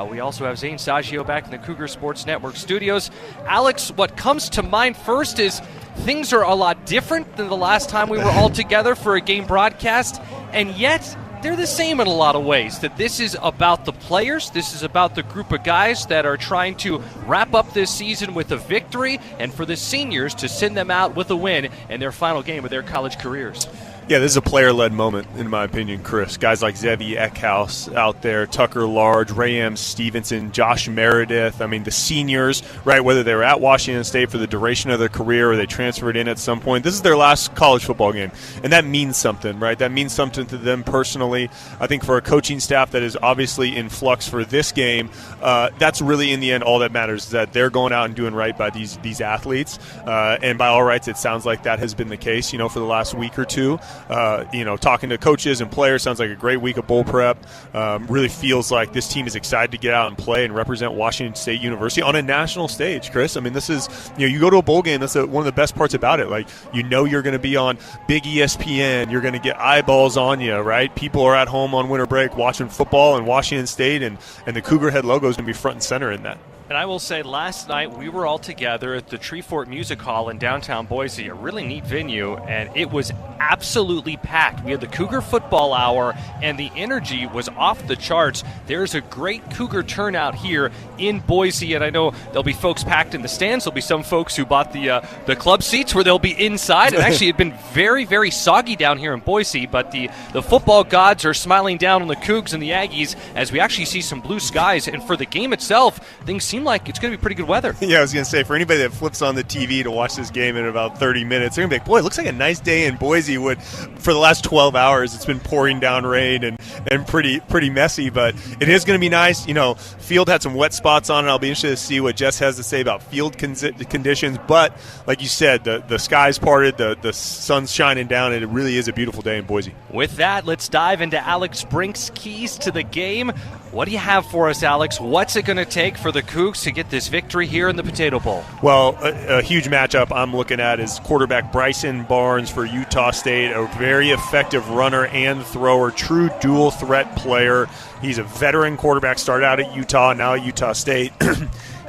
We also have Zane Saggio back in the Cougar Sports Network studios. Alex, what comes to mind first is things are a lot different than the last time we were all together for a game broadcast, and yet they're the same in a lot of ways. That this is about the players, this is about the group of guys that are trying to wrap up this season with a victory, and for the seniors to send them out with a win in their final game of their college careers. Yeah, this is a player-led moment, in my opinion, Chris. Guys like Zevi Eckhouse out there, Tucker Large, Ray Stevenson, Josh Meredith. I mean, the seniors, right, whether they were at Washington State for the duration of their career or they transferred in at some point, this is their last college football game. And that means something, right? That means something to them personally. I think for a coaching staff that is obviously in flux for this game, that's really, in the end, all that matters, is that they're going out and doing right by these athletes. And by all rights, it sounds like that has been the case, for the last week or two. Talking to coaches and players, sounds like a great week of bowl prep. Really feels like this team is excited to get out and play and represent Washington State University on a national stage, Chris. I mean, this is, you go to a bowl game, that's one of the best parts about it. Like, you're going to be on big ESPN. You're going to get eyeballs on you, right? People are at home on winter break watching football, and Washington State and the Cougar head logo is going to be front and center in that. And I will say, last night we were all together at the Treefort Music Hall in downtown Boise, a really neat venue, and it was absolutely packed. We had the Cougar Football Hour, and the energy was off the charts. There's a great Cougar turnout here in Boise, and I know there'll be folks packed in the stands. There'll be some folks who bought the club seats where they'll be inside. And actually, it had been very, very soggy down here in Boise, but the football gods are smiling down on the Cougs and the Aggies as we actually see some blue skies. And for the game itself, things seem like it's going to be pretty good weather. Yeah, I was going to say, for anybody that flips on the TV to watch this game in about 30 minutes, they're going to be like, boy, it looks like a nice day in Boise. For the last 12 hours, it's been pouring down rain and pretty messy, but it is going to be nice. Field had some wet spots on it. I'll be interested to see what Jess has to say about field conditions, but like you said, the sky's parted, the sun's shining down, and it really is a beautiful day in Boise. With that, let's dive into Alex Brink's keys to the game. What do you have for us, Alex? What's it going to take for the Cougs to get this victory here in the Potato Bowl? Well, a huge matchup I'm looking at is quarterback Bryson Barnes for Utah State, a very effective runner and thrower, true dual threat player. He's a veteran quarterback, started out at Utah, now at Utah State.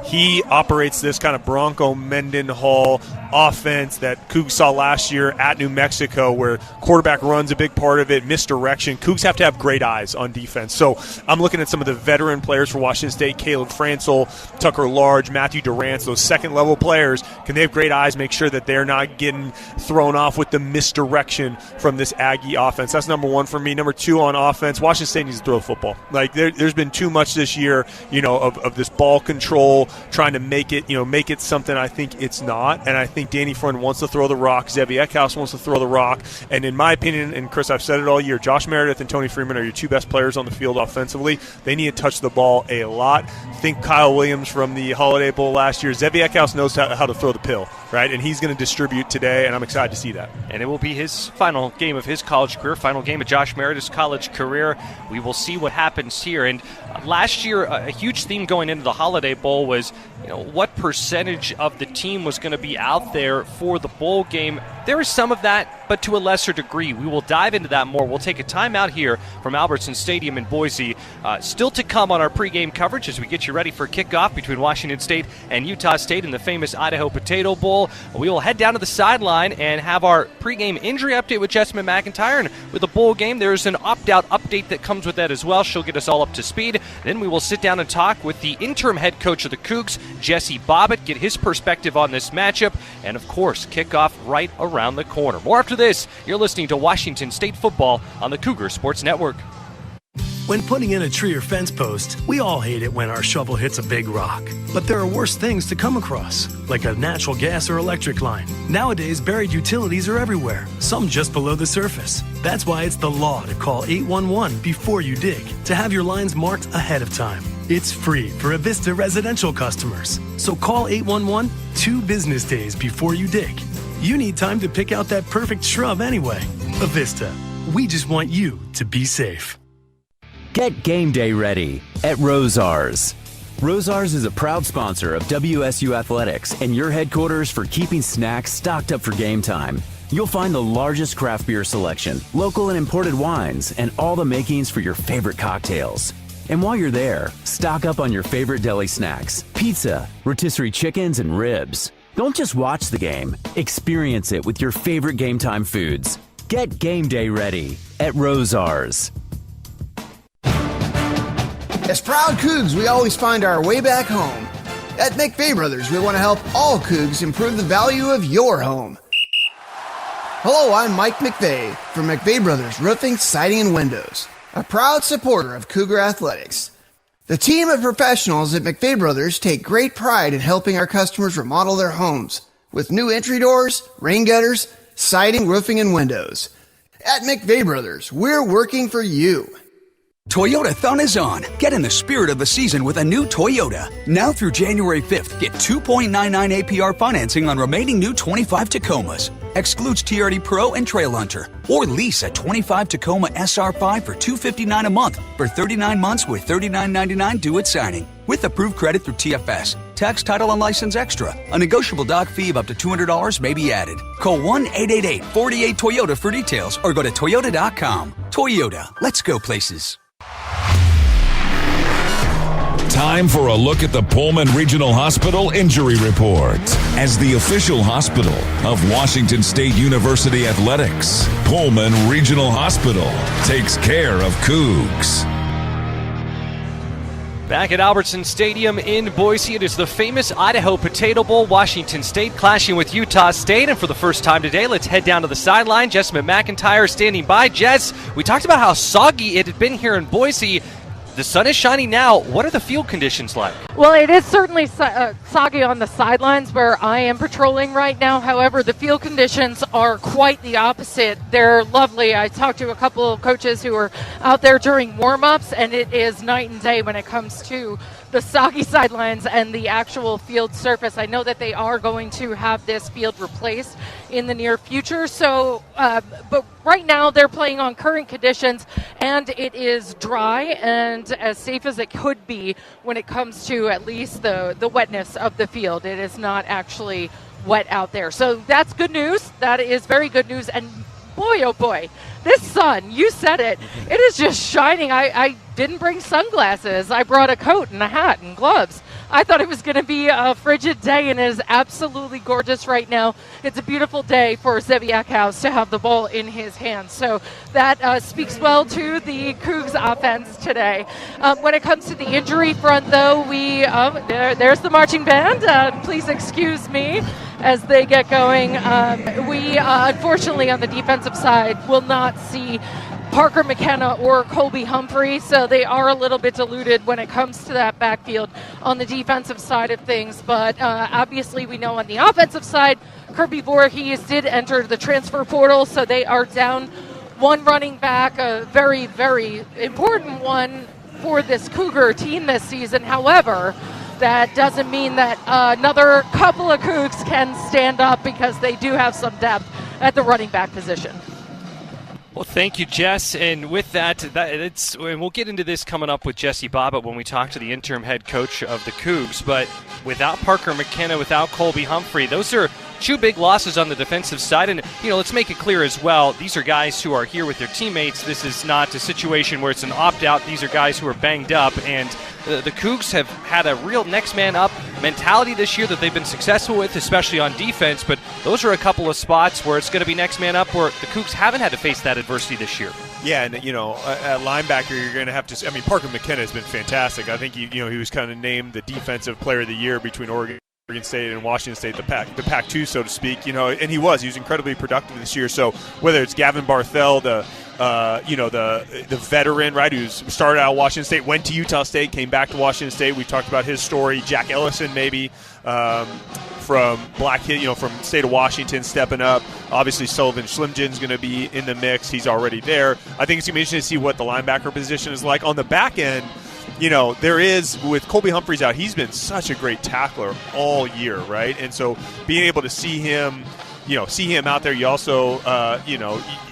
He operates this kind of Bronco Mendenhall offense that Cougs saw last year at New Mexico, where quarterback runs a big part of it, misdirection. Cougs have to have great eyes on defense. So I'm looking at some of the veteran players for Washington State, Caleb Francel, Tucker Large, Matthew Durrance, those second-level players. Can they have great eyes, make sure that they're not getting thrown off with the misdirection from this Aggie offense? That's number one for me. Number two on offense, Washington State needs to throw the football. Like, there's been too much this year, of this ball control, trying to make it something I think it's not. And I think Danny Friend wants to throw the rock. Zevi Eckhouse wants to throw the rock. And in my opinion, and Chris, I've said it all year, Josh Meredith and Tony Freeman are your two best players on the field offensively. They need to touch the ball a lot. Think Kyle Williams from the Holiday Bowl last year. Zevi Eckhouse knows how to throw the pill, right? And he's going to distribute today, and I'm excited to see that. And it will be his final game of his college career, final game of Josh Meredith's college career. We will see what happens here. And last year, a huge theme going into the Holiday Bowl was, what percentage of the team was going to be out there for the bowl game. There is some of that, but to a lesser degree. We will dive into that more. We'll take a timeout here from Albertson Stadium in Boise. Still to come on our pregame coverage as we get you ready for kickoff between Washington State and Utah State in the famous Idaho Potato Bowl. We will head down to the sideline and have our pregame injury update with Jessamine McIntyre. And with the bowl game, there's an opt-out update that comes with that as well. She'll get us all up to speed. Then we will sit down and talk with the interim head coach of the Cougs, Jesse Bobbitt, get his perspective on this matchup, and of course, kickoff right around the corner. More after this. You're listening to Washington State Football on the Cougar Sports Network. When putting in a tree or fence post, we all hate it when our shovel hits a big rock. But there are worse things to come across, like a natural gas or electric line. Nowadays, buried utilities are everywhere, some just below the surface. That's why it's the law to call 811 before you dig, to have your lines marked ahead of time. It's free for Avista residential customers. So call 811 2 business days before you dig. You need time to pick out that perfect shrub anyway. Avista, we just want you to be safe. Get game day ready at Rosars. Rosars is a proud sponsor of WSU Athletics and your headquarters for keeping snacks stocked up for game time. You'll find the largest craft beer selection, local and imported wines, and all the makings for your favorite cocktails. And while you're there, stock up on your favorite deli snacks, pizza, rotisserie chickens, and ribs. Don't just watch the game, experience it with your favorite Game Time foods. Get game day ready at Rosars. As proud Cougs, we always find our way back home. At McVeigh Brothers, we want to help all Cougs improve the value of your home. Hello, I'm Mike McVeigh from McVeigh Brothers Roofing, Siding, and Windows, a proud supporter of Cougar Athletics. The team of professionals at McVeigh Brothers take great pride in helping our customers remodel their homes with new entry doors, rain gutters, siding, roofing, and windows. At McVeigh Brothers, we're working for you. Toyota Thon is on. Get in the spirit of the season with a new Toyota. Now through January 5th, get 2.99 APR financing on remaining new 25 Tacomas. Excludes TRD Pro and Trail Hunter. Or lease a 25 Tacoma SR5 for $259 a month for 39 months with $39.99 due at signing. With approved credit through TFS. Tax, title, and license extra. A negotiable doc fee of up to $200 may be added. Call 1-888-48-TOYOTA for details or go to Toyota.com. Toyota. Let's go places. Time for a look at the Pullman Regional Hospital Injury Report. As the official hospital of Washington State University Athletics, Pullman Regional Hospital takes care of Cougs. Back at Albertson Stadium in Boise, it is the famous Idaho Potato Bowl. Washington State clashing with Utah State, and for the first time today, let's head down to the sideline. Jess McIntyre standing by. Jess, we talked about how soggy it had been here in Boise. The sun is shining now. What are the field conditions like? Well, it is certainly soggy on the sidelines where I am patrolling right now. However, the field conditions are quite the opposite. They're lovely. I talked to a couple of coaches who were out there during warm-ups, and it is night and day when it comes to the soggy sidelines and the actual field surface. I know that they are going to have this field replaced in the near future. So, but right now they're playing on current conditions, and it is dry and as safe as it could be when it comes to at least the wetness of the field. It is not actually wet out there. So that's good news. That is very good news. And boy, oh boy, this sun, you said it, it is just shining. I didn't bring sunglasses. I brought a coat and a hat and gloves. I thought it was going to be a frigid day, and it is absolutely gorgeous right now. It's a beautiful day for Zeviak House to have the ball in his hands. So that speaks well to the Cougs offense today. When it comes to the injury front, though, there's the marching band. Please excuse me as they get going. We unfortunately on the defensive side will not see Parker McKenna or Colby Humphrey, so they are a little bit diluted when it comes to that backfield on the defensive side of things. But obviously we know on the offensive side, Kirby Voorhees did enter the transfer portal, so they are down one running back, a very, very important one for this Cougar team this season. However, that doesn't mean that another couple of Cougs can stand up, because they do have some depth at the running back position. Well, thank you, Jess. And with that, and we'll get into this coming up with Jesse Bobbitt when we talk to the interim head coach of the Cougs. But without Parker McKenna, without Colby Humphrey, those are two big losses on the defensive side. And, let's make it clear as well, these are guys who are here with their teammates. This is not a situation where it's an opt-out. These are guys who are banged up. And the Cougs have had a real next man up mentality this year that they've been successful with, especially on defense. But those are a couple of spots where it's going to be next man up, where the Cougs haven't had to face that adversity this year. Yeah, and at linebacker, you're going to have to. I mean, Parker McKenna has been fantastic. I think he was kind of named the defensive player of the year between Oregon State and Washington State, the Pac-2, so to speak. And he was incredibly productive this year. So whether it's Gavin Barthel, the veteran, right, who's started out at Washington State, went to Utah State, came back to Washington State. We talked about his story. Jack Ellison, maybe from from state of Washington, stepping up. Obviously, Sullivan Schlimgen's going to be in the mix. He's already there. I think it's going to be interesting to see what the linebacker position is like on the back end. There is, with Colby Humphreys out, he's been such a great tackler all year, right? And so being able to see him out there, you also,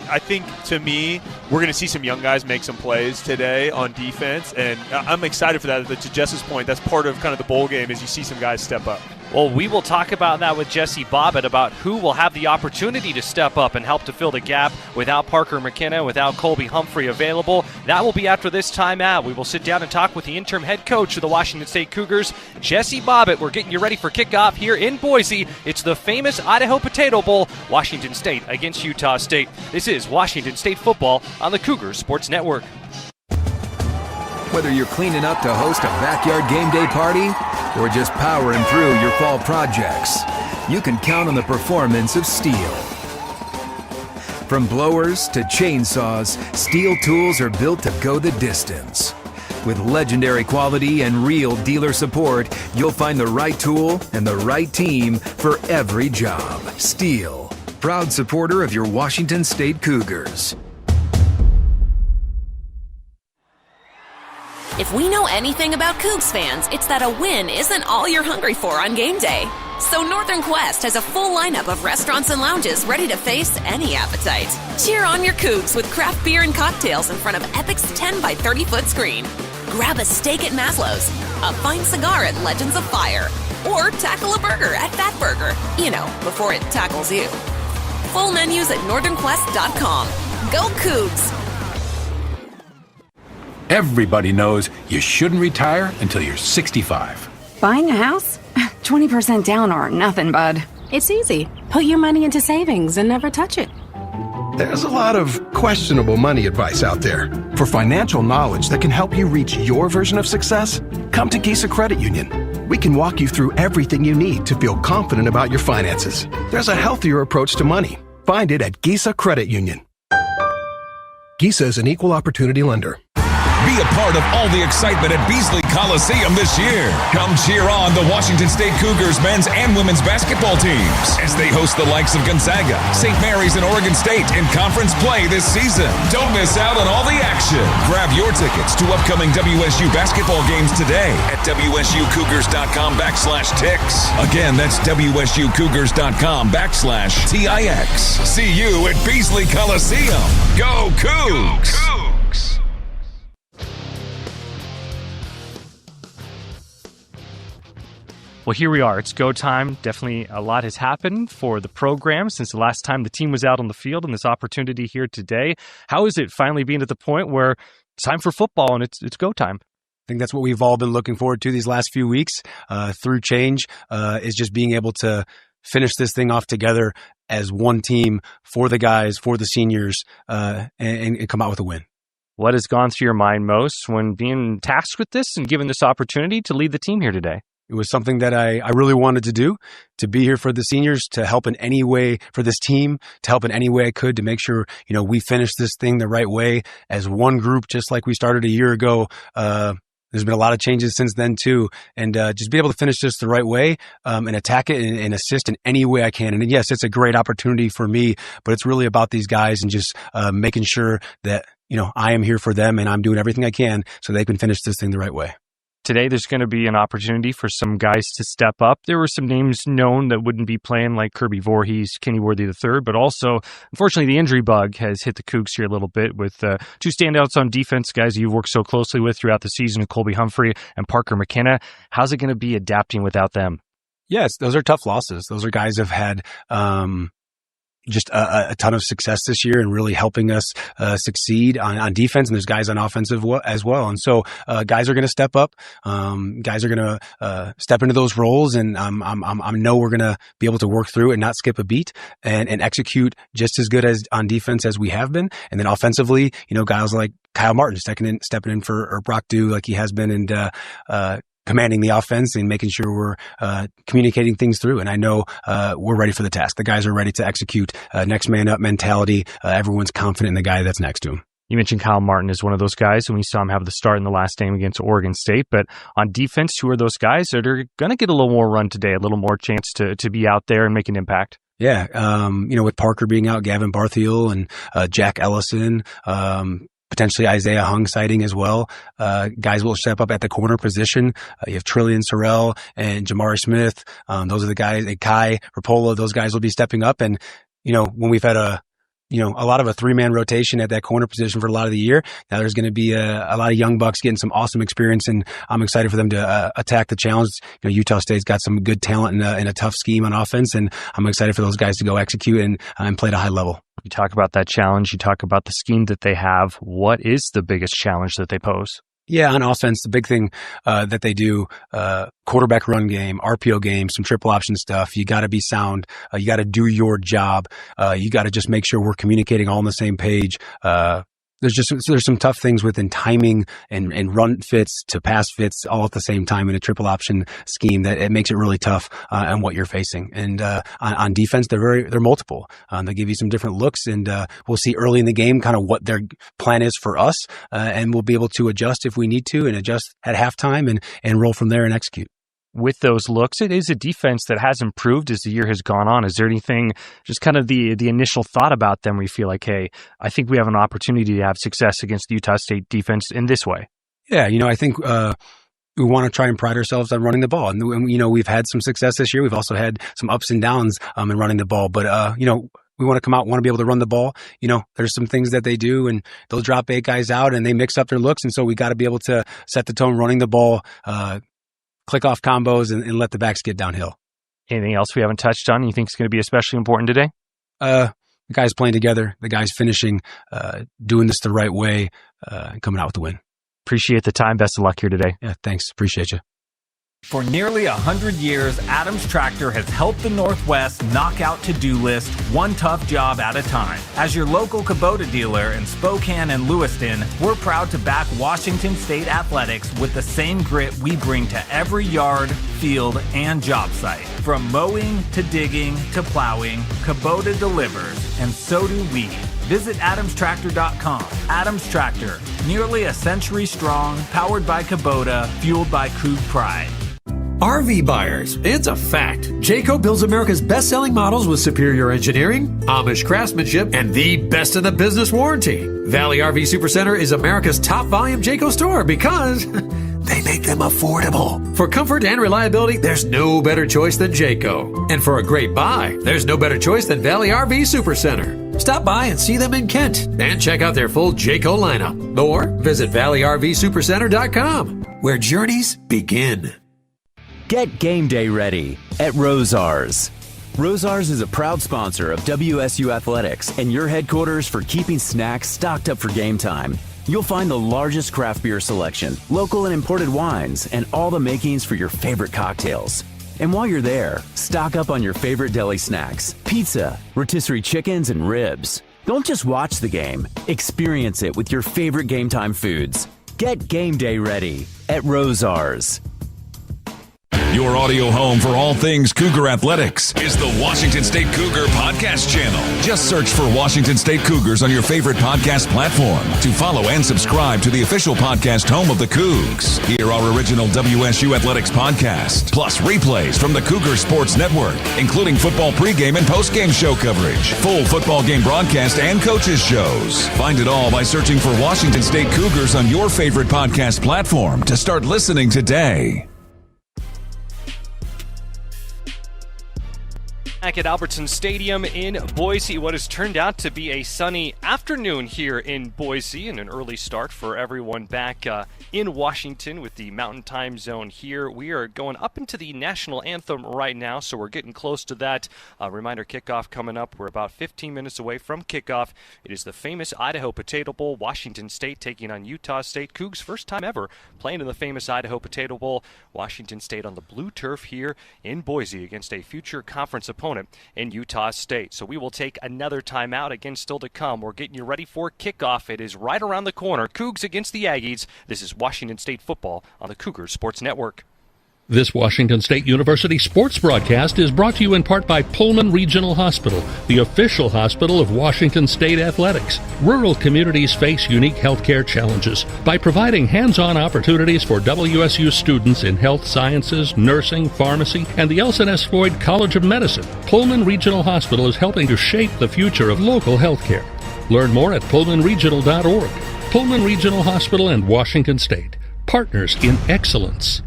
I think, to me, we're going to see some young guys make some plays today on defense, and I'm excited for that. To Jess's point, that's part of kind of the bowl game is you see some guys step up. Well, we will talk about that with Jesse Bobbitt about who will have the opportunity to step up and help to fill the gap without Parker McKenna, without Colby Humphrey available. That will be after this timeout. We will sit down and talk with the interim head coach of the Washington State Cougars, Jesse Bobbitt. We're getting you ready for kickoff here in Boise. It's the famous Idaho Potato Bowl, Washington State against Utah State. This is Washington State football on the Cougars Sports Network. Whether you're cleaning up to host a backyard game day party or just powering through your fall projects, you can count on the performance of Steel. From blowers to chainsaws, Steel tools are built to go the distance. With legendary quality and real dealer support, you'll find the right tool and the right team for every job. Steel, proud supporter of your Washington State Cougars. If we know anything about Cougs fans, it's that a win isn't all you're hungry for on game day. So Northern Quest has a full lineup of restaurants and lounges ready to face any appetite. Cheer on your Cougs with craft beer and cocktails in front of Epic's 10 by 30-foot screen. Grab a steak at Maslow's, a fine cigar at Legends of Fire, or tackle a burger at Fat Burger, before it tackles you. Full menus at northernquest.com. Go Cougs! Everybody knows you shouldn't retire until you're 65. Buying a house? 20% down or nothing, bud. It's easy. Put your money into savings and never touch it. There's a lot of questionable money advice out there. For financial knowledge that can help you reach your version of success, come to Gisa Credit Union. We can walk you through everything you need to feel confident about your finances. There's a healthier approach to money. Find it at Gisa Credit Union. Gisa is an equal opportunity lender. Be a part of all the excitement at Beasley Coliseum this year. Come cheer on the Washington State Cougars men's and women's basketball teams as they host the likes of Gonzaga, St. Mary's, and Oregon State in conference play this season. Don't miss out on all the action. Grab your tickets to upcoming WSU basketball games today at WSUCougars.com/Tix. Again, that's WSUCougars.com/TIX. See you at Beasley Coliseum. Go Cougs! Well, here we are. It's go time. Definitely a lot has happened for the program since the last time the team was out on the field, and this opportunity here today. How is it finally being at the point where it's time for football and it's go time? I think that's what we've all been looking forward to these last few weeks through change, is just being able to finish this thing off together as one team for the guys, for the seniors, and come out with a win. What has gone through your mind most when being tasked with this and given this opportunity to lead the team here today? It was something that I really wanted to do, to be here for the seniors, to help in any way for this team, to help in any way I could to make sure, we finish this thing the right way as one group, just like we started a year ago. There's been a lot of changes since then too, and just be able to finish this the right way and attack it and assist in any way I can. And yes, it's a great opportunity for me, but it's really about these guys and just making sure that, I am here for them and I'm doing everything I can so they can finish this thing the right way. Today, there's going to be an opportunity for some guys to step up. There were some names known that wouldn't be playing, like Kirby Voorhees, Kenny Worthy III, but also, unfortunately, the injury bug has hit the Cougs here a little bit with two standouts on defense, guys you've worked so closely with throughout the season, Colby Humphrey and Parker McKenna. How's it going to be adapting without them? Yes, those are tough losses. Those are guys who have had just a ton of success this year and really helping us succeed on defense. And there's guys on offensive as well. And so guys are going to step up. Guys are going to step into those roles. And I know we're going to be able to work through and not skip a beat and execute just as good as on defense as we have been. And then offensively, guys like Kyle Martin stepping in for Brock Dew like he has been, and commanding the offense and making sure we're communicating things through. And I know we're ready for the task. The guys are ready to execute next man up mentality. Everyone's confident in the guy that's next to him. You mentioned Kyle Martin is one of those guys, and we saw him have the start in the last game against Oregon State. But on defense, who are those guys that are going to get a little more run today, a little more chance to be out there and make an impact? Yeah. With Parker being out, Gavin Barthiel and Jack Ellison, potentially Isaiah Hung sighting as well. Guys will step up at the corner position. You have Trillian Sorrell and Jamari Smith. Those are the guys, Kai Rapola, those guys will be stepping up. And, when we've had a a lot of a 3-man rotation at that corner position for a lot of the year. Now there's going to be a lot of young bucks getting some awesome experience, and I'm excited for them to attack the challenge. Utah State's got some good talent in a tough scheme on offense, and I'm excited for those guys to go execute and play at a high level. You talk about that challenge. You talk about the scheme that they have. What is the biggest challenge that they pose? Yeah, on offense, the big thing that they do, quarterback run game, RPO game, some triple option stuff. You got to be sound. You got to do your job. You got to just make sure we're communicating all on the same page. There's some tough things within timing and run fits to pass fits all at the same time in a triple option scheme that it makes it really tough on what you're facing. And on defense, they're multiple. They give you some different looks, and we'll see early in the game kind of what their plan is for us, and we'll be able to adjust if we need to, and adjust at halftime and roll from there and execute. With those looks, it is a defense that has improved as the year has gone on. Is there anything, just kind of the initial thought about them where you feel like, hey, I think we have an opportunity to have success against the Utah State defense in this way? Yeah, I think we want to try and pride ourselves on running the ball. And, we've had some success this year. We've also had some ups and downs in running the ball. But, we want to come out, want to be able to run the ball. There's some things that they do, and they'll drop 8 guys out, and they mix up their looks. And so we got to be able to set the tone running the ball, click off combos, and let the backs get downhill. Anything else we haven't touched on you think is going to be especially important today? The guys playing together, the guys finishing, doing this the right way, and coming out with the win. Appreciate the time. Best of luck here today. Yeah, thanks. Appreciate you. For nearly 100 years, Adams Tractor has helped the Northwest knock out to-do lists one tough job at a time. As your local Kubota dealer in Spokane and Lewiston, we're proud to back Washington State athletics with the same grit we bring to every yard, field, and job site. From mowing to digging to plowing, Kubota delivers, and so do we. Visit AdamsTractor.com. Adams Tractor, nearly a century strong, powered by Kubota, fueled by Coug pride. RV buyers, it's a fact. Jayco builds America's best-selling models with superior engineering, Amish craftsmanship, and the best in the business warranty. Valley RV Supercenter is America's top volume Jayco store because they make them affordable. For comfort and reliability, there's no better choice than Jayco. And for a great buy, there's no better choice than Valley RV Supercenter. Stop by and see them in Kent and check out their full Jayco lineup. Or visit ValleyRVSupercenter.com, where journeys begin. Get game day ready at Rosars. Rosars is a proud sponsor of WSU Athletics and your headquarters for keeping snacks stocked up for game time. You'll find the largest craft beer selection, local and imported wines, and all the makings for your favorite cocktails. And while you're there, stock up on your favorite deli snacks, pizza, rotisserie chickens, and ribs. Don't just watch the game, experience it with your favorite game time foods. Get game day ready at Rosars. Your audio home for all things Cougar athletics is the Washington State Cougar Podcast Channel. Just search for Washington State Cougars on your favorite podcast platform to follow and subscribe to the official podcast home of the Cougs. Hear our original WSU Athletics podcast, plus replays from the Cougar Sports Network, including football pregame and postgame show coverage, full football game broadcast, and coaches shows. Find it all by searching for Washington State Cougars on your favorite podcast platform to start listening today. Back at Albertson Stadium in Boise, what has turned out to be a sunny afternoon here in Boise, and an early start for everyone back in Washington with the Mountain Time Zone here. We are going up into the national anthem right now, so we're getting close to that. Reminder, kickoff coming up. We're about 15 minutes away from kickoff. It is the famous Idaho Potato Bowl, Washington State taking on Utah State. Cougs first time ever playing in the famous Idaho Potato Bowl. Washington State on the blue turf here in Boise against a future conference opponent in Utah State. So we will take another timeout. Again, still to come. We're getting you ready for kickoff. It is right around the corner. Cougs against the Aggies. This is Washington State football on the Cougars Sports Network. This Washington State University sports broadcast is brought to you in part by Pullman Regional Hospital, the official hospital of Washington State Athletics. Rural communities face unique healthcare challenges. By providing hands-on opportunities for WSU students in health sciences, nursing, pharmacy, and the Elson Floyd College of Medicine, Pullman Regional Hospital is helping to shape the future of local healthcare. Learn more at pullmanregional.org. Pullman Regional Hospital and Washington State, partners in excellence.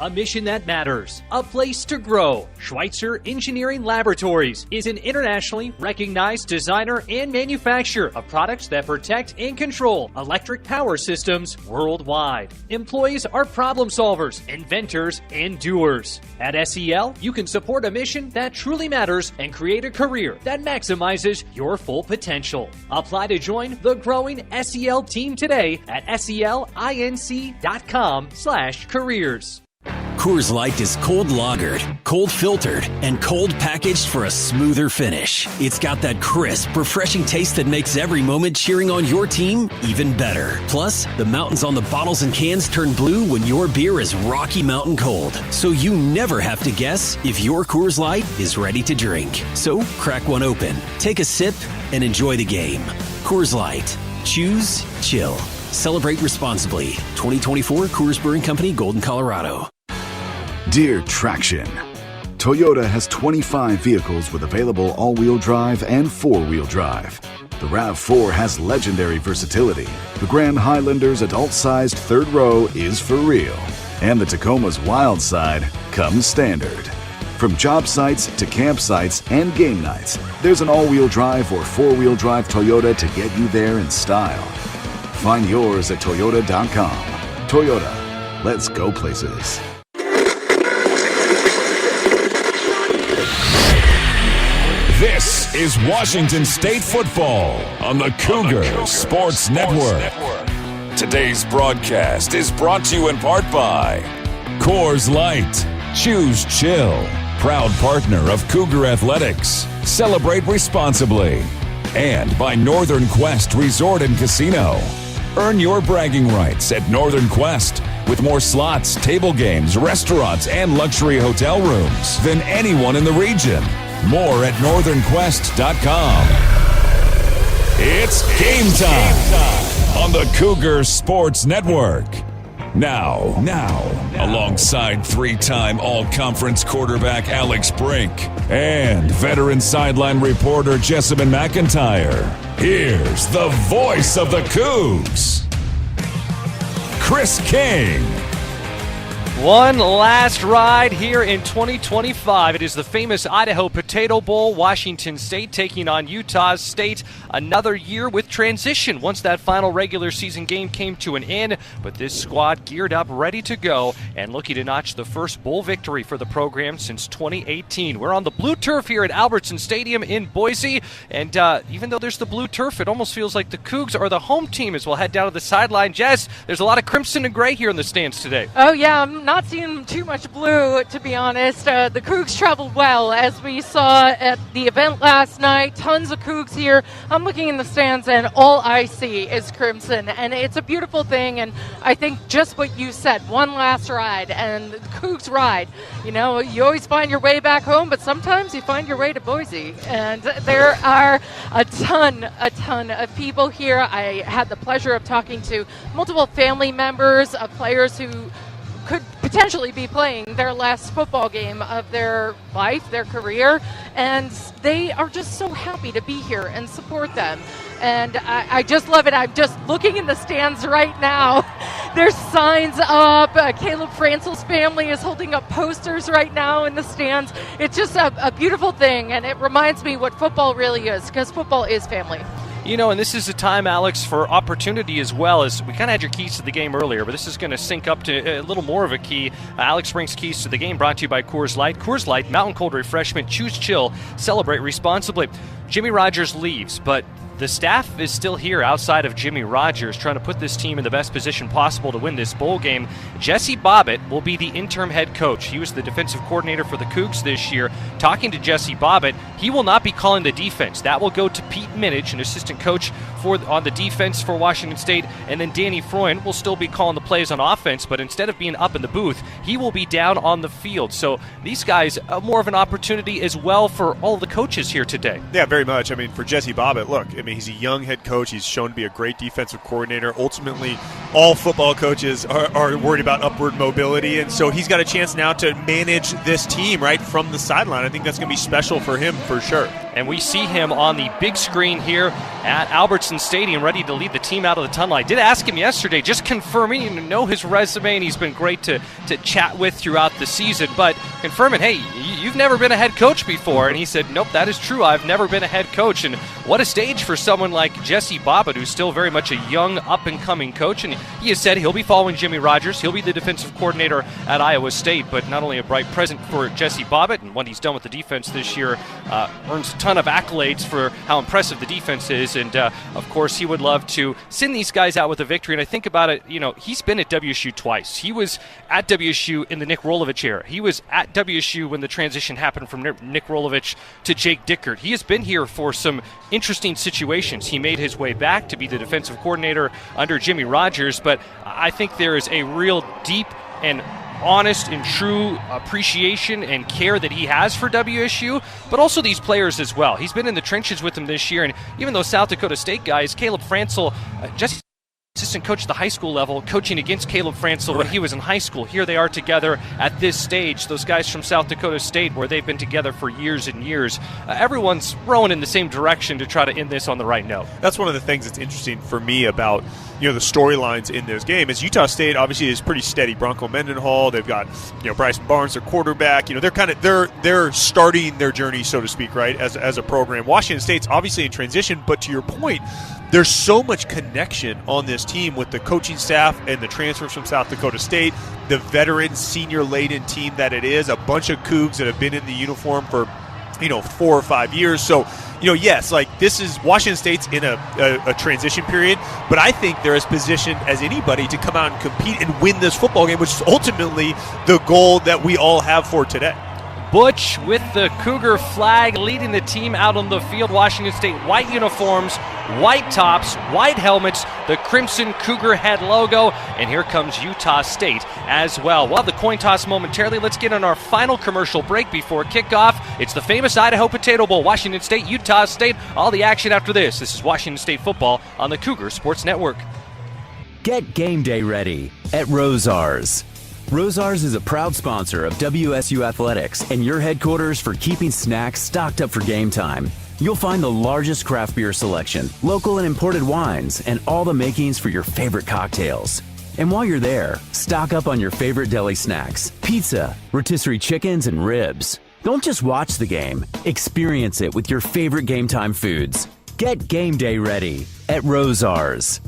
a mission that matters, a place to grow. Schweitzer Engineering Laboratories is an internationally recognized designer and manufacturer of products that protect and control electric power systems worldwide. Employees are problem solvers, inventors, and doers. At SEL, you can support a mission that truly matters and create a career that maximizes your full potential. Apply to join the growing SEL team today at selinc.com/careers. Coors Light is cold lagered, cold filtered, and cold packaged for a smoother finish. It's got that crisp, refreshing taste that makes every moment cheering on your team even better. Plus, the mountains on the bottles and cans turn blue when your beer is Rocky Mountain cold. So you never have to guess if your Coors Light is ready to drink. So crack one open, take a sip, and enjoy the game. Coors Light. Choose chill. Celebrate responsibly. 2024 Coors Brewing Company, Golden, Colorado. Dear Traction, Toyota has 25 vehicles with available all-wheel drive and four-wheel drive. The RAV4 has legendary versatility. The Grand Highlander's adult-sized third row is for real. And the Tacoma's wild side comes standard. From job sites to campsites and game nights, there's an all-wheel drive or four-wheel drive Toyota to get you there in style. Find yours at Toyota.com. Toyota, let's go places. This is Washington State football on the Cougars Sports Network. Today's broadcast is brought to you in part by Coors Light. Choose chill. Proud partner of Cougar Athletics. Celebrate responsibly. And by Northern Quest Resort and Casino. Earn your bragging rights at Northern Quest with more slots, table games, restaurants, and luxury hotel rooms than anyone in the region. More at northernquest.com. It's game time on the Cougar Sports Network. Now, alongside three-time all-conference quarterback Alex Brink and veteran sideline reporter Jessamine McIntyre, here's the voice of the Cougs, Chris King. One last ride here in 2025. It is the famous Idaho Potato Bowl. Washington State taking on Utah State. Another year with transition once that final regular season game came to an end. But this squad geared up, ready to go, and looking to notch the first bowl victory for the program since 2018. We're on the blue turf here at Albertson Stadium in Boise. And even though there's the blue turf, it almost feels like the Cougs are the home team as we'll head down to the sideline. Jess, there's a lot of crimson and gray here in the stands today. Oh, yeah. I'm not seeing too much blue, to be honest. The Cougs traveled well, as we saw at the event last night. Tons of Cougs here. I'm looking in the stands, and all I see is crimson, and it's a beautiful thing. And I think just what you said, one last ride, and the Cougs ride. You know, you always find your way back home, but sometimes you find your way to Boise. And there are a ton of people here. I had the pleasure of talking to multiple family members of players who could potentially be playing their last football game of their life, their career, and they are just so happy to be here and support them. And I just love it. I'm just looking in the stands right now. There's signs up. Caleb Francel's family is holding up posters right now in the stands. It's just a beautiful thing, and it reminds me what football really is, because football is family. You know, and this is a time, Alex, for opportunity as well. As we kind of had your keys to the game earlier, but this is going to sync up to a little more of a key. Alex brings keys to the game, brought to you by Coors Light. Coors Light, mountain cold refreshment. Choose chill. Celebrate responsibly. Jimmy Rogers leaves, but the staff is still here outside of Jimmy Rogers, trying to put this team in the best position possible to win this bowl game. Jesse Bobbitt will be the interim head coach. He was the defensive coordinator for the Cougs this year. Talking to Jesse Bobbitt, he will not be calling the defense. That will go to Pete Minich, an assistant coach on the defense for Washington State, and then Danny Freund will still be calling the plays on offense, but instead of being up in the booth, he will be down on the field. So these guys, more of an opportunity as well for all the coaches here today. Yeah, very much. I mean, for Jesse Bobbitt, look, I mean, he's a young head coach. He's shown to be a great defensive coordinator. Ultimately, all football coaches are worried about upward mobility, and so he's got a chance now to manage this team right from the sideline. I think that's going to be special for him for sure. and we see him on the big screen here at Albertson Stadium, ready to lead the team out of the tunnel. I did ask him yesterday, just confirming, you know his resume, and he's been great to chat with throughout the season, but confirming, hey, you've never been a head coach before, and he said, nope, that is true, I've never been a head coach, and what a stage for someone like Jesse Bobbitt, who's still very much a young, up-and-coming coach, and he has said he'll be following Jimmy Rogers, he'll be the defensive coordinator at Iowa State, but not only a bright present for Jesse Bobbitt, and what he's done with the defense this year, earns a ton of accolades for how impressive the defense is, and of course he would love to send these guys out with a victory. And I think about it, he's been at WSU twice. He was at WSU in the Nick Rolovich era. He was at WSU when the transition happened from Nick Rolovich to Jake Dickert. He has been here for some interesting situations. He made his way back to be the defensive coordinator under Jimmy Rogers, but I think there is a real deep and honest and true appreciation and care that he has for WSU, but also these players as well. He's been in the trenches with them this year, and even those South Dakota State guys, Caleb Francel, just assistant coach at the high school level, coaching against Caleb Francel when he was in high school. Here they are together at this stage, those guys from South Dakota State, where they've been together for years and years. Everyone's rowing in the same direction to try to end this on the right note. That's one of the things that's interesting for me about the storylines in this game is Utah State obviously is pretty steady. Bronco Mendenhall, they've got Bryson Barnes, their quarterback. They're starting their journey, so to speak, right, as a program. Washington State's obviously in transition, but to your point, there's so much connection on this team with the coaching staff and the transfers from South Dakota State, the veteran, senior-laden team that it is, a bunch of Cougs that have been in the uniform for 4 or 5 years. So, yes, this is Washington State's in a transition period, but I think they're as positioned as anybody to come out and compete and win this football game, which is ultimately the goal that we all have for today. Butch with the Cougar flag leading the team out on the field. Washington State white uniforms, white tops, white helmets, the Crimson Cougar head logo, and here comes Utah State as well. We'll have the coin toss momentarily. Let's get on our final commercial break before kickoff. It's the famous Idaho Potato Bowl, Washington State, Utah State. All the action after this. This is Washington State football on the Cougar Sports Network. Get game day ready at Rosars. Rosars is a proud sponsor of WSU Athletics and your headquarters for keeping snacks stocked up for game time. You'll find the largest craft beer selection, local and imported wines, and all the makings for your favorite cocktails. And while you're there, stock up on your favorite deli snacks, pizza, rotisserie chickens, and ribs. Don't just watch the game, experience it with your favorite game time foods. Get game day ready at Rosars.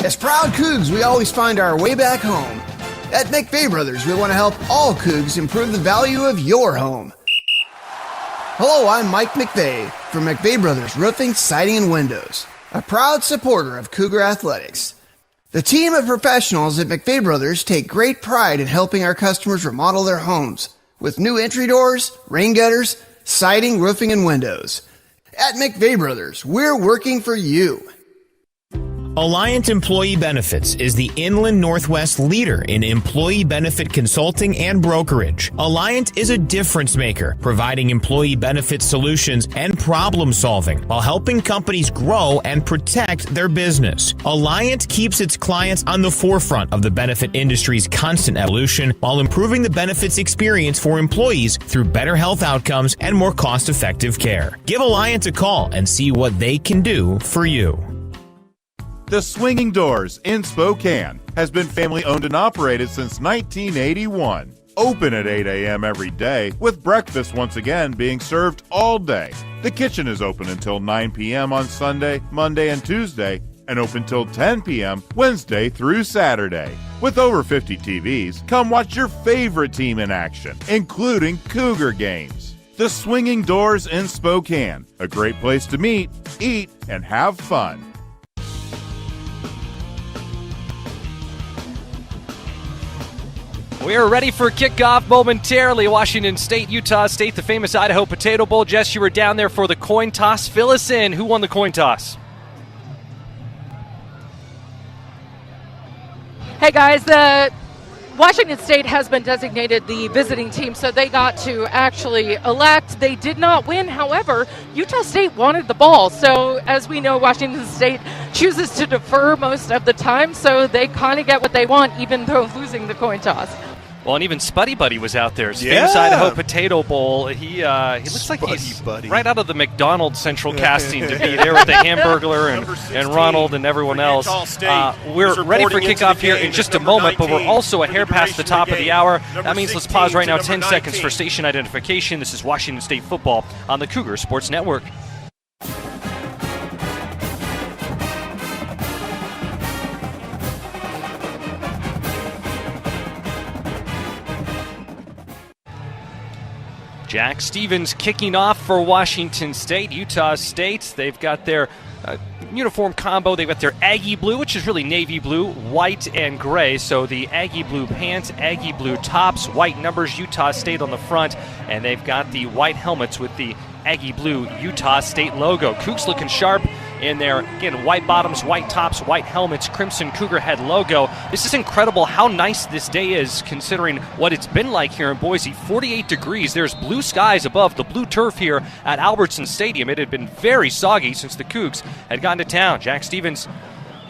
As proud Cougs, we always find our way back home. At McVeigh Brothers, we want to help all Cougs improve the value of your home. Hello, I'm Mike McVeigh from McVeigh Brothers Roofing, Siding, and Windows, a proud supporter of Cougar Athletics. The team of professionals at McVeigh Brothers take great pride in helping our customers remodel their homes with new entry doors, rain gutters, siding, roofing, and windows. At McVeigh Brothers, we're working for you. Alliant Employee Benefits is the Inland Northwest leader in employee benefit consulting and brokerage. Alliant is a difference maker, providing employee benefit solutions and problem solving while helping companies grow and protect their business. Alliant keeps its clients on the forefront of the benefit industry's constant evolution while improving the benefits experience for employees through better health outcomes and more cost-effective care. Give Alliant a call and see what they can do for you. The Swinging Doors in Spokane has been family owned and operated since 1981. Open at 8 a.m. every day, with breakfast once again being served all day. The kitchen is open until 9 p.m. on Sunday, Monday, and Tuesday, and open till 10 p.m. Wednesday through Saturday. With over 50 TVs, come watch your favorite team in action, including Cougar games. The Swinging Doors in Spokane, a great place to meet, eat, and have fun. We are ready for kickoff momentarily. Washington State, Utah State, the famous Idaho Potato Bowl. Jess, you were down there for the coin toss. Fill us in. Who won the coin toss? Hey, guys. The Washington State has been designated the visiting team, so they got to actually elect. They did not win. However, Utah State wanted the ball. So, as we know, Washington State chooses to defer most of the time, so they kind of get what they want, even though losing the coin toss. Well, and even Spuddy Buddy was out there. His famous Idaho Potato Bowl. He looks like he's right out of the McDonald's Central casting to be there with the Hamburglar and Ronald and everyone else. We're ready for kickoff here in just a moment, but we're also a hair past the top of the hour. That means let's pause right now 10 seconds for station identification. This is Washington State football on the Cougar Sports Network. Jack Stevens kicking off for Washington State. Utah State, they've got their uniform combo. They've got their Aggie blue, which is really navy blue, white and gray. So the Aggie blue pants, Aggie blue tops, white numbers, Utah State on the front. And they've got the white helmets with the Aggie blue Utah State logo. Cougs looking sharp in their, again, white bottoms, white tops, white helmets, crimson Cougar head logo. This is incredible how nice this day is considering what it's been like here in Boise. 48 degrees. There's blue skies above the blue turf here at Albertson Stadium. It had been very soggy since the Cougs had gotten to town. Jack Stevens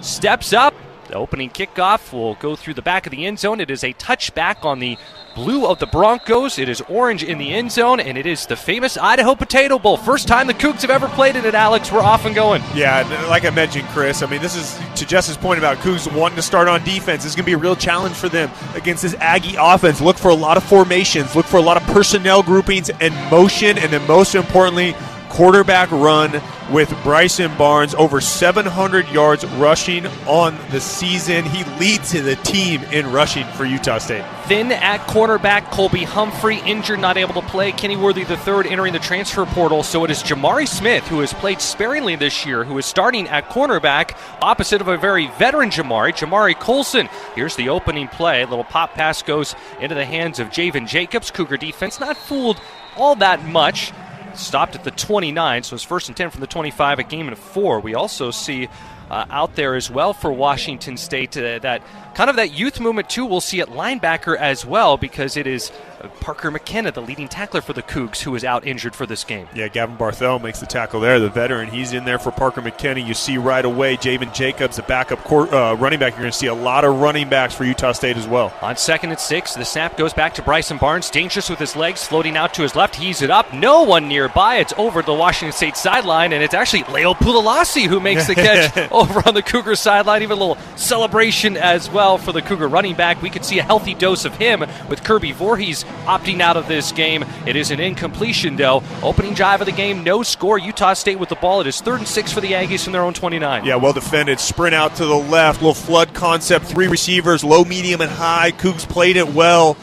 steps up. The opening kickoff will go through the back of the end zone. It is a touchback on the blue of the Broncos. It is orange in the end zone, and it is the famous Idaho Potato Bowl. First time the Cougs have ever played in it, Alex. We're off and going. Yeah, like I mentioned, Chris, I mean, this is, to Jess's point about Cougs wanting to start on defense, this is going to be a real challenge for them against this Aggie offense. Look for a lot of formations, look for a lot of personnel groupings and motion, and then most importantly, quarterback run with Bryson Barnes, over 700 yards rushing on the season. He leads the team in rushing for Utah State. Then at quarterback, Colby Humphrey injured, not able to play. Kenny Worthy III entering the transfer portal. So it is Jamari Smith, who has played sparingly this year, who is starting at cornerback, opposite of a very veteran Jamari Colson. Here's the opening play. A little pop pass goes into the hands of Javen Jacobs. Cougar defense not fooled all that much. Stopped at the 29, so it's 1st and 10 from the 25, a game and 4. We also see out there as well for Washington State that kind of that youth movement too we'll see at linebacker as well, because it is Parker McKenna, the leading tackler for the Cougs, who is out injured for this game. Yeah, Gavin Barthel makes the tackle there, the veteran. He's in there for Parker McKenna. You see right away Javen Jacobs, the backup running back. You're going to see a lot of running backs for Utah State as well. On 2nd and 6, the snap goes back to Bryson Barnes. Dangerous with his legs, floating out to his left. He's it up. No one nearby. It's over to the Washington State sideline, and it's actually Leo Pulalasi who makes the catch over on the Cougar sideline. Even a little celebration as well for the Cougar running back. We could see a healthy dose of him with Kirby Voorhees opting out of this game. It is an incompletion, though. Opening drive of the game, no score. Utah State with the ball. It is 3rd and 6 for the Aggies from their own 29. Yeah, well defended. Sprint out to the left. Little flood concept. 3 receivers, low, medium, and high. Cougs played it well.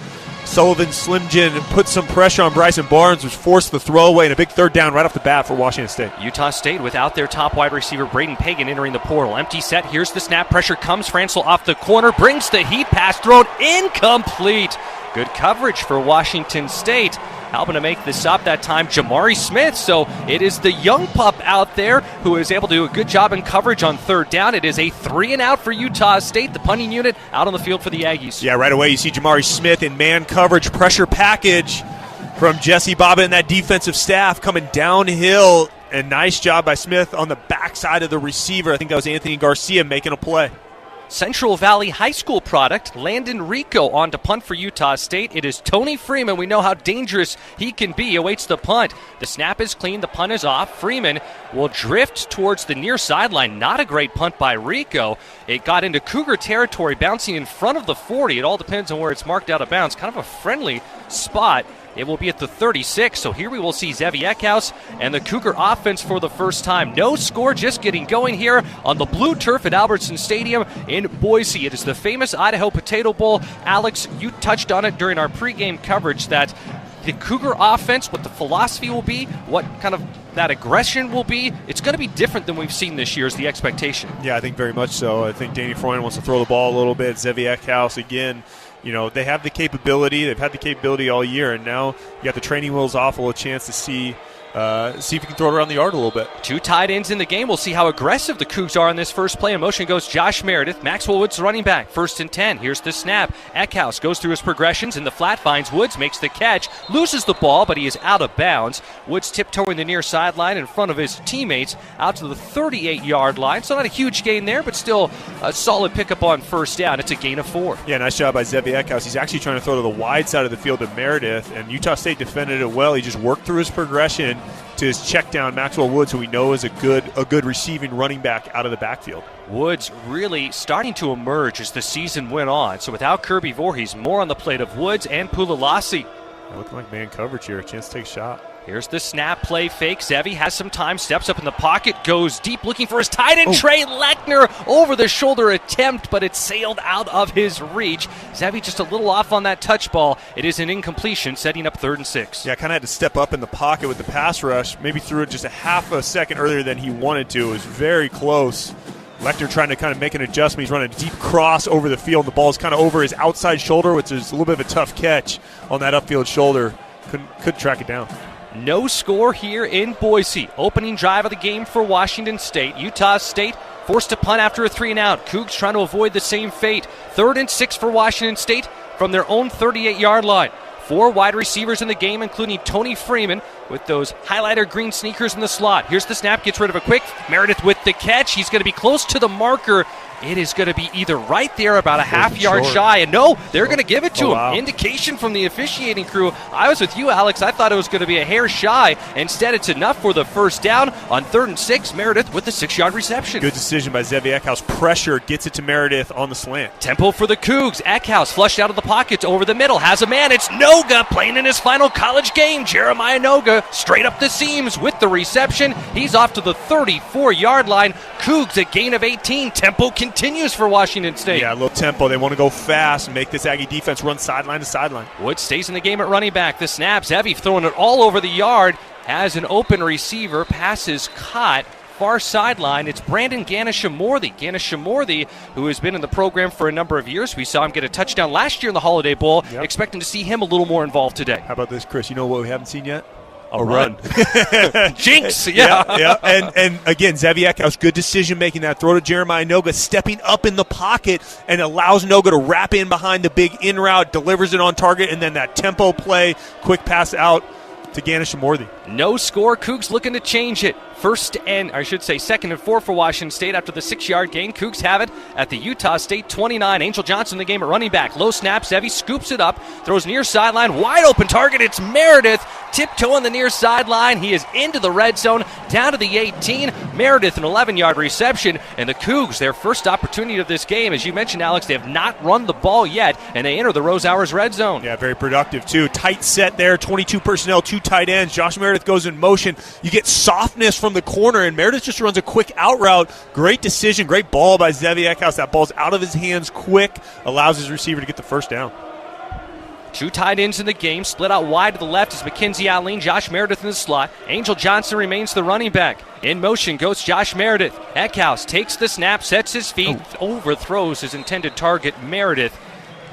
Sullivan Slim Jim put some pressure on Bryson Barnes, which forced the throwaway and a big 3rd down right off the bat for Washington State. Utah State without their top wide receiver, Braden Pagan, entering the portal. Empty set. Here's the snap. Pressure comes. Fransel off the corner. Brings the heat pass thrown. Incomplete. Good coverage for Washington State. Helping to make this up that time, Jamari Smith. So it is the young pup out there who is able to do a good job in coverage on 3rd down. It is a 3 and out for Utah State. The punting unit out on the field for the Aggies. Yeah, right away you see Jamari Smith in man coverage, pressure package from Jesse Bobbitt and that defensive staff coming downhill. And nice job by Smith on the backside of the receiver. I think that was Anthony Garcia making a play. Central Valley High School product, Landon Rico on to punt for Utah State. It is Tony Freeman. We know how dangerous he can be. Awaits the punt. The snap is clean. The punt is off. Freeman will drift towards the near sideline. Not a great punt by Rico. It got into Cougar territory, bouncing in front of the 40. It all depends on where it's marked out of bounds. Kind of a friendly spot. It will be at the 36, so here we will see Zevi Eckhouse and the Cougar offense for the first time. No score, just getting going here on the blue turf at Albertson Stadium in Boise. It is the famous Idaho Potato Bowl. Alex, you touched on it during our pregame coverage that the Cougar offense, what the philosophy will be, what kind of that aggression will be, it's going to be different than we've seen this year is the expectation. Yeah, I think very much so. I think Danny Freund wants to throw the ball a little bit. Zevi Eckhouse, again, you know, they have the capability. They've had the capability all year, and now you got the training wheels off. A little chance to see see if he can throw it around the yard a little bit. 2 tight ends in the game. We'll see how aggressive the Cougs are on this first play. In motion goes Josh Meredith. Maxwell Woods running back. 1st and 10. Here's the snap. Eckhouse goes through his progressions in the flat, finds Woods, makes the catch, loses the ball, but he is out of bounds. Woods tiptoeing the near sideline in front of his teammates out to the 38-yard line. So not a huge gain there, but still a solid pickup on first down. It's a gain of 4. Yeah, nice job by Zevi Eckhouse. He's actually trying to throw to the wide side of the field to Meredith, and Utah State defended it well. He just worked through his progression to his check down Maxwell Woods, who we know is a good receiving running back out of the backfield. Woods really starting to emerge as the season went on. So without Kirby Voorhees, more on the plate of Woods and Pulalasi. Looking like man coverage here. A chance to take a shot. Here's the snap, play fake. Zevi has some time, steps up in the pocket, goes deep looking for his tight end. Trey Lechner over the shoulder attempt, but it sailed out of his reach. Zevi just a little off on that touch ball. It is an incompletion, setting up 3rd and 6. Yeah, kind of had to step up in the pocket with the pass rush. Maybe threw it just a half a second earlier than he wanted to. It was very close. Lechner trying to kind of make an adjustment. He's running a deep cross over the field. The ball is kind of over his outside shoulder, which is a little bit of a tough catch on that upfield shoulder. Couldn't track it down. No score here in Boise. Opening drive of the game for Washington State. Utah State forced to punt after a 3-and-out. Cougs trying to avoid the same fate. 3rd and 6 for Washington State from their own 38-yard line. 4 wide receivers in the game, including Tony Freeman with those highlighter green sneakers in the slot. Here's the snap, gets rid of it quick. Meredith with the catch. He's going to be close to the marker. It is going to be either right there, about a half-yard shy. And no, they're going to give it to him. Wow. Indication from the officiating crew. I was with you, Alex. I thought it was going to be a hair shy. Instead, it's enough for the first down. On 3rd and 6, Meredith with the 6-yard reception. Good decision by Zevi Eckhouse. Pressure gets it to Meredith on the slant. Tempo for the Cougs. Eckhouse flushed out of the pockets over the middle. Has a man. It's Noga playing in his final college game. Jeremiah Noga straight up the seams with the reception. He's off to the 34-yard line. Cougs a gain of 18. Tempo continues for Washington State. Yeah, a little tempo. They want to go fast and make this Aggie defense run sideline to sideline. Woods stays in the game at running back. The snap, Zevi throwing it all over the yard. Has an open receiver. Passes caught. Far sideline. It's Brandon Ganeshamorthy, who has been in the program for a number of years. We saw him get a touchdown last year in the Holiday Bowl. Yep. Expecting to see him a little more involved today. How about this, Chris? You know what we haven't seen yet? A run. Jinx, yeah. And again, Zevi Eckhouse, good decision making that throw to Jeremiah Noga, stepping up in the pocket and allows Noga to wrap in behind the big in route, delivers it on target, and then that tempo play, quick pass out to Ganeshamorthy. No score. Cougs looking to change it. 2nd and 4 for Washington State after the 6-yard gain. Cougs have it at the Utah State 29. Angel Johnson in the game at running back. Low snap. Zevi scoops it up. Throws near sideline. Wide open target. It's Meredith. Tiptoeing the near sideline. He is into the red zone. Down to the 18. Meredith an 11-yard reception. And the Cougs, their first opportunity of this game. As you mentioned, Alex, they have not run the ball yet. And they enter the Rose Hours red zone. Yeah, very productive too. Tight set there. 22 personnel, 2 tight ends. Josh Meredith goes in motion. You get softness from the corner, and Meredith just runs a quick out route. Great decision, great ball by Zevi Eckhouse. That ball's out of his hands quick, allows his receiver to get the first down. 2 tight ends in the game, split out wide to the left is Mackenzie Allen, Josh Meredith in the slot. Angel Johnson remains the running back. In motion goes Josh Meredith. Eckhouse takes the snap, sets his feet, overthrows his intended target, Meredith,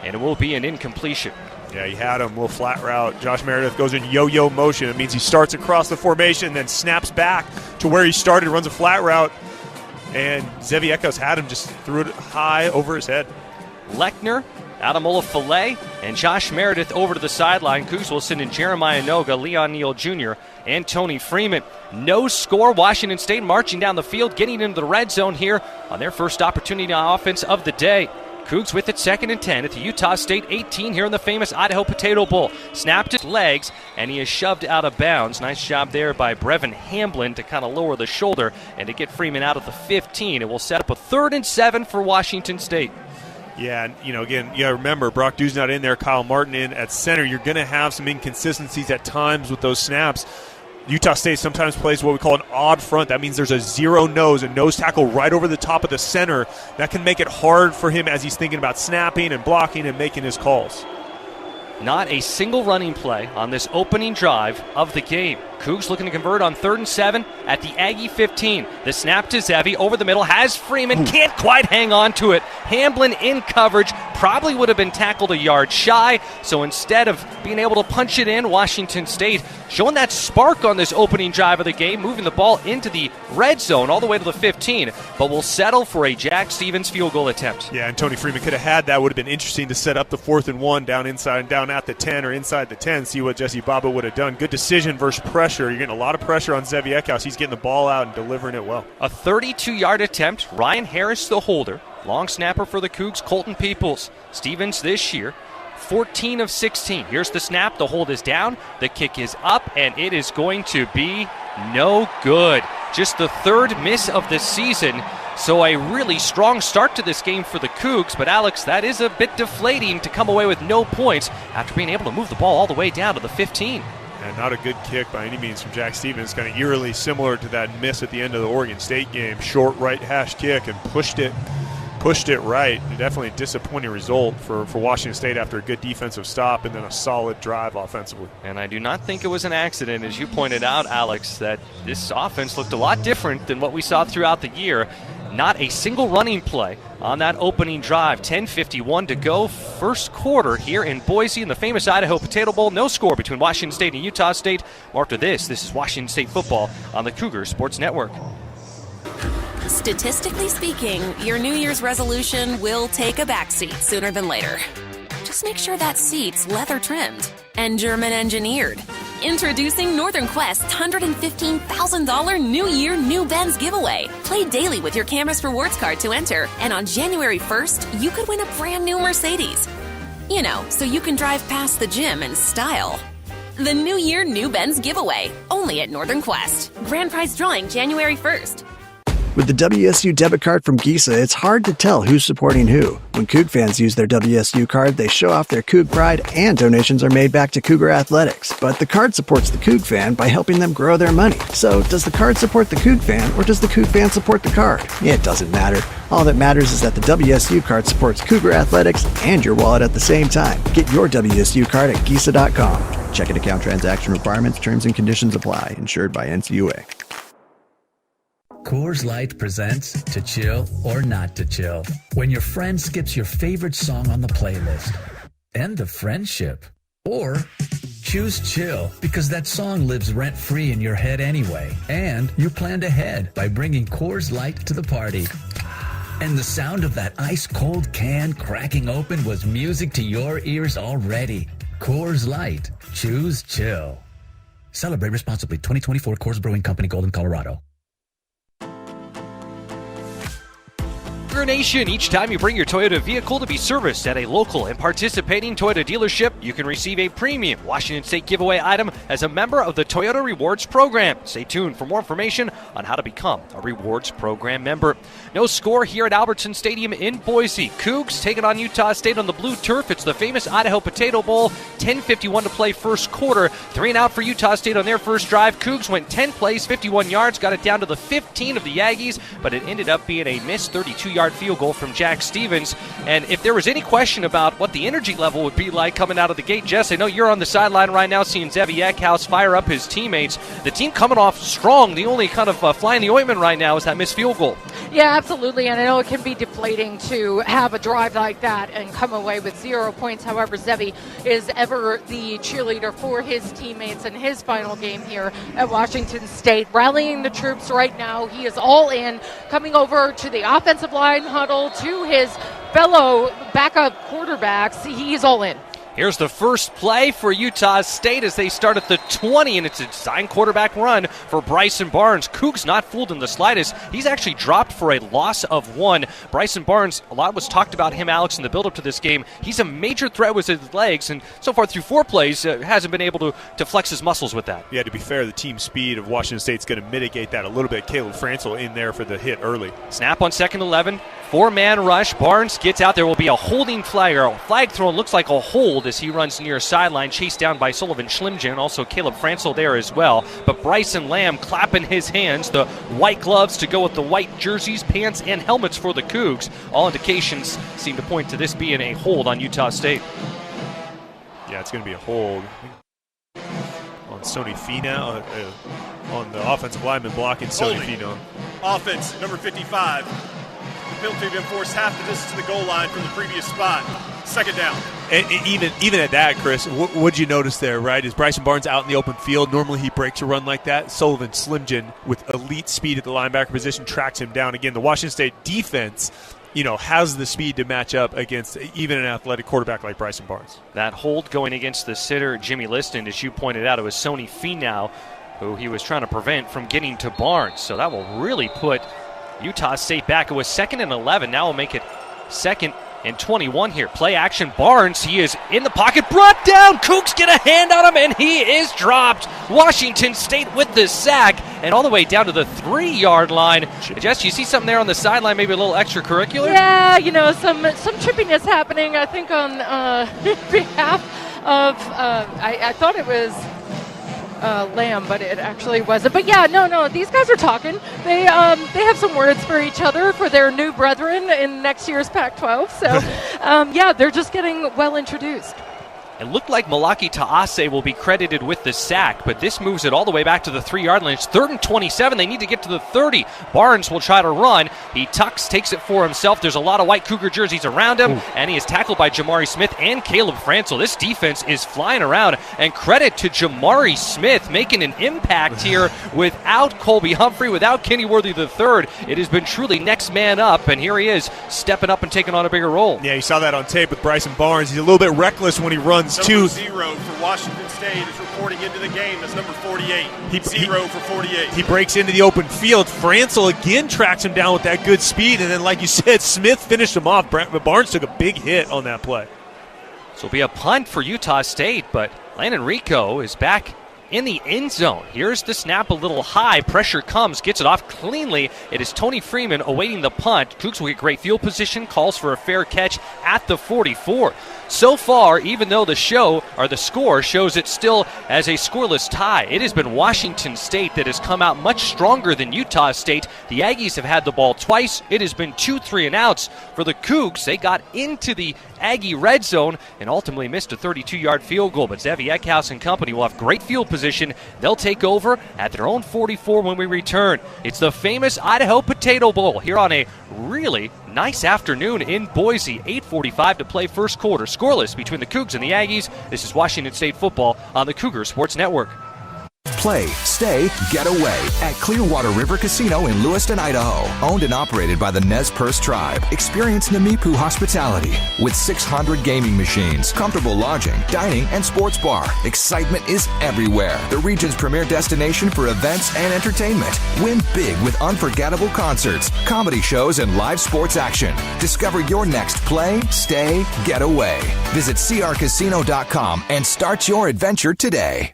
and it will be an incompletion. Yeah, he had him, a little flat route. Josh Meredith goes in yo-yo motion. It means he starts across the formation, then snaps back to where he started, runs a flat route, and Zevi Eckhouse had him, just threw it high over his head. Lechner, Adamola Filet, and Josh Meredith over to the sideline. Cougs will send in Jeremiah Noga, Leon Neal Jr., and Tony Freeman. No score. Washington State marching down the field, getting into the red zone here on their first opportunity on offense of the day. Cougs with it 2nd and 10 at the Utah State 18 here in the famous Idaho Potato Bowl. Snapped his legs, and he is shoved out of bounds. Nice job there by Brevin Hamblin to kind of lower the shoulder and to get Freeman out of the 15. It will set up a 3rd and 7 for Washington State. Yeah, and, again, you got to remember, Brock Dew's not in there, Kyle Martin in at center. You're going to have some inconsistencies at times with those snaps. Utah State sometimes plays what we call an odd front. That means there's a zero nose, a nose tackle right over the top of the center. That can make it hard for him as he's thinking about snapping and blocking and making his calls. Not a single running play on this opening drive of the game. Cougs looking to convert on 3rd and 7 at the Aggie 15. The snap to Zevi over the middle, has Freeman, can't quite hang on to it. Hamblin in coverage, probably would have been tackled a yard shy. So instead of being able to punch it in, Washington State showing that spark on this opening drive of the game, moving the ball into the red zone all the way to the 15, but will settle for a Jack Stevens field goal attempt. Yeah, and Tony Freeman could have had that. Would have been interesting to set up the 4th and 1 down inside, down at the 10 or inside the 10, see what Jesse Baba would have done. Good decision versus pressure. You're getting a lot of pressure on Zevi Eckhouse. He's getting the ball out and delivering it well. A 32-yard attempt. Ryan Harris, the holder. Long snapper for the Cougs, Colton Peoples. Stevens this year, 14 of 16. Here's the snap. The hold is down. The kick is up, and it is going to be no good. Just the 3rd miss of the season. So a really strong start to this game for the Cougs, but Alex, that is a bit deflating to come away with no points after being able to move the ball all the way down to the 15. And not a good kick by any means from Jack Stevens. Kind of eerily similar to that miss at the end of the Oregon State game. Short right hash kick and pushed it right. Definitely a disappointing result for Washington State after a good defensive stop and then a solid drive offensively. And I do not think it was an accident, as you pointed out, Alex, that this offense looked a lot different than what we saw throughout the year. Not a single running play on that opening drive. 10:51 to go, first quarter here in Boise in the famous Idaho Potato Bowl. No score between Washington State and Utah State. More after this is Washington State football on the Cougars Sports Network. Statistically speaking, your New Year's resolution will take a backseat sooner than later. Just make sure that seat's leather trimmed and German engineered. Introducing Northern Quest's $115,000 New Year New Benz giveaway. Play daily with your Campus Rewards card to enter, and on January 1st, you could win a brand new Mercedes. You know, so you can drive past the gym in style. The New Year New Benz giveaway, only at Northern Quest. Grand prize drawing January 1st. With the WSU debit card from Giesa, it's hard to tell who's supporting who. When Coug fans use their WSU card, they show off their Coug pride and donations are made back to Cougar Athletics. But the card supports the Coug fan by helping them grow their money. So does the card support the Coug fan or does the Coug fan support the card? It doesn't matter. All that matters is that the WSU card supports Cougar Athletics and your wallet at the same time. Get your WSU card at Giesa.com. Checking account transaction requirements, terms and conditions apply. Insured by NCUA. Coors Light presents To Chill or Not to Chill. When your friend skips your favorite song on the playlist. End of friendship. Or choose chill because that song lives rent-free in your head anyway. And you planned ahead by bringing Coors Light to the party. And the sound of that ice-cold can cracking open was music to your ears already. Coors Light. Choose chill. Celebrate responsibly. 2024 Coors Brewing Company, Golden, Colorado. Cougar Nation, each time you bring your Toyota vehicle to be serviced at a local and participating Toyota dealership, you can receive a premium Washington State giveaway item as a member of the Toyota Rewards Program. Stay tuned for more information on how to become a Rewards Program member. No score here at Albertson Stadium in Boise. Cougs taking on Utah State on the blue turf. It's the famous Idaho Potato Bowl. 10:51 to play first quarter. 3 and out for Utah State on their first drive. Cougs went 10 plays, 51 yards, got it down to the 15 of the Aggies, but it ended up being a missed 32-yard field goal from Jack Stevens. And if there was any question about what the energy level would be like coming out of the gate, Jess, I know you're on the sideline right now seeing Zevi Eckhouse fire up his teammates. The team coming off strong. The only kind of fly in the ointment right now is that missed field goal. Yeah, absolutely, and I know it can be deflating to have a drive like that and come away with 0 points. However, Zevi is ever the cheerleader for his teammates in his final game here at Washington State, rallying the troops right now. He is all in, coming over to the offensive line huddle, to his fellow backup quarterbacks. He's all in. Here's the first play for Utah State as they start at the 20, and it's a design quarterback run for Bryson Barnes. Cougs not fooled in the slightest. He's actually dropped for a loss of 1. Bryson Barnes, a lot was talked about him, Alex, in the build-up to this game. He's a major threat with his legs, and so far through 4 plays, hasn't been able to flex his muscles with that. Yeah, to be fair, the team speed of Washington State's going to mitigate that a little bit. Caleb Francel in there for the hit early. Snap on 2nd 11. 4-man rush. Barnes gets out. There will be a holding flag, or a flag thrown. Looks like a hold as he runs near sideline, chased down by Sullivan Schlimgen. Also Caleb Francel there as well. But Bryson Lamb clapping his hands. The white gloves to go with the white jerseys, pants, and helmets for the Cougs. All indications seem to point to this being a hold on Utah State. Yeah, it's going to be a hold on Sony Fina, on the offensive lineman blocking Sony Fina. Offense, number 55. The penalty to enforce half the distance to the goal line from the previous spot. Second down. And even at that, Chris, what'd you notice there, right? Is Bryson Barnes out in the open field? Normally he breaks a run like that. Sullivan Slimjin, with elite speed at the linebacker position, tracks him down. Again, the Washington State defense, has the speed to match up against even an athletic quarterback like Bryson Barnes. That hold going against the sitter, Jimmy Liston, as you pointed out, it was Sony Finau who he was trying to prevent from getting to Barnes. So that will really put Utah State back. It was 2nd and 11. Now we'll make it 2nd and 21 here. Play action. Barnes, he is in the pocket, brought down. Cougs get a hand on him, and he is dropped. Washington State with the sack, and all the way down to the 3-yard line. Jess, you see something there on the sideline, maybe a little extracurricular? Yeah, some trippiness happening, I think, on behalf of, I thought it was Lamb, but it actually wasn't. But yeah, no, these guys are talking. They have some words for each other, for their new brethren in next year's Pac-12. So they're just getting well introduced. It looked like Malaki Taase will be credited with the sack, but this moves it all the way back to the 3-yard line. It's 3rd and 27. They need to get to the 30. Barnes will try to run. He tucks, takes it for himself. There's a lot of white Cougar jerseys around him, and he is tackled by Jamari Smith and Caleb Francel. This defense is flying around, and credit to Jamari Smith making an impact here without Colby Humphrey, without Kenny Worthy III. It has been truly next man up, and here he is stepping up and taking on a bigger role. Yeah, you saw that on tape with Bryson Barnes. He's a little bit reckless when he runs. Number 0 for Washington State is reporting into the game. That's number 48. 0 for 48. He breaks into the open field. Francel again tracks him down with that good speed, and then, like you said, Smith finished him off. Barnes took a big hit on that play. So it'll be a punt for Utah State, but Landon Rico is back in the end zone. Here's the snap, a little high. Pressure comes, gets it off cleanly. It is Tony Freeman awaiting the punt. Cougs will get great field position, calls for a fair catch at the 44. So far, even though the score shows it still as a scoreless tie, it has been Washington State that has come out much stronger than Utah State. The Aggies have had the ball twice. It has been 2 3-and-outs for the Cougs. They got into the Aggie red zone and ultimately missed a 32-yard field goal. But Zevi Eckhouse and company will have great field position. They'll take over at their own 44 when we return. It's the famous Idaho Potato Bowl here on a really nice afternoon in Boise. 8:45 to play first quarter. Scoreless between the Cougs and the Aggies. This is Washington State football on the Cougar Sports Network. Play, stay, get away at Clearwater River Casino in Lewiston, Idaho. Owned and operated by the Nez Perce Tribe. Experience Namipu hospitality with 600 gaming machines, comfortable lodging, dining, and sports bar. Excitement is everywhere. The region's premier destination for events and entertainment. Win big with unforgettable concerts, comedy shows, and live sports action. Discover your next play, stay, get away. Visit crcasino.com and start your adventure today.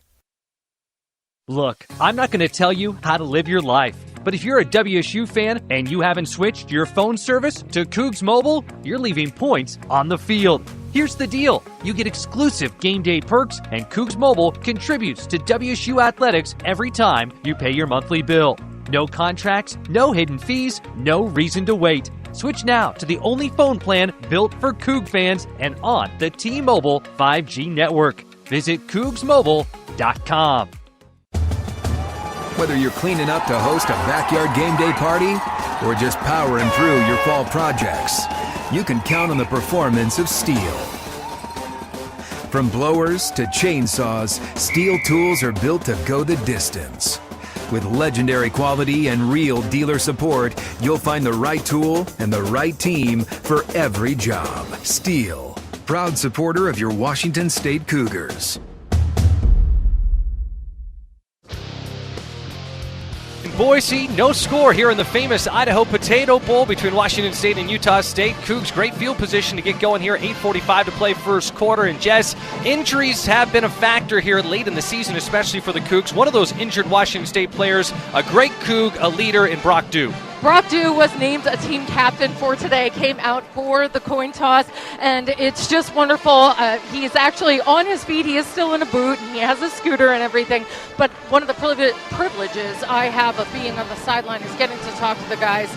Look, I'm not going to tell you how to live your life, but if you're a WSU fan and you haven't switched your phone service to Cougs Mobile, you're leaving points on the field. Here's the deal. You get exclusive game day perks, and Cougs Mobile contributes to WSU athletics every time you pay your monthly bill. No contracts, no hidden fees, no reason to wait. Switch now to the only phone plan built for Coug fans and on the T-Mobile 5G network. Visit CougsMobile.com. Whether you're cleaning up to host a backyard game day party or just powering through your fall projects, you can count on the performance of Steel. From blowers to chainsaws, Steel tools are built to go the distance. With legendary quality and real dealer support, you'll find the right tool and the right team for every job. Steel, proud supporter of your Washington State Cougars. Boise, no score here in the famous Idaho Potato Bowl between Washington State and Utah State. Cougs, great field position to get going here. 8:45 to play first quarter. And Jess, injuries have been a factor here late in the season, especially for the Cougs. One of those injured Washington State players, a great Coug, a leader in Brock Dew. Brock Dew was named a team captain for today, came out for the coin toss, and it's just wonderful. He is actually on his feet. He is still in a boot, and he has a scooter and everything. But one of the privileges I have of being on the sideline is getting to talk to the guys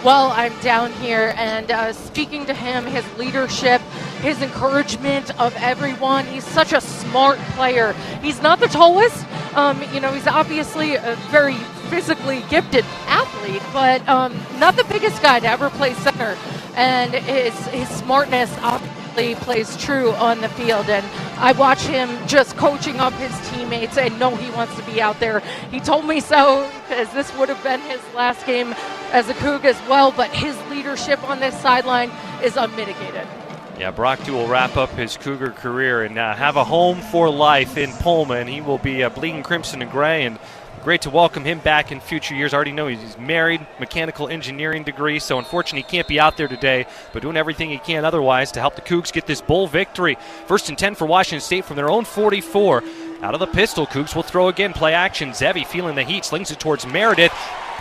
while I'm down here and speaking to him, his leadership, his encouragement of everyone. He's such a smart player. He's not the tallest. He's obviously a very physically gifted athlete. athlete, but not the biggest guy to ever play center. And his smartness obviously plays true on the field. And I watch him just coaching up his teammates and know he wants to be out there. He told me so, because this would have been his last game as a Coug as well, but his leadership on this sideline is unmitigated. Yeah, Brock Dew will wrap up his Cougar career and have a home for life in Pullman. He will be bleeding crimson and gray, and great to welcome him back in future years. I already know he's married, mechanical engineering degree, so unfortunately he can't be out there today, but doing everything he can otherwise to help the Cougs get this bowl victory. 1st and 10 for Washington State from their own 44. Out of the pistol, Cougs will throw again, play action. Zevi feeling the heat, slings it towards Meredith.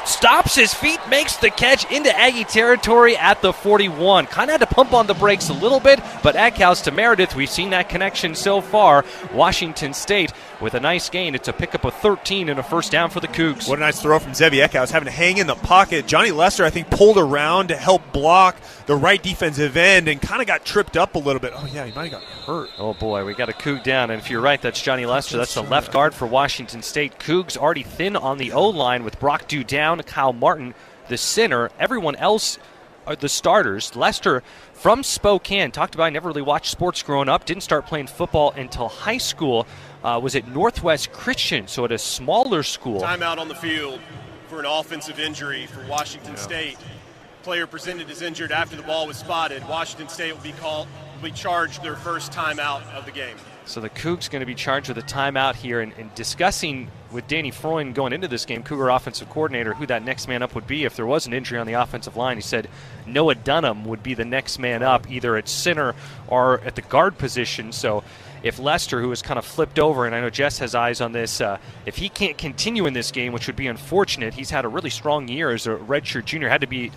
Stops his feet, makes the catch into Aggie territory at the 41. Kind of had to pump on the brakes a little bit, but Eckhouse to Meredith, we've seen that connection so far. Washington State with a nice gain. It's a pickup of 13 and a first down for the Cougs. What a nice throw from Zevi Eckhouse, having to hang in the pocket. Johnny Lester, I think, pulled around to help block the right defensive end and kind of got tripped up a little bit. Oh, yeah, he might have got hurt. Oh, boy, we got a Coug down. And if you're right, that's Johnny Lester. That's the left guard for Washington State. Cougs already thin on the O-line with Brock Dew down, Kyle Martin, the center. Everyone else are the starters. Lester from Spokane. Talked about I never really watched sports growing up. Didn't start playing football until high school. Was at Northwest Christian, so at a smaller school. Timeout on the field for an offensive injury for Washington State. Player presented as injured after the ball was spotted. Washington State will be charged their first timeout of the game. So the Cougs going to be charged with a timeout here, and discussing with Danny Freund going into this game, Cougar offensive coordinator, who that next man up would be if there was an injury on the offensive line. He said Noah Dunham would be the next man up, either at center or at the guard position. So if Lester, who has kind of flipped over, and I know Jess has eyes on this, if he can't continue in this game, which would be unfortunate, he's had a really strong year as a redshirt junior, had to be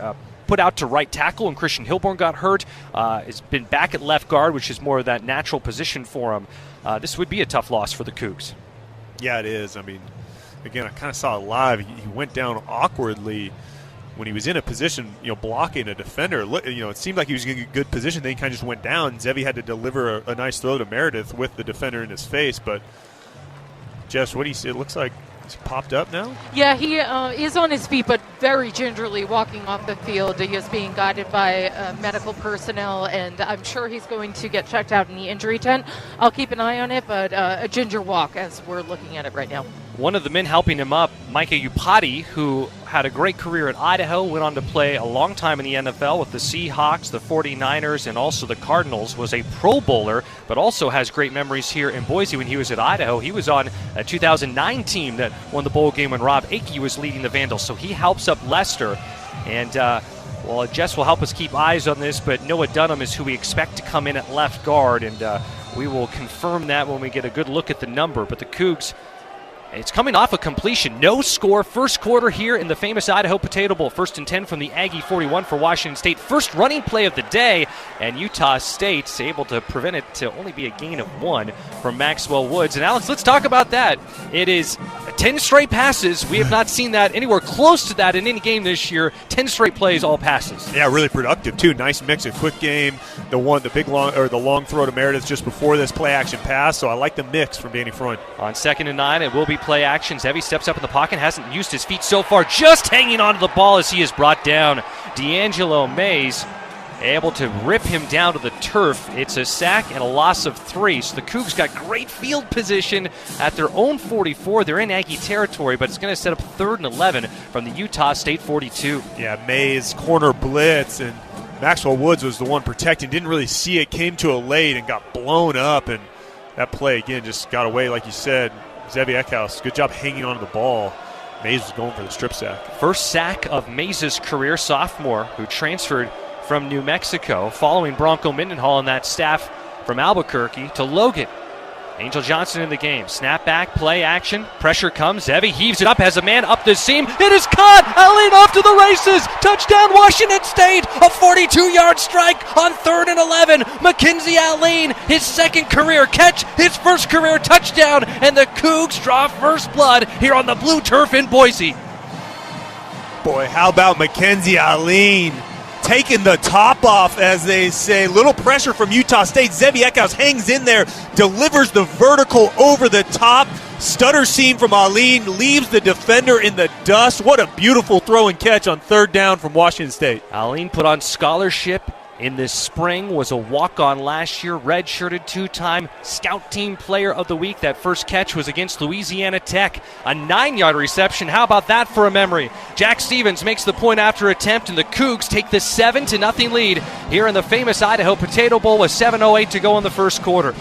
put out to right tackle, and Christian Hilborn got hurt. Has been back at left guard, which is more of that natural position for him. This would be a tough loss for the Cougs. Yeah, it is. I mean, again, I kind of saw it live. He went down awkwardly when he was in a position, blocking a defender. It seemed like he was in a good position. Then he kind of just went down. Zevi had to deliver a nice throw to Meredith with the defender in his face. But, Jess, what do you see? It looks like he's popped up now? Yeah, he is on his feet, but very gingerly walking off the field. He is being guided by medical personnel, and I'm sure he's going to get checked out in the injury tent. I'll keep an eye on it, but a ginger walk as we're looking at it right now. One of the men helping him up, Micah Upati, who had a great career at Idaho, went on to play a long time in the NFL with the Seahawks, the 49ers, and also the Cardinals, was a Pro Bowler, but also has great memories here in Boise when he was at Idaho. He was on a 2009 team that won the bowl game when Rob Akey was leading the Vandals, so he helps up Lester. And, Jess will help us keep eyes on this, but Noah Dunham is who we expect to come in at left guard, and we will confirm that when we get a good look at the number. But the Cougs, it's coming off a completion. No score first quarter here in the famous Idaho Potato Bowl. 1st and 10 from the Aggie 41 for Washington State. First running play of the day, and Utah State's able to prevent it to only be a gain of 1 from Maxwell Woods. And Alex, let's talk about that. It is 10 straight passes. We have not seen that anywhere close to that in any game this year. 10 straight plays, all passes. Yeah, really productive too. Nice mix of quick game. The long throw to Meredith just before this play action pass. So I like the mix from Danny Freund. On 2nd and 9, it will be play action. Zevi steps up in the pocket, hasn't used his feet so far, just hanging onto the ball as he is brought down. D'Angelo Mays able to rip him down to the turf. It's a sack and a loss of 3. So the Cougs got great field position at their own 44. They're in Aggie territory, but it's going to set up 3rd and 11 from the Utah State 42. Yeah, Mays corner blitz, and Maxwell Woods was the one protecting. Didn't really see it, came to a late and got blown up, and that play again just got away, like you said. Zevi Eckhouse, good job hanging on to the ball. Mays was going for the strip sack. First sack of Mays' career, sophomore, who transferred from New Mexico, following Bronco Mendenhall and that staff from Albuquerque to Logan. Angel Johnson in the game. Snap back, play action. Pressure comes. Zevi heaves it up, has a man up the seam. It is caught. Alene off to the races. Touchdown, Washington State. A 42-yard strike on 3rd and 11. Mackenzie Alene, his second career catch, his first career touchdown, and the Cougs draw first blood here on the blue turf in Boise. Boy, how about Mackenzie Alene? Taking the top off, as they say. Little pressure from Utah State. Zevi Eckhouse hangs in there, delivers the vertical over the top. Stutter seam from Aline leaves the defender in the dust. What a beautiful throw and catch on third down from Washington State. Aline put on scholarship in this spring, was a walk-on last year, red-shirted two-time Scout Team Player of the Week. That first catch was against Louisiana Tech. A 9-yard reception. How about that for a memory? Jack Stevens makes the point after attempt, and the Cougs take the 7-0 lead here in the famous Idaho Potato Bowl with 7:08 to go in the first quarter.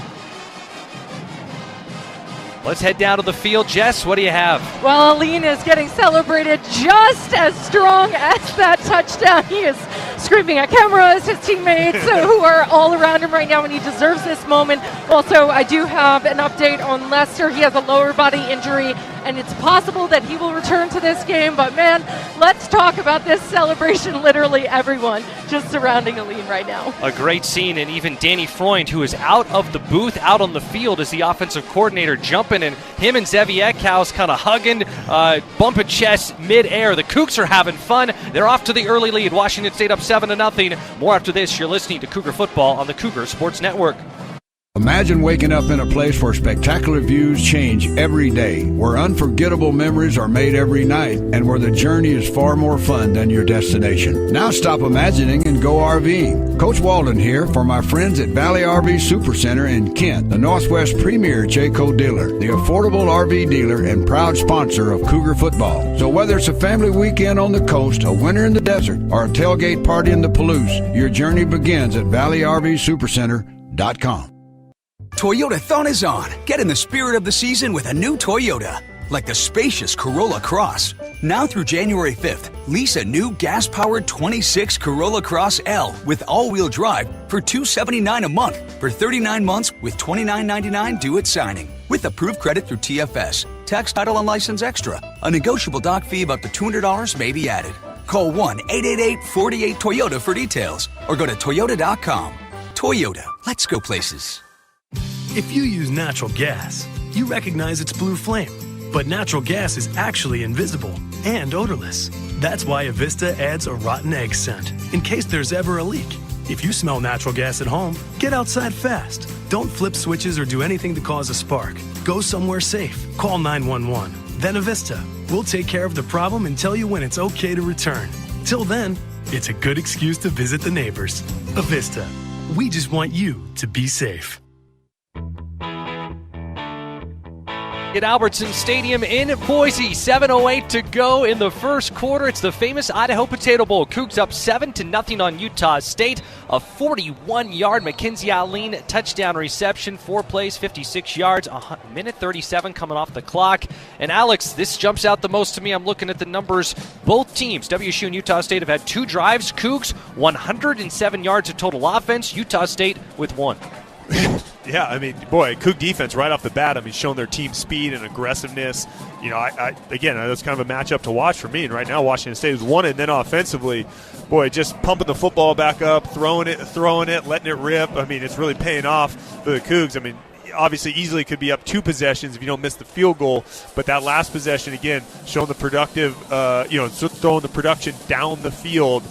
Let's head down to the field. Jess, what do you have? Well, Aline is getting celebrated just as strong as that touchdown. He is screaming at cameras, his teammates who are all around him right now, and he deserves this moment. Also, I do have an update on Lester. He has a lower body injury, and it's possible that he will return to this game. But, man, let's talk about this celebration. Literally everyone just surrounding Aline right now. A great scene, and even Danny Freund, who is out of the booth, out on the field as the offensive coordinator, jumping, and him and Zevi Eckhouse kind of hugging, bumping chests mid-air. The Cougs are having fun. They're off to the early lead. Washington State up 7-0. More after this. You're listening to Cougar Football on the Cougar Sports Network. Imagine waking up in a place where spectacular views change every day, where unforgettable memories are made every night, and where the journey is far more fun than your destination. Now stop imagining and go RVing. Coach Walden here for my friends at Valley RV Supercenter in Kent, the Northwest premier Jayco dealer, the affordable RV dealer and proud sponsor of Cougar Football. So whether it's a family weekend on the coast, a winter in the desert, or a tailgate party in the Palouse, your journey begins at ValleyRVSupercenter.com. Toyota-thon is on. Get in the spirit of the season with a new Toyota, like the spacious Corolla Cross. Now through January 5th, lease a new gas-powered 26 Corolla Cross L with all-wheel drive for $279 a month for 39 months with $29.99 due at signing. With approved credit through TFS, tax, title, and license extra. A negotiable doc fee of up to $200 may be added. Call 1-888-48-TOYOTA for details or go to Toyota.com. Toyota, let's go places. If you use natural gas, you recognize its blue flame. But natural gas is actually invisible and odorless. That's why Avista adds a rotten egg scent, in case there's ever a leak. If you smell natural gas at home, get outside fast. Don't flip switches or do anything to cause a spark. Go somewhere safe. Call 911. Then Avista. We'll take care of the problem and tell you when it's okay to return. Till then, it's a good excuse to visit the neighbors. Avista. We just want you to be safe. At Albertson Stadium in Boise, 7:08 to go in the first quarter. It's the famous Idaho Potato Bowl. Cougs up 7-0 on Utah State. A 41-yard Mackenzie Aline touchdown reception. 4 plays, 56 yards, a minute 37 coming off the clock. And Alex, this jumps out the most to me. I'm looking at the numbers. Both teams, WSU and Utah State, have had 2 drives. Cougs, 107 yards of total offense. Utah State with 1. Yeah, I mean, boy, Coug defense right off the bat, I mean, showing their team speed and aggressiveness. You know, again, that's kind of a matchup to watch for me. And right now, Washington State has won it. And then offensively, boy, just pumping the football back up, throwing it, letting it rip. I mean, it's really paying off for the Cougs. I mean, obviously easily could be up 2 possessions if you don't miss the field goal. But that last possession, again, showing the productive, throwing the production down the field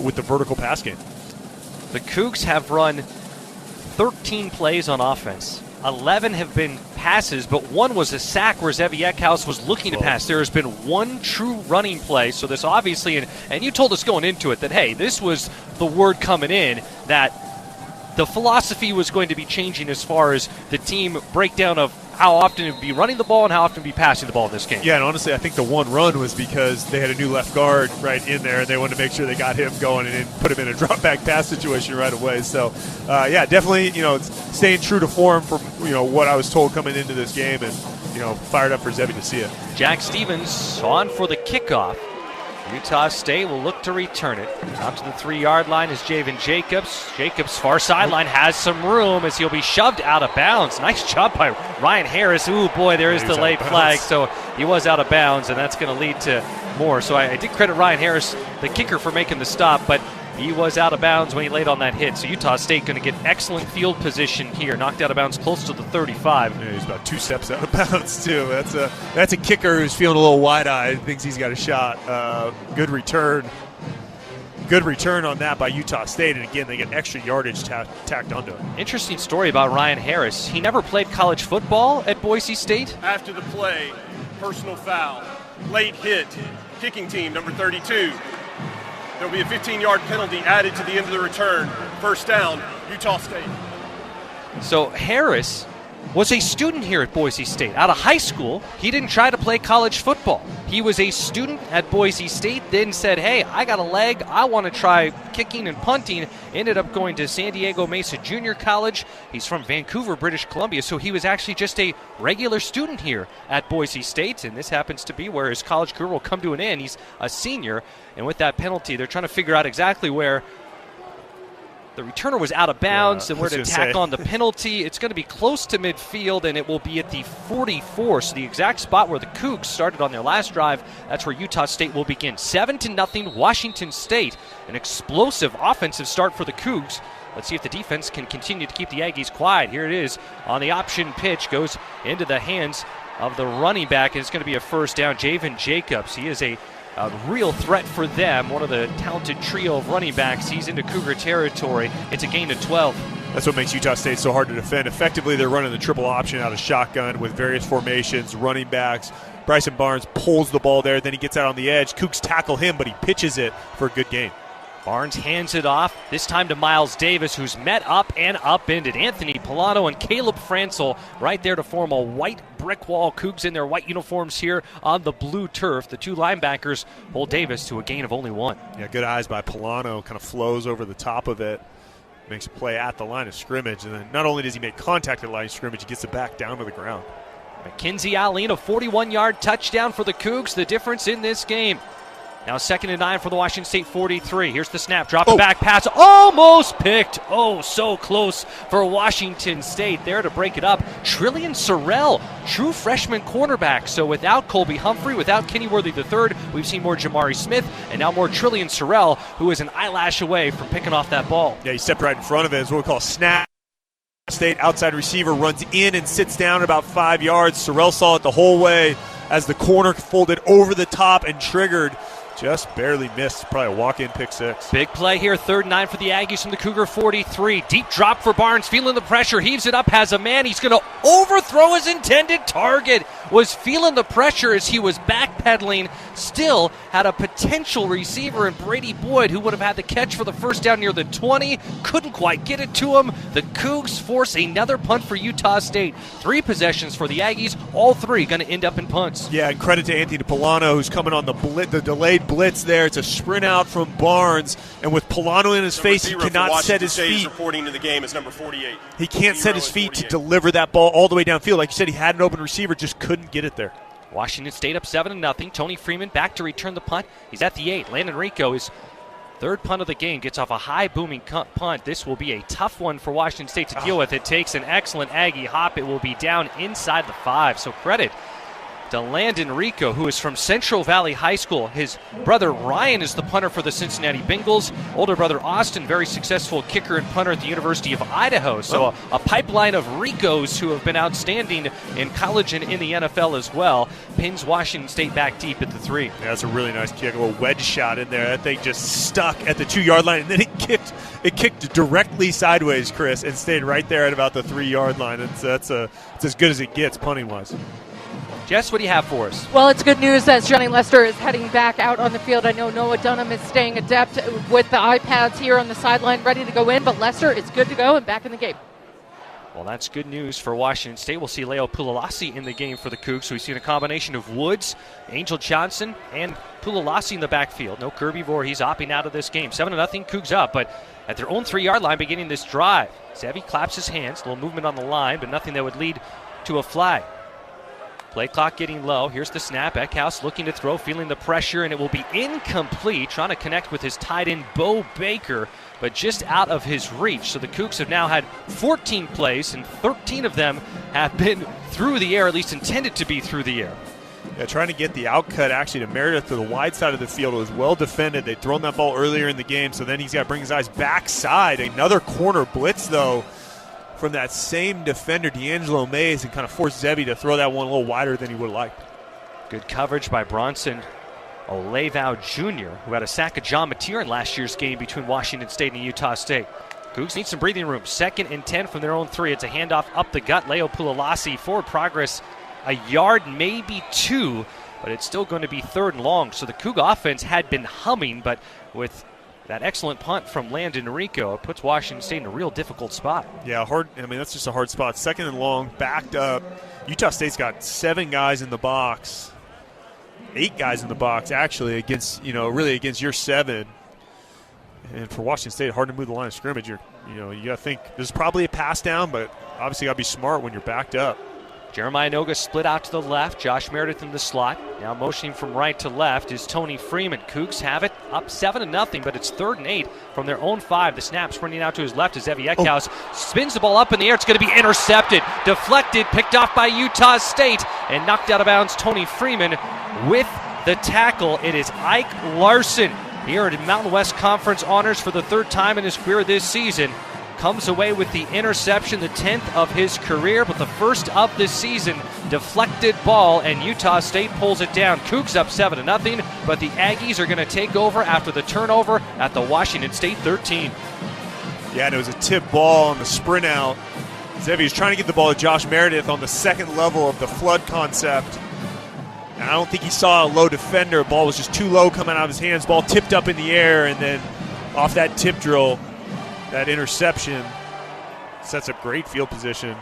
with the vertical pass game. The Cougs have run 13 plays on offense. 11 have been passes, but 1 was a sack where Zevi Eckhouse was looking to pass. There has been 1 true running play. So this obviously, and you told us going into it that, hey, this was the word coming in that the philosophy was going to be changing as far as the team breakdown of how often it would be running the ball and how often it would be passing the ball in this game. Yeah, and honestly, I think the 1 run was because they had a new left guard right in there, and they wanted to make sure they got him going and put him in a drop-back pass situation right away. So, yeah, definitely, staying true to form from, what I was told coming into this game, and, fired up for Zevi to see it. Jack Stevens on for the kickoff. Utah State will look to return it. Out to the 3-yard line is Javen Jacobs. Jacobs' far sideline has some room as he'll be shoved out of bounds. Nice job by Ryan Harris. Ooh, boy, there is the late flag. So he was out of bounds, and that's going to lead to more. So I did credit Ryan Harris, the kicker, for making the stop, but he was out of bounds when he laid on that hit. So Utah State going to get excellent field position here. Knocked out of bounds close to the 35. Yeah, he's about 2 steps out of bounds, too. That's a kicker who's feeling a little wide-eyed, thinks he's got a shot. Good return. Good return on that by Utah State, and again, they get extra yardage tacked onto it. Interesting story about Ryan Harris. He never played college football at Boise State. After the play, personal foul, late hit, kicking team, number 32. There'll be a 15-yard penalty added to the end of the return. First down, Utah State. So Harris was a student here at Boise State. Out of high school, he didn't try to play college football. He was a student at Boise State, then said, hey, I got a leg, I want to try kicking and punting. Ended up going to San Diego Mesa Junior College. He's from Vancouver, British Columbia, so he was actually just a regular student here at Boise State, and this happens to be where his college career will come to an end. He's a senior, and with that penalty, they're trying to figure out exactly where the returner was out of bounds and where to tack on the penalty. It's going to be close to midfield, and it will be at the 44, so the exact spot where the Cougs started on their last drive. That's where Utah State will begin. 7-0 Washington State. An explosive offensive start for the Cougs. Let's see if the defense can continue to keep the Aggies quiet. Here it is on the option pitch. Goes into the hands of the running back, and it's going to be a first down. Javen Jacobs, he is a real threat for them, one of the talented trio of running backs. He's into Cougar territory. It's a gain of 12. That's what makes Utah State so hard to defend. Effectively, they're running the triple option out of shotgun with various formations, running backs. Bryson Barnes pulls the ball there, then he gets out on the edge. Cougs tackle him, but he pitches it for a good gain. Barnes hands it off, this time to Miles Davis, who's met up and upended. Anthony Polano and Caleb Francel right there to form a white brick wall. Cougs in their white uniforms here on the blue turf. The two linebackers hold Davis to a gain of only 1. Yeah, good eyes by Polano. Kind of flows over the top of it. Makes a play at the line of scrimmage. And then not only does he make contact at the line of scrimmage, he gets it back down to the ground. Mackenzie Allen, a 41-yard touchdown for the Cougs. The difference in this game. Now 2nd and 9 for the Washington State 43. Here's the snap. Drop the back pass. Almost picked. Oh, so close for Washington State. There to break it up. Trillian Sorrell, true freshman cornerback. So without Colby Humphrey, without Kenny Worthy III, we've seen more Jamari Smith, and now more Trillian Sorrell, who is an eyelash away from picking off that ball. Yeah, he stepped right in front of it. It's what we call a snap. State outside receiver runs in and sits down about 5 yards. Sorrell saw it the whole way as the corner folded over the top and triggered. Just barely missed. Probably a walk-in pick six. Big play here. 3rd and 9 for the Aggies from the Cougar 43. Deep drop for Barnes. Feeling the pressure. Heaves it up. Has a man. He's going to overthrow his intended target. Was feeling the pressure as he was backpedaling. Still had a potential receiver in Brady Boyd who would have had the catch for the first down near the 20. Couldn't quite get it to him. The Cougs force another punt for Utah State. 3 possessions for the Aggies. All 3 going to end up in punts. Yeah, and credit to Anthony Polano, who's coming on the delayed blitz there. It's a sprint out from Barnes, and with Polano in his face, he cannot set his feet. Reporting to the game is number 48. He can't set his feet to deliver that ball all the way downfield. Like you said, he had an open receiver, just couldn't get it there. Washington State up 7-0. Tony Freeman back to return the punt. He's at the 8. Landon Rico is 3rd punt of the game, gets off a high booming punt. This will be a tough one for Washington State to deal with. It takes an excellent Aggie hop. It will be down inside the 5. So credit to Landon Rico, who is from Central Valley High School. His brother Ryan is the punter for the Cincinnati Bengals. Older brother Austin, very successful kicker and punter at the University of Idaho. So a pipeline of Ricos who have been outstanding in college and in the NFL as well. Pins Washington State back deep at the 3. Yeah, that's a really nice kick. A little wedge shot in there. That thing just stuck at the 2-yard line, and then it kicked directly sideways, Chris, and stayed right there at about the 3-yard line. It's as good as it gets punting-wise. Jess, what do you have for us? Well, it's good news as Johnny Lester is heading back out on the field. I know Noah Dunham is staying adept with the iPads here on the sideline ready to go in, but Lester is good to go and back in the game. Well, that's good news for Washington State. We'll see Leo Pulalasi in the game for the Cougs. So we've seen a combination of Woods, Angel Johnson, and Pulalasi in the backfield. No Kirby Vore. He's opting out of this game. 7-0 Cougs up, but at their own 3-yard line beginning this drive. Zevi claps his hands. A little movement on the line, but nothing that would lead to a flag. Play clock getting low. Here's the snap. Eckhouse looking to throw, feeling the pressure, and it will be incomplete. Trying to connect with his tight end, Bo Baker, but just out of his reach. So the Cougs have now had 14 plays, and 13 of them have been through the air, at least intended to be through the air. Yeah, trying to get the outcut actually to Meredith to the wide side of the field. It was well defended. They'd thrown that ball earlier in the game, so then he's got to bring his eyes backside. Another corner blitz, though, from that same defender, D'Angelo Mays, and kind of forced Zevi to throw that one a little wider than he would have liked. Good coverage by Bronson Olevau Jr., who had a sack of John Mateer in last year's game between Washington State and Utah State. Cougs need some breathing room. 2nd and 10 from their own 3. It's a handoff up the gut. Leo Pulalasi, forward progress a yard, maybe 2, but it's still going to be 3rd and long. So the Coug offense had been humming, but with that excellent punt from Landon Rico, it puts Washington State in a real difficult spot. Yeah, hard. I mean, that's just a hard spot. 2nd and long, backed up. Utah State's got 7 guys in the box, 8 guys in the box, actually, against, really against your 7. And for Washington State, hard to move the line of scrimmage. You got to think there's probably a pass down, but obviously got to be smart when you're backed up. Jeremiah Noga split out to the left. Josh Meredith in the slot. Now motioning from right to left is Tony Freeman. Cougs have it up 7-0, but it's 3rd and 8 from their own 5. The snap sprinting out to his left is Evie Eckhouse. Spins the ball up in the air. It's going to be intercepted, deflected, picked off by Utah State, and knocked out of bounds. Tony Freeman with the tackle. It is Ike Larson here at Mountain West Conference Honors for the 3rd time in his career this season. Comes away with the interception, the 10th of his career, but the first of this season. Deflected ball, and Utah State pulls it down. Cougs up 7-0, but the Aggies are going to take over after the turnover at the Washington State 13. Yeah, and it was a tip ball on the sprint out. Zevi was trying to get the ball to Josh Meredith on the 2nd level of the flood concept. And I don't think he saw a low defender. Ball was just too low coming out of his hands. Ball tipped up in the air, and then off that tip drill, that interception sets up great field position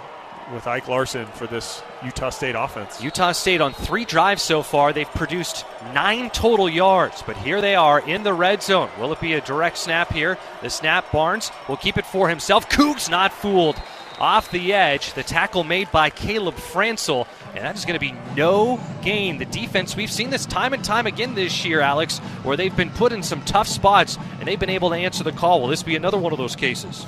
with Ike Larson for this Utah State offense. Utah State on 3 drives so far. They've produced 9 total yards, but here they are in the red zone. Will it be a direct snap here? The snap, Barnes will keep it for himself. Cougs not fooled. Off the edge, the tackle made by Caleb Fransel, and that is going to be no gain. The defense, we've seen this time and time again this year, Alex, where they've been put in some tough spots, and they've been able to answer the call. Will this be another one of those cases?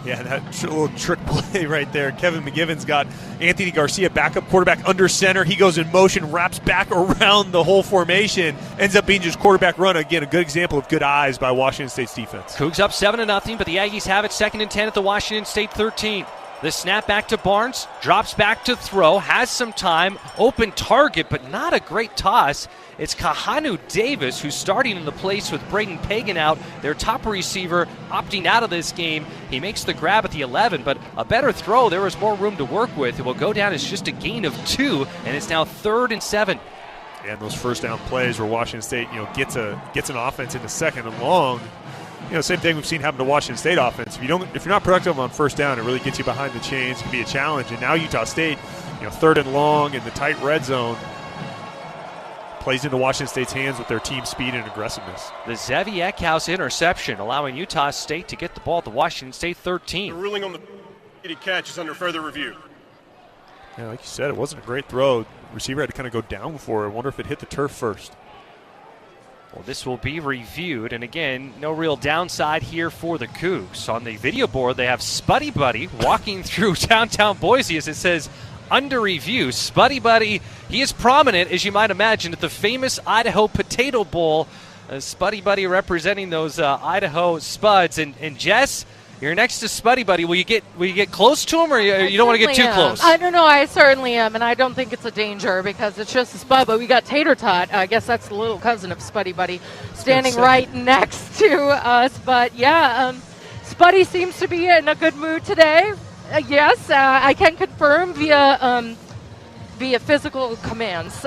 Yeah, that little trick play right there. Kevin McGivens got Anthony Garcia, backup quarterback, under center. He goes in motion, wraps back around the whole formation, ends up being just quarterback run. Again, a good example of good eyes by Washington State's defense. Cougs up 7-0, but the Aggies have it 2nd and 10 at the Washington State 13. The snap back to Barnes, drops back to throw, has some time, open target, but not a great toss. It's Kahanu Davis who's starting in the place with Braden Pagan out, their top receiver, opting out of this game. He makes the grab at the 11, but a better throw. There was more room to work with. It will go down as just a gain of 2, and it's now 3rd and 7. And those first down plays where Washington State, gets an offense into 2nd and long. Same thing we've seen happen to Washington State offense. If you're not productive on first down, it really gets you behind the chains. It can be a challenge. And now Utah State, 3rd and long in the tight red zone, plays into Washington State's hands with their team speed and aggressiveness. The Zevi Eckhouse interception allowing Utah State to get the ball at the Washington State 13. The ruling on the catch is under further review. Yeah, like you said, it wasn't a great throw. The receiver had to kind of go down before it. I wonder if it hit the turf first. Well, this will be reviewed, and again, no real downside here for the Cougs. On the video board, they have Spuddy Buddy walking through downtown Boise as it says, under review. Spuddy Buddy, he is prominent, as you might imagine, at the famous Idaho Potato Bowl. Spuddy Buddy representing those Idaho Spuds. And Jess, you're next to Spuddy Buddy. Will you get close to him, or you don't want to get too close? I don't know. I certainly am, and I don't think it's a danger because it's just a Spud. But we got Tater Tot. I guess that's the little cousin of Spuddy Buddy, standing right next to us. But yeah, Spuddy seems to be in a good mood today. Yes, I can confirm via physical commands.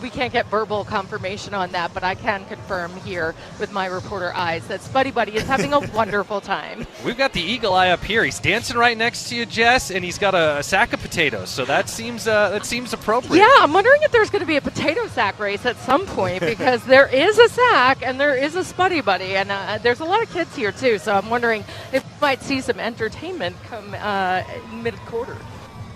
We can't get verbal confirmation on that, but I can confirm here with my reporter eyes that Spuddy Buddy is having a wonderful time. We've got the eagle eye up here. He's dancing right next to you, Jess, and he's got a sack of potatoes, so that seems appropriate. Yeah, I'm wondering if there's going to be a potato sack race at some point because there is a sack and there is a Spuddy Buddy, and there's a lot of kids here too, so I'm wondering if we might see some entertainment come mid-quarter.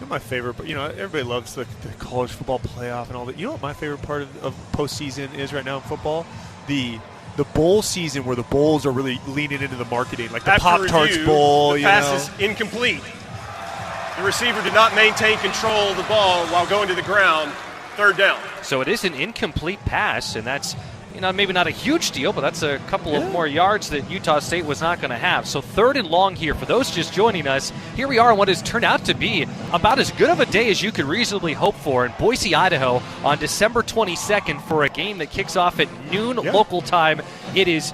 My favorite, but everybody loves the college football playoff and all that. You know what my favorite part of postseason is right now in football? The bowl season where the bowls are really leaning into the marketing, like the Pop-Tarts Bowl. The pass is incomplete. The receiver did not maintain control of the ball while going to the ground. 3rd down. So it is an incomplete pass, and that's maybe not a huge deal, but that's a couple of more yards that Utah State was not going to have. So 3rd and long here. For those just joining us, here we are on what has turned out to be about as good of a day as you could reasonably hope for in Boise, Idaho on December 22nd for a game that kicks off at noon local time. It is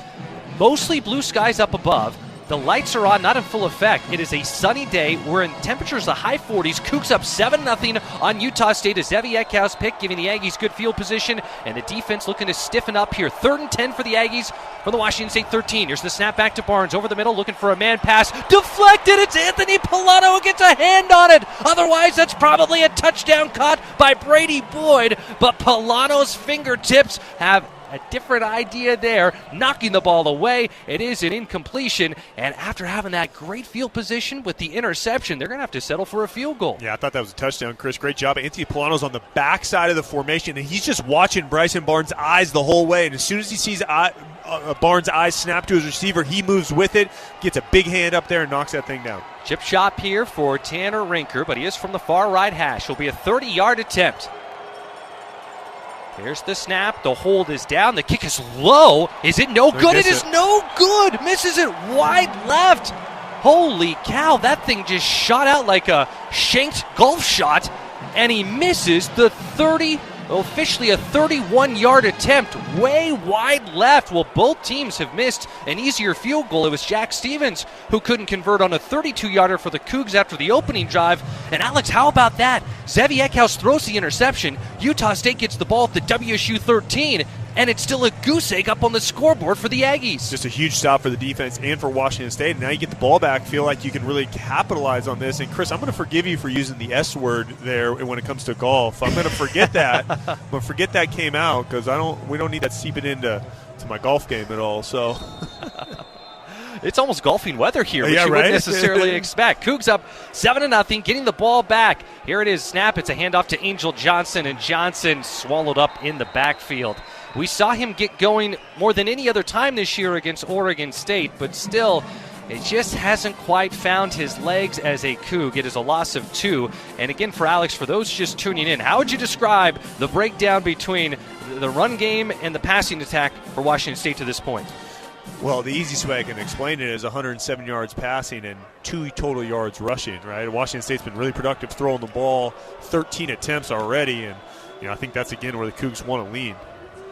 mostly blue skies up above. The lights are on, not in full effect. It is a sunny day. We're in temperatures the high 40s. Cougs up 7-0 on Utah State. A Zevi Eckhouse pick, giving the Aggies good field position, and the defense looking to stiffen up here. 3rd and 10 for the Aggies from the Washington State 13. Here's the snap back to Barnes over the middle, looking for a man pass. Deflected. It's Anthony Polano who gets a hand on it. Otherwise, that's probably a touchdown caught by Brady Boyd, but Polano's fingertips have a different idea there, knocking the ball away. It is an incompletion, and after having that great field position with the interception, they're going to have to settle for a field goal. Yeah, I thought that was a touchdown, Chris. Great job. Anthony Polano's on the backside of the formation, and he's just watching Bryson Barnes' eyes the whole way, and as soon as he sees Barnes' eyes snap to his receiver, he moves with it, gets a big hand up there, and knocks that thing down. Chip shot here for Tanner Rinker, but he is from the far right hash. It'll be a 30-yard attempt. Here's the snap. The hold is down. The kick is low. Is it no good? It is no good. Misses it wide left. Holy cow. That thing just shot out like a shanked golf shot, and he misses the officially a 31-yard attempt, way wide left. Well, both teams have missed an easier field goal. It was Jack Stevens who couldn't convert on a 32-yarder for the Cougs after the opening drive. And Alex, how about that? Zevi Eckhouse throws the interception. Utah State gets the ball at the WSU 13, and it's still a goose egg up on the scoreboard for the Aggies. Just a huge stop for the defense and for Washington State. And now you get the ball back, feel like you can really capitalize on this. And, Chris, I'm going to forgive you for using the S word there when it comes to golf. I'm going to forget that. I'm going to forget that came out because we don't need that seeping into my golf game at all. So it's almost golfing weather here, which you wouldn't necessarily expect. Cougs up 7-0, getting the ball back. Here it is, snap. It's a handoff to Angel Johnson, and Johnson swallowed up in the backfield. We saw him get going more than any other time this year against Oregon State, but still, it just hasn't quite found his legs as a Coug. It is a loss of 2. And again, for Alex, for those just tuning in, how would you describe the breakdown between the run game and the passing attack for Washington State to this point? Well, the easiest way I can explain it is 107 yards passing and 2 total yards rushing, right? Washington State's been really productive throwing the ball, 13 attempts already, and I think that's, again, where the Cougs want to lean.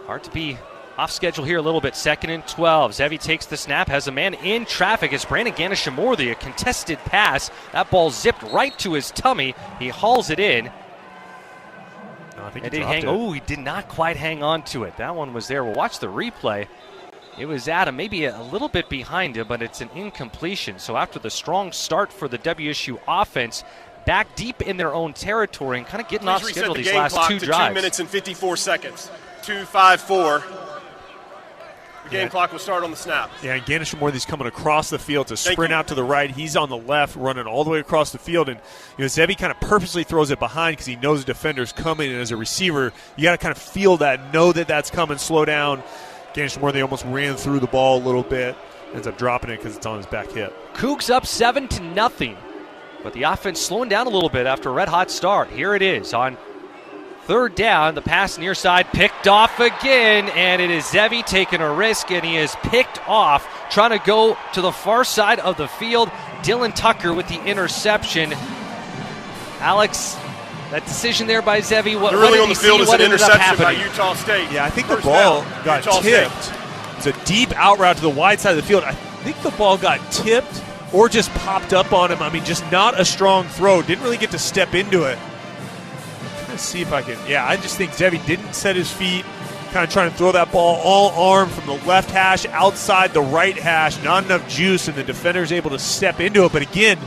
Hard to be off schedule here a little bit. 2nd and 12. Zevi takes the snap, has a man in traffic. It's Brandon Ganeshamorthy, a contested pass. That ball zipped right to his tummy. He hauls it in. I think he did not quite hang on to it. That one was there. We'll watch the replay. It was Adam, maybe a little bit behind him, but it's an incompletion. So after the strong start for the WSU offense, back deep in their own territory and kind of getting off schedule these last 2 drives. 2 minutes and 54 seconds. 2:54. The game clock will start on the snap. Yeah, and Ganeshamorthy's coming across the field to sprint out to the right. He's on the left, running all the way across the field. And Zevi kind of purposely throws it behind because he knows the defender's coming. And as a receiver, you got to kind of feel that, know that that's coming, slow down. Ganeshamorthy almost ran through the ball a little bit. Ends up dropping it because it's on his back hip. Cougs up 7-0. But the offense slowing down a little bit after a red-hot start. Here it is on 3rd down, the pass near side picked off again, and it is Zevi taking a risk, and he is picked off, trying to go to the far side of the field. Dylan Tucker with the interception. Alex, that decision there by Zevi, what really did on he the field see? is What an ended up interception by happening? Utah State. Yeah, I think the ball got tipped. It's a deep out route to the wide side of the field. I think the ball got tipped or just popped up on him. I mean, just not a strong throw. Didn't really get to step into it. Let's see if I can. Yeah, I just think Zevi didn't set his feet, kind of trying to throw that ball all arm from the left hash outside the right hash. Not enough juice, and the defender's able to step into it. But again,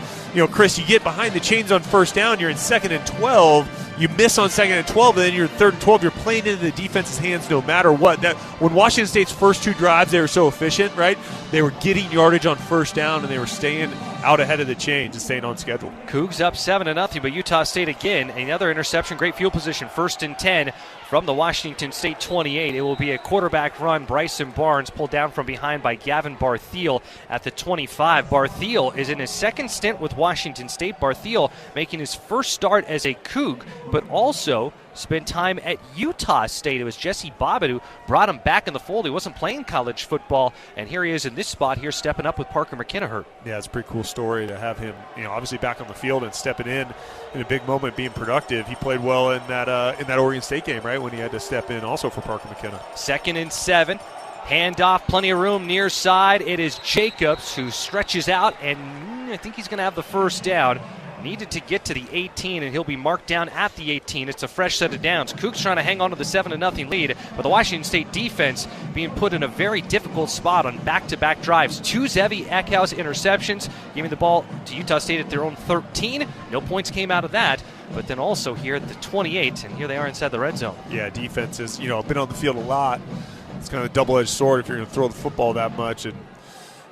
Chris, you get behind the chains on 1st down. You're in 2nd and 12. You miss on 2nd and 12, and then you're 3rd and 12. You're playing into the defense's hands no matter what. When Washington State's first 2 drives, they were so efficient, right? They were getting yardage on 1st down, and they were staying out ahead of the chains and staying on schedule. Cougs up 7-0, but Utah State again, another interception, great field position, 1st and 10 from the Washington State 28. It will be a quarterback run. Bryson Barnes pulled down from behind by Gavin Barthiel at the 25. Barthiel is in his 2nd stint with Washington State. Barthiel making his first start as a Coug but also spent time at Utah State. It was Jesse Bobbitt who brought him back in the fold. He wasn't playing college football, and here he is in this spot here, stepping up with Parker McKenna hurt. Yeah, it's a pretty cool story to have him, obviously back on the field and stepping in a big moment, being productive. He played well in that Oregon State game, right, when he had to step in also for Parker McKenna. 2nd and 7. Handoff, plenty of room near side. It is Jacobs who stretches out, and I think he's going to have the first down. Needed to get to the 18, and he'll be marked down at the 18. It's a fresh set of downs. Cougs trying to hang on to the 7-0 lead, but the Washington State defense being put in a very difficult spot on back-to-back drives. 2 Zevi Eckhouse interceptions, giving the ball to Utah State at their own 13. No points came out of that, but then also here at the 28, and here they are inside the red zone. Yeah, defense has been on the field a lot. It's kind of a double-edged sword if you're going to throw the football that much, and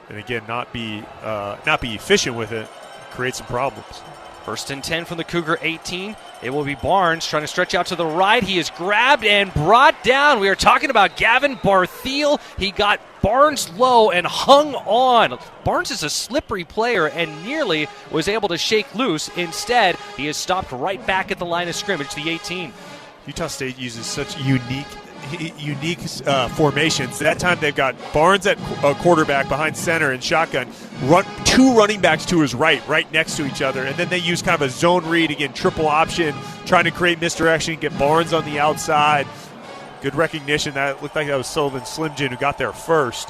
again not be efficient with it, create some problems. 1st and 10 from the Cougar 18. It will be Barnes trying to stretch out to the right. He is grabbed and brought down. We are talking about Gavin Bartheel. He got Barnes low and hung on. Barnes is a slippery player and nearly was able to shake loose. Instead, he is stopped right back at the line of scrimmage, the 18. Utah State uses such unique formations. That time they've got Barnes at quarterback behind center and shotgun, 2 running backs to his right next to each other, and then they use kind of a zone read, again, triple option, trying to create misdirection, get Barnes on the outside. Good recognition. That looked like that was Sullivan Slimjin who got there first.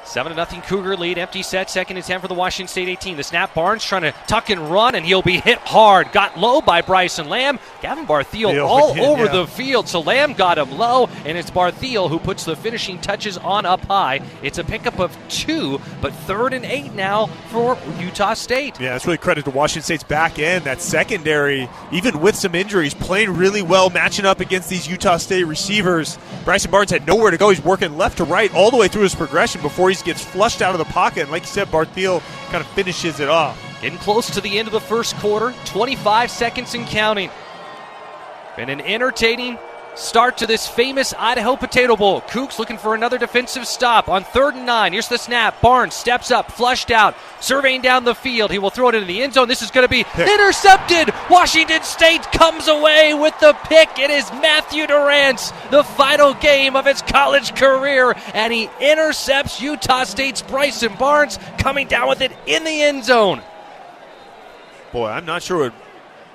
7-0 Cougar lead, empty set, 2nd and 10 for the Washington State 18. The snap, Barnes trying to tuck and run, and he'll be hit hard. Got low by Bryson Lamb. Gavin Bartheel all over the field, so Lamb got him low, and it's Bartheel who puts the finishing touches on up high. It's a pickup of 2, but 3rd and 8 now for Utah State. Yeah, that's really credit to Washington State's back end. That secondary, even with some injuries, playing really well, matching up against these Utah State receivers. Bryson Barnes had nowhere to go. He's working left to right all the way through his progression before he gets flushed out of the pocket, and like you said, Bartheel kind of finishes it off. Getting close to the end of the first quarter, 25 seconds and counting. Been an entertaining start to this famous Idaho Potato Bowl. Cougs looking for another defensive stop on 3rd and 9. Here's the snap. Barnes steps up, flushed out, surveying down the field. He will throw it into the end zone. This is going to be intercepted. Washington State comes away with the pick. It is Matthew Durant's, the final game of his college career, and he intercepts Utah State's Bryson Barnes, coming down with it in the end zone. Boy, I'm not sure what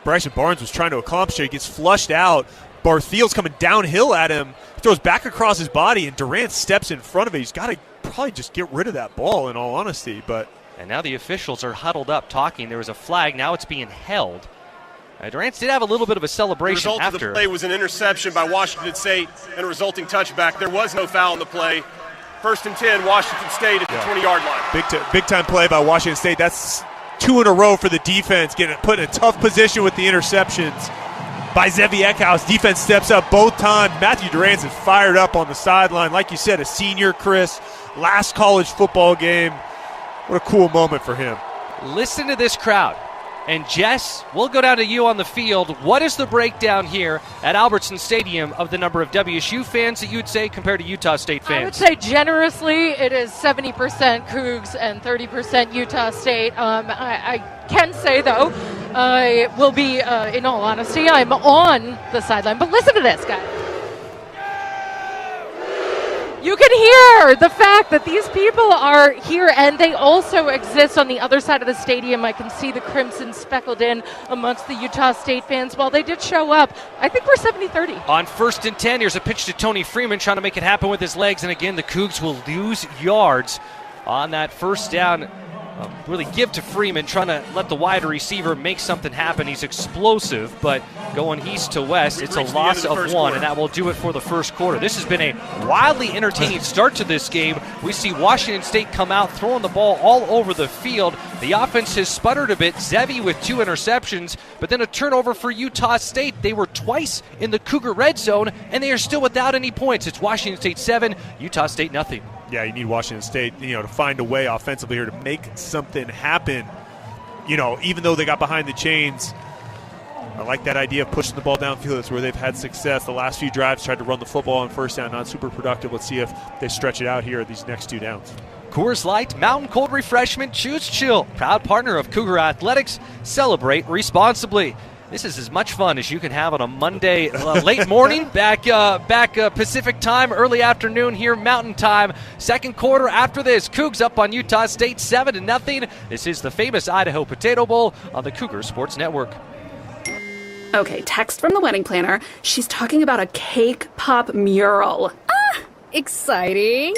Bryson Barnes was trying to accomplish. He gets flushed out. Bartheel's coming downhill at him, throws back across his body, and Durant steps in front of it. He's got to probably just get rid of that ball, in all honesty. And now the officials are huddled up talking. There was a flag. Now it's being held. Durant did have a little bit of a celebration after. The result of the play was an interception by Washington State and a resulting touchback. There was no foul in the play. 1st and 10, Washington State at the 20-yard line. Big time play by Washington State. That's 2 in a row for the defense, getting put in a tough position with the interceptions by Zevi Eckhouse. Defense steps up both times. Matthew Durant is fired up on the sideline. Like you said, a senior, Chris, last college football game. What a cool moment for him. Listen to this crowd. And Jess, we'll go down to you on the field. What is the breakdown here at Albertson Stadium of the number of WSU fans that you'd say compared to Utah State fans? I would say generously it is 70% Cougs and 30% Utah State. I can say, though, I will be, in all honesty, I'm on the sideline. But listen to this, guys. You can hear the fact that these people are here, and they also exist on the other side of the stadium. I can see the crimson speckled in amongst the Utah State fans. While they did show up, I think we're 70-30. On 1st and 10, here's a pitch to Tony Freeman trying to make it happen with his legs. And again, the Cougs will lose yards on that first down. Really give to Freeman, trying to let the wide receiver make something happen. He's explosive, but going east to west, it's a loss of 1, and that will do it for the first quarter. This has been a wildly entertaining start to this game. We see Washington State come out throwing the ball all over the field. The offense has sputtered a bit. Zevi with 2 interceptions, but then a turnover for Utah State. They were twice in the Cougar red zone, and they are still without any points. It's Washington State 7, Utah State nothing. Yeah, you need Washington State, to find a way offensively here to make something happen. Even though they got behind the chains, I like that idea of pushing the ball downfield. That's where they've had success. The last few drives tried to run the football on first down, not super productive. Let's see if they stretch it out here these next 2 downs. Coors Light, Mountain Cold Refreshment, choose chill. Proud partner of Cougar Athletics. Celebrate responsibly. This is as much fun as you can have on a Monday late morning, back Pacific time, early afternoon here Mountain time. Second quarter after this, Cougs up on Utah State 7-0. This is the famous Idaho Potato Bowl on the Cougar Sports Network. Okay, text from the wedding planner. She's talking about a cake pop mural. Ah, exciting.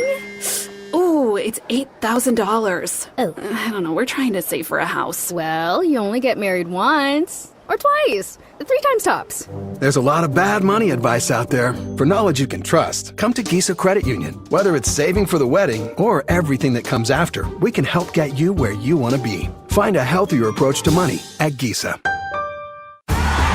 Ooh, it's $8,000. Oh. I don't know, we're trying to save for a house. Well, you only get married once. Or twice. 3 times tops. There's a lot of bad money advice out there. For knowledge you can trust, come to Giza Credit Union. Whether it's saving for the wedding or everything that comes after, we can help get you where you want to be. Find a healthier approach to money at Giza.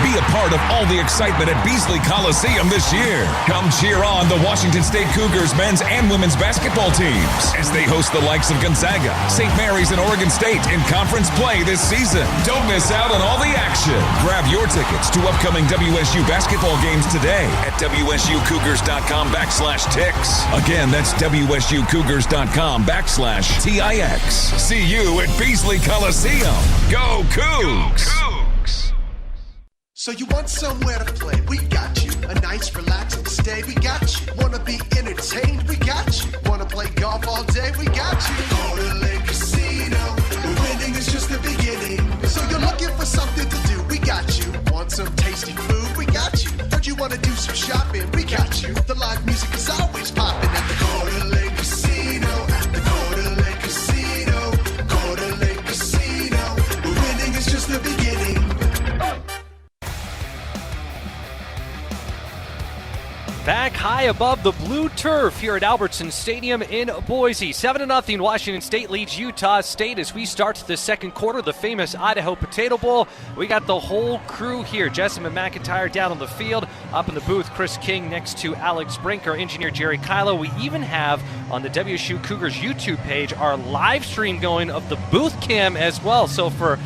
Be a part of all the excitement at Beasley Coliseum this year. Come cheer on the Washington State Cougars men's and women's basketball teams as they host the likes of Gonzaga, St. Mary's, and Oregon State in conference play this season. Don't miss out on all the action. Grab your tickets to upcoming WSU basketball games today at WSUCougars.com/tix. Again, that's WSUCougars.com/TIX. See you at Beasley Coliseum. Go Cougs! So you want somewhere to play? We got you. A nice relaxing stay? We got you. Wanna be entertained? We got you. Wanna play golf all day? We got you. Go to Lake Casino. The winning is just the beginning. So you're looking for something to do? We got you. Want some tasty food? We got you. Heard you wanna do some shopping? We got you. The live music is always popping at the Go to Lake Casino. At the Go to Lake Casino. Go to Lake Casino. The winning is just the beginning. Back high above the blue turf here at Albertson Stadium in Boise. 7-0 Washington State leads Utah State as we start the second quarter, the famous Idaho Potato Bowl. We got the whole crew here. Jessamine McIntyre down on the field. Up in the booth, Chris King next to Alex Brink, our engineer Jerry Kylo. We even have on the WSU Cougars YouTube page our live stream going of the booth cam as well. So for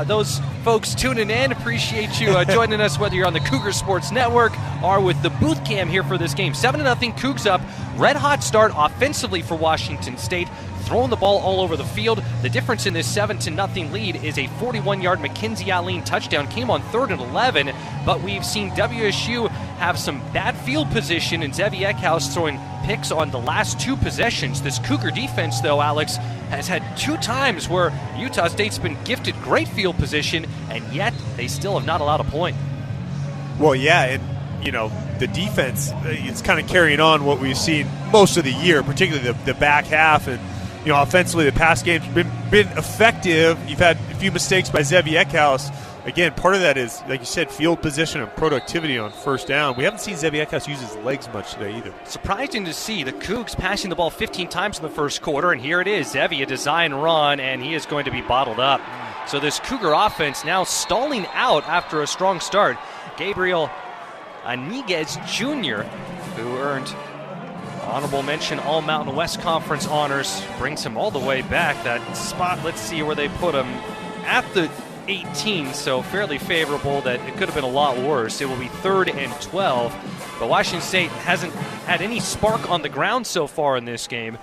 those folks tuning in, appreciate you joining us, whether you're on the Cougar Sports Network or with the booth cam here for this game. 7-0 Cougs up. Red hot start offensively for Washington State, throwing the ball all over the field. The difference in this 7-0 lead is a 41-yard Mackenzie Allen touchdown. Came on 3rd and 11, but we've seen WSU have some bad field position, and Zevi Eckhouse throwing picks on the last 2 possessions. This Cougar defense, though, Alex, has had 2 times where Utah State's been gifted great field position, and yet they still have not allowed a point. Well, yeah, and, the defense, it's kind of carrying on what we've seen most of the year, particularly the back half. And, offensively, the pass game's been effective. You've had a few mistakes by Zevi Eckhouse. Again, part of that is, like you said, field position and productivity on first down. We haven't seen Zevi Eckhouse use his legs much today either. Surprising to see the Cougs passing the ball 15 times in the first quarter, and here it is. Zevi, a design run, and he is going to be bottled up. So this Cougar offense now stalling out after a strong start. Gabriel Aniguez Jr., who earned honorable mention All Mountain West Conference honors, brings him all the way back. That spot, let's see where they put him, at the 18, so fairly favorable. That it could have been a lot worse. It will be 3rd and 12, but Washington State hasn't had any spark on the ground so far in this game.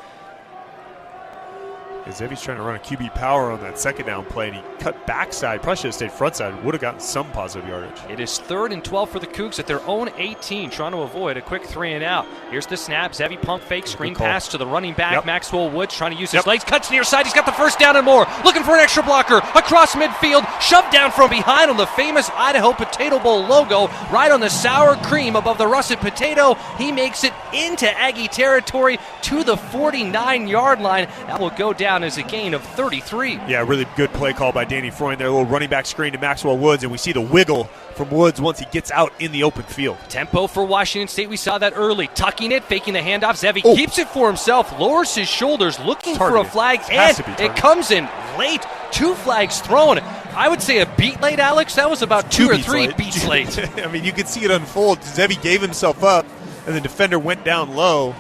Zevi's trying to run a QB power on that second down play, and he cut backside. Probably should have stayed front side. Would have gotten some positive yardage. It is 3rd and 12 for the Cougs at their own 18, trying to avoid a quick 3 and out. Here's the snap. Zevi pump fake, screen pass to the running back. Maxwell Woods trying to use his legs. Cuts near side. He's got the first down and more. Looking for an extra blocker. Across midfield. Shoved down from behind on the famous Idaho Potato Bowl logo. Right on the sour cream above the russet potato. He makes it into Aggie territory to the 49-yard line. That will go down as a gain of 33. Yeah, really good play call by Danny Freund there. A little running back screen to Maxwell Woods, and we see the wiggle from Woods once he gets out in the open field. Tempo for Washington State. We saw that early. Tucking it, faking the handoff. Zevi keeps it for himself, lowers his shoulders, looking for a flag, and it comes in late. 2 flags thrown. I would say a beat late, Alex. That was about 2 or 3 beats late. I mean, you could see it unfold. Zevi gave himself up, and the defender went down low,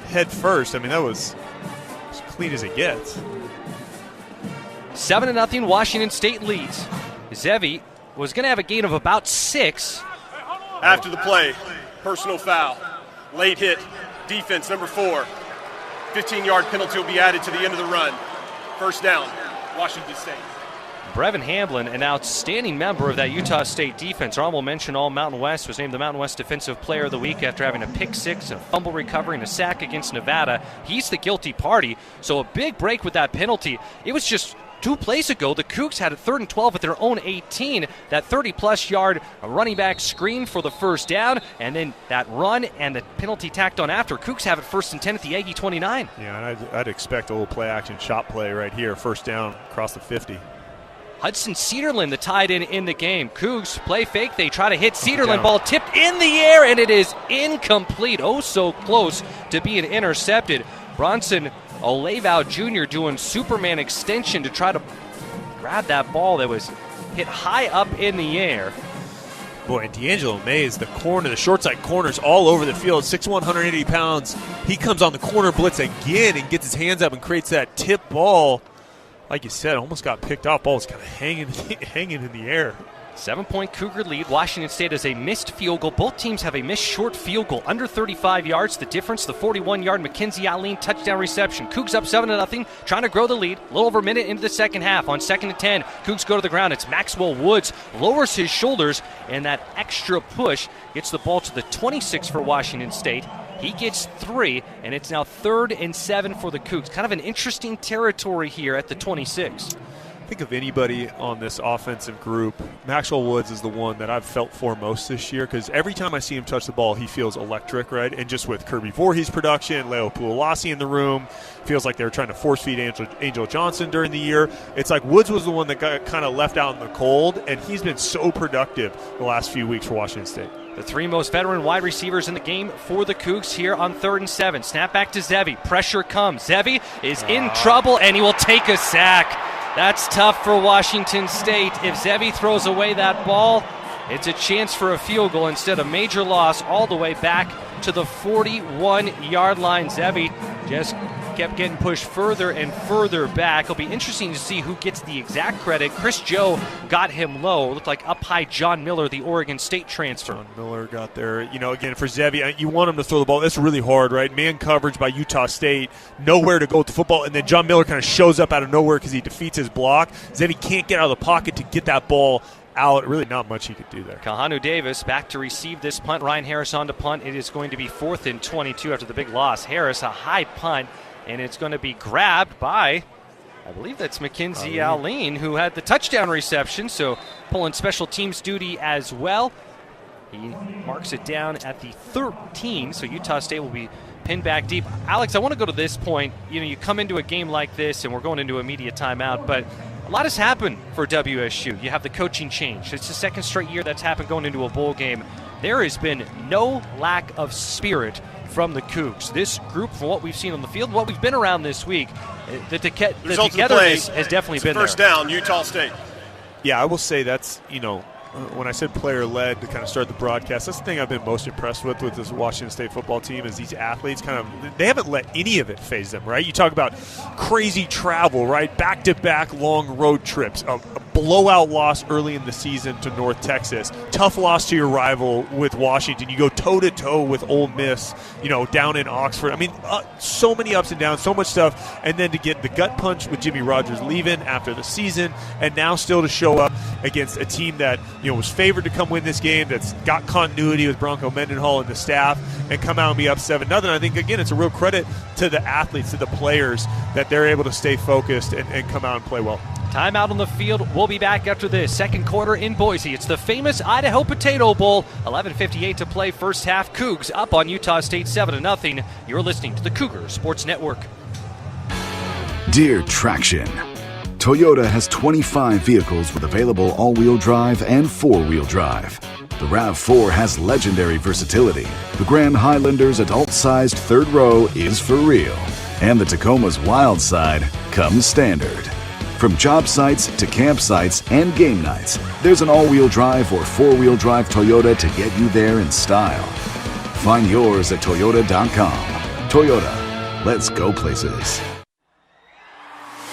head first. I mean, that was as clean as it gets. 7-0 Washington State leads. Zevi was going to have a gain of about 6. After the play, personal foul, late hit, defense number 4. 15-yard penalty will be added to the end of the run. First down, Washington State. Brevin Hamblin, an outstanding member of that Utah State defense. Honorable mention All-Mountain West, was named the Mountain West Defensive Player of the Week after having a pick six, a fumble recovery, and a sack against Nevada. He's the guilty party, so a big break with that penalty. It was just 2 plays ago, the Cougs had a 3rd and 12 at their own 18. That 30-plus yard running back screen for the first down, and then that run and the penalty tacked on after. Cougs have it 1st and 10 at the Aggie 29. Yeah, and I'd expect a little play-action shot play right here, first down across the 50. Hudson Cedarland, the tight end in the game. Cougs play fake. They try to hit Cedarland. Ball tipped in the air, and it is incomplete. Oh, so close to being intercepted. Bronson Olevau Jr. doing Superman extension to try to grab that ball that was hit high up in the air. Boy, and D'Angelo Mays, the short side corners all over the field, 6'1", 180 pounds. He comes on the corner blitz again and gets his hands up and creates that tip ball. Like you said, almost got picked off. Ball was kind of hanging in the air. 7-point Cougar lead. Washington State has a missed field goal. Both teams have a missed short field goal, under 35 yards. The difference, the 41-yard Mackenzie Allen touchdown reception. Cougs up 7-0, trying to grow the lead. A little over a minute into the second half. On 2nd and 10, Cougs go to the ground. It's Maxwell Woods, lowers his shoulders, and that extra push gets the ball to the 26 for Washington State. He gets 3, and it's now 3rd and 7 for the Cougs. Kind of an interesting territory here at the 26. Think of anybody on this offensive group, Maxwell Woods is the one that I've felt for most this year, because every time I see him touch the ball, he feels electric, right? And just with Kirby Voorhees' production, Leo Puolasi in the room, feels like they were trying to force-feed Angel Johnson during the year. It's like Woods was the one that got kind of left out in the cold, and he's been so productive the last few weeks for Washington State. The 3 most veteran wide receivers in the game for the Cougs here on 3rd and 7. Snap back to Zevi. Pressure comes. Zevi is in trouble, and he will take a sack. That's tough for Washington State. If Zevi throws away that ball, it's a chance for a field goal. Instead, a major loss all the way back to the 41-yard line. Zevi just kept getting pushed further and further back. It'll be interesting to see who gets the exact credit. Chris Joe got him low. It looked like up high John Miller, the Oregon State transfer. John Miller got there. Again, for Zevi, you want him to throw the ball. That's really hard, right? Man coverage by Utah State, nowhere to go with the football, and then John Miller kind of shows up out of nowhere because he defeats his block. Zevi can't get out of the pocket to get that ball out. Really not much he could do there. Kahanu Davis back to receive this punt. Ryan Harris on to punt. It is going to be 4th and 22 after the big loss. Harris, a high punt, and it's going to be grabbed by, I believe that's Mackenzie Allen, who had the touchdown reception, so pulling special teams duty as well. He marks it down at the 13, so Utah State will be pinned back deep. Alex, I want to go to this point. You come into a game like this, and we're going into a media timeout, but a lot has happened for WSU. You have the coaching change. It's the 2nd straight year that's happened going into a bowl game. There has been no lack of spirit from the Cougs. This group, from what we've seen on the field, what we've been around this week, the togetherness has definitely been there. First down, Utah State. Yeah, I will say that's, when I said player-led to kind of start the broadcast, that's the thing I've been most impressed with this Washington State football team is these athletes they haven't let any of it faze them, right? You talk about crazy travel, right? Back-to-back long road trips, a blowout loss early in the season to North Texas, tough loss to your rival with Washington. You go toe-to-toe with Ole Miss, down in Oxford. I mean, so many ups and downs, so much stuff, and then to get the gut punch with Jimmy Rogers leaving after the season, and now still to show up against a team that was favored to come win this game, that's got continuity with Bronco Mendenhall and the staff, and come out and be up 7-0. I think, again, it's a real credit to the athletes, to the players, that they're able to stay focused and come out and play well. Timeout on the field. We'll be back after this 2nd quarter in Boise. It's the famous Idaho Potato Bowl. 11:58 to play first half. Cougs up on Utah State 7-0. You're listening to the Cougar Sports Network. Dear Traction, Toyota has 25 vehicles with available all-wheel drive and 4-wheel drive. The RAV4 has legendary versatility. The Grand Highlander's adult-sized 3rd row is for real. And the Tacoma's wild side comes standard. From job sites to campsites and game nights, there's an all-wheel drive or 4-wheel drive Toyota to get you there in style. Find yours at Toyota.com. Toyota, let's go places.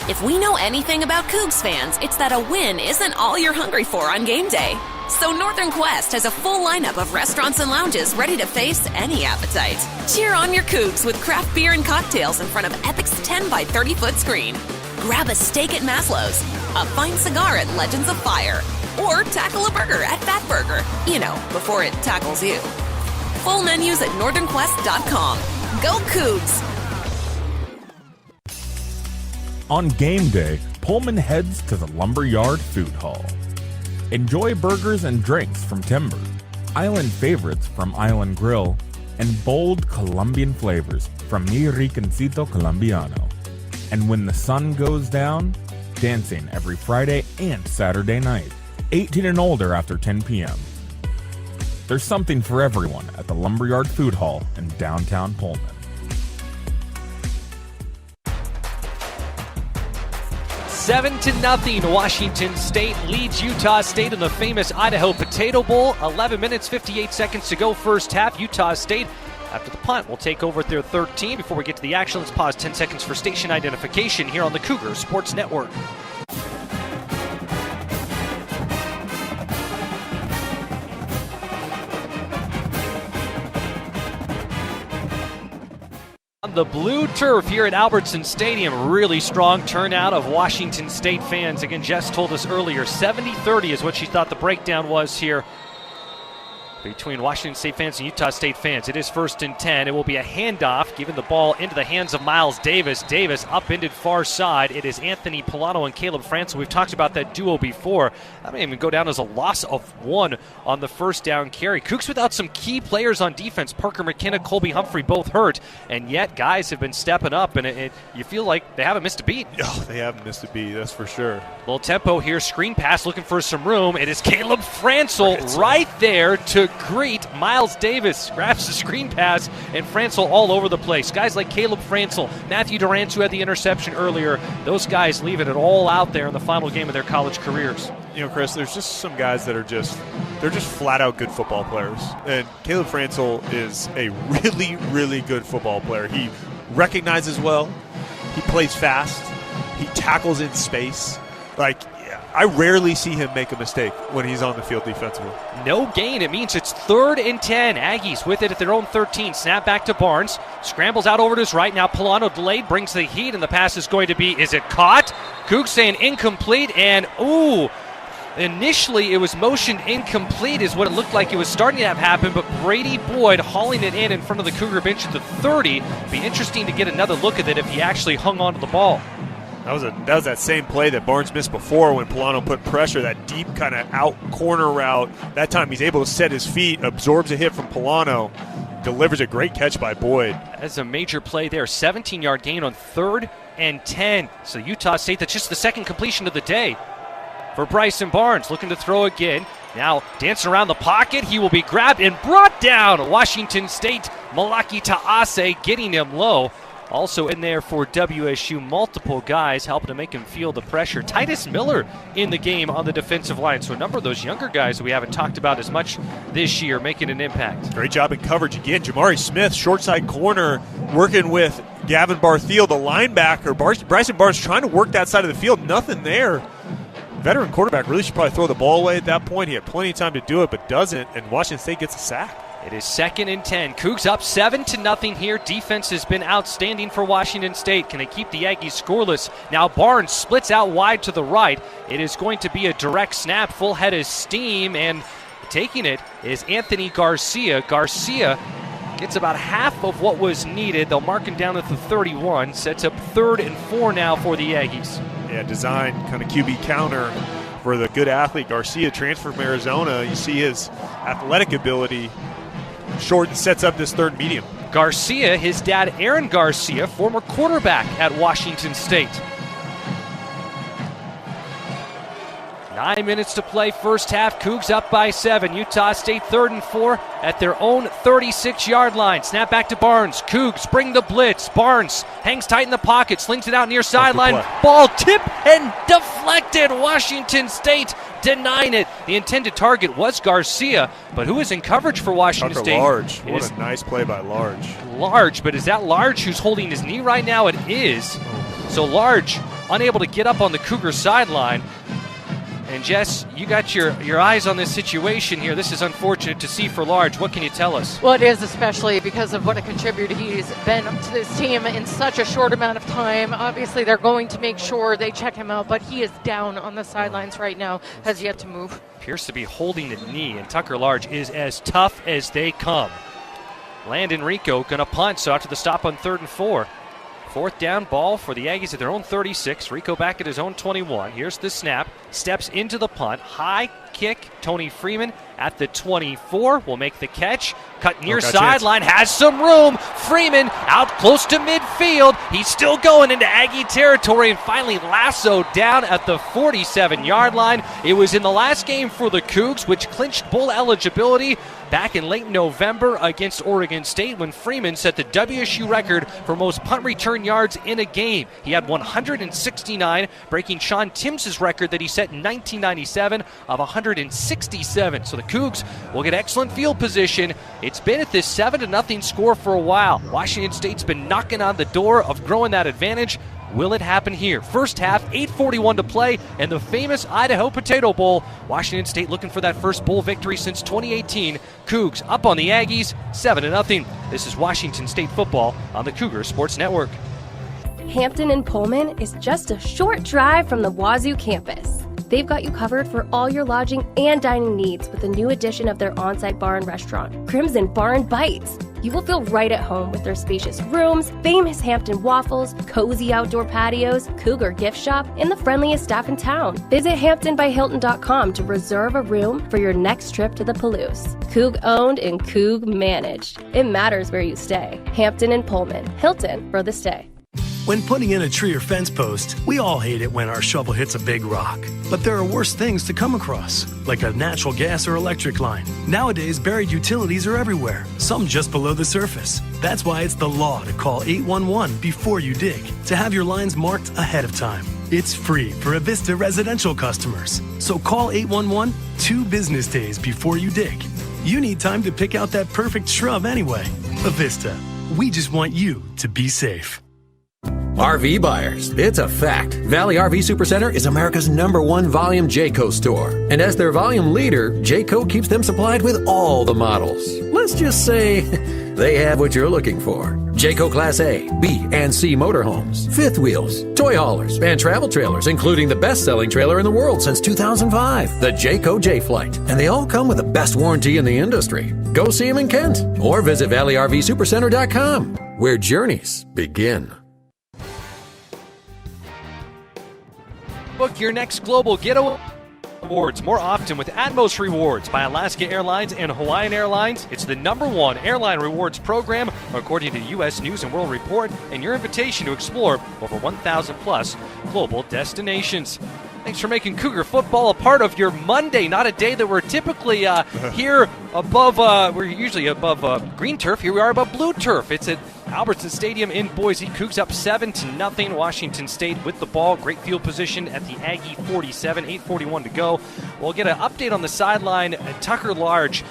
If we know anything about Cougs fans, it's that a win isn't all you're hungry for on game day. So Northern Quest has a full lineup of restaurants and lounges ready to face any appetite. Cheer on your Cougs with craft beer and cocktails in front of Epic's 10 by 30 foot screen. grab a steak at Maslow's, a fine cigar at Legends of Fire, or tackle a burger at Fat Burger. You know, before it tackles you. Full menus at northernquest.com. Go Cougs! On game day, Pullman heads to the Lumberyard Food Hall. Enjoy burgers and drinks from Timber, island favorites from Island Grill, and bold Colombian flavors from Mi Rinconcito Colombiano. And when the sun goes down, dancing every Friday and Saturday night, 18 and older after 10 p.m. There's something for everyone at the Lumberyard Food Hall in downtown Pullman. 7-0, Washington State leads Utah State in the famous Idaho Potato Bowl. 11 minutes, 58 seconds to go first half. Utah State, after the punt, will take over at their 13. Before we get to the action, let's pause 10 seconds for station identification here on the Cougar Sports Network. On the blue turf here at Albertson Stadium, really strong turnout of Washington State fans. Again, Jess told us earlier, 70-30 is what she thought the breakdown was here between Washington State fans and Utah State fans. It is 1st and 10. It will be a handoff, giving the ball into the hands of Miles Davis. Davis upended far side. It is Anthony Polano and Caleb Franzel. We've talked about that duo before. That may even go down as a loss of 1 on the first down carry. Cougs without some key players on defense. Parker McKenna, Colby Humphrey both hurt, and yet guys have been stepping up, and you feel like they haven't missed a beat. Oh, they haven't missed a beat, that's for sure. Little tempo here, screen pass, looking for some room. It is Caleb Franzel right there to greet Miles Davis. Grabs the screen pass, and Franzel all over the place. Guys like Caleb Franzel, Matthew Durant, who had the interception earlier, those guys leaving it all out there in the final game of their college careers. You know, Chris, there's just some guys that are just flat out good football players. And Caleb Franzel is a really, really good football player. He recognizes well, he plays fast, he tackles in space. Like, I rarely see him make a mistake when he's on the field defensively. No gain. It means it's 3rd and 10. Aggies with it at their own 13. Snap back to Barnes. Scrambles out over to his right. Now Polano delayed, brings the heat, and the pass is going to be, is it caught? Cougs saying incomplete, and initially it was motioned incomplete is what it looked like it was starting to have happen, but Brady Boyd hauling it in front of the Cougar bench at the 30. Be interesting to get another look at it if he actually hung on to the ball. That was that same play that Barnes missed before when Polano put pressure, that deep kind of out corner route. That time he's able to set his feet, absorbs a hit from Polano, delivers a great catch by Boyd. That's a major play there. 17-yard gain on 3rd and 10. So Utah State, that's just the second completion of the day for Bryson Barnes, looking to throw again. Now dancing around the pocket. He will be grabbed and brought down. Washington State, Malaki Ta'ase getting him low. Also in there for WSU, multiple guys helping to make him feel the pressure. Titus Miller in the game on the defensive line. So a number of those younger guys we haven't talked about as much this year making an impact. Great job in coverage again. Jamari Smith, short side corner, working with Gavin Barthiel, the linebacker. Bryson Barnes trying to work that side of the field. Nothing there. Veteran quarterback really should probably throw the ball away at that point. He had plenty of time to do it, but doesn't, and Washington State gets a sack. It is 2nd and 10. Cougs up 7-0 here. Defense has been outstanding for Washington State. Can they keep the Aggies scoreless? Now Barnes splits out wide to the right. It is going to be a direct snap, full head of steam, and taking it is Anthony Garcia. Garcia gets about half of what was needed. They'll mark him down at the 31. Sets up 3rd and 4 now for the Aggies. Yeah, designed kind of QB counter for the good athlete Garcia, transferred from Arizona. You see his athletic ability. Short sets up this 3rd medium. Garcia, his dad Aaron Garcia, former quarterback at Washington State. 9 minutes to play first half. Cougs up by 7. Utah State 3rd and 4 at their own 36-yard line. Snap back to Barnes. Cougs bring the blitz. Barnes hangs tight in the pocket, slings it out near sideline. Ball tipped and deflected. Washington State denying it. The intended target was Garcia, but who is in coverage for Washington State? Large. What a nice play by Large. Large, but is that Large who's holding his knee right now? It is. So Large unable to get up on the Cougar sideline. And Jess, you got your eyes on this situation here. This is unfortunate to see for large. What can you tell us? Well, it is, especially because of what a contributor he's been to this team in such a short amount of time. Obviously, they're going to make sure they check him out, but he is down on the sidelines right now, has yet to move. Appears to be holding the knee, and Tucker Large is as tough as they come. Landon Rico going to punt, so after the stop on 3rd and 4. 4th down ball for the Aggies at their own 36. Rico back at his own 21. Here's the snap. Steps into the punt. High kick. Tony Freeman at the 24 will make the catch. Cut near sideline. Has some room. Freeman out close to midfield. He's still going into Aggie territory and finally lassoed down at the 47-yard line. It was in the last game for the Cougs, which clinched bowl eligibility back in late November against Oregon State when Freeman set the WSU record for most punt return yards in a game. He had 169, breaking Sean Timms' record that he set in 1997 of 167. So the Cougs will get excellent field position. It's been at this 7-0 score for a while. Washington State's been knocking on the door of growing that advantage. Will it happen here? First half, 8:41 to play, and the famous Idaho Potato Bowl. Washington State looking for that first bowl victory since 2018. Cougs up on the Aggies, 7-0. This is Washington State football on the Cougar Sports Network. Hampton and Pullman is just a short drive from the Wazoo campus. They've got you covered for all your lodging and dining needs with a new addition of their on-site bar and restaurant, Crimson Bar and Bites. You will feel right at home with their spacious rooms, famous Hampton waffles, cozy outdoor patios, Cougar gift shop, and the friendliest staff in town. Visit HamptonbyHilton.com to reserve a room for your next trip to the Palouse. Coug owned and Coug managed. It matters where you stay. Hampton and Pullman. Hilton for the stay. When putting in a tree or fence post, we all hate it when our shovel hits a big rock. But there are worse things to come across, like a natural gas or electric line. Nowadays, buried utilities are everywhere, some just below the surface. That's why it's the law to call 811 before you dig, to have your lines marked ahead of time. It's free for Avista residential customers. So call 811 2 business days before you dig. You need time to pick out that perfect shrub anyway. Avista, we just want you to be safe. RV buyers, it's a fact. Valley RV Supercenter is America's #1 volume Jayco store. And as their volume leader, Jayco keeps them supplied with all the models. Let's just say they have what you're looking for. Jayco Class A, B, and C motorhomes, fifth wheels, toy haulers, and travel trailers, including the best-selling trailer in the world since 2005, the Jayco J-Flight. And they all come with the best warranty in the industry. Go see them in Kent or visit ValleyRVSupercenter.com, where journeys begin. Book your next global getaway awards more often with Atmos Rewards by Alaska Airlines and Hawaiian Airlines. It's the #1 airline rewards program according to the U.S. News & World Report, and your invitation to explore over 1,000 plus global destinations. Thanks for making Cougar football a part of your Monday, not a day that we're typically here above, we're usually above green turf. Here we are above blue turf. It's at Albertson Stadium in Boise. Cougs up 7-0. Washington State with the ball. Great field position at the Aggie 47. 8:41 to go. We'll get an update on the sideline. Tucker Large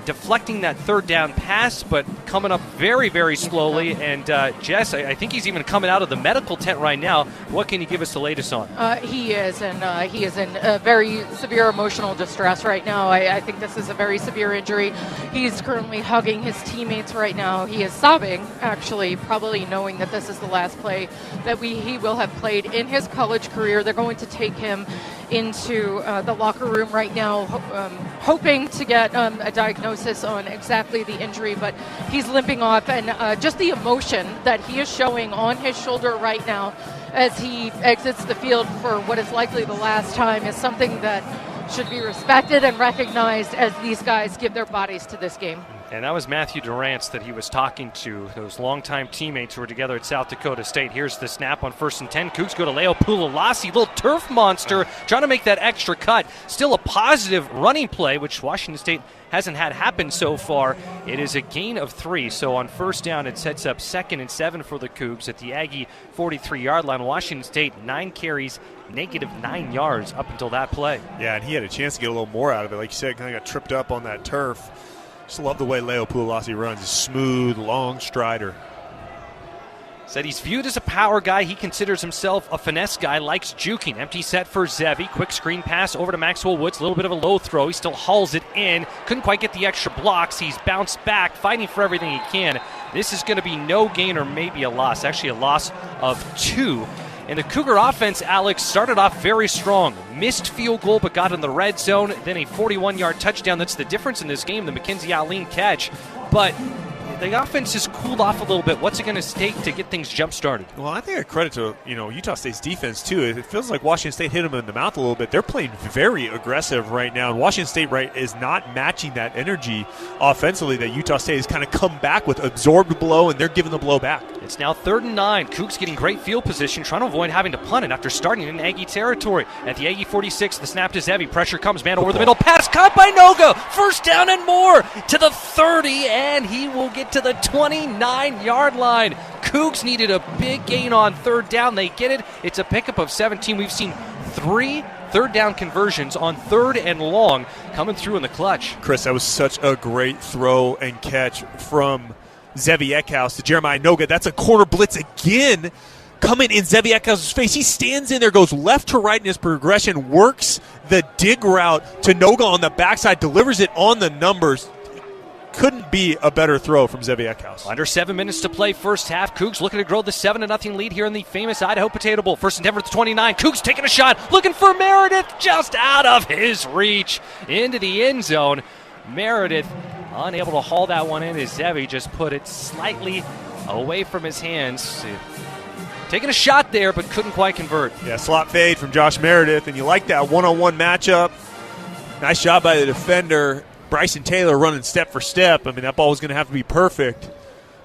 deflecting that 3rd down pass, but coming up very, very slowly. And Jess, I think he's even coming out of the medical tent right now. What can you give us the latest on? He is, and he is in very severe emotional distress right now. I think this is a very severe injury. He's currently hugging his teammates right now. He is sobbing, actually, probably knowing that this is the last play that he will have played in his college career. They're going to take him into the locker room right now, hoping to get a diagnosis on exactly the injury, but he's limping off, and just the emotion that he is showing on his shoulder right now as he exits the field for what is likely the last time is something that should be respected and recognized as these guys give their bodies to this game. And that was Matthew Durrance that he was talking to, those longtime teammates who were together at South Dakota State. Here's the snap on 1st and 10. Cougs go to Leo Pulalasi, little turf monster, trying to make that extra cut. Still a positive running play, which Washington State hasn't had happen so far. It is a gain of 3, so on 1st down it sets up 2nd and 7 for the Cougs at the Aggie 43-yard line. Washington State 9 carries, -9 yards up until that play. Yeah, and he had a chance to get a little more out of it. Like you said, kind of got tripped up on that turf. Just love the way Leo Pulalasi runs. Smooth, long strider. Said he's viewed as a power guy. He considers himself a finesse guy, likes juking. Empty set for Zevi. Quick screen pass over to Maxwell Woods. A little bit of a low throw. He still hauls it in. Couldn't quite get the extra blocks. He's bounced back, fighting for everything he can. This is going to be no gain or maybe a loss. Actually a loss of 2. And the Cougar offense, Alex, started off very strong. Missed field goal but got in the red zone. Then a 41-yard touchdown. That's the difference in this game, the Mackenzie Allen catch. But the offense just cooled off a little bit. What's it going to take to get things jump-started? Well, I think a credit to Utah State's defense, too. It feels like Washington State hit them in the mouth a little bit. They're playing very aggressive right now, and Washington State is not matching that energy offensively that Utah State has kind of come back with, absorbed the blow, and they're giving the blow back. It's now 3rd and 9. Cougs getting great field position, trying to avoid having to punt it after starting in Aggie territory. At the Aggie 46, the snap is heavy. Pressure comes, man, over the middle. Pass caught by Noga. 1st down and more to the 30, and he will get to the 29-yard line. Cougs needed a big gain on 3rd down. They get it. It's a pickup of 17. We've seen 3 third down conversions on 3rd and long coming through in the clutch. Chris, that was such a great throw and catch from Zevi Eckhouse to Jeremiah Noga. That's a corner blitz again coming in Zevi Eckhouse's face. He stands in there, goes left to right in his progression, works the dig route to Noga on the backside, delivers it on the numbers. Couldn't be a better throw from Zevi Eckhouse. Under 7 minutes to play first half. Cougs looking to grow the 7-0 lead here in the famous Idaho Potato Bowl. 1st and 10 for the 29. Cougs taking a shot, looking for Meredith, just out of his reach into the end zone. Meredith unable to haul that one in as Zevi just put it slightly away from his hands. Taking a shot there, but couldn't quite convert. Yeah, slot fade from Josh Meredith, and you like that one-on-one matchup. Nice job by the defender. Bryson Taylor running step for step. I mean, that ball was going to have to be perfect,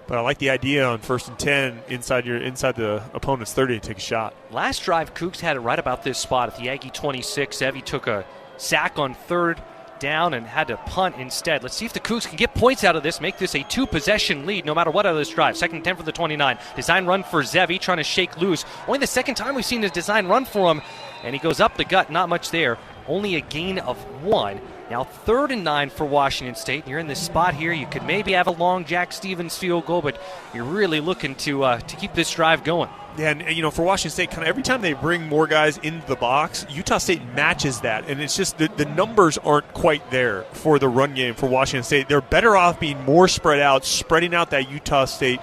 but I like the idea on 1st and 10 inside the opponent's 30 to take a shot. Last drive, Cougs had it right about this spot at the Aggie 26. Zevi took a sack on 3rd down and had to punt instead. Let's see if the Cougs can get points out of this, make this a 2-possession lead no matter what out of this drive. 2nd and 10 for the 29. Design run for Zevi, trying to shake loose. Only the 2nd time we've seen his design run for him, and he goes up the gut, not much there. Only a gain of 1. Now 3rd and 9 for Washington State. You're in this spot here. You could maybe have a long Jack Stevens field goal, but you're really looking to keep this drive going. Yeah, and for Washington State, kind of every time they bring more guys into the box, Utah State matches that, and it's just the numbers aren't quite there for the run game for Washington State. They're better off being more spread out, spreading out that Utah State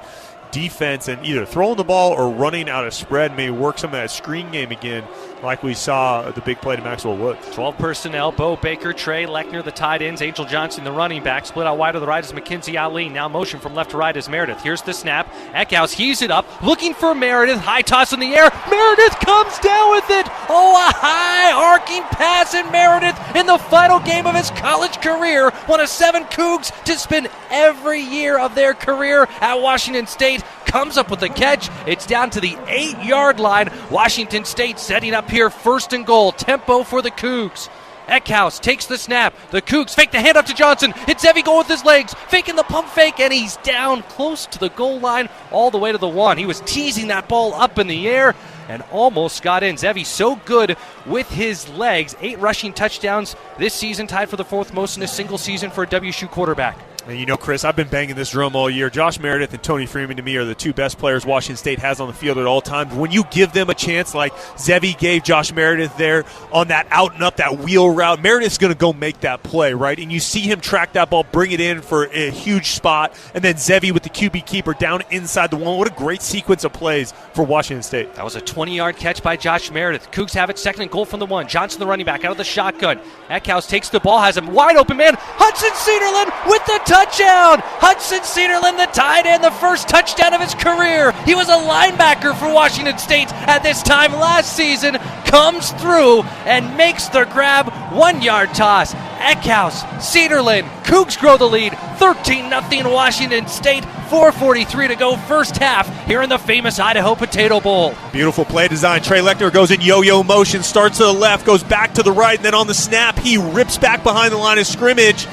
defense, and either throwing the ball or running out of spread, maybe work some of that screen game again, like we saw the big play to Maxwell Woods. 12 personnel, Bo Baker, Trey Lechner, the tight ends, Angel Johnson, the running back. Split out wide to the right is Mackenzie Ali. Now motion from left to right is Meredith. Here's the snap. Eckhouse heaves it up, looking for Meredith. High toss in the air. Meredith comes down with it. Oh, a high arcing pass, and Meredith in the final game of his college career. One of 7 Cougs to spend every year of their career at Washington State. Comes up with a catch. It's down to the 8-yard line. Washington State setting up here 1st and goal. Tempo for the Cougs. Eckhouse takes the snap. The Cougs fake the handoff to Johnson. It's Zevi going with his legs, faking the pump fake, and he's down close to the goal line all the way to the 1. He was teasing that ball up in the air and almost got in. Zevi so good with his legs. 8 rushing touchdowns this season, tied for the 4th most in a single season for a WSU quarterback. And Chris, I've been banging this drum all year. Josh Meredith and Tony Freeman, to me, are the 2 best players Washington State has on the field at all times. When you give them a chance, like Zevi gave Josh Meredith there on that out and up, that wheel route, Meredith's going to go make that play, right? And you see him track that ball, bring it in for a huge spot, and then Zevi with the QB keeper down inside the 1. What a great sequence of plays for Washington State. That was a 20-yard catch by Josh Meredith. Cougs have it 2nd and goal from the 1. Johnson, the running back, out of the shotgun. Eckhouse takes the ball, has him wide open, man. Hudson Cedarland with the touchdown. Hudson Cedarland, the tight end, the first touchdown of his career. He was a linebacker for Washington State at this time last season. Comes through and makes the grab. 1-yard toss. Eckhouse, Cedarland, Cougs grow the lead. 13-0 Washington State. 4:43 to go first half here in the famous Idaho Potato Bowl. Beautiful play design. Trey Lechner goes in yo-yo motion, starts to the left, goes back to the right, and then on the snap, he rips back behind the line of scrimmage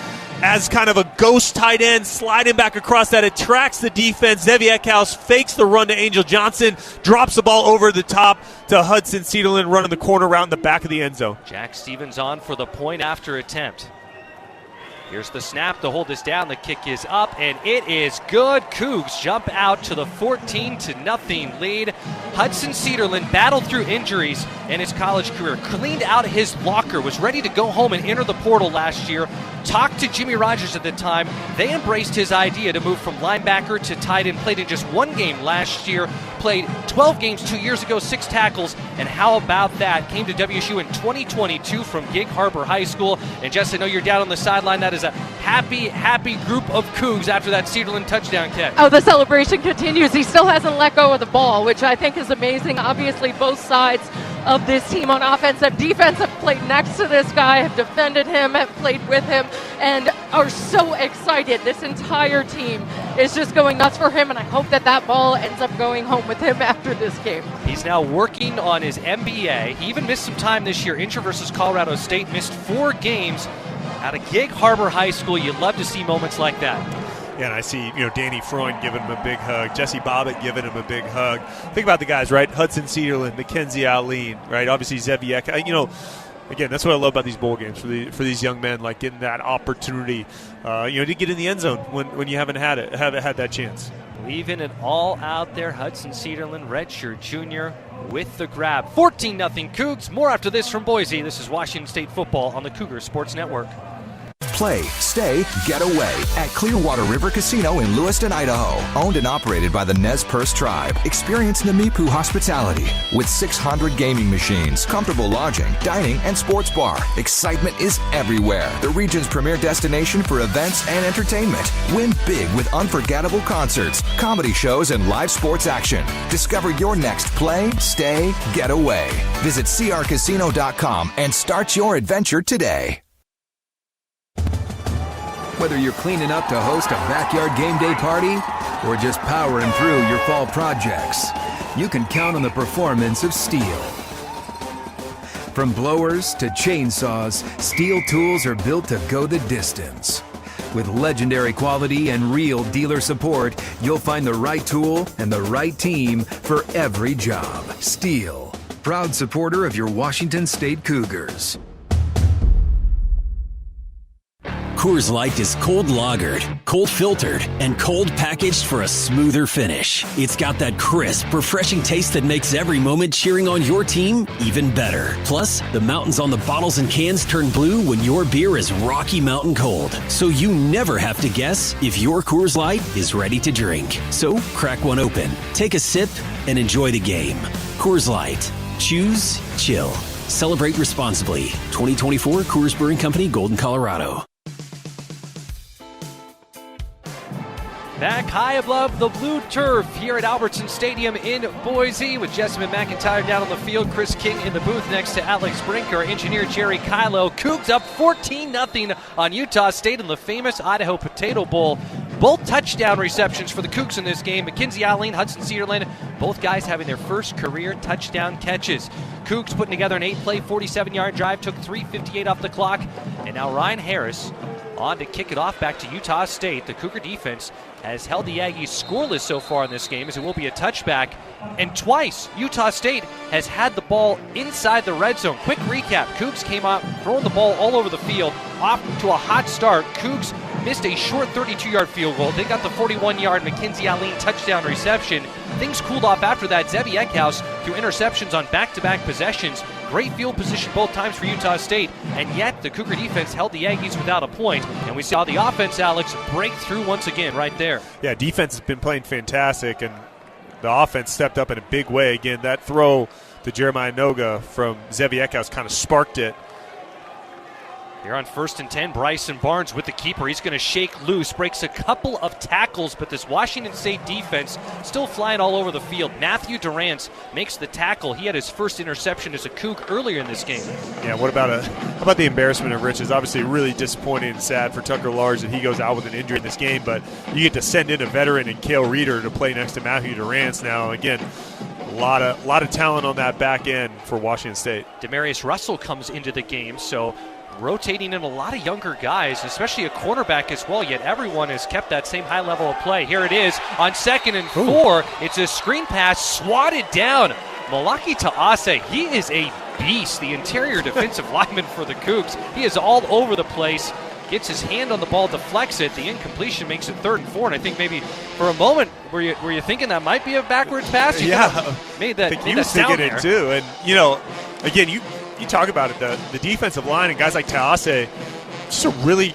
as kind of a ghost tight end, sliding back across that. Attracts the defense. Zevi Eckhouse fakes the run to Angel Johnson, drops the ball over the top to Hudson Cedarland, running the corner route in the back of the end zone. Jack Stevens on for the point after attempt. Here's the snap to hold this down. The kick is up, and it is good. Cougs jump out to the 14-0 lead. Hudson Cedarland battled through injuries in his college career, cleaned out his locker, was ready to go home and enter the portal last year. Talked to Jimmy Rogers at the time. They embraced his idea to move from linebacker to tight end. Played in just one game last year. Played 12 games 2 years ago, 6 tackles. And how about that? Came to WSU in 2022 from Gig Harbor High School. And Jess, I know you're down on the sideline. That is a happy group of Cougs after that Cedarland touchdown catch. Oh, the celebration continues. He still hasn't let go of the ball, which I think is amazing. Obviously, both sides of this team on offense and defense have played next to this guy, have defended him, have played with him, and are so excited. This entire team is just going nuts for him, and I hope that ball ends up going home with him after this game. He's now working on his MBA. He even missed some time this year. Inter versus Colorado State, missed 4 games out of Gig Harbor High School. You love to see moments like that. Yeah, and I see, Danny Freund giving him a big hug, Jesse Bobbitt giving him a big hug. Think about the guys, right? Hudson Cedarland, Mackenzie Alleen, right? Obviously Zeviek. Again, that's what I love about these bowl games for these young men, like getting that opportunity, to get in the end zone when you haven't had that chance. Leaving it all out there. Hudson Cedarland, redshirt junior, with the grab. 14-0 Cougs. More after this from Boise. This is Washington State football on the Cougar Sports Network. Play, stay, get away at Clearwater River Casino in Lewiston, Idaho. Owned and operated by the Nez Perce Tribe. Experience Namipu hospitality with 600 gaming machines, comfortable lodging, dining, and sports bar. Excitement is everywhere. The region's premier destination for events and entertainment. Win big with unforgettable concerts, comedy shows, and live sports action. Discover your next play, stay, get away. Visit crcasino.com and start your adventure today. Whether you're cleaning up to host a backyard game day party or just powering through your fall projects, you can count on the performance of Steel. From blowers to chainsaws, Steel tools are built to go the distance. With legendary quality and real dealer support, you'll find the right tool and the right team for every job. Steel, proud supporter of your Washington State Cougars. Coors Light is cold lagered, cold filtered, and cold packaged for a smoother finish. It's got that crisp, refreshing taste that makes every moment cheering on your team even better. Plus, the mountains on the bottles and cans turn blue when your beer is Rocky Mountain cold. So you never have to guess if your Coors Light is ready to drink. So crack one open, take a sip, and enjoy the game. Coors Light. Choose chill. Celebrate responsibly. 2024 Coors Brewing Company, Golden, Colorado. Back high above the blue turf here at Albertson Stadium in Boise with Jessamine McIntyre down on the field. Chris King in the booth next to Alex Brinker. Engineer Jerry Kylo. Cougs up 14-0 on Utah State in the famous Idaho Potato Bowl. Both touchdown receptions for the Cougs in this game. Mackenzie Alleen, Hudson Cedarland, both guys having their first career touchdown catches. Cougs putting together an 8-play, 47-yard drive, took 3:58 off the clock. And now Ryan Harris on to kick it off back to Utah State. The Cougar defense has held the Aggies scoreless so far in this game, as it will be a touchback. And twice, Utah State has had the ball inside the red zone. Quick recap. Cougs came out throwing the ball all over the field, off to a hot start. Cougs missed a short 32-yard field goal. They got the 41-yard Mackenzie Alleen touchdown reception. Things cooled off after that. Zevi Eckhouse threw interceptions on back-to-back possessions. Great field position both times for Utah State, and yet the Cougar defense held the Aggies without a point. And we saw the offense, Alex, break through once again right there. Yeah, defense has been playing fantastic, and the offense stepped up in a big way. Again, that throw to Jeremiah Noga from Zevi Eckhouse kind of sparked it. Here on 1st and 10, Bryson Barnes with the keeper. He's going to shake loose, breaks a couple of tackles, but this Washington State defense still flying all over the field. Matthew Durant makes the tackle. He had his first interception as a Coug earlier in this game. Yeah, how about the embarrassment of riches? Obviously really disappointing and sad for Tucker Large that he goes out with an injury in this game, but you get to send in a veteran and Cale Reeder to play next to Matthew Durant. Now, again, a lot of talent on that back end for Washington State. Demarius Russell comes into the game, so rotating in a lot of younger guys, especially a cornerback as well, yet everyone has kept that same high level of play. Here it is on 2nd and 4. It's a screen pass, swatted down. Malaki Ta'ase, he is a beast, the interior defensive lineman for the Cougs. He is all over the place. gets his hand on the ball, deflects it. The incompletion makes it 3rd and 4. And I think maybe for a moment were you thinking that might be a backwards pass? Yeah, made that. I think he was thinking it too. And again, you talk about it, the defensive line and guys like Taase, just a really.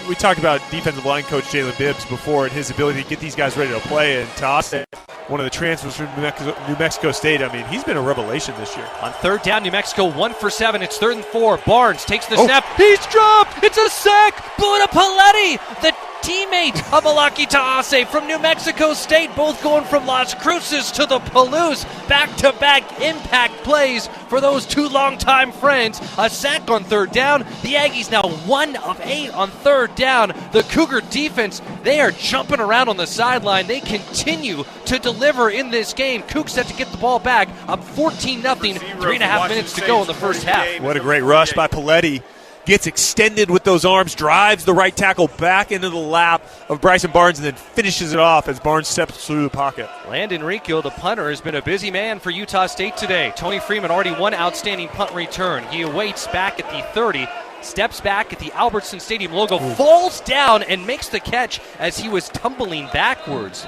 We talked about defensive line coach Jalen Bibbs before and his ability to get these guys ready to play. And Taase, one of the transfers from New Mexico State, I mean, he's been a revelation this year. On 3rd down, New Mexico 1 for 7. It's 3rd and 4. Barnes takes the snap. He's dropped. It's a sack. Buda Paletti, the teammate of Malaki Taase from New Mexico State, both going from Las Cruces to the Palouse. Back-to-back impact plays for those two longtime friends. A sack on 3rd down. The Aggies now 1 of 8 on 3rd down. The Cougar defense, they are jumping around on the sideline. They continue to deliver in this game. Cougs set to get the ball back, up 14-0, 3.5 minutes to go in the first half. What a great rush by Paletti. Gets extended with those arms, drives the right tackle back into the lap of Bryson Barnes, and then finishes it off as Barnes steps through the pocket. Landon Riccio, the punter, has been a busy man for Utah State today. Tony Freeman already one outstanding punt return. He awaits back at the 30, steps back at the Albertson Stadium logo, falls down and makes the catch as he was tumbling backwards.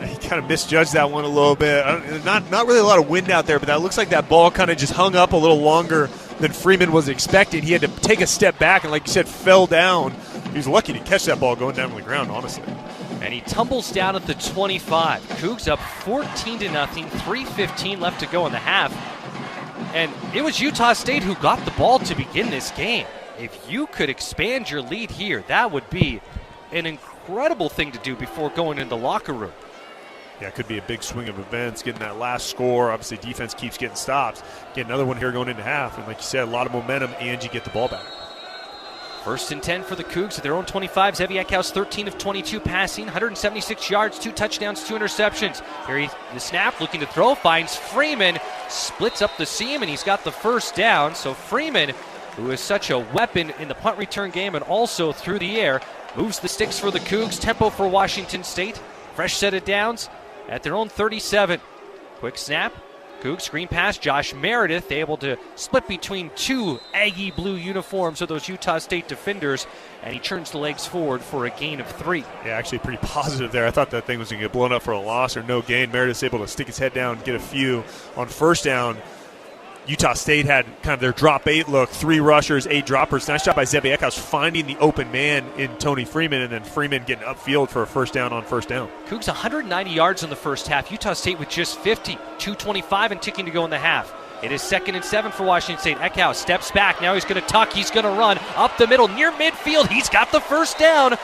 He kind of misjudged that one a little bit. Not really a lot of wind out there, but that looks like that ball kind of just hung up a little longer than Freeman was expecting. He had to take a step back and, like you said, fell down. He was lucky to catch that ball going down on the ground, honestly. And he tumbles down at the 25. Cougs up 14-0, 3:15 left to go in the half. And it was Utah State who got the ball to begin this game. If you could expand your lead here, that would be an incredible thing to do before going in the locker room. Yeah, it could be a big swing of events, getting that last score. Obviously, defense keeps getting stops. Get another one here going into half. And like you said, a lot of momentum, and you get the ball back. 1st and 10 for the Cougs at their own 25. Zevi Eckhouse 13 of 22 passing, 176 yards, 2 touchdowns, 2 interceptions. Here the snap, looking to throw, finds Freeman, splits up the seam, and he's got the 1st down. So Freeman, who is such a weapon in the punt return game and also through the air, moves the sticks for the Cougs. Tempo for Washington State. Fresh set of downs at their own 37. Quick snap. Cougs screen pass. Josh Meredith able to split between 2 Aggie blue uniforms of those Utah State defenders, and he turns the legs forward for a gain of 3. Yeah, actually pretty positive there. I thought that thing was going to get blown up for a loss or no gain. Meredith's able to stick his head down and get a few. On 1st down, Utah State had kind of their drop 8 look, 3 rushers, 8 droppers. Nice job by Zevi Eckhouse finding the open man in Tony Freeman, and then Freeman getting upfield for a 1st down on 1st down. Cougs 190 yards in the first half. Utah State with just 50, 2:25 and ticking to go in the half. It is 2nd and 7 for Washington State. Eckhouse steps back. Now he's going to tuck. He's going to run up the middle near midfield. He's got the 1st down.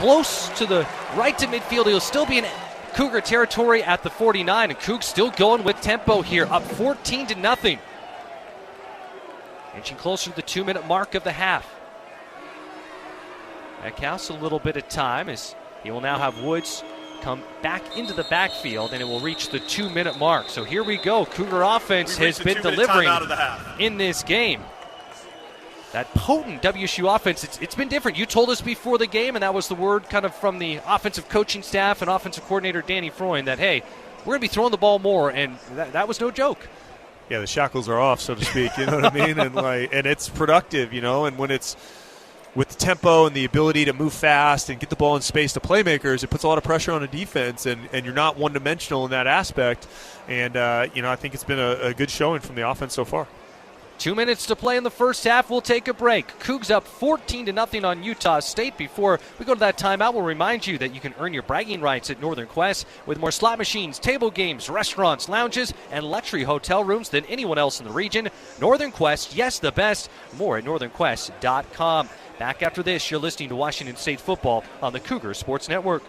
Close to the right to midfield. He'll still be in Cougar territory at the 49, and Cougs still going with tempo here, up 14-0. Inching closer to the 2-minute mark of the half. Eckhouse a little bit of time as he will now have Woods come back into the backfield, and it will reach the 2-minute mark. So here we go. Cougar offense has been delivering in this game. That potent WSU offense, it's been different. You told us before the game, and that was the word kind of from the offensive coaching staff and offensive coordinator Danny Freund, that, hey, we're going to be throwing the ball more, and that was no joke. Yeah, the shackles are off, so to speak, you know what I mean? And it's productive, and when it's with the tempo and the ability to move fast and get the ball in space to playmakers, it puts a lot of pressure on a defense, and you're not one-dimensional in that aspect. And, I think it's been a good showing from the offense so far. 2 minutes to play in the first half. We'll take a break. Cougs up 14-0 on Utah State. Before we go to that timeout, we'll remind you that you can earn your bragging rights at Northern Quest with more slot machines, table games, restaurants, lounges, and luxury hotel rooms than anyone else in the region. Northern Quest, yes, the best. More at northernquest.com. Back after this, you're listening to Washington State football on the Cougar Sports Network.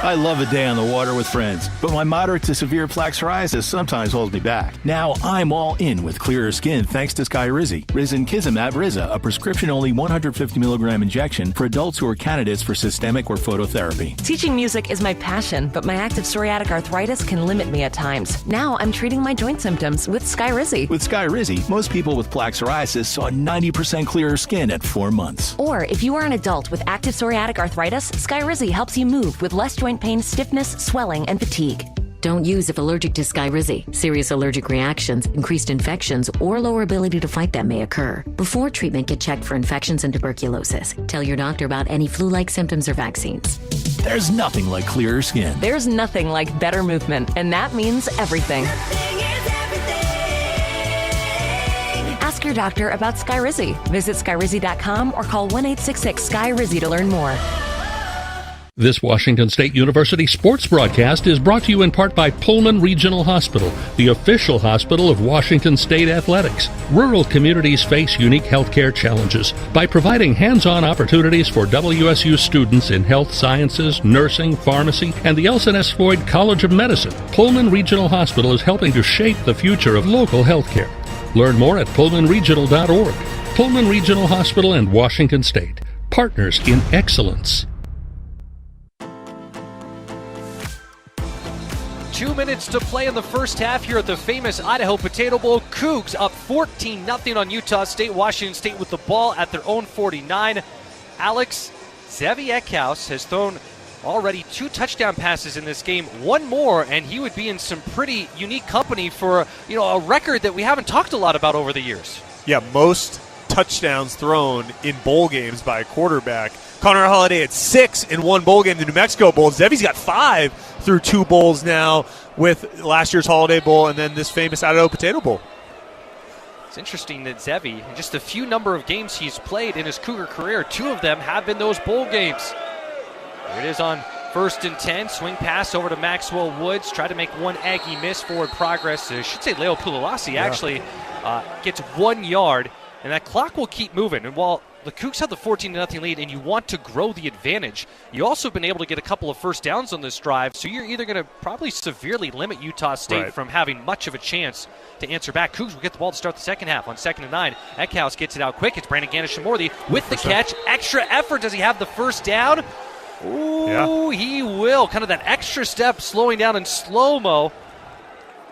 I love a day on the water with friends, but my moderate to severe plaque psoriasis sometimes holds me back. Now I'm all in with clearer skin thanks to Skyrizi. Risankizumab Riza, a prescription-only 150 milligram injection for adults who are candidates for systemic or phototherapy. Teaching music is my passion, but my active psoriatic arthritis can limit me at times. Now I'm treating my joint symptoms with Skyrizi. With Skyrizi, most people with plaque psoriasis saw 90% clearer skin at 4 months. Or if you are an adult with active psoriatic arthritis, Skyrizi helps you move with less joint pain, stiffness, swelling, and fatigue. Don't use if allergic to Skyrizi. Serious allergic reactions, increased infections, or lower ability to fight them may occur. Before treatment, get checked for infections and tuberculosis. Tell your doctor about any flu-like symptoms or vaccines. There's nothing like clearer skin. There's nothing like better movement, and that means everything. Ask your doctor about Skyrizi. Visit Skyrizi.com or call 1-866-SKY-RIZZI to learn more. This Washington State University sports broadcast is brought to you in part by Pullman Regional Hospital, the official hospital of Washington State Athletics. Rural communities face unique healthcare challenges. By providing hands-on opportunities for WSU students in health sciences, nursing, pharmacy, and the L.S. Floyd College of Medicine, Pullman Regional Hospital is helping to shape the future of local healthcare. Learn more at pullmanregional.org. Pullman Regional Hospital and Washington State, partners in excellence. 2 minutes to play in the first half here at the famous Idaho Potato Bowl. Cougs up 14-0 on Utah State. Washington State with the ball at their own 49. Alex, Zevi Eckhouse has thrown already 2 touchdown passes in this game. One more, and he would be in some pretty unique company for a record that we haven't talked a lot about over the years. Yeah, most touchdowns thrown in bowl games by a quarterback. Connor Holiday had 6 in one bowl game, the New Mexico Bowl. Zevi's got 5 through 2 bowls now with last year's Holiday Bowl and then this famous Idaho Potato Bowl. It's interesting that Zevi, in just a few number of games he's played in his Cougar career, 2 of them have been those bowl games. Here it is on 1st and 10. Swing pass over to Maxwell Woods. Try to make one Aggie miss. Forward progress. I should say Leo Pulalasi actually gets 1 yard, and that clock will keep moving. And while the Cougs have the 14-0 lead and you want to grow the advantage, you also have been able to get a couple of first downs on this drive, so you're either going to probably severely limit Utah State from having much of a chance to answer back. Cougs will get the ball to start the second half on 2nd and 9. Eckhouse gets it out quick. It's Brandon Ganesha-Morthy with the catch. Extra effort. Does he have the first down? Ooh, he will. Kind of that extra step, slowing down in slow-mo.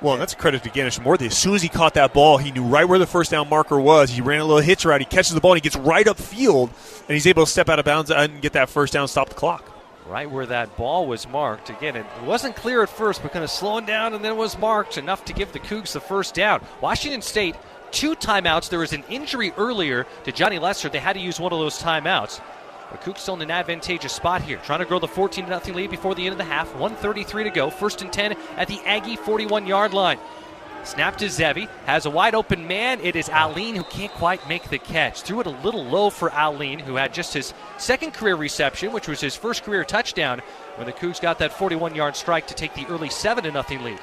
Well, that's a credit to Ganesha-Morthy. As soon as he caught that ball, he knew right where the first down marker was. He ran a little hitch route. He catches the ball, and he gets right upfield, and he's able to step out of bounds and get that first down, stop the clock. Right where that ball was marked. Again, it wasn't clear at first, but kind of slowing down, and then it was marked enough to give the Cougs the first down. Washington State, 2 timeouts. There was an injury earlier to Johnny Lester. They had to use one of those timeouts. But Cougs still in an advantageous spot here, trying to grow the 14-0 lead before the end of the half. 1:33 to go. 1st and 10 at the Aggie 41-yard line. Snap to Zevi, has a wide open man. It is Aline who can't quite make the catch. Threw it a little low for Aline, who had just his 2nd career reception, which was his 1st career touchdown, when the Cougs got that 41-yard strike to take the early 7-0 lead.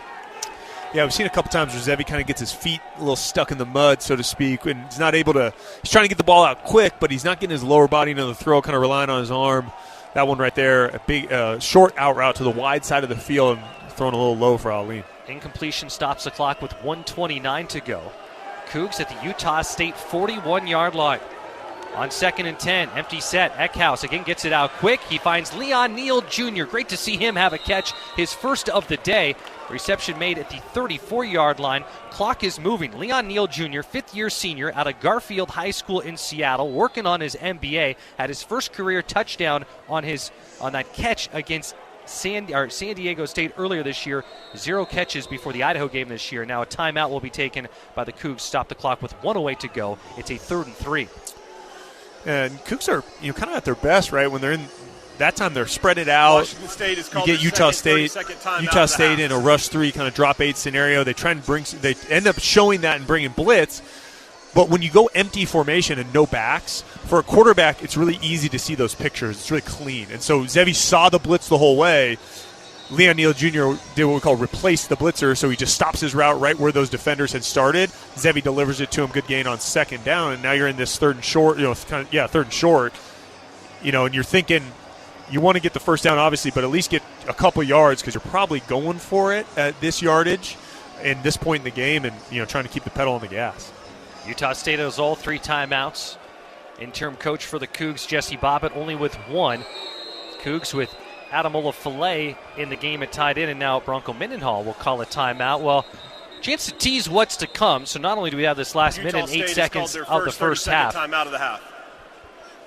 Yeah, we've seen a couple times where Zevi kind of gets his feet a little stuck in the mud, so to speak, and he's not able to – he's trying to get the ball out quick, but he's not getting his lower body into the throw, kind of relying on his arm. That one right there, a big short out route to the wide side of the field and throwing a little low for Aline. Incompletion stops the clock with 1:29 to go. Cougs at the Utah State 41-yard line. On 2nd and 10, empty set. Eckhouse again gets it out quick. He finds Leon Neal Jr. Great to see him have a catch, his first of the day. Reception made at the 34-yard line. Clock is moving. Leon Neal Jr., 5th-year senior out of Garfield High School in Seattle, working on his MBA. Had his first career touchdown on that catch against San Diego State earlier this year. 0 catches before the Idaho game this year. Now a timeout will be taken by the Cougs. Stop the clock with 1:08 to go. It's a 3rd and 3. And Cougs are kind of at their best, right? When they're in that time, they're spread it out. Washington State is called you get Utah State in a rush 3 kind of drop 8 scenario. They try and they end up showing that and bringing blitz. But when you go empty formation and no backs, for a quarterback, it's really easy to see those pictures. It's really clean. And so Zevi saw the blitz the whole way. Leon Neal Jr. did what we call replace the blitzer, so he just stops his route right where those defenders had started. Zevi delivers it to him, good gain on 2nd down, and now you're in this 3rd and short, 3rd and short, and you're thinking you want to get the first down, obviously, but at least get a couple yards because you're probably going for it at this yardage and this point in the game and, trying to keep the pedal on the gas. Utah State has all 3 timeouts. Interim coach for the Cougs, Jesse Bobbitt, only with 1. Cougs with Adamola Filet in the game at tight end, and now Bronco Mendenhall will call a timeout. Well, chance to tease what's to come. So not only do we have this last minute and 8 seconds of the first half, timeout of the half,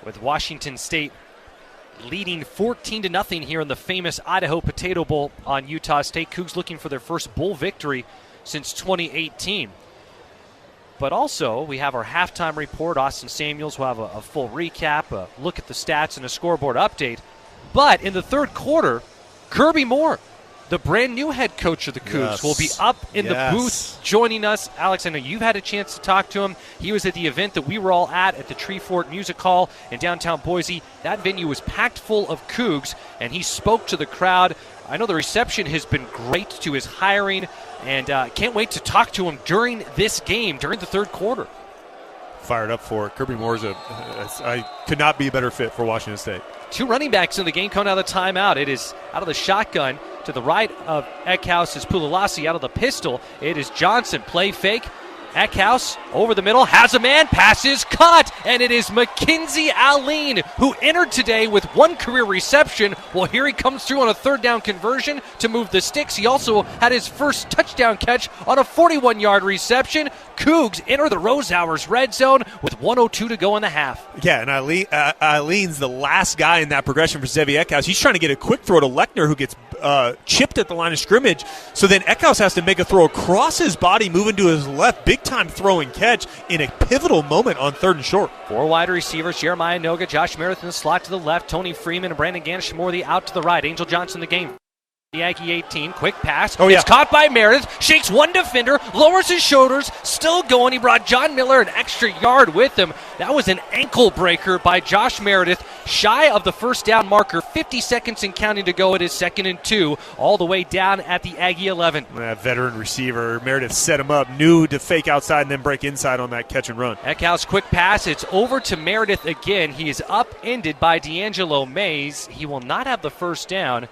with Washington State leading 14-0 here in the famous Idaho Potato Bowl on Utah State. Cougs looking for their first bowl victory since 2018. But also, we have our halftime report. Austin Samuels will have a full recap, a look at the stats, and a scoreboard update. But in the third quarter, Kirby Moore, the brand new head coach of the Cougs, will be up in the booth joining us. Alex, I know you've had a chance to talk to him. He was at the event that we were all at the Tree Fort Music Hall in downtown Boise. That venue was packed full of Cougs, and he spoke to the crowd. I know the reception has been great to his hiring, and can't wait to talk to him during this game, during the third quarter. Fired up for it. Kirby Moore's I could not be a better fit for Washington State. Two running backs in the game coming out of the timeout. It is out of the shotgun. To the right of Eckhouse is Pulalasi. Out of the pistol, it is Johnson. Play fake. Eckhouse over the middle, has a man, pass is caught, and it is Mackenzie Alline who entered today with one career reception. Well, here he comes through on a third down conversion to move the sticks. He also had his first touchdown catch on a 41-yard reception. Cougs enter the Rose Hours red zone with 1:02 to go in the half. Yeah, and Alline's the last guy in that progression for Zevi Eckhouse. He's trying to get a quick throw to Lechner, who gets chipped at the line of scrimmage. So then Eckhouse has to make a throw across his body, moving to his left. Big-time throw and catch in a pivotal moment on third and short. Four wide receivers, Jeremiah Noga, Josh Meredith in the slot to the left, Tony Freeman and Brandon Ganishmorthy out to the right. Angel Johnson the game. The Aggie 18, quick pass. It's caught by Meredith, shakes one defender, lowers his shoulders, still going. He brought John Miller an extra yard with him. That was an ankle breaker by Josh Meredith, shy of the first down marker, 50 seconds and counting to go. It is 2nd and 2, all the way down at the Aggie 11. That veteran receiver, Meredith set him up, knew to fake outside and then break inside on that catch and run. Eckhouse quick pass, it's over to Meredith again. He is upended by D'Angelo Mays. He will not have the first down.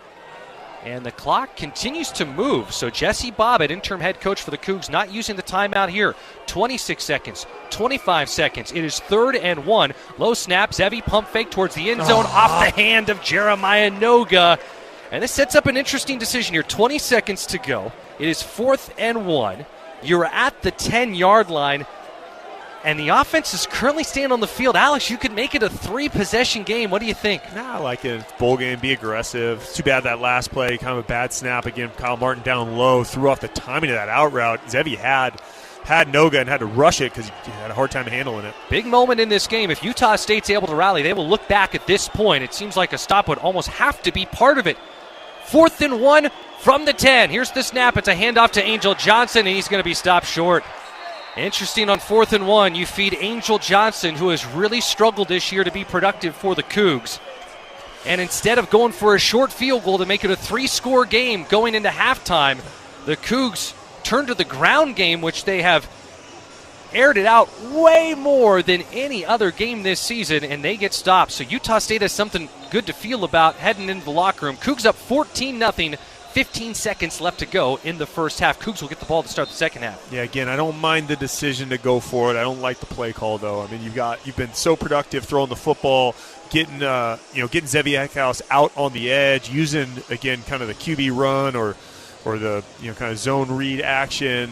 And the clock continues to move. So Jesse Bobbitt, interim head coach for the Cougs, not using the timeout here. 26 seconds, 25 seconds. It is 3rd and 1. Low snap, Zevi pump fake towards the end zone off the hand of Jeremiah Noga. And this sets up an interesting decision here. 20 seconds to go. It is 4th and 1. You're at the 10-yard line. And the offense is currently staying on the field. Alex, you could make it a 3-possession game. What do you think? I like it. It's bowl game, be aggressive. It's too bad that last play, kind of a bad snap. Again, Kyle Martin down low, threw off the timing of that out route. Zevi had Noga and had to rush it because he had a hard time handling it. Big moment in this game. If Utah State's able to rally, they will look back at this point. It seems like a stop would almost have to be part of it. 4th and 1 from the 10. Here's the snap. It's a handoff to Angel Johnson, and he's going to be stopped short. Interesting on 4th and 1, you feed Angel Johnson, who has really struggled this year to be productive for the Cougs. And instead of going for a short field goal to make it a 3-score game going into halftime, the Cougs turn to the ground game, which they have aired it out way more than any other game this season, and they get stopped. So Utah State has something good to feel about heading into the locker room. Cougs up 14-0. 15 seconds left to go in the first half. Cougs will get the ball to start the second half. Yeah, again, I don't mind the decision to go for it. I don't like the play call, though. I mean, you've been so productive throwing the football, getting Zevi Eckhouse out on the edge, using again kind of the QB run or the kind of zone read action.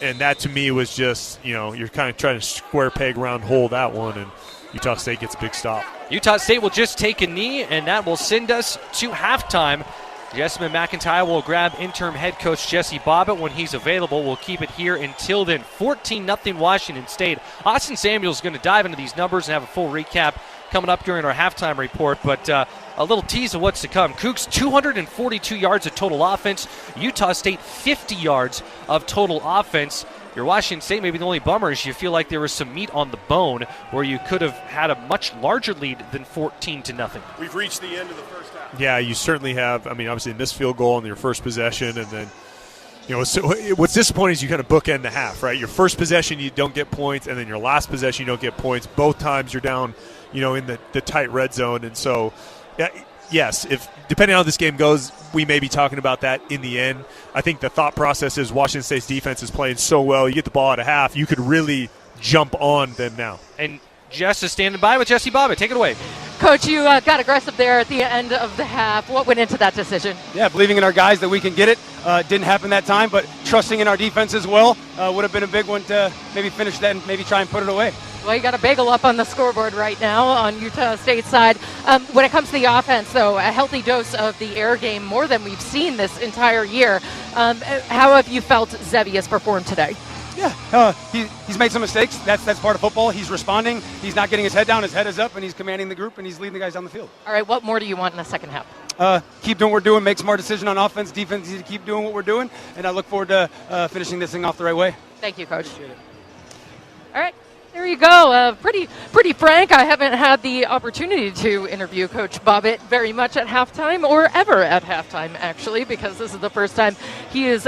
And that to me was just you're kind of trying to square peg round hole that one, and Utah State gets a big stop. Utah State will just take a knee, and that will send us to halftime. Jessamine McIntyre will grab interim head coach Jesse Bobbitt when he's available. We'll keep it here until then. 14-0 Washington State. Austin Samuels is going to dive into these numbers and have a full recap coming up during our halftime report. But a little tease of what's to come. Cougs 242 yards of total offense. Utah State 50 yards of total offense. Your Washington State, maybe the only bummer is you feel like there was some meat on the bone where you could have had a much larger lead than 14-0. We've reached the end of the first half. Yeah, you certainly have. I mean, obviously, missed field goal on your first possession, and then, so what's disappointing is you kind of bookend the half, right? Your first possession, you don't get points, and then your last possession, you don't get points. Both times you're down, in the tight red zone, and so, yes, if depending on how this game goes, we may be talking about that in the end. I think the thought process is Washington State's defense is playing so well. You get the ball at a half, you could really jump on them now. And Jess is standing by with Jesse Bobbitt. Take it away. Coach, you got aggressive there at the end of the half. What went into that decision? Yeah, believing in our guys that we can get it. Didn't happen that time, but trusting in our defense as well would have been a big one to maybe finish that and maybe try and put it away. Well, you got a bagel up on the scoreboard right now on Utah State's side. When it comes to the offense, though, a healthy dose of the air game, more than we've seen this entire year. How have you felt Zevi has performed today? Yeah, he's made some mistakes. That's part of football. He's responding. He's not getting his head down. His head is up, and he's commanding the group, and he's leading the guys down the field. All right, what more do you want in the second half? Keep doing what we're doing, make smart decisions on offense, defense, to keep doing what we're doing, and I look forward to finishing this thing off the right way. Thank you, Coach. Appreciate it. All right. There you go. Pretty frank. I haven't had the opportunity to interview Coach Bobbitt very much at halftime or ever at halftime, actually, because this is the first time he is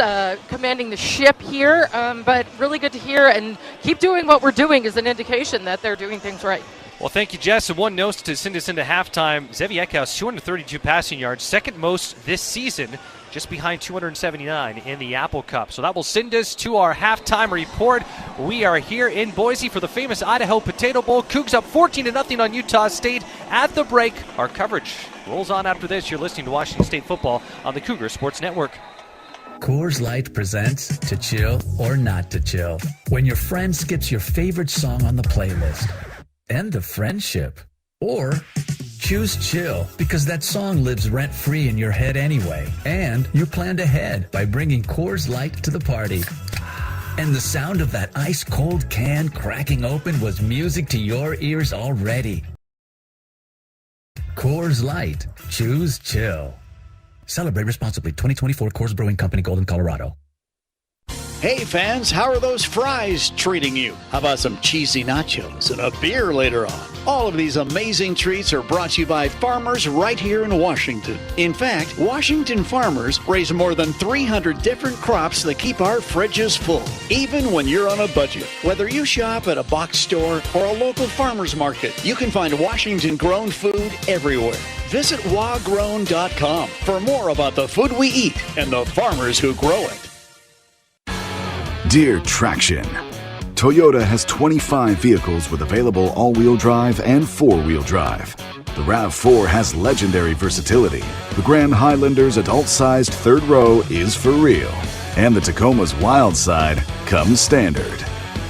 commanding the ship here. But really good to hear, and keep doing what we're doing is an indication that they're doing things right. Well, thank you, Jess. And one note to send us into halftime. Zevi Eckhouse, 232 passing yards, second most this season, just behind 279 in the Apple Cup. So that will send us to our halftime report. We are here in Boise for the famous Idaho Potato Bowl. Cougs up 14-0 on Utah State at the break. Our coverage rolls on after this. You're listening to Washington State football on the Cougar Sports Network. Coors Light presents To Chill or Not to Chill. When your friend skips your favorite song on the playlist. End of friendship. Or choose chill because that song lives rent-free in your head anyway. And you planned ahead by bringing Coors Light to the party. And the sound of that ice-cold can cracking open was music to your ears already. Coors Light. Choose chill. Celebrate responsibly. 2024 Coors Brewing Company, Golden, Colorado. Hey fans, how are those fries treating you? How about some cheesy nachos and a beer later on? All of these amazing treats are brought to you by farmers right here in Washington. In fact, Washington farmers raise more than 300 different crops that keep our fridges full, even when you're on a budget. Whether you shop at a box store or a local farmer's market, you can find Washington-grown food everywhere. Visit wagrown.com for more about the food we eat and the farmers who grow it. Dear Traction, Toyota has 25 vehicles with available all-wheel drive and four-wheel drive. The RAV4 has legendary versatility. The Grand Highlander's adult-sized third row is for real. And the Tacoma's wild side comes standard.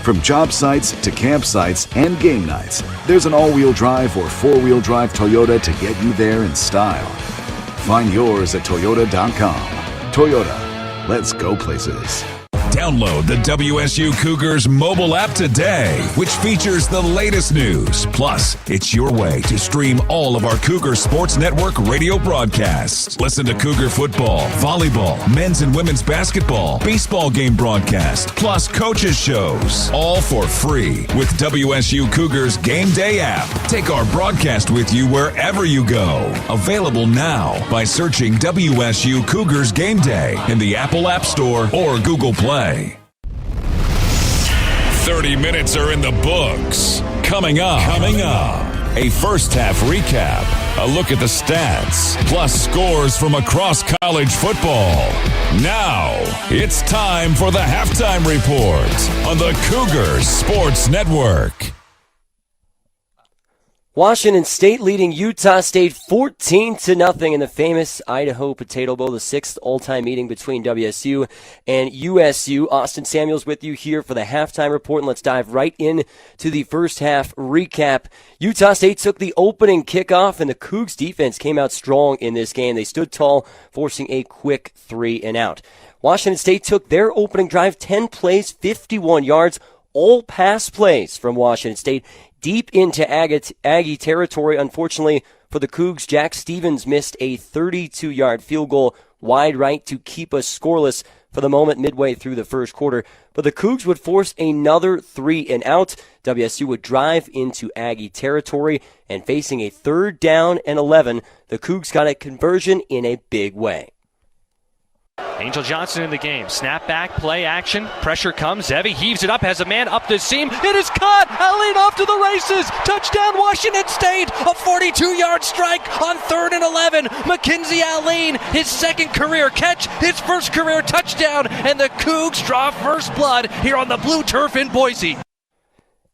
From job sites to campsites and game nights, there's an all-wheel drive or four-wheel drive Toyota to get you there in style. Find yours at Toyota.com. Toyota, let's go places. Download the WSU Cougars mobile app today, which features the latest news. Plus, it's your way to stream all of our Cougar Sports Network radio broadcasts. Listen to Cougar football, volleyball, men's and women's basketball, baseball game broadcast, plus coaches shows, all for free with WSU Cougars Game Day app. Take our broadcast with you wherever you go. Available now by searching WSU Cougars Game Day in the Apple App Store or Google Play. 30 minutes are in the books. Coming up, a first half recap, a look at the stats, plus scores from across college football. Now, it's time for the halftime report on the Cougars Sports Network. Washington State leading Utah State 14-0 in the famous Idaho Potato Bowl, the sixth all-time meeting between WSU and USU. Austin Samuels with you here for the halftime report, and let's dive right in to the first half recap. Utah State took the opening kickoff, and the Cougs defense came out strong in this game. They stood tall, forcing a quick 3-and-out. Washington State took their opening drive, 10 plays, 51 yards, all pass plays from Washington State. Deep into Aggie territory, unfortunately for the Cougs, Jack Stevens missed a 32-yard field goal wide right to keep us scoreless for the moment midway through the first quarter. But the Cougs would force another 3-and-out. WSU would drive into Aggie territory, and facing a 3rd down and 11, the Cougs got a conversion in a big way. Angel Johnson in the game. Snap back, play action. Pressure comes. Zevi heaves it up, has a man up the seam. It is caught. Allen off to the races. Touchdown, Washington State. A 42-yard strike on 3rd and 11. Mackenzie Allen, his second career catch, his first career touchdown, and the Cougs draw first blood here on the blue turf in Boise.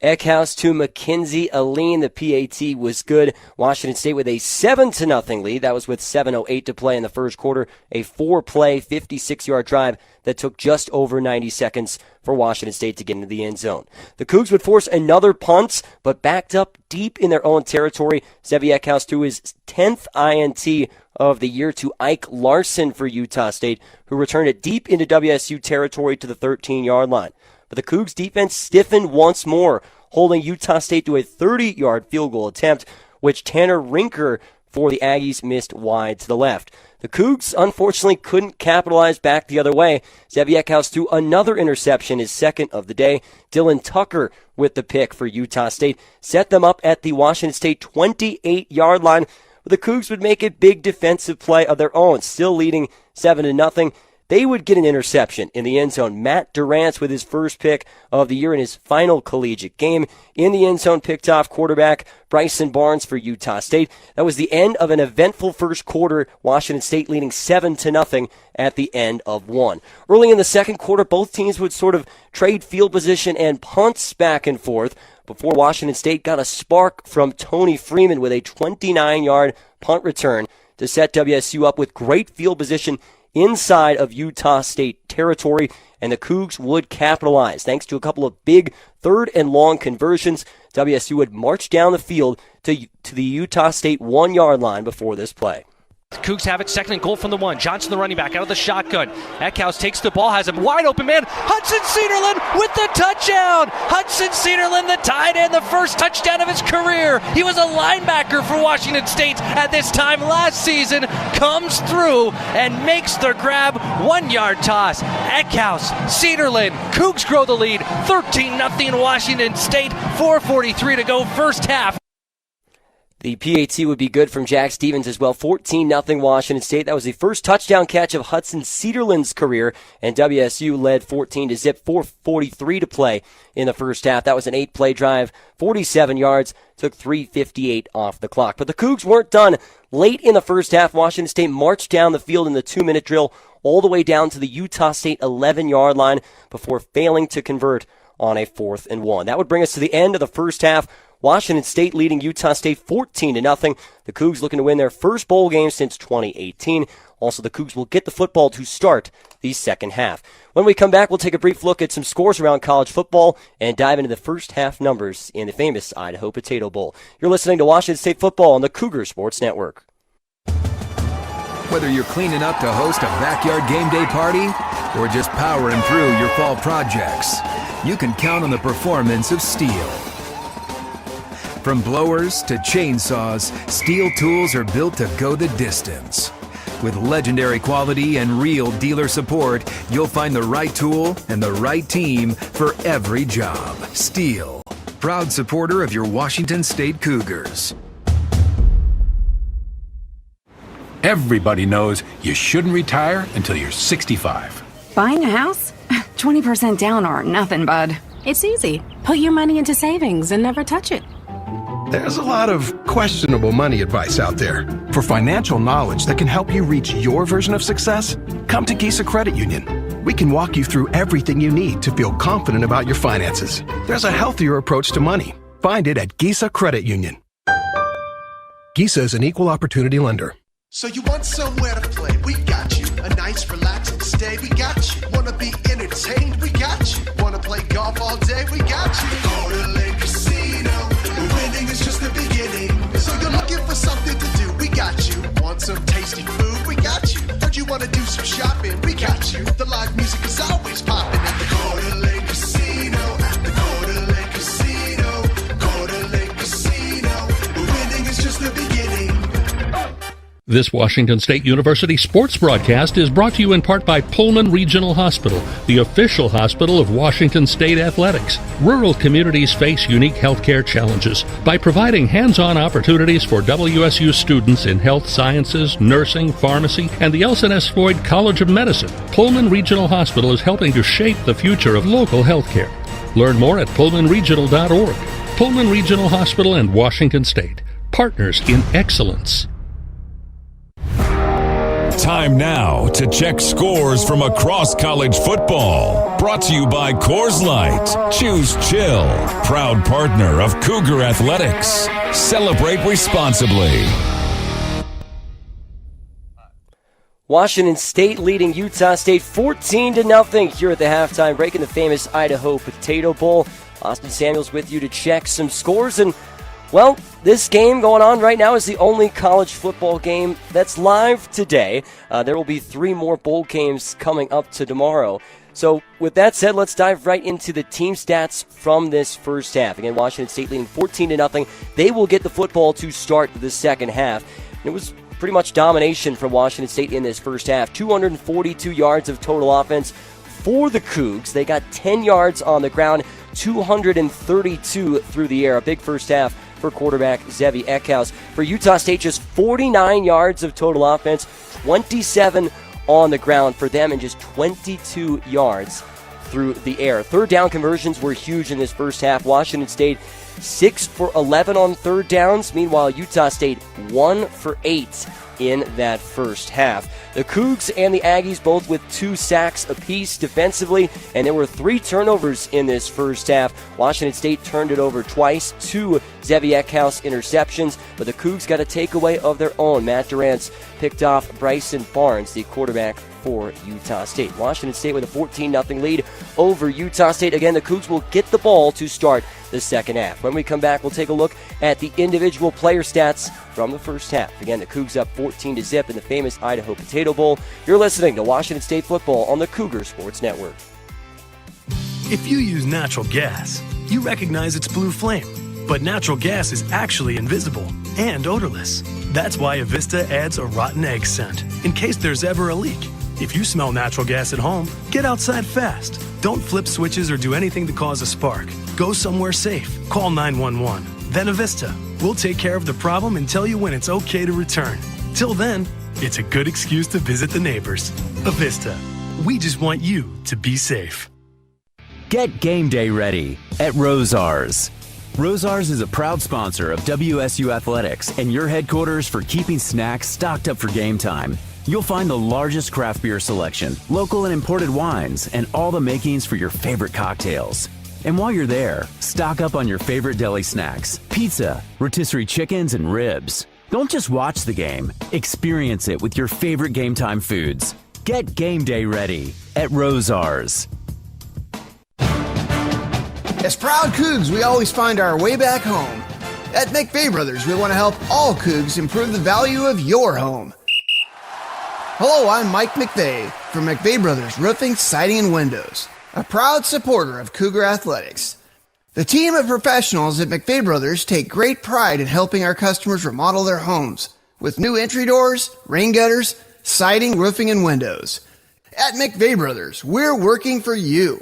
Eckhouse to McKenzie Aline. The PAT was good. Washington State with a 7-0 lead. That was with 7:08 to play in the first quarter. A 4-play, 56-yard drive that took just over 90 seconds for Washington State to get into the end zone. The Cougs would force another punt, but backed up deep in their own territory. Zevi Eckhouse threw his 10th INT of the year to Ike Larson for Utah State, who returned it deep into WSU territory to the 13-yard line. But the Cougs defense stiffened once more, holding Utah State to a 30-yard field goal attempt, which Tanner Rinker for the Aggies missed wide to the left. The Cougs, unfortunately, couldn't capitalize back the other way. Zevi Eckhouse threw another interception, his second of the day. Dylan Tucker with the pick for Utah State set them up at the Washington State 28-yard line. But the Cougs would make a big defensive play of their own, still leading 7-0. They would get an interception in the end zone. Matt Durrance with his first pick of the year in his final collegiate game. In the end zone, picked off quarterback Bryson Barnes for Utah State. That was the end of an eventful first quarter. Washington State leading 7-0 at the end of one. Early in the second quarter, both teams would sort of trade field position and punts back and forth before Washington State got a spark from Tony Freeman with a 29-yard punt return to set WSU up with great field position inside of Utah State territory, and the Cougs would capitalize. Thanks to a couple of big third and long conversions, WSU would march down the field to the Utah State 1-yard line before this play. The Cougs have it, second and goal from the one. Johnson, the running back, out of the shotgun. Eckhouse takes the ball, has a wide open man. Hudson Cedarland with the touchdown. Hudson Cedarland, the tight end, the first touchdown of his career. He was a linebacker for Washington State at this time last season. Comes through and makes the grab. 1-yard toss. Eckhouse, Cedarland, Cougs grow the lead. 13-0 Washington State. 4:43 to go, first half. The PAT would be good from Jack Stevens as well. 14-0 Washington State. That was the first touchdown catch of Hudson Cedarland's career, and WSU led 14-0. 4:43 to play in the first half. That was an 8-play drive, 47 yards, took 3:58 off the clock. But the Cougs weren't done. Late in the first half, Washington State marched down the field in the 2-minute drill all the way down to the Utah State 11-yard line before failing to convert on a 4th and 1. That would bring us to the end of the first half. Washington State leading Utah State 14-0. The Cougs looking to win their first bowl game since 2018. Also, the Cougs will get the football to start the second half. When we come back, we'll take a brief look at some scores around college football and dive into the first half numbers in the famous Idaho Potato Bowl. You're listening to Washington State Football on the Cougar Sports Network. Whether you're cleaning up to host a backyard game day party or just powering through your fall projects, you can count on the performance of Steel. From blowers to chainsaws, Steel tools are built to go the distance. With legendary quality and real dealer support, you'll find the right tool and the right team for every job. Steel, proud supporter of your Washington State Cougars. Everybody knows you shouldn't retire until you're 65. Buying a house? 20% down or nothing, bud. It's easy. Put your money into savings and never touch it. There's a lot of questionable money advice out there. For financial knowledge that can help you reach your version of success, come to Gisa Credit Union. We can walk you through everything you need to feel confident about your finances. There's a healthier approach to money. Find it at Gisa Credit Union. Gisa is an equal opportunity lender. So you want somewhere to play? We got you. A nice relaxing stay? We got you. Wanna be entertained? We got you. Wanna play golf all day? We got you. Go to Lake Casino. Winning is just the beginning. So you're looking for something to do? We got you. Want some tasty food? We got you. Heard you wanna do some shopping? We got you. The live music is always popping at the Go to Lake Casino. At the Go to Lake Casino. Go to Lake Casino. Winning is just the beginning. This Washington State University sports broadcast is brought to you in part by Pullman Regional Hospital, the official hospital of Washington State Athletics. Rural communities face unique healthcare challenges. By providing hands-on opportunities for WSU students in health sciences, nursing, pharmacy, and the LSNS Floyd College of Medicine, Pullman Regional Hospital is helping to shape the future of local healthcare. Learn more at pullmanregional.org. Pullman Regional Hospital and Washington State, partners in excellence. Time now to check scores from across college football. Brought to you by Coors Light. Choose chill. Proud partner of Cougar Athletics. Celebrate responsibly. Washington State leading Utah State 14-0 here at the halftime break in the famous Idaho Potato Bowl. Austin Samuels with you to check some scores. And, well, this game going on right now is the only college football game that's live today. There will be 3 more bowl games coming up to tomorrow. So with that said, let's dive right into the team stats from this first half. Again, Washington State leading 14-0. They will get the football to start the second half. It was pretty much domination from Washington State in this first half. 242 yards of total offense for the Cougs. They got 10 yards on the ground, 232 through the air. A big first half for quarterback Zevi Eckhouse. For Utah State, just 49 yards of total offense, 27 on the ground for them, and just 22 yards through the air. Third down conversions were huge in this first half. Washington State 6 for 11 on third downs. Meanwhile, Utah State 1 for 8 in that first half. The Cougs and the Aggies both with 2 sacks apiece defensively, and there were 3 turnovers in this first half. Washington State turned it over twice, 2 Zevi Eckhouse interceptions, but the Cougs got a takeaway of their own. Matt Durrance picked off Bryson Barnes, the quarterback for Utah State. Washington State with a 14-0 lead over Utah State. Again, the Cougs will get the ball to start the second half. When we come back, we'll take a look at the individual player stats from the first half. Again, the Cougs up 14-0 in the famous Idaho Potato Bowl. You're listening to Washington State football on the Cougar Sports Network. If you use natural gas, you recognize its blue flame. But natural gas is actually invisible and odorless. That's why Avista adds a rotten egg scent, in case there's ever a leak. If you smell natural gas at home, get outside fast. Don't flip switches or do anything to cause a spark. Go somewhere safe. Call 911. Then Avista. We'll take care of the problem and tell you when it's okay to return. Till then, it's a good excuse to visit the neighbors. Avista. We just want you to be safe. Get game day ready at Rosars. Rosars is a proud sponsor of WSU Athletics and your headquarters for keeping snacks stocked up for game time. You'll find the largest craft beer selection, local and imported wines, and all the makings for your favorite cocktails. And while you're there, stock up on your favorite deli snacks, pizza, rotisserie chickens, and ribs. Don't just watch the game, experience it with your favorite game time foods. Get game day ready at Rosars. As proud Cougs, we always find our way back home. At McVeigh Brothers, we want to help all Cougs improve the value of your home. Hello, I'm Mike McVeigh from McVeigh Brothers Roofing, Siding, and Windows, a proud supporter of Cougar Athletics. The team of professionals at McVeigh Brothers take great pride in helping our customers remodel their homes with new entry doors, rain gutters, siding, roofing, and windows. At McVeigh Brothers, we're working for you.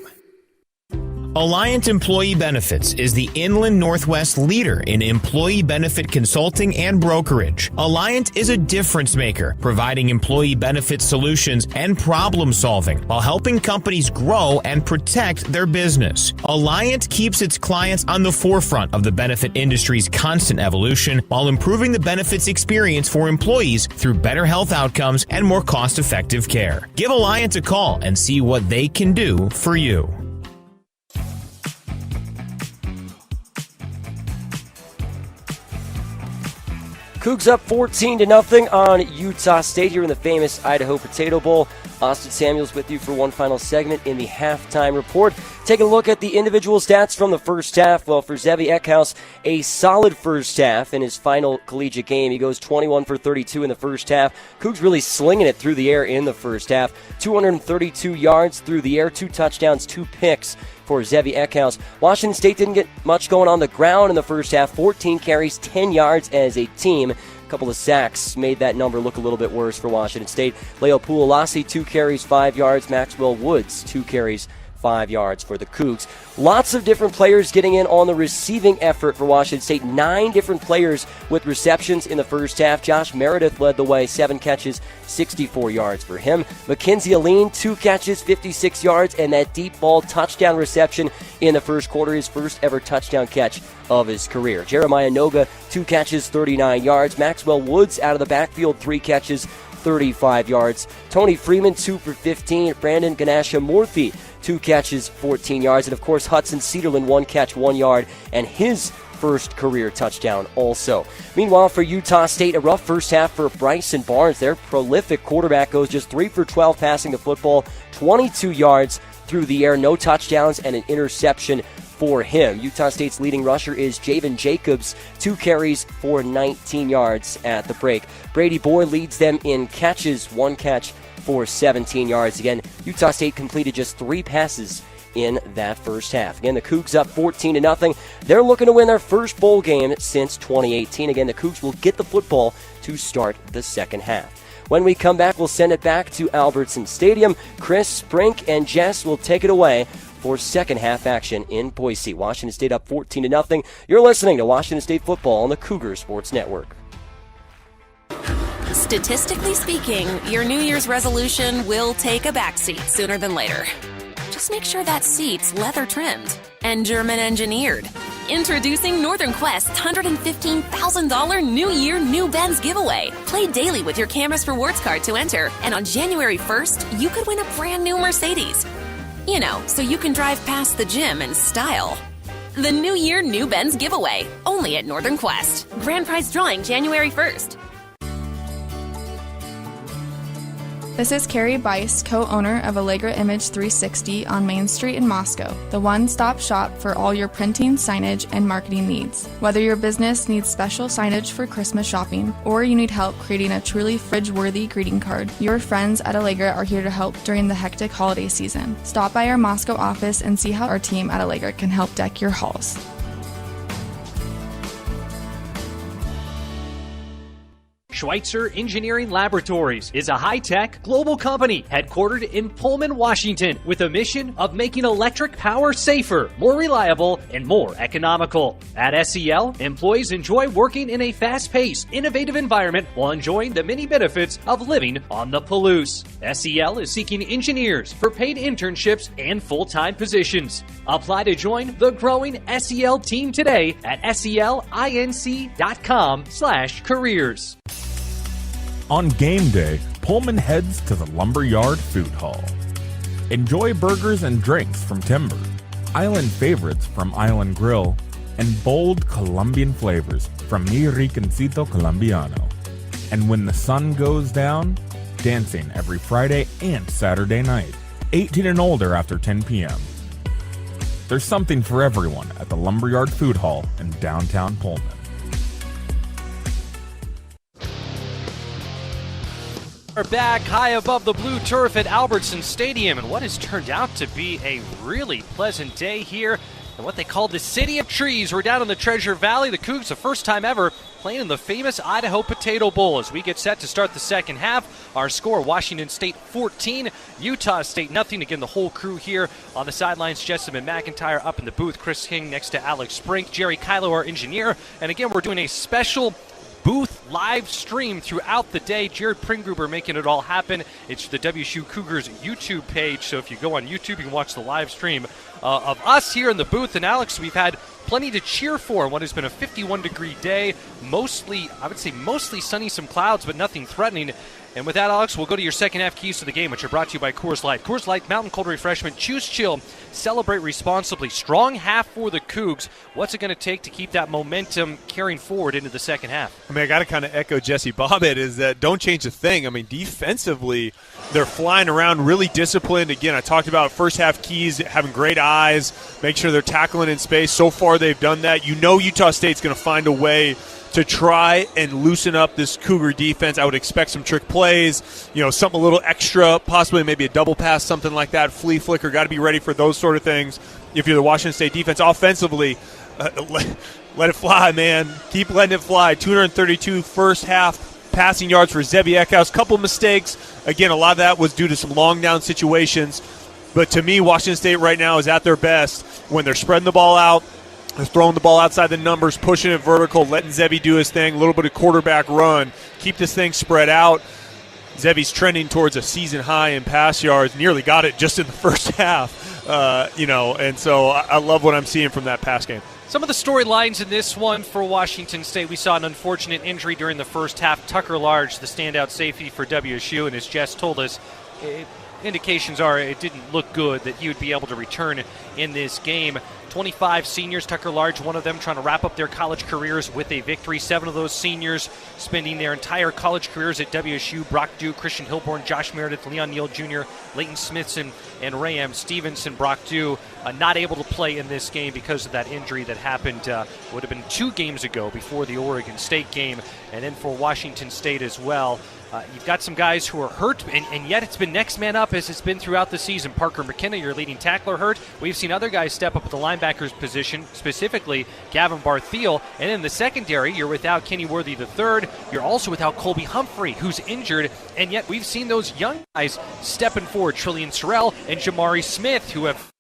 Alliant Employee Benefits is the Inland Northwest leader in employee benefit consulting and brokerage. Alliant is a difference maker, providing employee benefit solutions and problem solving while helping companies grow and protect their business. Alliant keeps its clients on the forefront of the benefit industry's constant evolution while improving the benefits experience for employees through better health outcomes and more cost-effective care. Give Alliant a call and see what they can do for you. Cougs up 14-0 on Utah State here in the famous Idaho Potato Bowl. Austin Samuels with you for one final segment in the halftime report. Taking a look at the individual stats from the first half. Well, for Zevi Eckhouse, a solid first half in his final collegiate game. He goes 21 for 32 in the first half. Cougs really slinging it through the air in the first half. 232 yards through the air, 2 touchdowns, 2 picks for Zevi Eckhouse. Washington State didn't get much going on the ground in the first half. 14 carries, 10 yards as a team. A couple of sacks made that number look a little bit worse for Washington State. Leo Puolasi, 2 carries, 5 yards. Maxwell Woods, 2 carries, 5 yards for the Cougs. Lots of different players getting in on the receiving effort for Washington State. 9 different players with receptions in the first half. Josh Meredith led the way, 7 catches, 64 yards for him. Mackenzie Aline, 2 catches, 56 yards, and that deep ball touchdown reception in the first quarter, his first ever touchdown catch of his career. Jeremiah Noga, 2 catches, 39 yards. Maxwell Woods out of the backfield, 3 catches, 35 yards. Tony Freeman, 2 for 15. Brandon Ganasha-Morthy, 2 catches, 14 yards. And, of course, Hudson Cedarland, 1 catch, 1 yard, and his first career touchdown also. Meanwhile, for Utah State, a rough first half for Bryson Barnes. Their prolific quarterback goes just 3 for 12 passing the football, 22 yards through the air, no touchdowns, and an interception for him. Utah State's leading rusher is Javen Jacobs, 2 carries for 19 yards at the break. Brady Boyd leads them in catches, 1 catch for 17 yards. Again, Utah State completed just 3 passes in that first half. Again, the Cougs up 14-0. They're looking to win their first bowl game since 2018. Again, the Cougs will get the football to start the second half. When we come back, we'll send it back to Albertson Stadium. Chris, Sprink, and Jess will take it away for second half action in Boise. Washington State up 14-0. You're listening to Washington State football on the Cougar Sports Network. Statistically speaking, your New Year's resolution will take a backseat sooner than later. Just make sure that seat's leather trimmed and German engineered. Introducing Northern Quest's $115,000 New Year New Benz giveaway. Play daily with your Campus Rewards card to enter, and on January 1st, you could win a brand new Mercedes. You know, so you can drive past the gym in style. The New Year New Benz giveaway, only at Northern Quest. Grand prize drawing January 1st. This is Carrie Bice, co-owner of Allegra Image 360 on Main Street in Moscow, the one-stop shop for all your printing, signage, and marketing needs. Whether your business needs special signage for Christmas shopping, or you need help creating a truly fridge-worthy greeting card, your friends at Allegra are here to help during the hectic holiday season. Stop by our Moscow office and see how our team at Allegra can help deck your halls. Schweitzer Engineering Laboratories is a high-tech global company headquartered in Pullman, Washington, with a mission of making electric power safer, more reliable, and more economical. At SEL, employees enjoy working in a fast-paced, innovative environment while enjoying the many benefits of living on the Palouse. SEL is seeking engineers for paid internships and full-time positions. Apply to join the growing SEL team today at selinc.com/careers. On game day, Pullman heads to the Lumberyard Food Hall. Enjoy burgers and drinks from Timber, island favorites from Island Grill, and bold Colombian flavors from Mi Rinconcito Colombiano. And when the sun goes down, dancing every Friday and Saturday night, 18 and older after 10 p.m. There's something for everyone at the Lumberyard Food Hall in downtown Pullman. We're back high above the blue turf at Albertson Stadium, and what has turned out to be a really pleasant day here in what they call the City of Trees. We're down in the Treasure Valley. The Cougs, the first time ever, playing in the famous Idaho Potato Bowl. As we get set to start the second half, our score, Washington State 14, Utah State nothing. Again, the whole crew here on the sidelines. Jessamine McIntyre up in the booth. Chris King next to Alex Sprink. Jerry Kylo, our engineer. And again, we're doing a special booth live stream throughout the day. Jared Pringruber making it all happen. It's the WSU Cougars YouTube page, so if you go on YouTube, you can watch the live stream of us here in the booth. And Alex, we've had plenty to cheer for in what has been a 51-degree day. Mostly, I would say mostly sunny, some clouds, but nothing threatening. And with that, Alex, we'll go to your second half keys to the game, which are brought to you by Coors Light. Coors Light, mountain cold refreshment. Choose chill. Celebrate responsibly. Strong half for the Cougs. What's it going to take to keep that momentum carrying forward into the second half? I mean, I got to kind of echo Jesse Bobbitt, is that don't change a thing. I mean, defensively, they're flying around, really disciplined. Again, I talked about first half keys, having great eyes, make sure they're tackling in space. So far, they've done that. You know Utah State's going to find a way to try and loosen up this Cougar defense. I would expect some trick plays, something a little extra, possibly maybe a double pass, something like that, flea flicker. Got to be ready for those sort of things. If you're the Washington State defense, offensively, let it fly, man. Keep letting it fly. 232 first half passing yards for Zevi Eckhouse. Couple mistakes. Again, a lot of that was due to some long down situations. But to me, Washington State right now is at their best when they're spreading the ball out. They're throwing the ball outside the numbers, pushing it vertical, letting Zevi do his thing, a little bit of quarterback run, keep this thing spread out. Zevi's trending towards a season high in pass yards, nearly got it just in the first half, and so I love what I'm seeing from that pass game. Some of the storylines in this one for Washington State. We saw an unfortunate injury during the first half. Tucker Large, the standout safety for WSU, and as Jess told us, indications are it didn't look good that he would be able to return in this game. 25 seniors, Tucker Large, one of them, trying to wrap up their college careers with a victory. 7 of those seniors spending their entire college careers at WSU. Brock Dew, Christian Hilborn, Josh Meredith, Leon Neal Jr., Leighton Smithson, and Ray Stevenson. Brock Dew not able to play in this game because of that injury that happened, would have been 2 games ago before the Oregon State game. And then for Washington State as well, you've got some guys who are hurt, and yet it's been next man up as it's been throughout the season. Parker McKenna, your leading tackler, hurt. We've seen other guys step up at the linebacker's position, specifically Gavin Barthiel. And in the secondary, you're without Kenny Worthy III. You're also without Colby Humphrey, who's injured. And yet we've seen those young guys stepping forward, Trillian Sorrell and Jamari Smith, who have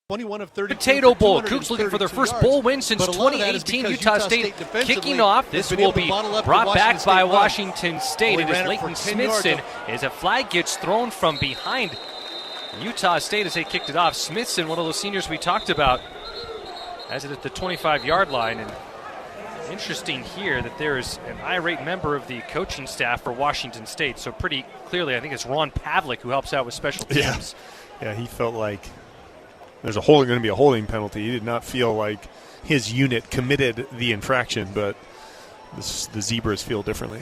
Potato Bowl. Cougs looking for their first bowl win since 2018. Utah State kicking off. This will be brought back by Washington State. It is Leighton Smithson as a flag gets thrown from behind Utah State as they kicked it off. Smithson, one of those seniors we talked about, has it at the 25-yard line. And interesting here that there is an irate member of the coaching staff for Washington State. So pretty clearly, I think it's Ron Pavlik who helps out with special teams. Yeah, he felt like there's going to be a holding penalty. He did not feel like his unit committed the infraction, but the Zebras feel differently.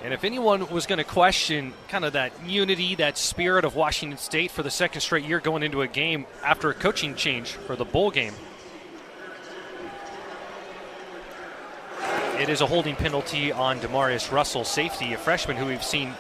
And if anyone was going to question kind of that unity, that spirit of Washington State for the second straight year going into a game after a coaching change for the bowl game, it is a holding penalty on Demarius Russell, safety, a freshman who we've seen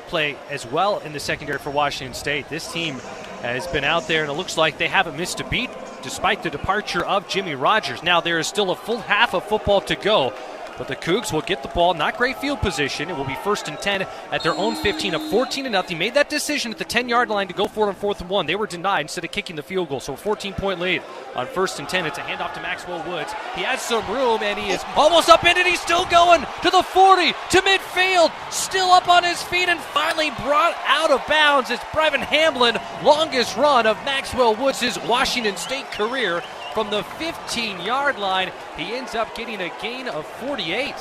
play as well in the secondary for Washington State. This team has been out there, and it looks like they haven't missed a beat despite the departure of Jimmy Rogers. Now there is still a full half of football to go, but the Cougs will get the ball. Not great field position. It will be 1st and 10 at their own 15, of 14-0. Made that decision at the 10-yard line to go for it on 4th and 1. They were denied instead of kicking the field goal. So a 14-point lead on 1st and 10. It's a handoff to Maxwell Woods. He has some room, and he is almost up in it. He's still going to the 40, to midfield. Still up on his feet and finally brought out of bounds. It's Brevin Hamlin, longest run of Maxwell Woods' Washington State career. From the 15-yard line, he ends up getting a gain of 48.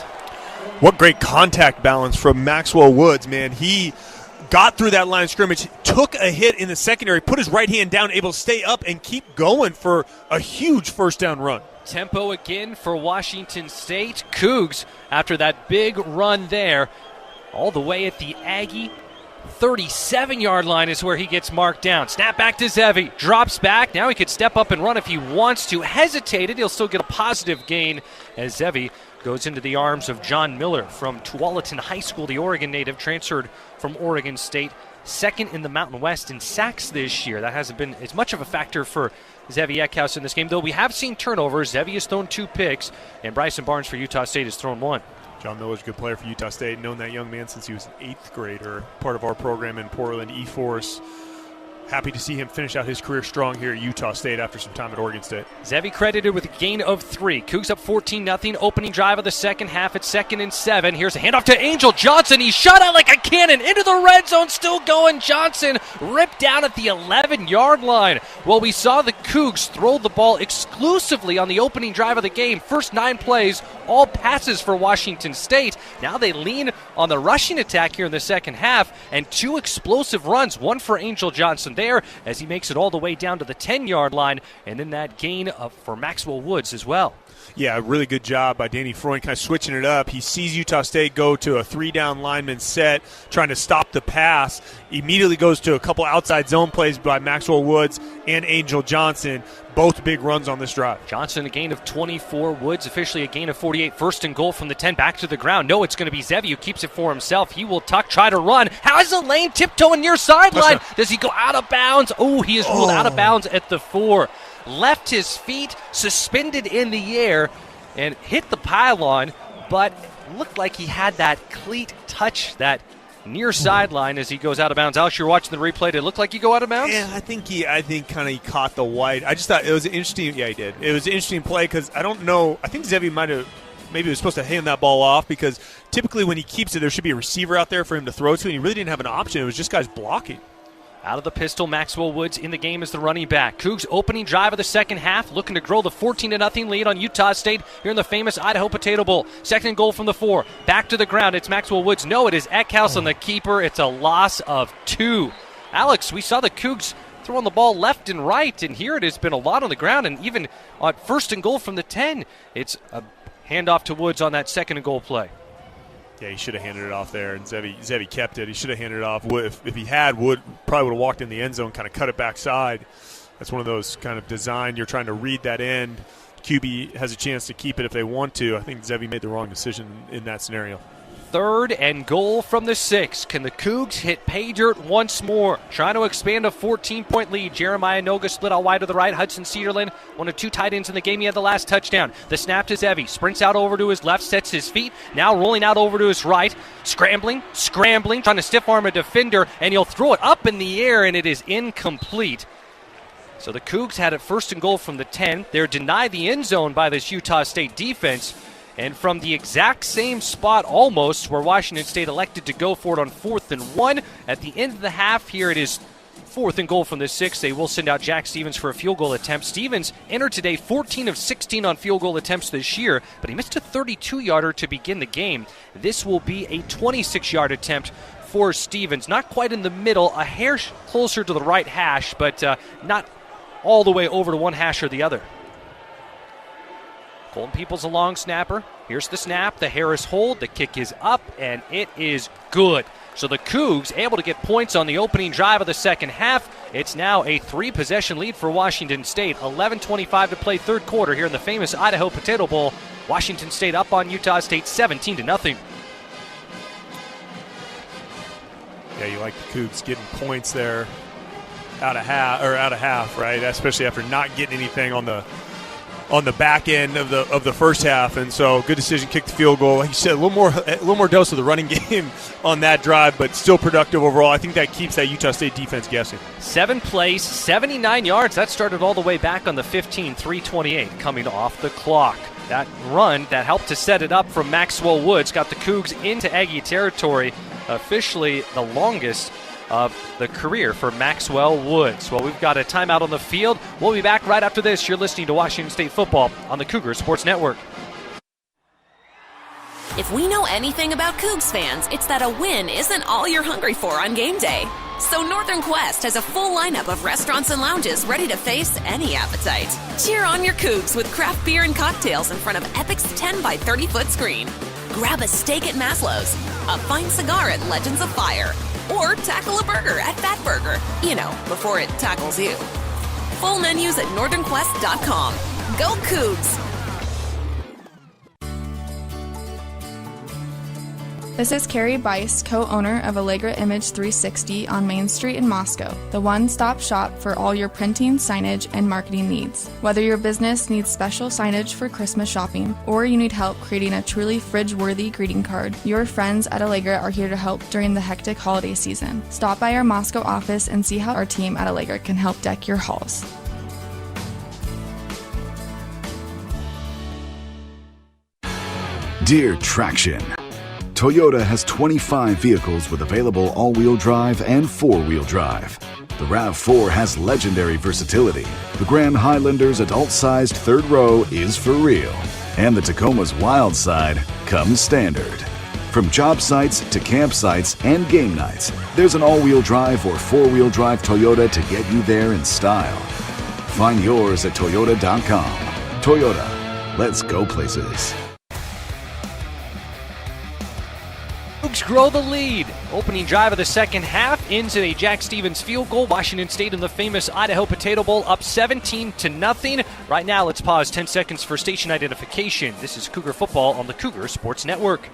What great contact balance from Maxwell Woods, man. He got through that line of scrimmage, took a hit in the secondary, put his right hand down, able to stay up and keep going for a huge first down run. Tempo again for Washington State. Cougs, after that big run there, all the way at the Aggie 37-yard line is where he gets marked down. Snap back to Zevi. Drops back. Now he could step up and run if he wants to. Hesitated. He'll still get a positive gain as Zevi goes into the arms of John Miller from Tualatin High School, the Oregon native, transferred from Oregon State. 2nd in the Mountain West in sacks this year. That hasn't been as much of a factor for Zevi Eckhouse in this game, though we have seen turnovers. Zevi has thrown 2 picks, and Bryson Barnes for Utah State has thrown 1. John Miller's a good player for Utah State. Known that young man since he was an 8th grader, part of our program in Portland, E-Force. Happy to see him finish out his career strong here at Utah State after some time at Oregon State. Zevi credited with a gain of 3. Cougs up 14-0. Opening drive of the second half at 2nd and 7. Here's a handoff to Angel Johnson. He shot out like a cannon into the red zone. Still going. Johnson ripped down at the 11-yard line. Well, we saw the Cougs throw the ball exclusively on the opening drive of the game. First 9 plays, all passes for Washington State. Now they lean on the rushing attack here in the second half, and 2 explosive runs. One for Angel Johnson there as he makes it all the way down to the 10-yard line, and then that gain for Maxwell Woods as well. Yeah, really good job by Danny Freund kind of switching it up. He sees Utah State go to a 3-down lineman set, trying to stop the pass. Immediately goes to a couple outside zone plays by Maxwell Woods and Angel Johnson. Both big runs on this drive. Johnson a gain of 24. Woods officially a gain of 48. First and goal from the 10. Back to the ground. No, it's going to be Zevi who keeps it for himself. He will tuck, try to run. Has a lane, tiptoeing near sideline. Does he go out of bounds? Oh, he is ruled out of bounds at the 4. Left his feet suspended in the air and hit the pylon, but looked like he had that cleat touch that near sideline as he goes out of bounds. Alex, you're watching the replay. Did it look like he go out of bounds? Yeah, I think he caught the white. I just thought it was an interesting. Yeah, he did. It was an interesting play because I don't know. I think Zevi maybe was supposed to hand that ball off because typically when he keeps it, there should be a receiver out there for him to throw to, and he really didn't have an option. It was just guys blocking. Out of the pistol, Maxwell Woods in the game as the running back. Cougs opening drive of the second half, looking to grow the 14-0 lead on Utah State here in the famous Idaho Potato Bowl. Second goal from the 4. Back to the ground. It's Maxwell Woods. No, it is Eckhouse on the keeper. It's a loss of 2. Alex, we saw the Cougs throwing the ball left and right, and here it has been a lot on the ground, and even on first and goal from the 10, it's a handoff to Woods on that second and goal play. Yeah, he should have handed it off there, and Zevi kept it. He should have handed it off. If he had, Wood probably would have walked in the end zone, kind of cut it backside. That's one of those kind of design. You're trying to read that end. QB has a chance to keep it if they want to. I think Zevi made the wrong decision in that scenario. Third and goal from the 6. Can the Cougs hit pay dirt once more? Trying to expand a 14-point lead. Jeremiah Noga split out wide to the right. Hudson Cedarland, one of 2 tight ends in the game. He had the last touchdown. The snap to Zevi. Sprints out over to his left, sets his feet. Now rolling out over to his right. Scrambling, trying to stiff arm a defender, and he'll throw it up in the air, and it is incomplete. So the Cougs had it first and goal from the 10. They're denied the end zone by this Utah State defense. And from the exact same spot almost where Washington State elected to go for it on 4th and 1. At the end of the half here, it is 4th and goal from the 6. They will send out Jack Stevens for a field goal attempt. Stevens entered today 14 of 16 on field goal attempts this year, but he missed a 32-yarder to begin the game. This will be a 26-yard attempt for Stevens. Not quite in the middle, a hair closer to the right hash, but not all the way over to one hash or the other. Colton Peoples a long snapper. Here's the snap. The Harris hold. The kick is up, and it is good. So the Cougs able to get points on the opening drive of the second half. It's now a 3-possession lead for Washington State. 11:25 to play third quarter here in the famous Idaho Potato Bowl. Washington State up on Utah State 17-0. Yeah, you like the Cougs getting points there out of half, right? Especially after not getting anything on the back end of the first half, and so good decision, kick the field goal. Like you said, a little more dose of the running game on that drive, but still productive overall. I think that keeps that Utah State defense guessing. 7 plays, 79 yards. That started all the way back on the 15, 3:28 coming off the clock. That run that helped to set it up from Maxwell Woods got the Cougs into Aggie territory, officially the longest of the career for Maxwell Woods. Well, we've got a timeout on the field. We'll be back right after this. You're listening to Washington State football on the Cougars Sports Network. If we know anything about Cougs fans, it's that a win isn't all you're hungry for on game day. So Northern Quest has a full lineup of restaurants and lounges ready to face any appetite. Cheer on your Cougs with craft beer and cocktails in front of Epic's 10 by 30-foot screen. Grab a steak at Maslow's, a fine cigar at Legends of Fire, or tackle a burger at Fat Burger, before it tackles you. Full menus at northernquest.com. Go Cougs! This is Carrie Bice, co-owner of Allegra Image 360 on Main Street in Moscow, the one-stop shop for all your printing, signage, and marketing needs. Whether your business needs special signage for Christmas shopping, or you need help creating a truly fridge-worthy greeting card, your friends at Allegra are here to help during the hectic holiday season. Stop by our Moscow office and see how our team at Allegra can help deck your halls. Dear Traction, Toyota has 25 vehicles with available all-wheel drive and four-wheel drive. The RAV4 has legendary versatility. The Grand Highlander's adult-sized third row is for real. And the Tacoma's wild side comes standard. From job sites to campsites and game nights, there's an all-wheel drive or four-wheel drive Toyota to get you there in style. Find yours at Toyota.com. Toyota, Let's go places. Cougs grow the lead. Opening drive of the second half ends in a Jack Stevens field goal. Washington State in the famous Idaho Potato Bowl up 17-0. Right now, let's pause 10 seconds for station identification. This is Cougar Football on the Cougar Sports Network.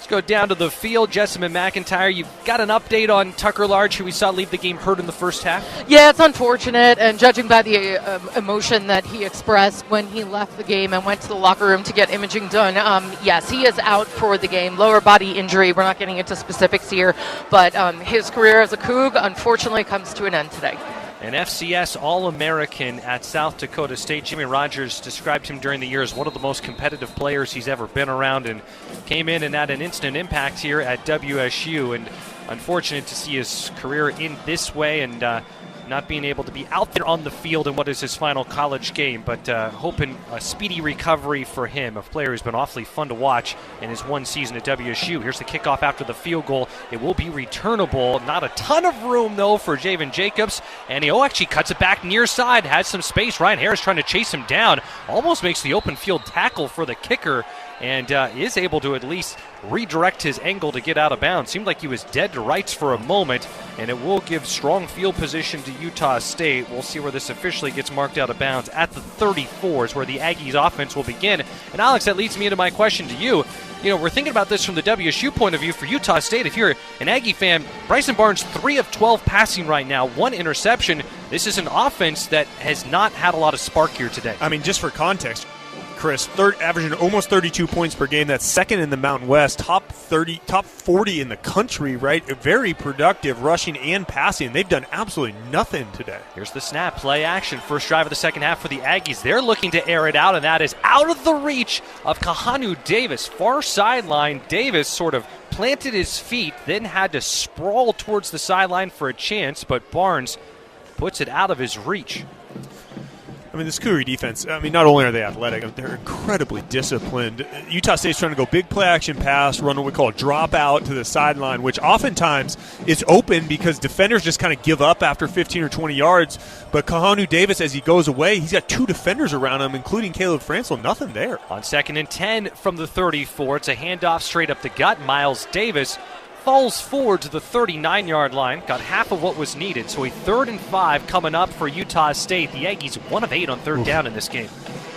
Go down to the field. Jessamine McIntyre, you've got an update on Tucker Large, who we saw leave the game hurt in the first half? Yeah, it's unfortunate, and judging by the emotion that he expressed when he left the game and went to the locker room to get imaging done, yes, he is out for the game. Lower body injury. We're not getting into specifics here, but his career as a Coug, unfortunately, comes to an end today. An FCS All-American at South Dakota State. Jimmy Rogers described him during the year as one of the most competitive players he's ever been around, and came in and had an instant impact here at WSU. And unfortunate to see his career end this way, and not being able to be out there on the field in what is his final college game, but hoping a speedy recovery for him, a player who's been awfully fun to watch in his one season at WSU. Here's the kickoff after the field goal. It will be returnable. Not a ton of room, though, for Javen Jacobs, and he actually cuts it back near side, has some space. Ryan Harris trying to chase him down, almost makes the open field tackle for the kicker, and is able to at least redirect his angle to get out of bounds. Seemed like he was dead to rights for a moment, and it will give strong field position to Utah State. We'll see where this officially gets marked out of bounds. At the 34 is where the Aggies offense will begin. And Alex, that leads me into my question to you. You know, we're thinking about this from the WSU point of view. For Utah State, if you're an Aggie fan, Bryson Barnes 3 of 12 passing right now, 1 interception. This is an offense that has not had a lot of spark here today. I mean, just for context, Chris, averaging almost 32 points per game. That's second in the Mountain West, top 40 in the country, right? Very productive rushing and passing. They've done absolutely nothing today. Here's the snap, play action. First drive of the second half for the Aggies. They're looking to air it out, and that is out of the reach of Kahanu Davis. Far sideline, Davis sort of planted his feet, then had to sprawl towards the sideline for a chance, but Barnes puts it out of his reach. I mean, this Cougar defense, I mean, not only are they athletic, they're incredibly disciplined. Utah State's trying to go big play action pass, run what we call a drop out to the sideline, which oftentimes is open because defenders just kind of give up after 15 or 20 yards. But Kahanu Davis, as he goes away, he's got 2 defenders around him, including Caleb Francel. Nothing there. On 2nd and 10 from the 34, it's a handoff straight up the gut. Miles Davis falls forward to the 39-yard line, got half of what was needed. So a 3rd and 5 coming up for Utah State. The Aggies 1 of 8 on 3rd down in this game.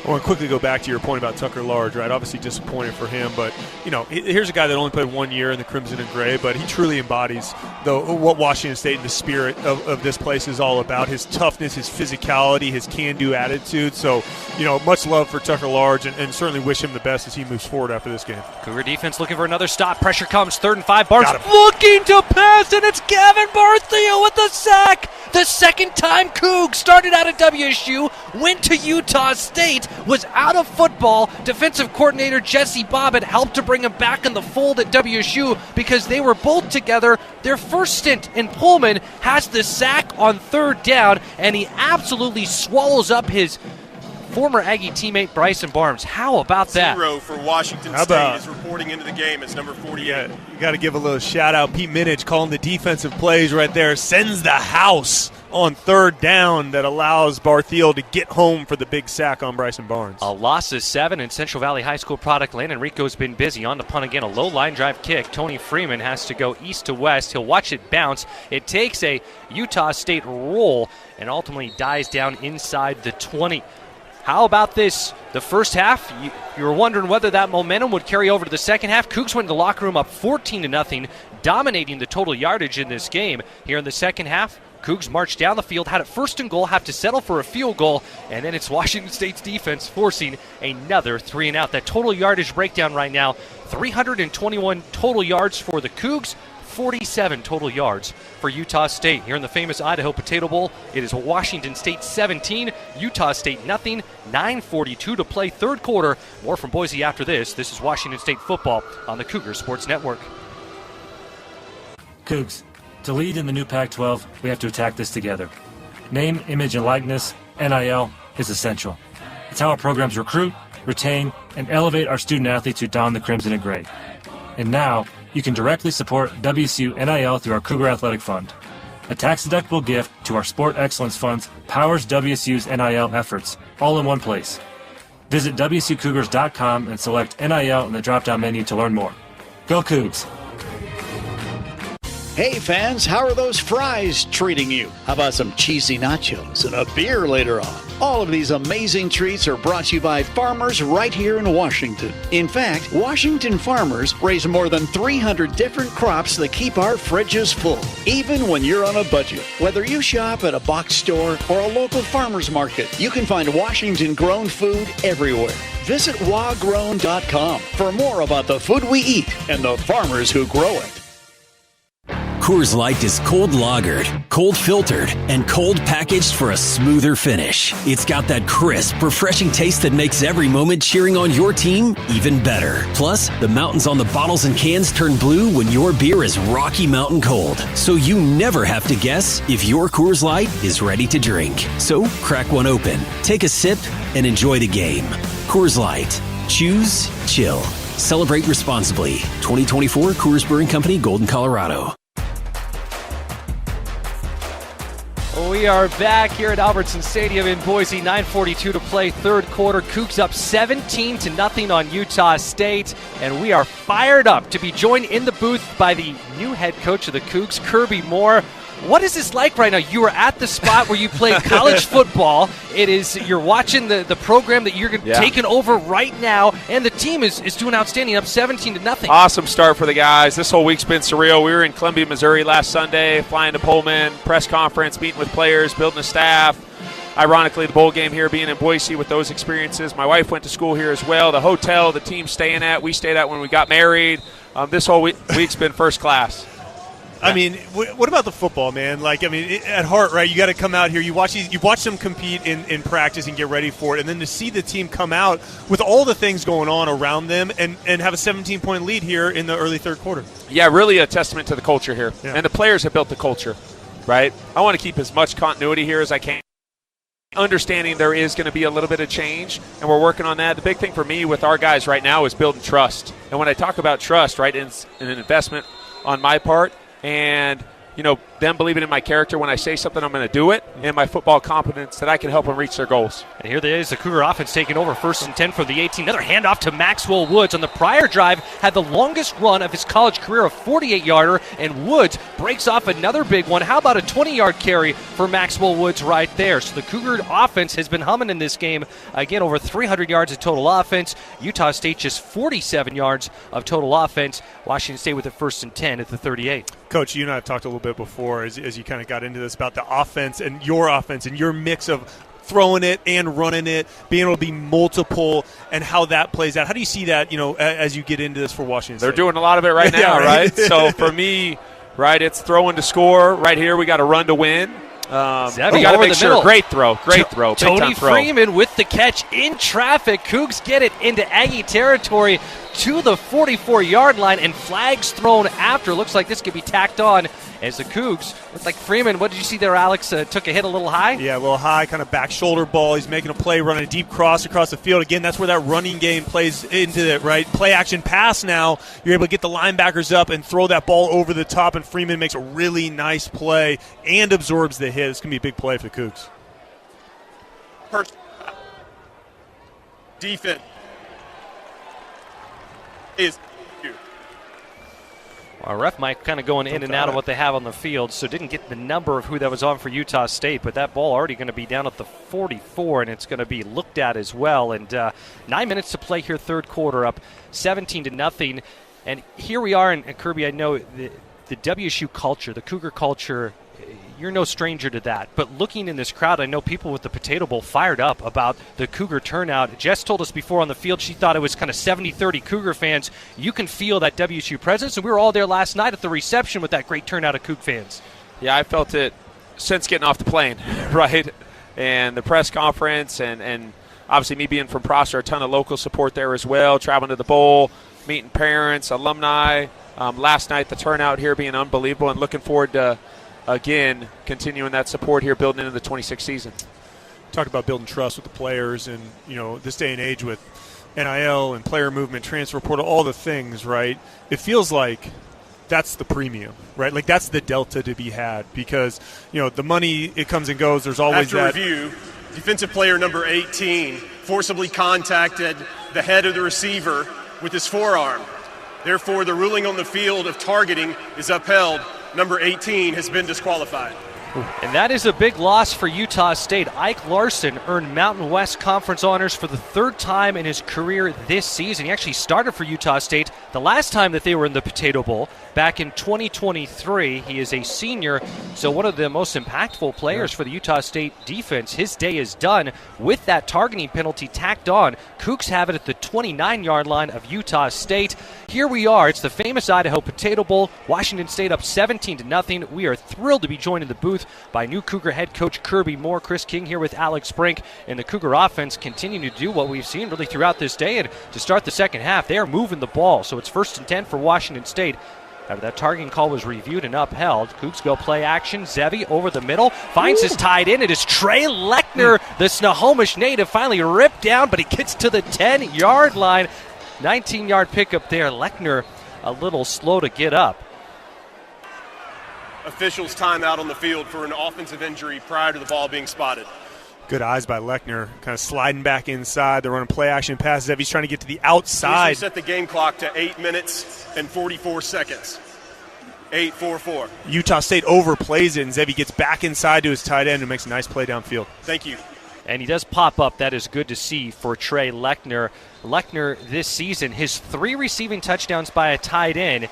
I want to quickly go back to your point about Tucker Large, right? Obviously disappointed for him, but, you know, here's a guy that only played 1 year in the Crimson and Gray, but he truly embodies what Washington State and the spirit of this place is all about, his toughness, his physicality, his can-do attitude. So, you know, much love for Tucker Large, and certainly wish him the best as he moves forward after this game. Cougar defense looking for another stop. Pressure comes, 3rd and 5. Barnes looking to pass, and it's Gavin Bartheo with the sack. The second time Cougs started out at WSU, went to Utah State, was out of football. Defensive coordinator Jesse Bobbitt helped to bring him back in the fold at WSU because they were both together. Their first stint in Pullman has the sack on 3rd down, and he absolutely swallows up his former Aggie teammate Bryson Barnes. How about that? 0 for Washington State is reporting into the game as number 48. Yeah, you got to give a little shout out. Pete Minich calling the defensive plays right there. Sends the house on 3rd down that allows Bartheel to get home for the big sack on Bryson Barnes. A loss of 7 in Central Valley High School product. Landon Rico's been busy on the punt again. A low line drive kick. Tony Freeman has to go east to west. He'll watch it bounce. It takes a Utah State roll and ultimately dies down inside the 20. How about this? The first half, you were wondering whether that momentum would carry over to the second half. Cougs went in the locker room up 14-0, dominating the total yardage in this game. Here in the second half, Cougs marched down the field, had it 1st and goal, have to settle for a field goal, and then it's Washington State's defense forcing another 3 and out. That total yardage breakdown right now, 321 total yards for the Cougs, 47 total yards for Utah State. Here in the famous Idaho Potato Bowl, it is Washington State 17, Utah State nothing, 9:42 to play, 3rd quarter. More from Boise after this. This is Washington State football on the Cougar Sports Network. Cougs, to lead in the new Pac-12, we have to attack this together. Name, image, and likeness, NIL, is essential. It's how our programs recruit, retain, and elevate our student athletes who don the crimson and gray. And now, you can directly support WSU NIL through our Cougar Athletic Fund. A tax-deductible gift to our Sport Excellence Funds powers WSU's NIL efforts, all in one place. Visit WSUCougars.com and select NIL in the drop-down menu to learn more. Go Cougs! Hey fans, how are those fries treating you? How about some cheesy nachos and a beer later on? All of these amazing treats are brought to you by farmers right here in Washington. In fact, Washington farmers raise more than 300 different crops that keep our fridges full, even when you're on a budget. Whether you shop at a box store or a local farmer's market, you can find Washington-grown food everywhere. Visit wagrown.com for more about the food we eat and the farmers who grow it. Coors Light is cold lagered, cold filtered, and cold packaged for a smoother finish. It's got that crisp, refreshing taste that makes every moment cheering on your team even better. Plus, the mountains on the bottles and cans turn blue when your beer is Rocky Mountain cold. So you never have to guess if your Coors Light is ready to drink. So crack one open, take a sip, and enjoy the game. Coors Light. Choose chill. Celebrate responsibly. 2024 Coors Brewing Company, Golden, Colorado. We are back here at Albertson Stadium in Boise, 9:42 to play, third quarter. Cougs up 17-0 on Utah State, and we are fired up to be joined in the booth by the new head coach of the Cougs, Kirby Moore. What is this like right now? You are at the spot where you played college football. You're watching the program that you're taking over right now, and the team is doing outstanding, up 17-0. Awesome start for the guys. This whole week's been surreal. We were in Columbia, Missouri last Sunday, flying to Pullman, press conference, meeting with players, building a staff. Ironically, the bowl game here being in Boise with those experiences. My wife went to school here as well. The hotel the team's staying at, we stayed at when we got married. This whole week's been first class. I mean, what about the football, man? At heart, right, you got to come out here. You watch them compete in practice and get ready for it, and then to see the team come out with all the things going on around them and have a 17-point lead here in the early third quarter. Yeah, really a testament to the culture here. Yeah. And the players have built the culture, right? I want to keep as much continuity here as I can. Understanding there is going to be a little bit of change, and we're working on that. The big thing for me with our guys right now is building trust. And when I talk about trust, right, it's an investment on my part. And, them believing in my character when I say something, I'm going to do it, and my football competence that I can help them reach their goals. And here there is the Cougar offense taking over, 1st and 10 for the 18. Another handoff to Maxwell Woods. On the prior drive, had the longest run of his college career, a 48-yarder, and Woods breaks off another big one. How about a 20-yard carry for Maxwell Woods right there? So the Cougar offense has been humming in this game. Again, over 300 yards of total offense. Utah State just 47 yards of total offense. Washington State with it 1st and 10 at the 38. Coach, you and I have talked a little bit before as you kind of got into this about the offense and your mix of throwing it and running it, being able to be multiple, and how that plays out. How do you see that, as you get into this for Washington State? They're doing a lot of it right now, right? So for me, right, it's throwing to score. Right here, we got to run to win. We got to make sure. Great throw. Tony Freeman with the catch in traffic. Cougs get it into Aggie territory to the 44-yard line, and flags thrown after. Looks like this could be tacked on as the Cougs. Looked like Freeman, what did you see there, Alex? Took a hit a little high? Yeah, a little high, kind of back shoulder ball. He's making a play, running a deep cross across the field. Again, that's where that running game plays into it, right? Play action pass now. You're able to get the linebackers up and throw that ball over the top, and Freeman makes a really nice play and absorbs the hit. It's going to be a big play for the Cougs. Defense is huge. Our ref mic kind of going in and out of what they have on the field, so didn't get the number of who that was on for Utah State, but that ball already going to be down at the 44, and it's going to be looked at as well. And 9 minutes to play here, third quarter, up 17-0. And here we are, and Kirby, I know the WSU culture, the Cougar culture, you're no stranger to that. But looking in this crowd, I know people with the Potato Bowl fired up about the Cougar turnout. Jess told us before on the field she thought it was kind of 70-30 Cougar fans. You can feel that WSU presence, and we were all there last night at the reception with that great turnout of Coug fans. Yeah, I felt it since getting off the plane, right? And the press conference, and obviously me being from Prosser, a ton of local support there as well, traveling to the bowl, meeting parents, alumni. Last night, the turnout here being unbelievable, and looking forward to, again, continuing that support here, building into the 26th season. Talked about building trust with the players, and this day and age with NIL and player movement, transfer portal, all the things, right? It feels like that's the premium, right? Like that's the delta to be had because, the money, it comes and goes. There's always After that. review, defensive player number 18 forcibly contacted the head of the receiver with his forearm. Therefore, the ruling on the field of targeting is upheld. Number 18 has been disqualified. And that is a big loss for Utah State. Ike Larson earned Mountain West Conference honors for the third time in his career this season. He actually started for Utah State the last time that they were in the Potato Bowl back in 2023. He is a senior, so one of the most impactful players for the Utah State defense. His day is done with that targeting penalty tacked on. Cougs have it at the 29-yard line of Utah State. Here we are. It's the famous Idaho Potato Bowl. Washington State up 17-0. We are thrilled to be joined in the booth by new Cougar head coach Kirby Moore. Chris King here with Alex Brink, and the Cougar offense continuing to do what we've seen really throughout this day. And to start the second half, they are moving the ball. So it's 1st and 10 for Washington State. After that targeting call was reviewed and upheld, Cougs go play action. Zevi over the middle, finds his tight end. It is Trey Lechner, the Snohomish native, finally ripped down, but he gets to the 10-yard line. 19-yard pickup there. Lechner a little slow to get up. Officials timeout on the field for an offensive injury prior to the ball being spotted. Good eyes by Lechner, kind of sliding back inside. They're running play action passes. He's trying to get to the outside. Usually set the game clock to 8 minutes and 44 seconds. 8-4-4. Utah State overplays it, and Zevi gets back inside to his tight end and makes a nice play downfield. Thank you. And he does pop up. That is good to see for Trey Lechner. Lechner this season, his 3 receiving touchdowns by a tight end.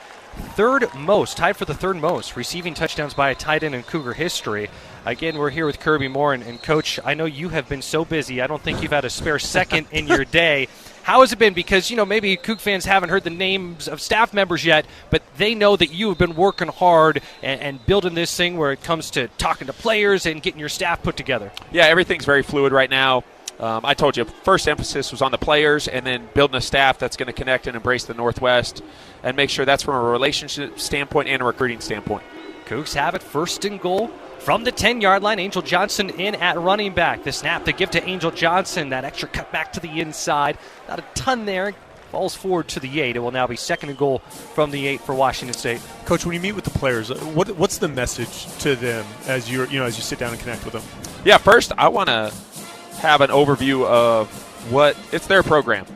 Tied for the third most receiving touchdowns by a tight end in Cougar history. Again, we're here with Kirby Moore, and Coach, I know you have been so busy. I don't think you've had a spare second in your day. How has it been? Because, maybe Coug fans haven't heard the names of staff members yet, but they know that you have been working hard and building this thing where it comes to talking to players and getting your staff put together. Yeah, everything's very fluid right now. I told you, first emphasis was on the players and then building a staff that's going to connect and embrace the Northwest and make sure that's from a relationship standpoint and a recruiting standpoint. Cougs have it 1st and goal from the 10-yard line. Angel Johnson in at running back. The snap to give to Angel Johnson. That extra cut back to the inside. Not a ton there. Falls forward to the 8. It will now be 2nd and goal from the 8 for Washington State. Coach, when you meet with the players, what's the message to them as you sit down and connect with them? Yeah, first I want to have an overview of what it's their program.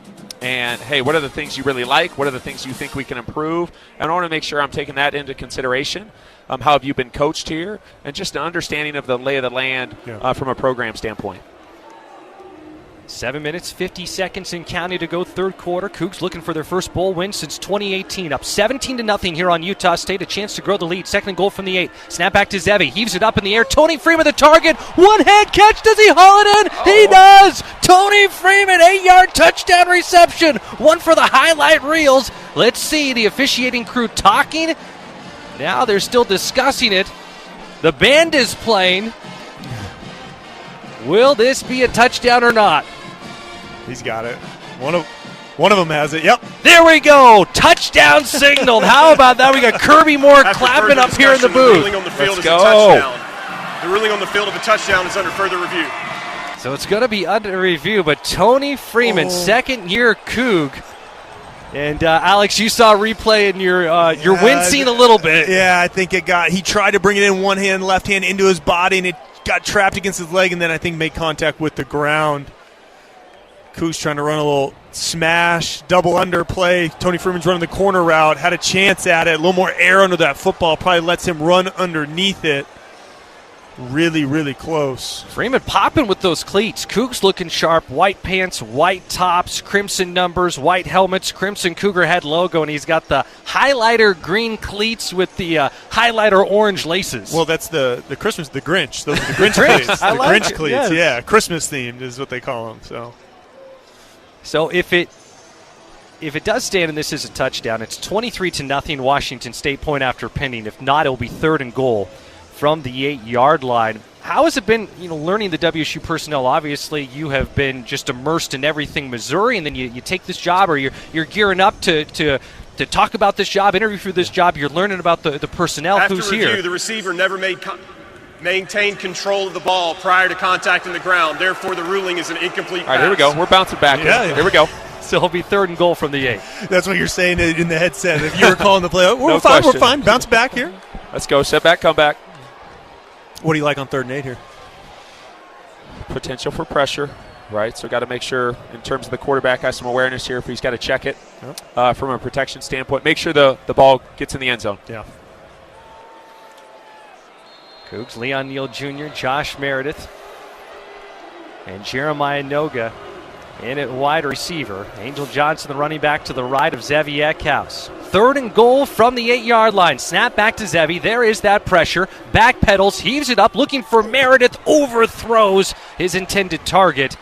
And, hey, what are the things you really like? What are the things you think we can improve? And I want to make sure I'm taking that into consideration. How have you been coached here? And just an understanding of the lay of the land from a program standpoint. 7 minutes, 50 seconds in county to go third quarter. Cougs looking for their first bowl win since 2018. Up 17-0 here on Utah State. A chance to grow the lead. 2nd and goal from the 8. Snap back to Zevi. Heaves it up in the air. Tony Freeman the target. One-hand catch. Does he haul it in? He does! Tony Freeman, 8-yard touchdown reception. One for the highlight reels. Let's see the officiating crew talking. Now they're still discussing it. The band is playing. Will this be a touchdown or not? He's got it. One of them has it. Yep. There we go. Touchdown signaled. How about that? We got Kirby Moore clapping up here in the booth. The ruling on the field is a touchdown. The ruling on the field of a touchdown is under further review. So it's going to be under review, but Tony Freeman, second-year Coug. And, Alex, you saw a replay in your win scene a little bit. Yeah, I think he tried to bring it in one hand, left hand into his body, and it got trapped against his leg and then I think made contact with the ground. Cougs trying to run a little smash, double underplay. Tony Freeman's running the corner route, had a chance at it. A little more air under that football, probably lets him run underneath it. Really, really close. Freeman popping with those cleats. Cougs looking sharp. White pants, white tops, crimson numbers, white helmets, crimson Cougar head logo, and he's got the highlighter green cleats with the highlighter orange laces. Well, that's the Christmas, the Grinch. Those are the Grinch cleats. The like Grinch cleats, yes. Yeah. Christmas themed is what they call them. So if it does stand and this is a touchdown, it's 23-0 Washington State, point after pending. If not, it will be 3rd and goal from the 8-yard line. How has it been, learning the WSU personnel? Obviously, you have been just immersed in everything Missouri, and then you take this job, or you're gearing up to talk about this job, interview for this job. You're learning about the personnel who's here. After review, the receiver never maintained control of the ball prior to contacting the ground. Therefore, the ruling is an incomplete pass. All right, here we go. We're bouncing back. Yeah. Here we go. So it'll be 3rd and goal from the 8. That's what you're saying in the headset. If you were calling the play, we're No fine, question. we're fine. Bounce back here. Let's go. Set back, come back. What do you like on 3rd and 8 here? Potential for pressure, right? So got to make sure in terms of the quarterback has some awareness here if he's got to check it from a protection standpoint. Make sure the ball gets in the end zone. Yeah. Cougs, Leon Neal Jr., Josh Meredith, and Jeremiah Noga in at wide receiver. Angel Johnson, the running back, to the right of Zevi Eckhouse. 3rd and goal from the 8-yard line. Snap back to Zevi. There is that pressure. Back pedals, heaves it up, looking for Meredith, overthrows his intended target.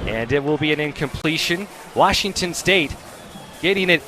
And it will be an incompletion. Washington State getting it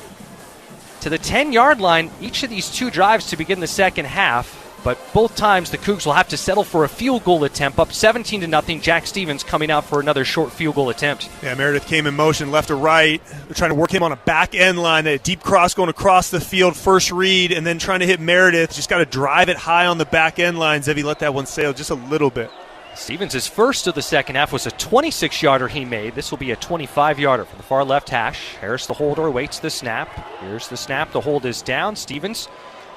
to the 10-yard line each of these 2 drives to begin the second half. But both times the Cougs will have to settle for a field goal attempt, up 17-0. Jack Stevens coming out for another short field goal attempt. Yeah, Meredith came in motion left to right. They're trying to work him on a back end line, a deep cross going across the field, first read, and then trying to hit Meredith. Just got to drive it high on the back end line. Zevi let that one sail just a little bit. Stevens' first of the second half was a 26-yarder he made. This will be a 25-yarder from the far left hash. Harris, the holder, waits the snap. Here's the snap. The hold is down. Stevens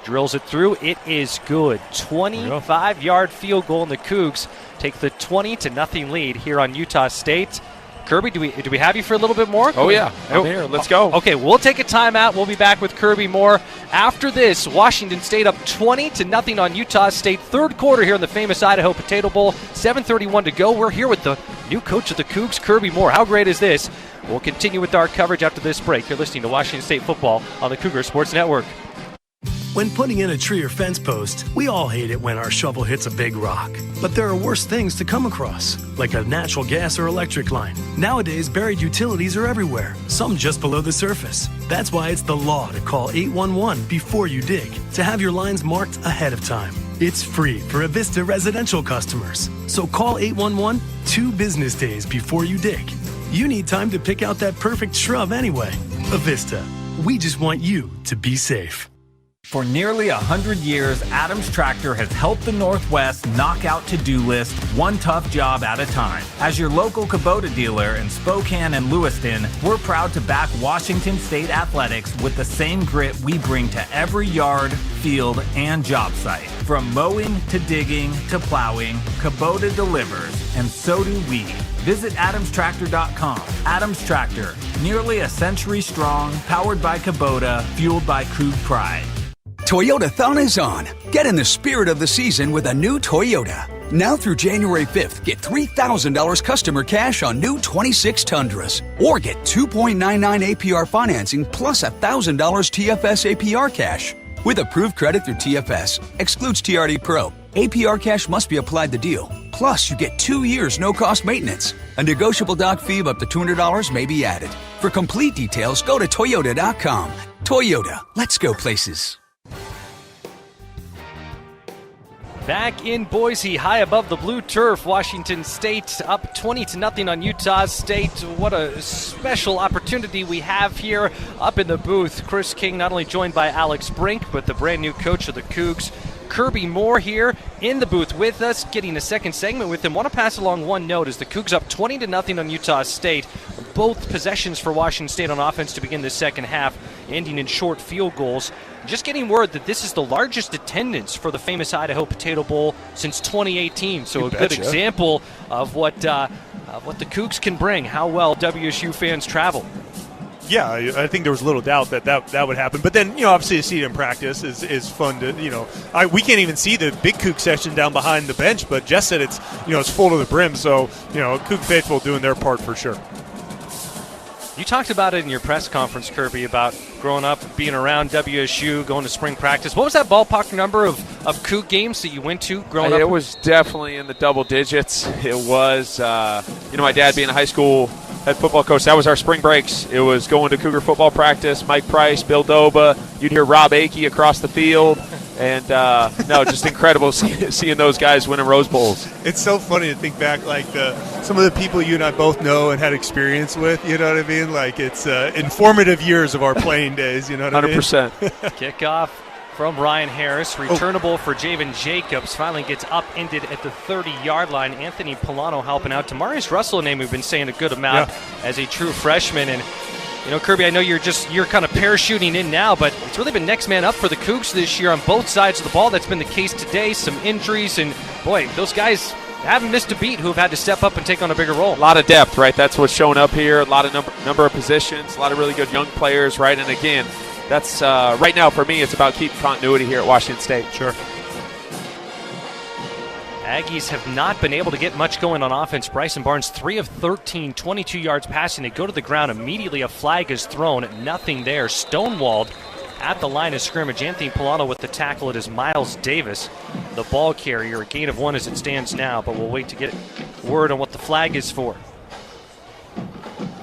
drills it through. It is good. 25-yard field goal, and the Cougs take the 20-0 lead here on Utah State. Kirby, do we have you for a little bit more? Oh, yeah. I'm here. Let's go. Okay, we'll take a timeout. We'll be back with Kirby Moore. After this, Washington State up 20-0 on Utah State. 3rd quarter here in the famous Idaho Potato Bowl. 7:31 to go. We're here with the new coach of the Cougs, Kirby Moore. How great is this? We'll continue with our coverage after this break. You're listening to Washington State football on the Cougar Sports Network. When putting in a tree or fence post, we all hate it when our shovel hits a big rock. But there are worse things to come across, like a natural gas or electric line. Nowadays, buried utilities are everywhere, some just below the surface. That's why it's the law to call 811 before you dig, to have your lines marked ahead of time. It's free for Avista residential customers. So call 811 2 business days before you dig. You need time to pick out that perfect shrub anyway. Avista, we just want you to be safe. For nearly 100 years, Adams Tractor has helped the Northwest knock out to-do list one tough job at a time. As your local Kubota dealer in Spokane and Lewiston, we're proud to back Washington State athletics with the same grit we bring to every yard, field, and job site. From mowing to digging to plowing, Kubota delivers, and so do we. Visit AdamsTractor.com. Adams Tractor, nearly a century strong, powered by Kubota, fueled by Coug pride. Toyotathon is on. Get in the spirit of the season with a new Toyota. Now through January 5th, get $3,000 customer cash on new 26 Tundras. Or get 2.99 APR financing plus $1,000 TFS APR cash. With approved credit through TFS, excludes TRD Pro. APR cash must be applied to deal. Plus, you get 2 years no-cost maintenance. A negotiable dock fee of up to $200 may be added. For complete details, go to Toyota.com. Toyota, let's go places. Back in Boise, high above the blue turf, Washington State up 20-0 on Utah State. What a special opportunity we have here up in the booth. Chris King not only joined by Alex Brink, but the brand new coach of the Cougs, Kirby Moore, here in the booth with us, getting a second segment with him. Want to pass along one note as the Cougs up 20-0 on Utah State. Both possessions for Washington State on offense to begin the second half, ending in short field goals. Just getting word that this is the largest attendance for the famous Idaho Potato Bowl since 2018. So a good example of what the Cougs can bring, how well WSU fans travel. Yeah, I think there was little doubt that would happen. But then, obviously to see it in practice is fun to, we can't even see the big Coug section down behind the bench, but Jess said it's full to the brim. So, Coug faithful doing their part for sure. You talked about it in your press conference, Kirby, about growing up, being around WSU, going to spring practice. What was that ballpark number of Coug games that you went to growing up? It was definitely in the double digits. It was, my dad being a high school head football coach, that was our spring breaks. It was going to Cougar football practice, Mike Price, Bill Doba. You'd hear Rob Akey across the field. And, just incredible seeing those guys winning Rose Bowls. It's so funny to think back, like some of the people you and I both know and had experience with, you know what I mean? Like it's informative years of our playing days, you know what 100%. I mean? Kickoff from Ryan Harris, returnable for Javen Jacobs, finally gets upended at the 30-yard line. Anthony Polano helping out. Demarius Russell, a name we've been saying a good amount as a true freshman, and Kirby, I know you're kind of parachuting in now, but it's really been next man up for the Cougs this year on both sides of the ball. That's been the case today. Some injuries, and boy, those guys haven't missed a beat who have had to step up and take on a bigger role. A lot of depth, right? That's what's showing up here. A lot of number of positions, a lot of really good young players, right? And again, that's right now for me, it's about keeping continuity here at Washington State. Sure. Aggies have not been able to get much going on offense. Bryson Barnes, 3 of 13, 22 yards passing. They go to the ground. Immediately a flag is thrown. Nothing there. Stonewalled at the line of scrimmage. Anthony Polano with the tackle. It is Miles Davis, the ball carrier. A gain of 1 as it stands now, but we'll wait to get word on what the flag is for.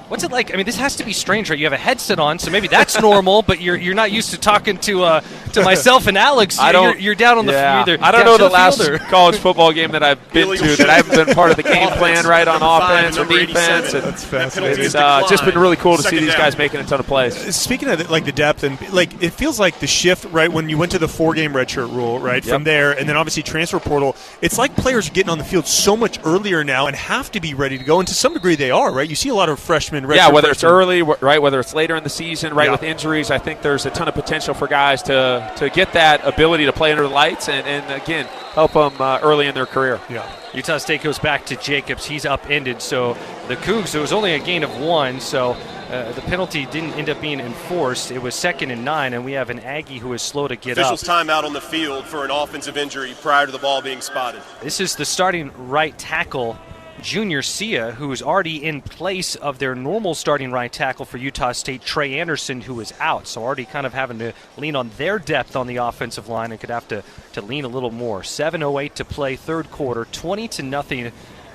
What's it like? I mean, this has to be strange, right? You have a headset on, so maybe that's normal, but you're not used to talking to myself and Alex. You're down on the field. I don't know the last college football game that I've been to that I haven't been part of the game plan, right, on offense or defense. That's fascinating. It's just been really cool to see these guys making a ton of plays. Speaking of the depth, and it feels like the shift, right, when you went to the 4-game redshirt rule, right, from there, and then obviously transfer portal, it's like players are getting on the field so much earlier now and have to be ready to go, and to some degree they are, right? You see a lot of freshmen. Whether it's early, right, whether it's later in the season, right, with injuries, I think there's a ton of potential for guys to get that ability to play under the lights and again, help them early in their career. Yeah. Utah State goes back to Jacobs. He's upended. So the Cougs, it was only a gain of 1, so the penalty didn't end up being enforced. It was 2nd and 9, and we have an Aggie who is slow to get Officials timeout on the field for an offensive injury prior to the ball being spotted. This is the starting right tackle, Junior Sia, who is already in place of their normal starting right tackle for Utah State, Trey Anderson, who is out. So already kind of having to lean on their depth on the offensive line and could have to lean a little more. 7:08 to play, third quarter, 20-0.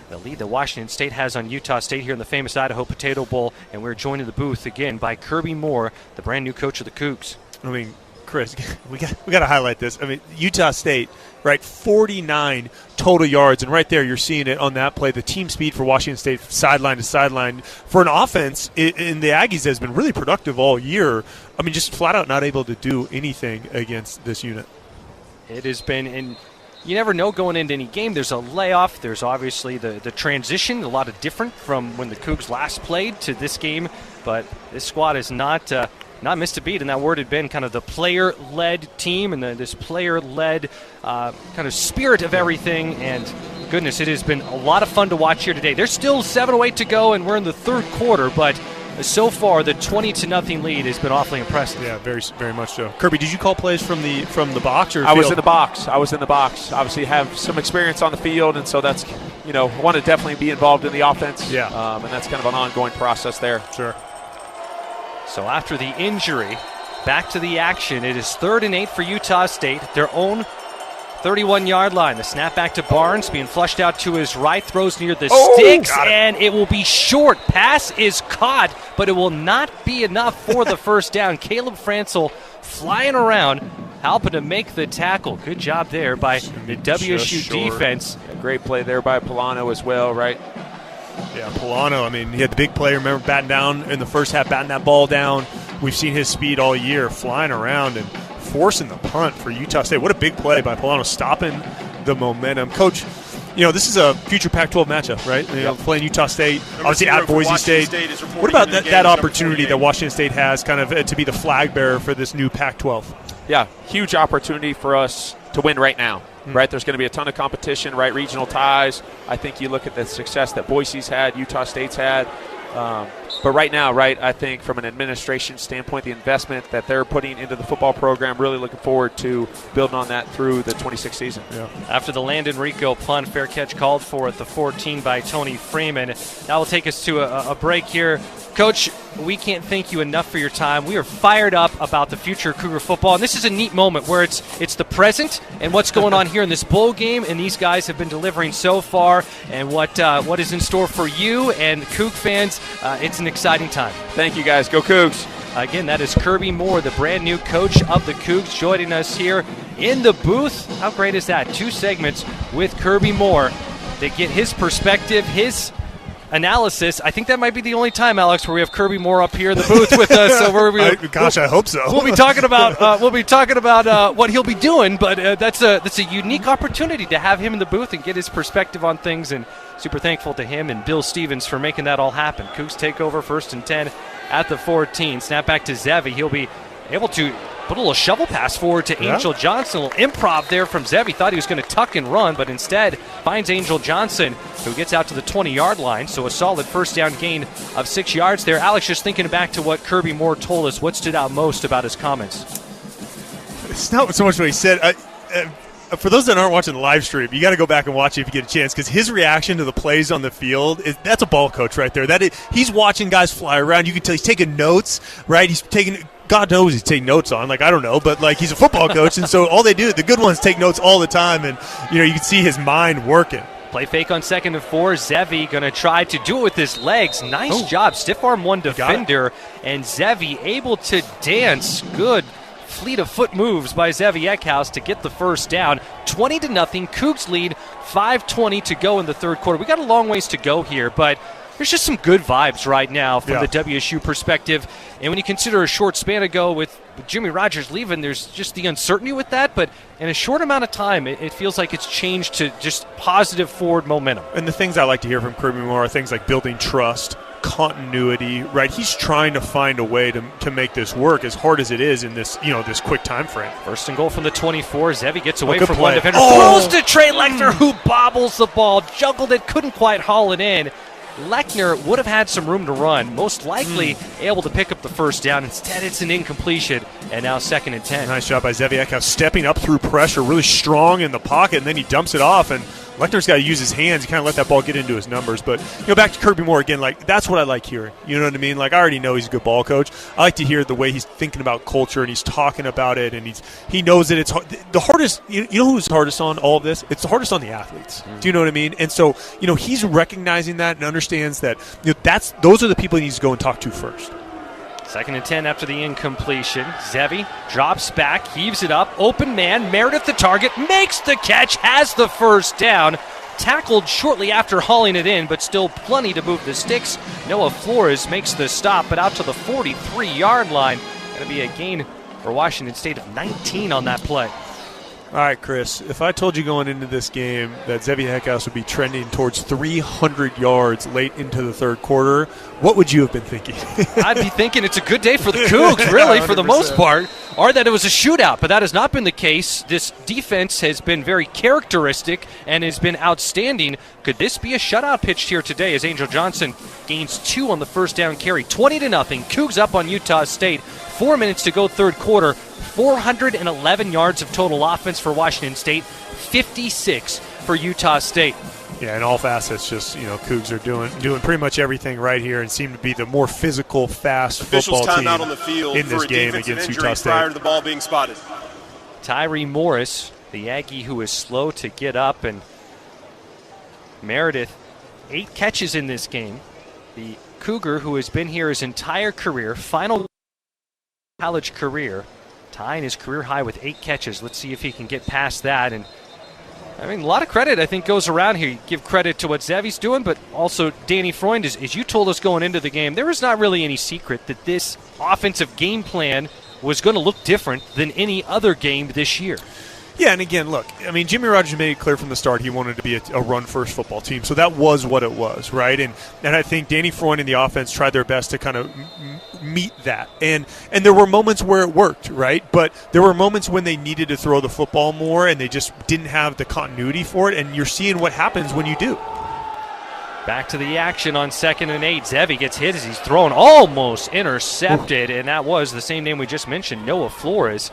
The lead that Washington State has on Utah State here in the famous Idaho Potato Bowl. And we're joined in the booth again by Kirby Moore, the brand new coach of the Cougs. I mean, Chris, we got to highlight this. I mean, Utah State, right, 49 total yards, and right there you're seeing it on that play. The team speed for Washington State, sideline to sideline, for an offense in the Aggies has been really productive all year. I mean, just flat out not able to do anything against this unit. It has been, and you never know going into any game. There's a layoff. There's obviously the transition, a lot of different from when the Cougs last played to this game, but this squad is not missed a beat, and that word had been kind of the player-led team and this player-led kind of spirit of everything. And goodness, it has been a lot of fun to watch here today. There's still 7:08 to go, and we're in the third quarter, but so far the 20-0 lead has been awfully impressive. Yeah, very, very much so. Kirby, did you call plays from the box or field? I was in the box. Obviously, have some experience on the field, and so that's want to definitely be involved in the offense. Yeah, and that's kind of an ongoing process there. Sure. So after the injury, back to the action. It is 3rd and 8 for Utah State, their own 31-yard line. The snap back to Barnes, being flushed out to his right, throws near the sticks, and it will be short. Pass is caught, but it will not be enough for the first down. Caleb Franzel flying around, helping to make the tackle. Good job there by the WSU defense. A great play there by Polano as well, right? Yeah, Polano, I mean, he had the big play. Remember batting down in the first half, batting that ball down. We've seen his speed all year, flying around and forcing the punt for Utah State. What a big play by Polano, stopping the momentum. Coach, this is a future Pac-12 matchup, right? Playing Utah State, obviously at Boise State. What about that opportunity that Washington State has kind of to be the flag bearer for this new Pac-12? Yeah, huge opportunity for us to win right now. Right, there's going to be a ton of competition, right, regional ties. I think you look at the success that Boise's had, Utah State's had. But right now, right, I think from an administration standpoint, the investment that they're putting into the football program, really looking forward to building on that through the 26th season. Yeah. After the Landon Rico punt, fair catch called for at the 14 by Tony Freeman. That will take us to a break here. Coach, we can't thank you enough for your time. We are fired up about the future of Cougar football, and this is a neat moment where it's the present and what's going on here in this bowl game, and these guys have been delivering so far, and what is in store for you and Coug fans. It's an exciting time. Thank you, guys. Go Cougs. Again, that is Kirby Moore, the brand new coach of the Cougs, joining us here in the booth. How great is that? 2 segments with Kirby Moore to get his perspective, his analysis. I think that might be the only time, Alex, where we have Kirby Moore up here in the booth with us. So I hope so. We'll be talking about what he'll be doing, but that's a unique opportunity to have him in the booth and get his perspective on things. And super thankful to him and Bill Stevens for making that all happen. Cougs take over 1st and 10 at the 14. Snap back to Zevi. He'll be able to put a little shovel pass forward to Angel Johnson. A little improv there from Zevi. Thought he was going to tuck and run, but instead finds Angel Johnson, who gets out to the 20-yard line. So a solid first down gain of 6 yards there. Alex, just thinking back to what Kirby Moore told us, what stood out most about his comments? It's not so much what he said. For those that aren't watching the live stream, you got to go back and watch it if you get a chance, because his reaction to the plays on the field, that's a ball coach right there. He's watching guys fly around. You can tell he's taking notes, right? He's taking – God knows he's taking notes on. I don't know, but, he's a football coach, and so all they do, the good ones take notes all the time, and, you can see his mind working. Play fake on 2nd and 4. Zevi going to try to do it with his legs. Nice job. Stiff arm one defender, and Zevi able to dance. Good fleet of foot moves by Zevi Eckhouse to get the first down. 20-0. Cougs lead. 5:20 to go in the third quarter. We got a long ways to go here, but there's just some good vibes right now from the WSU perspective. And when you consider a short span ago with Jimmy Rogers leaving, there's just the uncertainty with that. But in a short amount of time, it feels like it's changed to just positive forward momentum. And the things I like to hear from Kirby Moore are things like building trust, continuity, right? He's trying to find a way to make this work as hard as it is in this, this quick time frame. First and goal from the 24. Zevi gets away from play. one defender. Throws to Trey Lechner, who bobbles the ball, juggled it, couldn't quite haul it in. Lechner would have had some room to run, most likely able to pick up the first down. Instead, it's an incompletion, and now 2nd and 10. Nice job by Zevi Eckhouse, stepping up through pressure, really strong in the pocket, and then he dumps it off, and Lechner's got to use his hands. He kind of let that ball get into his numbers. But, back to Kirby Moore again, that's what I like hearing. You know what I mean? I already know he's a good ball coach. I like to hear the way he's thinking about culture, and he's talking about it, and he knows that it's hard. The hardest, you know who's hardest on all of this? It's the hardest on the athletes. Do you know what I mean? And so, he's recognizing that and understands that those are the people he needs to go and talk to first. 2nd and 10 after the incompletion. Zevi drops back, heaves it up. Open man, Meredith the target, makes the catch, has the first down. Tackled shortly after hauling it in, but still plenty to move the sticks. Noah Flores makes the stop, but out to the 43-yard line. Going to be a gain for Washington State of 19 on that play. All right, Chris, if I told you going into this game that Zevi Eckhouse would be trending towards 300 yards late into the third quarter, what would you have been thinking? I'd be thinking it's a good day for the Cougs, really, for the most part, or that it was a shootout, but that has not been the case. This defense has been very characteristic and has been outstanding. Could this be a shutout pitched here today as Angel Johnson gains 2 on the first down carry? 20-0. Cougs up on Utah State. 4 minutes to go third quarter. 411 yards of total offense for Washington State, 56 for Utah State. Yeah, in all facets, just, Cougs are doing pretty much everything right here and seem to be the more physical, fast football team on the field in this game against Utah State. Prior to the ball being spotted. Tyree Morris, the Aggie who is slow to get up, and Meredith, 8 catches in this game. The Cougar who has been here his entire career, final college career, tying his career high with 8 catches. Let's see if he can get past that. And a lot of credit, I think, goes around here. You give credit to what Zevi's doing, but also Danny Freund, as you told us going into the game, there was not really any secret that this offensive game plan was going to look different than any other game this year. Yeah, and again, look, Jimmy Rogers made it clear from the start he wanted to be a run-first football team, so that was what it was, right? And I think Danny Freund and the offense tried their best to kind of meet that. And there were moments where it worked, right? But there were moments when they needed to throw the football more, and they just didn't have the continuity for it, and you're seeing what happens when you do. Back to the action on 2nd and 8. Zevi gets hit as he's thrown, almost intercepted, and that was the same name we just mentioned, Noah Flores,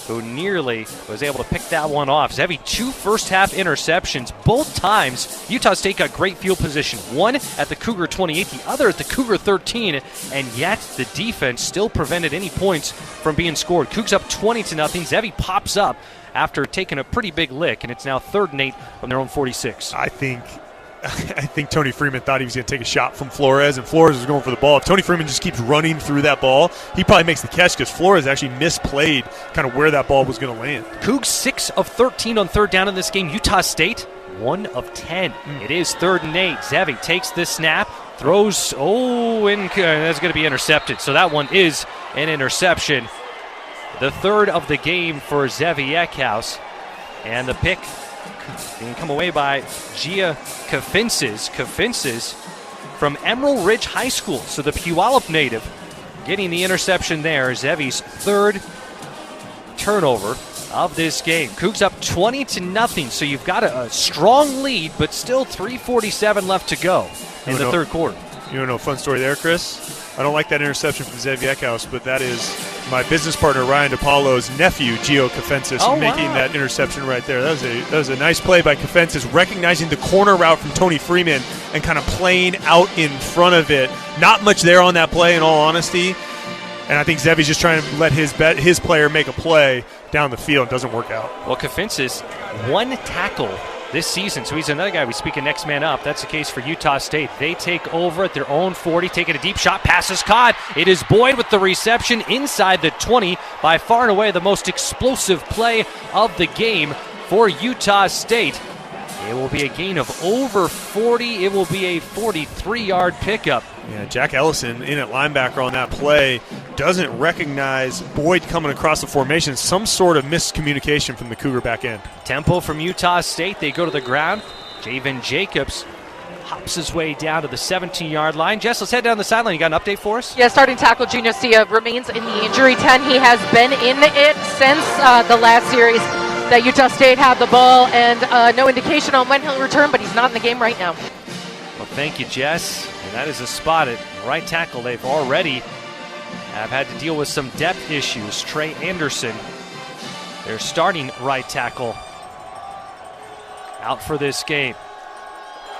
who nearly was able to pick that one off. Zevi, 2 first-half interceptions. Both times, Utah State got great field position. One at the Cougar 28, the other at the Cougar 13, and yet the defense still prevented any points from being scored. Cougs up 20-0. Zevi pops up after taking a pretty big lick, and it's now 3rd and 8 from their own 46. I think Tony Freeman thought he was going to take a shot from Flores, and Flores was going for the ball. If Tony Freeman just keeps running through that ball, he probably makes the catch because Flores actually misplayed kind of where that ball was going to land. Cougs 6 of 13 on 3rd down in this game. Utah State 1 of 10. It is 3rd and 8. Zevi takes the snap, Throws, and that's going to be intercepted. So that one is an interception. The third of the game for Zevi Eckhouse. And the pick being come away by Gia Kafinsis from Emerald Ridge High School. So the Puyallup native getting the interception there. Zevi's third turnover of this game. Cougs up 20-0. So you've got a strong lead, but still 3:47 left to go in the third quarter. You want to know a fun story there, Chris? I don't like that interception from Zevi Eckhouse, but that is my business partner Ryan DePaulo's nephew, Gio Kafensis, making that interception right there. That was a nice play by Kafensis, recognizing the corner route from Tony Freeman and kind of playing out in front of it. Not much there on that play, in all honesty. And I think Zevi's just trying to let his player make a play down the field. It doesn't work out. Well, Kafensis, one tackle this season, so he's another guy we speak of next man up. That's the case for Utah State. They take over at their own 40, taking a deep shot. Pass is caught. It is Boyd with the reception inside the 20. By far and away the most explosive play of the game for Utah State. It will be a gain of over 40. It will be a 43-yard pickup. Yeah, Jack Ellison in at linebacker on that play doesn't recognize Boyd coming across the formation. Some sort of miscommunication from the Cougar back end. Tempo from Utah State. They go to the ground. Javen Jacobs hops his way down to the 17-yard line. Jess, let's head down the sideline. You got an update for us? Yeah, starting tackle Junior Sia remains in the injury tent. He has been in it since the last series that Utah State had the ball, and no indication on when he'll return, but he's not in the game right now. Well, thank you, Jess. And that is a spot at right tackle. They've already have had to deal with some depth issues. Trey Anderson, their starting right tackle, out for this game.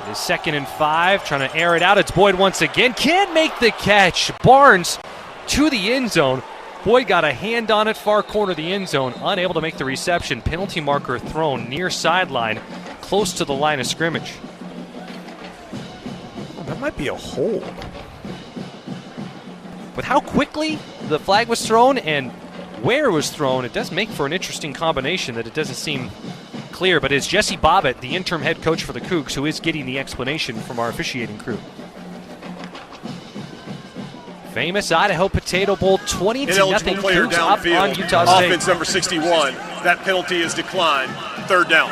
It is 2nd and 5, trying to air it out. It's Boyd once again. Can't make the catch. Barnes to the end zone. Boyd got a hand on it, far corner of the end zone, unable to make the reception. Penalty marker thrown near sideline, close to the line of scrimmage. Oh, that might be a hold. With how quickly the flag was thrown and where it was thrown, it does make for an interesting combination that it doesn't seem clear. But it's Jesse Bobbitt, the interim head coach for the Cougs, who is getting the explanation from our officiating crew. Famous Idaho Potato Bowl, 20-0 Cougs up on Utah State. Offense number 61. That penalty is declined. 3rd down.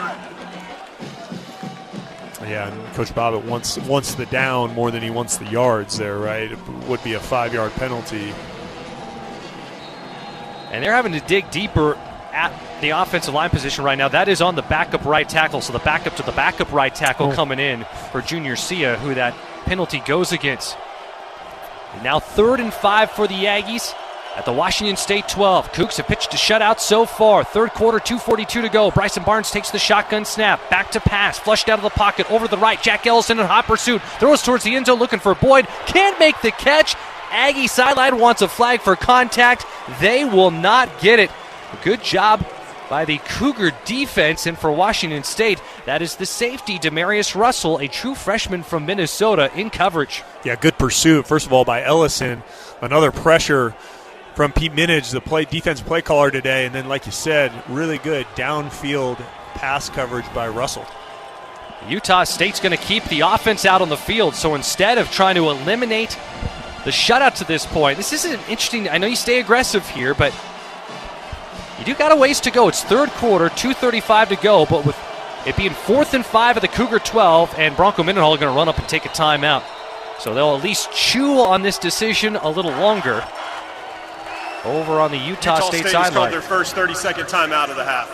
Yeah, and Coach Bobbitt wants the down more than he wants the yards there, right? It would be a 5-yard penalty. And they're having to dig deeper at the offensive line position right now. That is on the backup right tackle, so the backup to the backup right tackle coming in for Junior Sia, who that penalty goes against. Now 3rd and 5 for the Aggies at the Washington State 12. Cougs have pitched a shutout so far. Third quarter, 2:42 to go. Bryson Barnes takes the shotgun snap. Back to pass. Flushed out of the pocket. Over the right. Jack Ellison in hot pursuit. Throws towards the end zone looking for Boyd. Can't make the catch. Aggie sideline wants a flag for contact. They will not get it. Good job by the Cougar defense, and for Washington State, that is the safety, Demarius Russell, a true freshman from Minnesota, in coverage. Yeah, good pursuit, first of all, by Ellison. Another pressure from Pete Minage, the defense play caller today, and then, like you said, really good downfield pass coverage by Russell. Utah State's going to keep the offense out on the field, so instead of trying to eliminate the shutout to this point, this is an interesting, I know you stay aggressive here, but you do got a ways to go. It's third quarter, 2:35 to go, but with it being 4th and 5 at the Cougar 12, and Bronco Mendenhall are going to run up and take a timeout. So they'll at least chew on this decision a little longer over on the Utah State sideline. Called their first 30-second timeout of the half.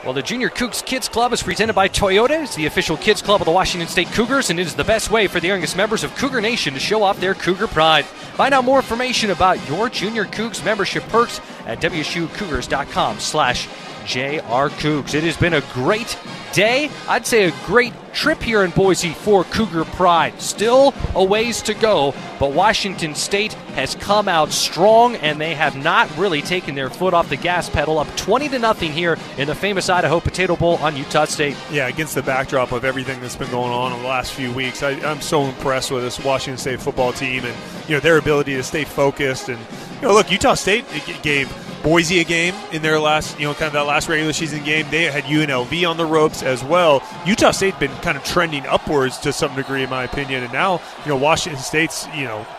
Well, the Junior Cougs Kids Club is presented by Toyota. It's the official kids club of the Washington State Cougars, and it is the best way for the youngest members of Cougar Nation to show off their Cougar pride. Find out more information about your Junior Cougs membership perks at wsucougars.com/JRCougs. It has been a great day. I'd say a great trip here in Boise for Cougar pride. Still a ways to go, but Washington State has come out strong, and they have not really taken their foot off the gas pedal. Up 20-0 here in the famous Idaho Potato Bowl on Utah State. Yeah, against the backdrop of everything that's been going on in the last few weeks, I'm so impressed with this Washington State football team and their ability to stay focused and Look, Utah State gave Boise a game in their last, kind of that last regular season game. They had UNLV on the ropes as well. Utah State's been kind of trending upwards to some degree, in my opinion, and now, Washington State's,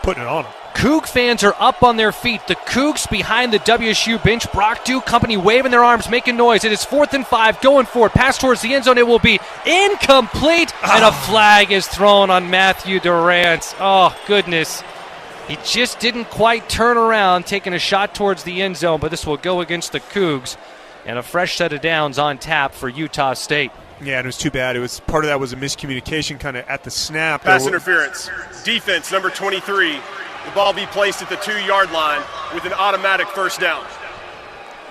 putting it on them. Coug fans are up on their feet. The Cougs behind the WSU bench. Brock Duke company waving their arms, making noise. It is 4th and 5, going for it. Pass towards the end zone. It will be incomplete, and a flag is thrown on Matthew Durant. Oh, goodness. He just didn't quite turn around, taking a shot towards the end zone, but this will go against the Cougs, and a fresh set of downs on tap for Utah State. Yeah, and it was too bad. Part of that was a miscommunication kind of at the snap. Pass interference. Defense, number 23. The ball be placed at the 2-yard line with an automatic first down.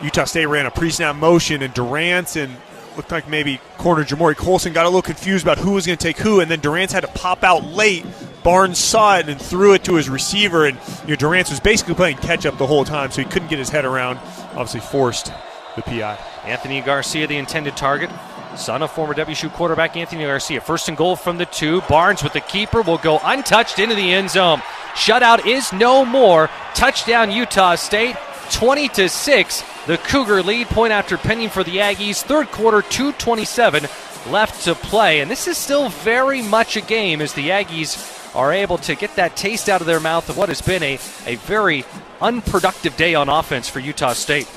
Utah State ran a pre-snap motion, and Durant and looked like maybe corner Jamori Colson got a little confused about who was going to take who, and then Durant had to pop out late. Barnes saw it and threw it to his receiver, and Durant was basically playing catch-up the whole time, so he couldn't get his head around. Obviously forced the PI. Anthony Garcia, the intended target. Son of former WSU quarterback Anthony Garcia. 1st and goal from the 2. Barnes with the keeper will go untouched into the end zone. Shutout is no more. Touchdown Utah State, 20-6. The Cougar lead, point after penning for the Aggies. 3rd quarter, 2:27 left to play. And this is still very much a game as the Aggies are able to get that taste out of their mouth of what has been a very unproductive day on offense for Utah State.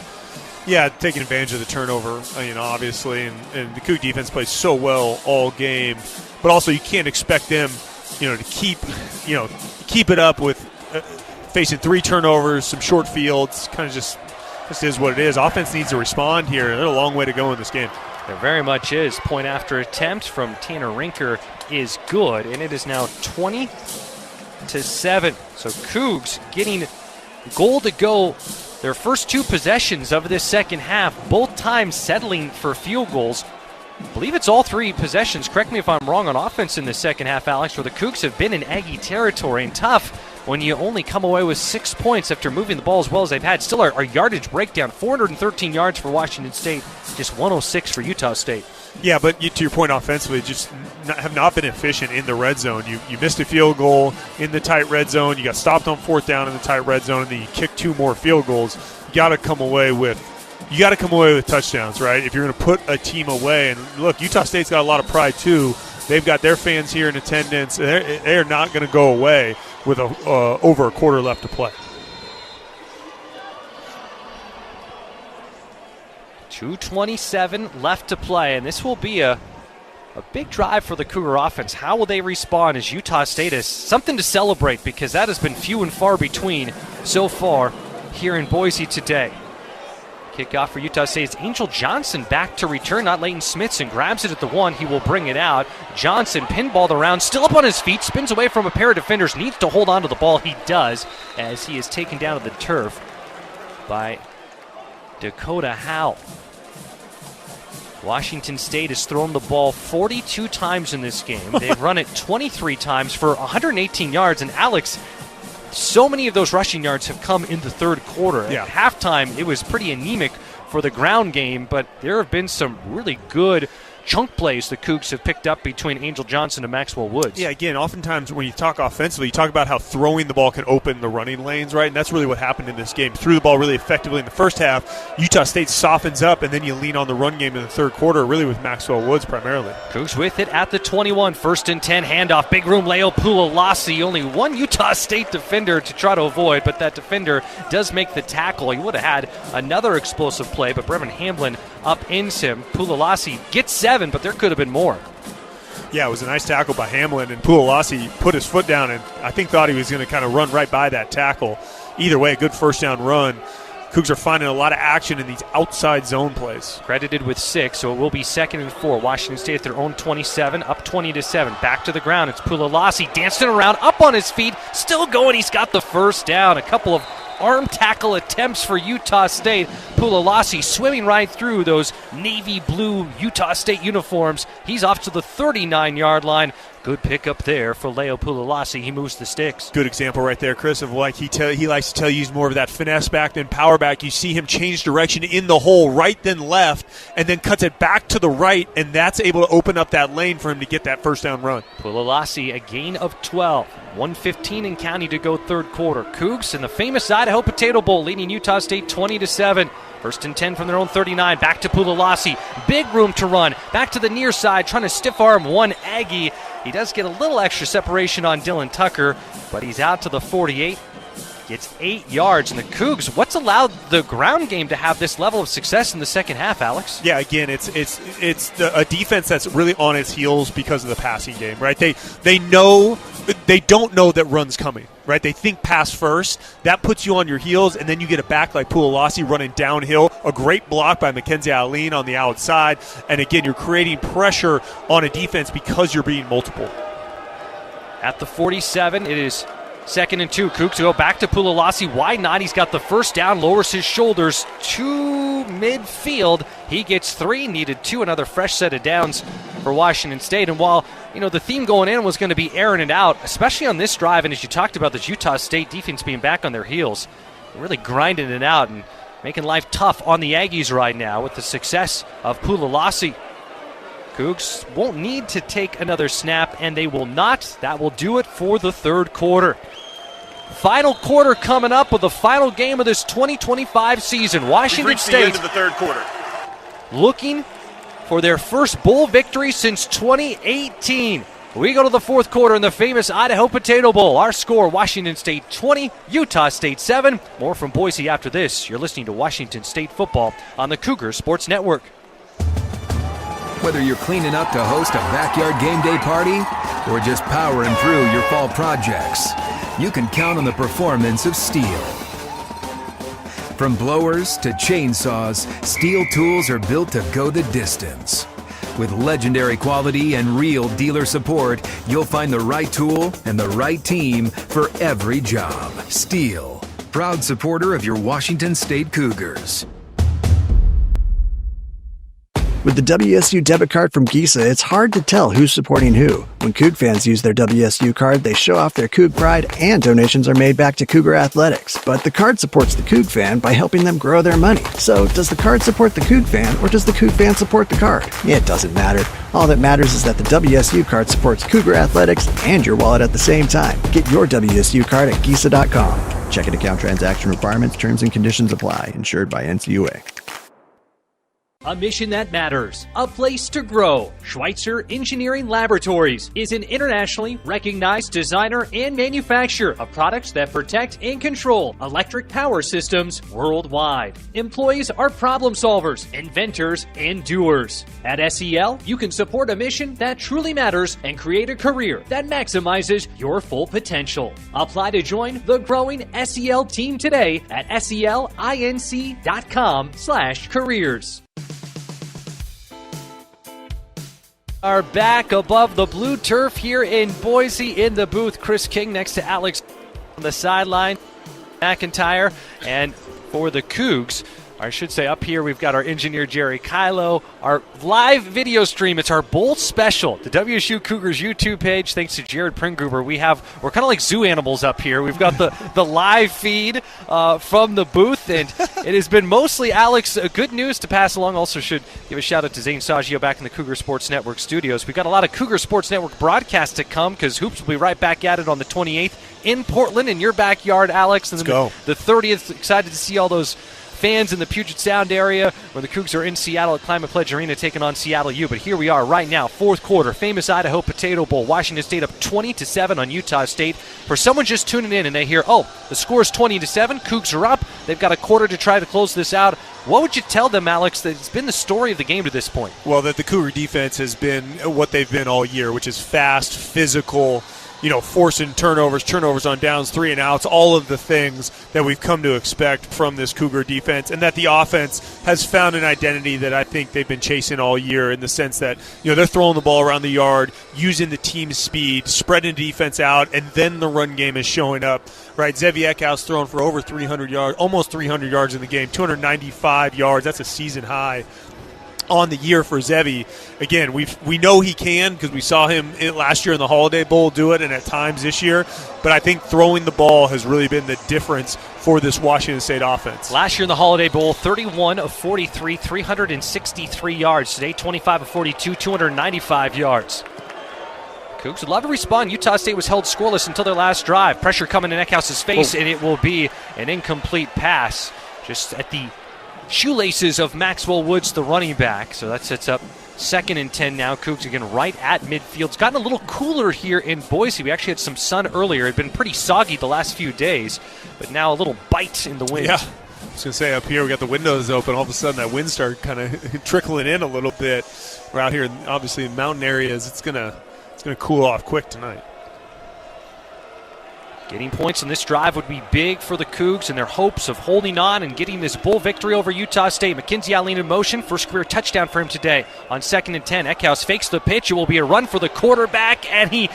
Yeah, taking advantage of the turnover, obviously, and the Coug defense plays so well all game. But also, you can't expect them, to keep it up with facing 3 turnovers, some short fields. Kind of just is what it is. Offense needs to respond here. There's a long way to go in this game. There very much is. Point after attempt from Tanner Rinker is good, and it is now 20-7. So Cougs getting goal to go. Their first 2 possessions of this second half, both times settling for field goals. I believe it's all 3 possessions. Correct me if I'm wrong on offense in the second half, Alex, where the Cougs have been in Aggie territory, and tough when you only come away with 6 points after moving the ball as well as they've had. Still our yardage breakdown, 413 yards for Washington State, just 106 for Utah State. Yeah, but to your point offensively, just have not been efficient in the red zone. You missed a field goal in the tight red zone. You got stopped on 4th down in the tight red zone, and then you kicked 2 more field goals. You got to come away with touchdowns, right? If you're going to put a team away. And look, Utah State's got a lot of pride too. They've got their fans here in attendance. They're not going to go away with over a quarter left to play. 2:27 left to play, and this will be a big drive for the Cougar offense. How will they respond as Utah State has something to celebrate, because that has been few and far between so far here in Boise today. Kickoff for Utah State is Angel Johnson back to return, not Leighton Smithson. Grabs it at the 1. He will bring it out. Johnson pinballed around, still up on his feet, spins away from a pair of defenders, needs to hold on to the ball. He does, as he is taken down to the turf by Dakota Howe. Washington State has thrown the ball 42 times in this game. They've run it 23 times for 118 yards. And Alex, so many of those rushing yards have come in the 3rd quarter. Yeah. At halftime, it was pretty anemic for the ground game, but there have been some really good chunk plays the Cougs have picked up between Angel Johnson and Maxwell Woods. Yeah, again, oftentimes when you talk offensively, you talk about how throwing the ball can open the running lanes, right? And that's really what happened in this game. Threw the ball really effectively in the first half. Utah State softens up, and then you lean on the run game in the 3rd quarter, really with Maxwell Woods primarily. Cougs with it at the 21. 1st and 10, handoff. Big room, Leo Pulalasi. Only one Utah State defender to try to avoid, but that defender does make the tackle. He would have had another explosive play, but Brevin Hamblin upends him. Pulalasi gets 7, but there could have been more. Yeah, it was a nice tackle by Hamlin, and Pulalasi put his foot down and I think thought he was going to kind of run right by that tackle. Either way, a good first down run. Cougs are finding a lot of action in these outside zone plays. Credited with 6, so it will be 2nd and 4. Washington State at their own 27, up 20-7. Back to the ground. It's Pulalasi dancing around, up on his feet, still going. He's got the first down. A couple of arm tackle attempts for Utah State. Pulalasi swimming right through those navy blue Utah State uniforms. He's off to the 39-yard line. Good pickup there for Leo Pulalasi. He moves the sticks. Good example right there, Chris, of like he likes to tell you he's more of that finesse back than power back. You see him change direction in the hole, right then left, and then cuts it back to the right, and that's able to open up that lane for him to get that first down run. Pulalasi, a gain of 12. 1:15 in county to go third quarter. Cougs in the famous Idaho Potato Bowl leading Utah State 20-7. First and 10 from their own 39. Back to Pulalasi. Big room to run. Back to the near side, trying to stiff arm one Aggie. He does get a little extra separation on Dylan Tucker, but he's out to the 48. Gets 8 yards. And the Cougs, what's allowed the ground game to have this level of success in the second half, Alex? Yeah, again, it's a defense that's really on its heels because of the passing game, right? They don't know that run's coming, right? They think pass first. That puts you on your heels, and then you get it back like Pulalasi running downhill. A great block by Mackenzie Allen on the outside. And again, you're creating pressure on a defense because you're being multiple. At the 47, it is 2nd and 2. Cougs go back to Pulalasi. Why not? He's got the first down, lowers his shoulders to midfield. He gets 3, needed 2, another fresh set of downs for Washington State. And while, the theme going in was going to be airing it out, especially on this drive, and as you talked about this Utah State defense being back on their heels, really grinding it out and making life tough on the Aggies right now with the success of Pulalasi. Cougs won't need to take another snap, and they will not. That will do it for the third quarter. Final quarter coming up with the final game of this 2025 season. Washington State, the end of the third quarter, looking for their first bowl victory since 2018. We go to the fourth quarter in the famous Idaho Potato Bowl. Our score, Washington State 20, Utah State 7. More from Boise after this. You're listening to Washington State football on the Cougars Sports Network. Whether you're cleaning up to host a backyard game day party or just powering through your fall projects, you can count on the performance of Steel. From blowers to chainsaws, Steel tools are built to go the distance. With legendary quality and real dealer support, you'll find the right tool and the right team for every job. Steel, proud supporter of your Washington State Cougars. With the WSU debit card from Giza, it's hard to tell who's supporting who. When Coug fans use their WSU card, they show off their Coug pride, and donations are made back to Cougar Athletics. But the card supports the Coug fan by helping them grow their money. So, does the card support the Coug fan, or does the Coug fan support the card? It doesn't matter. All that matters is that the WSU card supports Cougar Athletics and your wallet at the same time. Get your WSU card at Giza.com. Checking account transaction requirements, terms and conditions apply. Insured by NCUA. A mission that matters. A place to grow. Schweitzer Engineering Laboratories is an internationally recognized designer and manufacturer of products that protect and control electric power systems worldwide. Employees are problem solvers, inventors, and doers. At SEL, you can support a mission that truly matters and create a career that maximizes your full potential. Apply to join the growing SEL team today at selinc.com/careers. Are back above the blue turf here in Boise in the booth. Chris King next to Alex on the sideline. McIntyre. And for the Cougs, or I should say up here, we've got our engineer Jerry Kylo. Our live video stream, it's our bowl special. The WSU Cougars YouTube page, thanks to Jared Pringruber. We're kind of like zoo animals up here. We've got the live feed from the booth, and it has been mostly, Alex, good news to pass along. Also should give a shout out to Zane Saggio back in the Cougar Sports Network studios. We've got a lot of Cougar Sports Network broadcasts to come because Hoops will be right back at it on the 28th in Portland in your backyard, Alex. And Let's go. The 30th, excited to see all those fans in the Puget Sound area when the Cougs are in Seattle at Climate Pledge Arena taking on Seattle U. But here we are right now, fourth quarter, famous Idaho Potato Bowl. Washington State up 20-7 on Utah State. For someone just tuning in and they hear, oh, the score is 20-7, Cougs are up, they've got a quarter to try to close this out. What would you tell them, Alex, that it's been the story of the game to this point? Well, that the Cougar defense has been what they've been all year, which is fast, physical, forcing turnovers on downs, 3 and outs, all of the things that we've come to expect from this Cougar defense, and that the offense has found an identity that I think they've been chasing all year in the sense that, they're throwing the ball around the yard, using the team speed, spreading defense out, and then the run game is showing up, right? Zevi Eckhouse throwing for over 300 yards, almost 300 yards in the game, 295 yards. That's a season high. on the year for Zevi. Again, we know he can because we saw him last year in the Holiday Bowl do it, and at times this year. But I think throwing the ball has really been the difference for this Washington State offense. Last year in the Holiday Bowl, 31 of 43, 363 yards. Today, 25 of 42, 295 yards. Cougs would love to respond. Utah State was held scoreless until their last drive. Pressure coming in Eckhouse's face, and it will be an incomplete pass just at the shoelaces of Maxwell Woods, the running back. So that sets up 2nd and 10 now. Cougs again right at midfield. It's gotten a little cooler here in Boise. We actually had some sun earlier. It had been pretty soggy the last few days, but now a little bite in the wind. Yeah. I was going to say, up here we got the windows open. All of a sudden that wind started kind of trickling in a little bit. We're out here, obviously, in mountain areas. It's going to cool off quick tonight. Getting points in this drive would be big for the Cougs and their hopes of holding on and getting this bowl victory over Utah State. Mackenzie Allen in motion. First career touchdown for him today on 2nd and 10. Eckhouse fakes the pitch. It will be a run for the quarterback, and he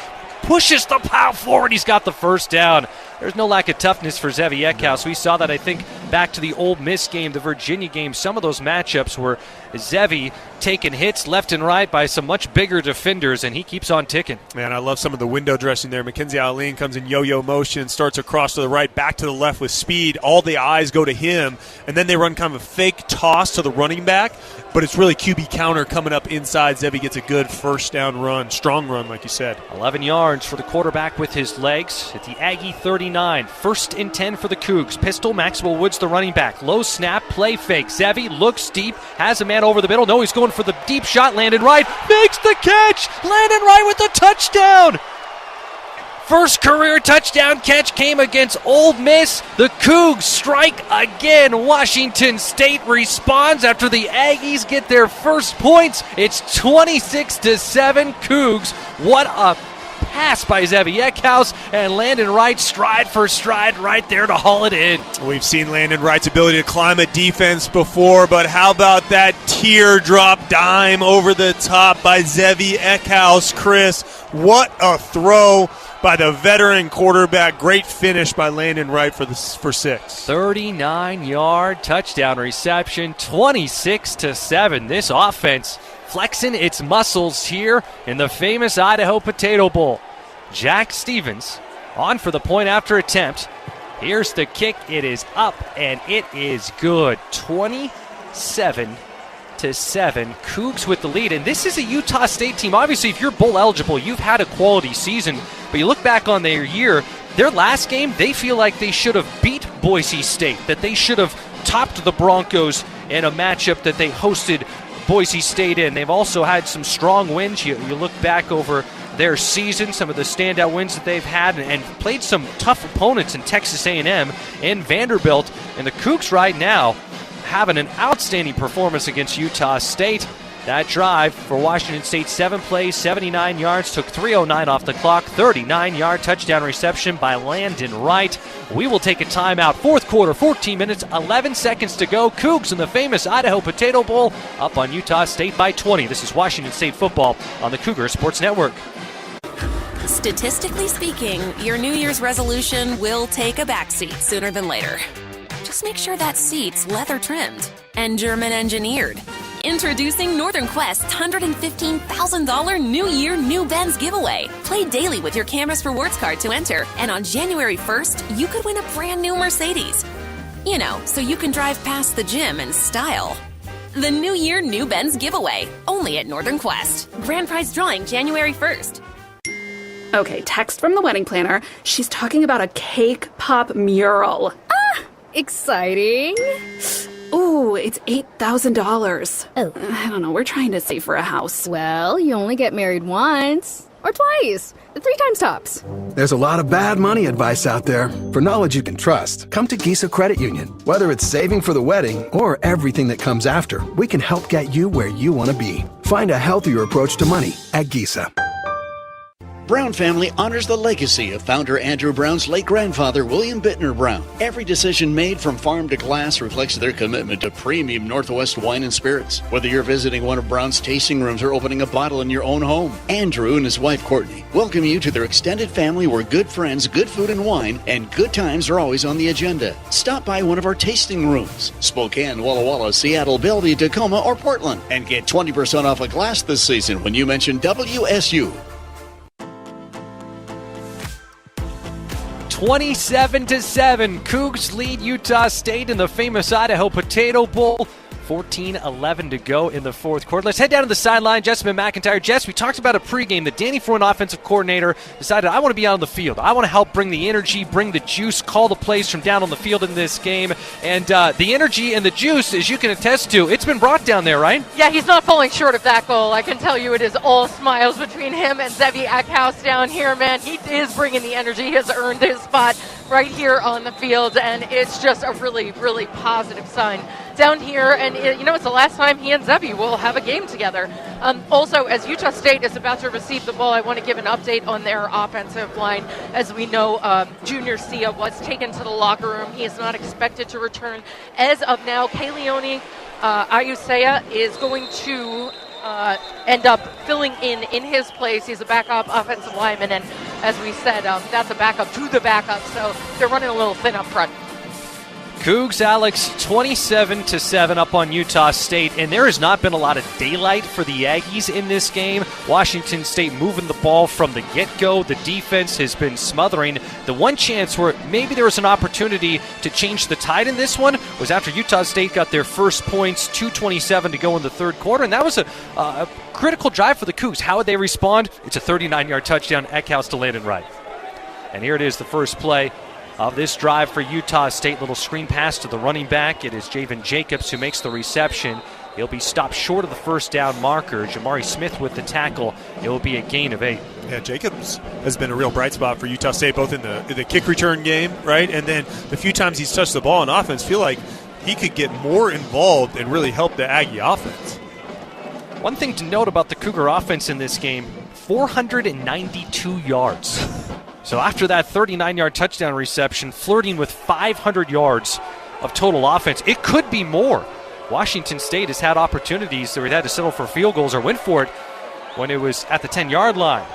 pushes the pile forward. He's got the first down. There's no lack of toughness for Zevi Eckhouse. We saw that, I think, back to the Ole Miss game, the Virginia game. Some of those matchups were Zevi taking hits left and right by some much bigger defenders, and he keeps on ticking. Man, I love some of the window dressing there. Mackenzie Allen comes in yo-yo motion, starts across to the right, back to the left with speed. All the eyes go to him, and then they run kind of a fake toss to the running back, but it's really QB counter coming up inside. Zevi gets a good first down run, strong run, like you said. 11 yards for the quarterback with his legs at the Aggie 39. 1st and 10 for the Cougs. Pistol, Maxwell Woods, the running back. Low snap, play fake. Zevi looks deep, has a man over the middle. No, he's going for the deep shot. Landon Wright makes the catch. Landon Wright with the touchdown. First career touchdown catch came against Ole Miss. The Cougs strike again. Washington State responds after the Aggies get their first points. It's 26-7 Cougs. What a pass by Zevi Eckhouse, and Landon Wright stride for stride right there to haul it in. We've seen Landon Wright's ability to climb a defense before, but how about that teardrop dime over the top by Zevi Eckhouse? Chris, what a throw by the veteran quarterback. Great finish by Landon Wright for 6. 39-yard touchdown reception, 26-7. This offense flexing its muscles here in the famous Idaho Potato Bowl. Jack Stevens on for the point after attempt. Here's the kick. It is up, and it is good. 27-7. Cougs with the lead. And this is a Utah State team. Obviously, if you're bowl eligible, you've had a quality season. But you look back on their year, their last game, they feel like they should have beat Boise State, that they should have topped the Broncos in a matchup that they hosted Boise State in. They've also had some strong wins. You look back over their season, some of the standout wins that they've had, and played some tough opponents in Texas A&M and Vanderbilt. And the Cougs right now having an outstanding performance against Utah State. That drive for Washington State, 7 plays, 79 yards, took 3:09 off the clock, 39-yard touchdown reception by Landon Wright. We will take a timeout. 4th quarter, 14 minutes, 11 seconds to go. Cougs in the famous Idaho Potato Bowl up on Utah State by 20. This is Washington State football on the Cougar Sports Network. Statistically speaking, your New Year's resolution will take a backseat sooner than later. Just make sure that seat's leather trimmed and German engineered. Introducing Northern Quest's $115,000 New Year New Benz giveaway. Play daily with your Cameras Rewards card to enter, and on January 1st, you could win a brand new Mercedes. You know, so you can drive past the gym in style. The New Year New Benz giveaway, only at Northern Quest. Grand prize drawing January 1st. Okay, text from the wedding planner. She's talking about a cake pop mural. Ah, exciting. Ooh, it's $8,000. Oh. I don't know, we're trying to save for a house. Well, you only get married once. Or twice. 3 times tops. There's a lot of bad money advice out there. For knowledge you can trust, come to Gisa Credit Union. Whether it's saving for the wedding or everything that comes after, we can help get you where you want to be. Find a healthier approach to money at Gisa. Brown family honors the legacy of founder Andrew Brown's late grandfather, William Bittner Brown. Every decision made from farm to glass reflects their commitment to premium Northwest wine and spirits. Whether you're visiting one of Brown's tasting rooms or opening a bottle in your own home, Andrew and his wife, Courtney, welcome you to their extended family where good friends, good food and wine, and good times are always on the agenda. Stop by one of our tasting rooms, Spokane, Walla Walla, Seattle, Bellevue, Tacoma, or Portland, and get 20% off a glass this season when you mention WSU. 27-7, Cougs lead Utah State in the famous Idaho Potato Bowl. 14-11 to go in the fourth quarter. Let's head down to the sideline. Jessamine McIntyre. Jess, we talked about a pregame that Danny Freund, offensive coordinator, decided, I want to be out on the field. I want to help bring the energy, bring the juice, call the plays from down on the field in this game. And the energy and the juice, as you can attest to, it's been brought down there, right? Yeah, he's not falling short of that goal. I can tell you it is all smiles between him and Zevi Eckhouse down here, man. He is bringing the energy. He has earned his spot right here on the field, and it's just a really, really positive sign down here. And it's the last time he and Zevi will have a game together. Also, as Utah State is about to receive the ball, I want to give an update on their offensive line. As we know, Junior Sia was taken to the locker room. He is not expected to return as of now. Kaleone Ayusea is going to end up filling in his place. He's a backup offensive lineman, and as we said, that's a backup to the backup, so they're running a little thin up front. Cougs, Alex, 27-7 up on Utah State, and there has not been a lot of daylight for the Aggies in this game. Washington State moving the ball from the get-go. The defense has been smothering. The one chance where maybe there was an opportunity to change the tide in this one was after Utah State got their first points, 2:27 to go in the third quarter, and that was a critical drive for the Cougs. How would they respond? It's a 39-yard touchdown, Eckhouse to Landon Wright. And here it is, the first play of this drive for Utah State. Little screen pass to the running back. It is Javen Jacobs who makes the reception. He'll be stopped short of the first down marker. Jamari Smith with the tackle. It will be a gain of 8. Yeah, Jacobs has been a real bright spot for Utah State, both in the kick return game, right, and then the few times he's touched the ball on offense, feel like he could get more involved and really help the Aggie offense. One thing to note about the Cougar offense in this game, 492 yards. So after that 39-yard touchdown reception, flirting with 500 yards of total offense. It could be more. Washington State has had opportunities where it had to settle for field goals or went for it when it was at the 10-yard line.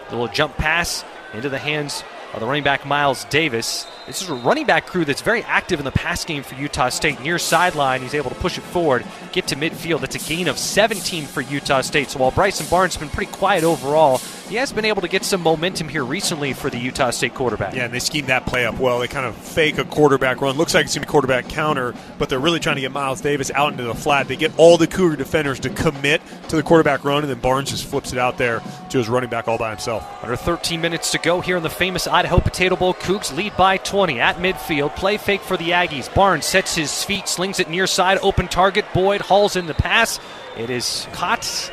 The little jump pass into the hands of the running back Miles Davis. This is a running back crew that's very active in the pass game for Utah State. Near sideline, he's able to push it forward, get to midfield. That's a gain of 17 for Utah State. So while Bryson Barnes has been pretty quiet overall, he has been able to get some momentum here recently for the Utah State quarterback. Yeah, and they schemed that play up well. They kind of fake a quarterback run. Looks like it's going to be a quarterback counter, but they're really trying to get Miles Davis out into the flat. They get all the Cougar defenders to commit to the quarterback run, and then Barnes just flips it out there to his running back all by himself. Under 13 minutes to go here in the famous Idaho Potato Bowl. Cougs lead by 20 at midfield. Play fake for the Aggies. Barnes sets his feet, slings it near side, open target. Boyd hauls in the pass. It is caught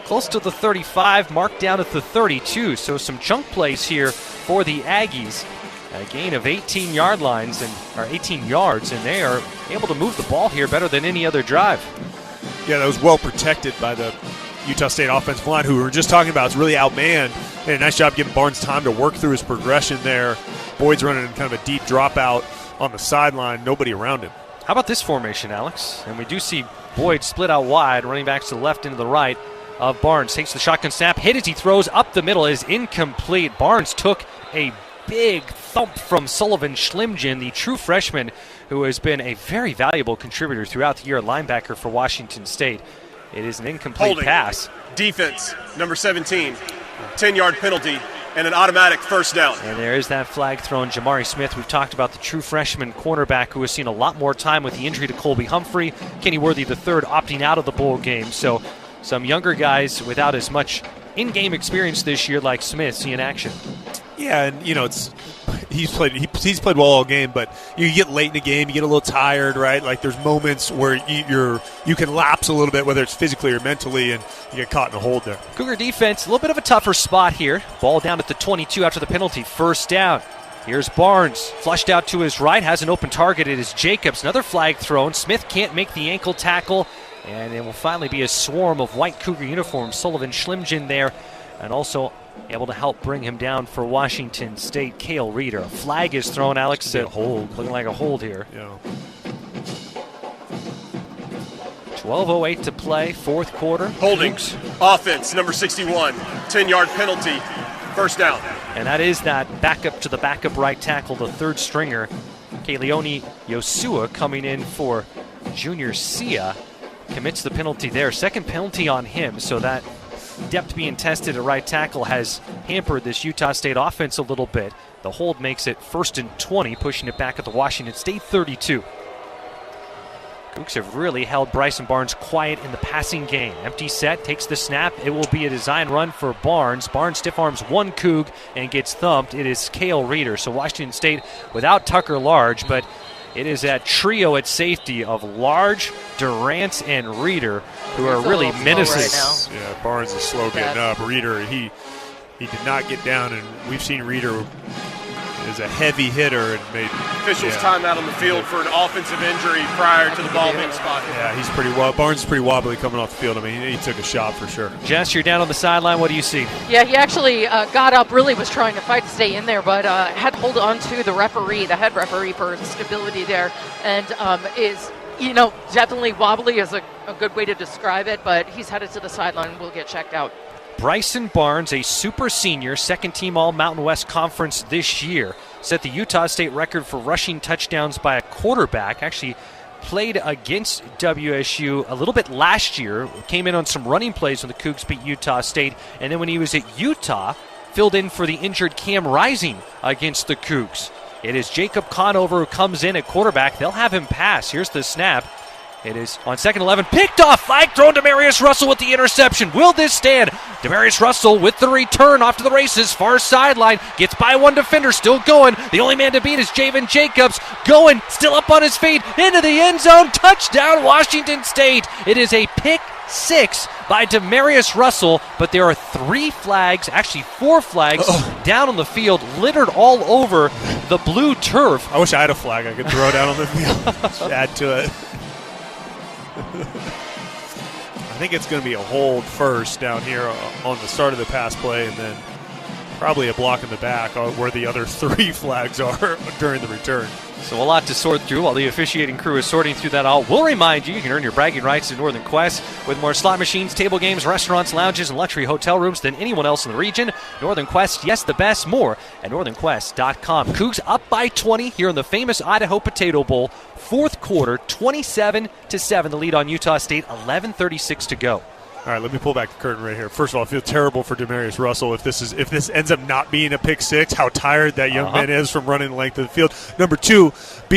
close to the 35, marked down at the 32. So some chunk plays here for the Aggies. A gain of 18 yards, and they are able to move the ball here better than any other drive. Yeah, that was well protected by the Utah State offensive line, who we were just talking about. It's really outmanned. They did a nice job giving Barnes time to work through his progression there. Boyd's running in kind of a deep dropout on the sideline, nobody around him. How about this formation, Alex? And we do see Boyd split out wide, running backs to the left and to the right of Barnes. Takes the shotgun snap, hit as he throws up the middle, is incomplete. Barnes took a big thump from Sullivan Schlimgen, the true freshman who has been a very valuable contributor throughout the year at linebacker for Washington State. It is an incomplete Holding. pass. Defense, number 17, 10-yard penalty, and an automatic first down. And there is that flag thrown. Jamari Smith, we've talked about the true freshman cornerback who has seen a lot more time with the injury to Colby Humphrey. Kenny Worthy III opting out of the bowl game. So some younger guys without as much in-game experience this year like Smith see in action. Yeah, and he's played well all game, but you get late in the game, you get a little tired, right? Like there's moments where you can lapse a little bit, whether it's physically or mentally, and you get caught in a hold there. Cougar defense, a little bit of a tougher spot here. Ball down at the 22 after the penalty, first down. Here's Barnes, flushed out to his right, has an open target. It is Jacobs, another flag thrown. Smith can't make the ankle tackle, and it will finally be a swarm of white Cougar uniforms. Sullivan Schlimgen there, and also able to help bring him down for Washington State. Cale Reeder. A flag is thrown, Alex. A hold. Looking like a hold here. Yeah. 12:08 to play, fourth quarter. Holdings. Offense, number 61. 10-yard penalty. First down. And that is that backup to the backup right tackle, the third stringer. Kaleoni Yosua coming in for Junior Sia. Commits the penalty there. Second penalty on him, so that depth being tested at right tackle has hampered this Utah State offense a little bit. The hold makes it 1st and 20, pushing it back at the Washington State 32. Cougs have really held Bryson Barnes quiet in the passing game. Empty set, takes the snap. It will be a design run for Barnes. Barnes stiff arms one Coug and gets thumped. It is Cale Reeder. So Washington State without Tucker Large, but it is that trio at safety of Large, Durant, and Reeder who are really menacing. Right now. Yeah, Barnes is slow getting up. Reeder, he did not get down, and we've seen Reeder is a heavy hitter and made officials timeout on the field for an offensive injury prior to the ball being spotted. Yeah, he's pretty Barnes is pretty wobbly coming off the field. I mean, he took a shot for sure. Jess, you're down on the sideline. What do you see? Yeah, he actually got up, really was trying to fight to stay in there, but had to hold on to the referee, the head referee, for stability there, and is, definitely wobbly is a good way to describe it, but he's headed to the sideline and will get checked out. Bryson Barnes, a super senior, second team All Mountain West Conference this year, set the Utah State record for rushing touchdowns by a quarterback. Actually played against WSU a little bit last year, came in on some running plays when the Cougs beat Utah State, and then when he was at Utah, filled in for the injured Cam Rising against the Cougs. It is Jacob Conover who comes in at quarterback. They'll have him pass. Here's the snap. It is on 2nd 11, picked off, flag thrown to Demarius Russell with the interception. Will this stand? Demarius Russell with the return off to the races, far sideline, gets by one defender, still going. The only man to beat is Javen Jacobs, going, still up on his feet, into the end zone, touchdown Washington State. It is a pick six by Demarius Russell, but there are 3 flags, actually 4 flags, down on the field, littered all over the blue turf. I wish I had a flag I could throw down on the field. Add to it. I think it's going to be a hold first down here on the start of the pass play, and then probably a block in the back where the other 3 flags are during the return. So a lot to sort through while the officiating crew is sorting through that all. We'll remind you can earn your bragging rights in Northern Quest with more slot machines, table games, restaurants, lounges, and luxury hotel rooms than anyone else in the region. Northern Quest, yes, the best. More at northernquest.com. Cougs up by 20 here in the famous Idaho Potato Bowl. Fourth quarter, 27-7. The lead on Utah State, 11:36 to go. All right, let me pull back the curtain right here. First of all, I feel terrible for Demarius Russell if this ends up not being a pick six, how tired that young man is from running the length of the field. Number 2,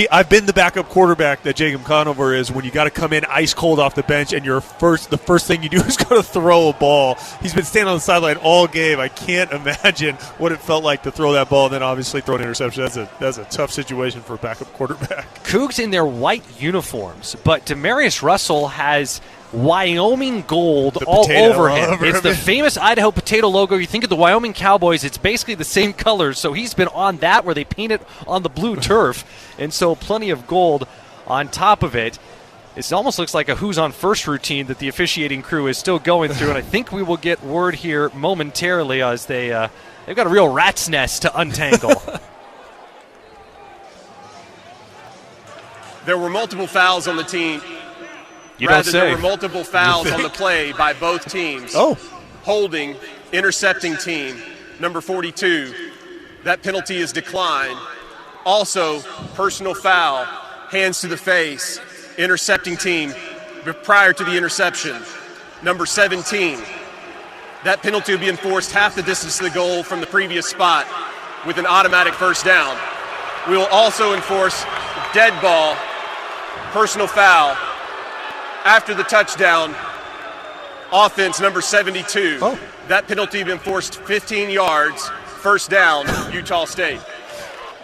I've been the backup quarterback that Jacob Conover is when you got to come in ice cold off the bench and the first thing you do is go to throw a ball. He's been standing on the sideline all game. I can't imagine what it felt like to throw that ball and then obviously throw an interception. That's a tough situation for a backup quarterback. Cougs in their white uniforms, but Demarius Russell has Wyoming gold all over him. It's the famous Idaho potato logo. You think of the Wyoming Cowboys, it's basically the same colors. So he's been on that where they paint it on the blue turf. And so plenty of gold on top of it. It almost looks like a who's on first routine that the officiating crew is still going through. And I think we will get word here momentarily as they've got a real rat's nest to untangle. There were multiple fouls on the team. You don't say. There were multiple fouls on the play by both teams. Holding, intercepting team, number 42. That penalty is declined. Also, personal foul, hands to the face, intercepting team prior to the interception, number 17. That penalty will be enforced half the distance to the goal from the previous spot with an automatic first down. We will also enforce dead ball, personal foul, after the touchdown, offense number 72. That penalty will be enforced 15 yards, first down, Utah State.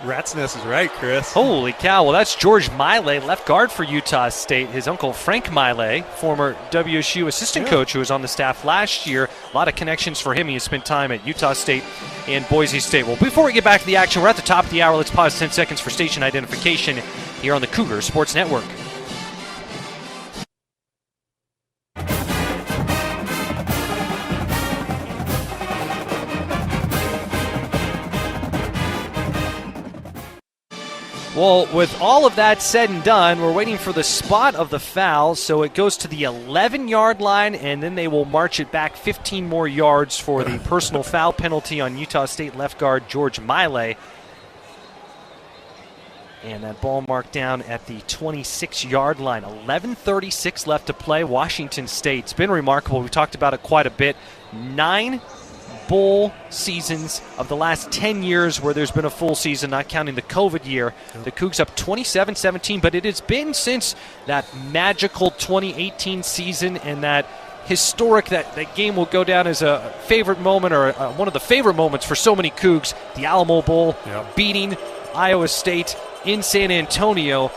Rat's nest is right, Chris. Holy cow. Well, that's George Miley, left guard for Utah State. His uncle Frank Miley, former WSU assistant coach who was on the staff last year. A lot of connections for him. He has spent time at Utah State and Boise State. Well, before we get back to the action, we're at the top of the hour. Let's pause 10 seconds for station identification here on the Cougar Sports Network. Well, with all of that said and done, we're waiting for the spot of the foul, so it goes to the 11-yard line, and then they will march it back 15 more yards for the personal foul penalty on Utah State left guard George Miley. And that ball marked down at the 26-yard line. 11:36 left to play. Washington State's been remarkable. We talked about it quite a bit. 9 bowl seasons of the last 10 years where there's been a full season, not counting the COVID year. The Cougs up 27-17, but it has been since that magical 2018 season, and that historic, that game will go down as a favorite moment, or one of the favorite moments for so many Cougs, the Alamo Bowl, beating Iowa State in San Antonio.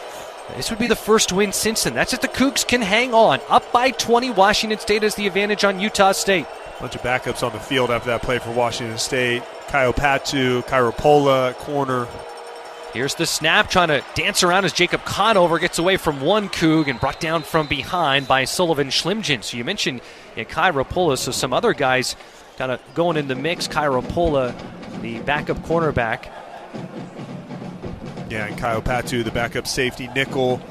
This would be the first win since then. That's if the Cougs can hang on. Up by 20, Washington State has the advantage on Utah State. Bunch of backups on the field after that play for Washington State. Kyle Patu, Cairo Pola, corner. Here's the snap, trying to dance around as Jacob Conover gets away from one Coug and brought down from behind by Sullivan Schlimgen. So you mentioned Cairo Pola, so some other guys kind of going in the mix. Cairo Pola, the backup cornerback. Yeah, and Kyle Patu, the backup safety, nickel,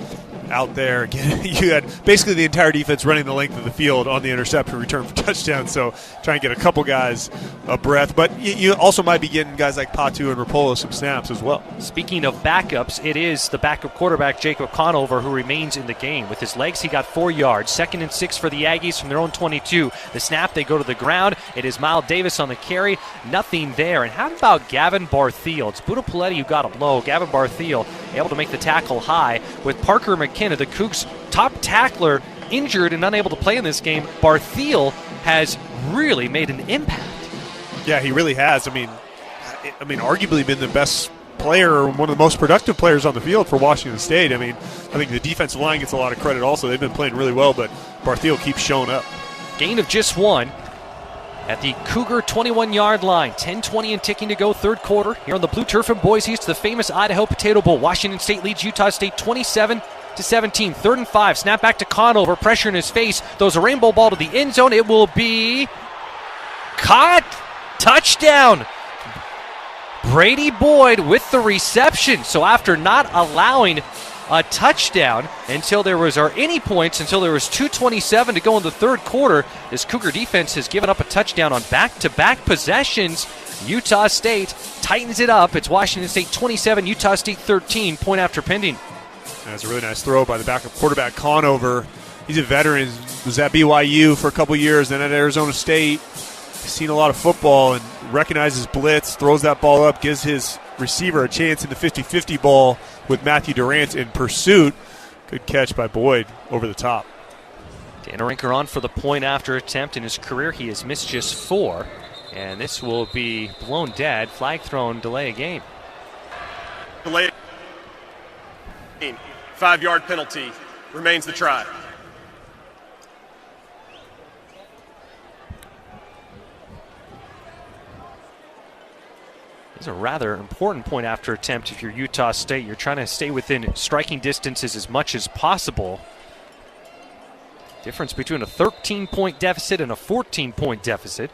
out there. Again, you had basically the entire defense running the length of the field on the interception return for touchdown, so try and get a couple guys a breath. But you also might be getting guys like Patu and Rapola some snaps as well. Speaking of backups, it is the backup quarterback, Jacob Conover, who remains in the game. With his legs, he got 4 yards. 2nd and 6 for the Aggies from their own 22. The snap, they go to the ground. It is Miles Davis on the carry. Nothing there. And how about Gavin Barthiel? It's Buda Paletti who got him low. Gavin Barthiel able to make the tackle high. With Parker McKenna, the Cougs' top tackler, injured and unable to play in this game, Barthiel has really made an impact. Yeah, he really has. I mean, arguably been the best player, one of the most productive players on the field for Washington State. I mean, I think the defensive line gets a lot of credit also. They've been playing really well, but Barthiel keeps showing up. Gain of just 1 at the Cougar 21-yard line. 10:20 and ticking to go, third quarter. Here on the blue turf in Boise, it's the famous Idaho Potato Bowl. Washington State leads Utah State 27-17. 3rd and 5. Snap back to Conover. Pressure in his face. Throws a rainbow ball to the end zone. It will be caught. Touchdown. Brady Boyd with the reception. So after not allowing a touchdown until there was, or any points until there was 2:27 to go in the third quarter, this Cougar defense has given up a touchdown on back-to-back possessions. Utah State tightens it up. It's Washington State 27, Utah State 13, point after pending. That's a really nice throw by the backup quarterback, Conover. He's a veteran. He was at BYU for a couple years, then at Arizona State. He's seen a lot of football and recognizes blitz, throws that ball up, gives his receiver a chance in the 50-50 ball with Matthew Durant in pursuit. Good catch by Boyd over the top. Dannerenker on for the point after attempt. In his career, he has missed just 4. And this will be blown dead. Flag thrown, delay a game. Delay. 5-yard penalty. Remains the try. It's a rather important point after attempt if you're Utah State. You're trying to stay within striking distances as much as possible. Difference between a 13-point deficit and a 14-point deficit.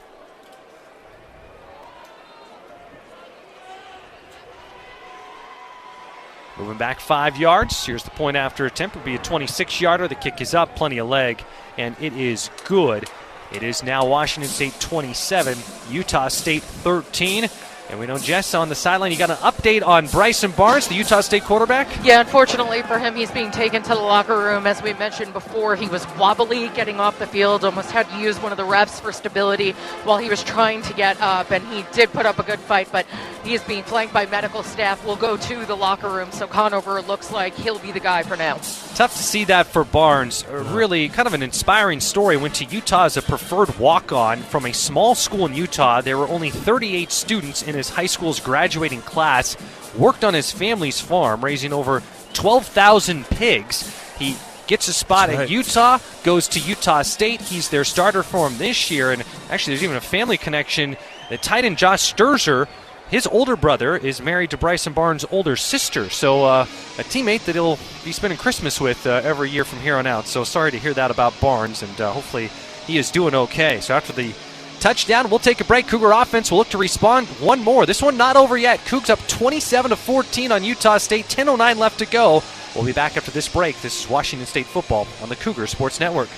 Moving back 5 yards. Here's the point after attempt. It will be a 26-yarder. The kick is up, plenty of leg, and it is good. It is now Washington State 27, Utah State 13. And we know, Jess, on the sideline, you got an update on Bryson Barnes, the Utah State quarterback? Yeah, unfortunately for him, he's being taken to the locker room. As we mentioned before, he was wobbly getting off the field, almost had to use one of the refs for stability while he was trying to get up, and he did put up a good fight, but he is being flanked by medical staff. We'll go to the locker room, so Conover looks like he'll be the guy for now. Tough to see that for Barnes. Really kind of an inspiring story. Went to Utah as a preferred walk-on from a small school in Utah. There were only 38 students in his high school's graduating class. Worked on his family's farm, raising over 12,000 pigs. He gets a spot at Utah, goes to Utah State. He's their starter for him this year. And actually, there's even a family connection. The tight end Josh Sturzer, his older brother, is married to Bryson Barnes' older sister. So a teammate that he'll be spending Christmas with every year from here on out. So sorry to hear that about Barnes, and hopefully he is doing okay. So after the touchdown. We'll take a break. Cougar offense will look to respond one more. This one not over yet. Cougs up 27-14 on Utah State. 10:09 left to go. We'll be back after this break. This is Washington State football on the Cougar Sports Network.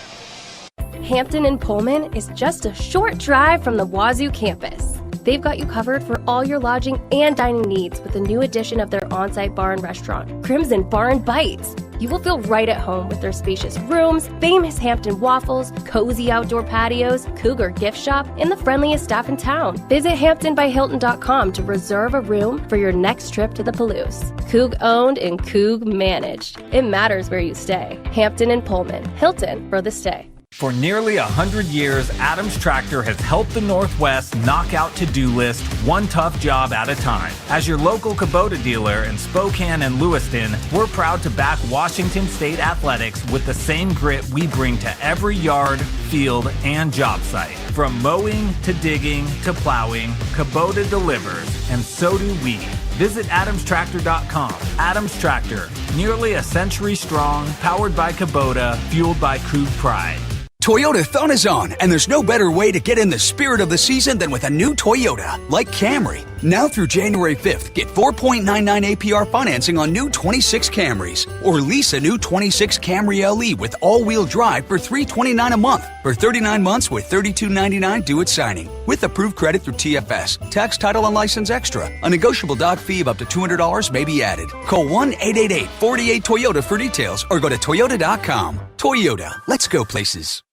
Hampton and Pullman is just a short drive from the Wazoo campus. They've got you covered for all your lodging and dining needs with the new addition of their on-site bar and restaurant, Crimson Bar and Bites. You will feel right at home with their spacious rooms, famous Hampton waffles, cozy outdoor patios, Cougar gift shop, and the friendliest staff in town. Visit HamptonByHilton.com to reserve a room for your next trip to the Palouse. Coug owned and Coug managed. It matters where you stay. Hampton and Pullman. Hilton for the stay. For nearly 100 years, Adams Tractor has helped the Northwest knock out to-do list one tough job at a time. As your local Kubota dealer in Spokane and Lewiston, we're proud to back Washington State athletics with the same grit we bring to every yard, field, and job site. From mowing to digging to plowing, Kubota delivers, and so do we. Visit AdamsTractor.com. Adams Tractor, nearly a century strong, powered by Kubota, fueled by Coug pride. Toyotathon is on, and there's no better way to get in the spirit of the season than with a new Toyota, like Camry. Now through January 5th, get 4.99 APR financing on new 26 Camrys, or lease a new 26 Camry LE with all-wheel drive for $329 a month, for 39 months with $32.99 due at signing, with approved credit through TFS, tax, title, and license extra. A negotiable doc fee of up to $200 may be added. Call 1-888-48-TOYOTA for details, or go to Toyota.com. Toyota, let's go places.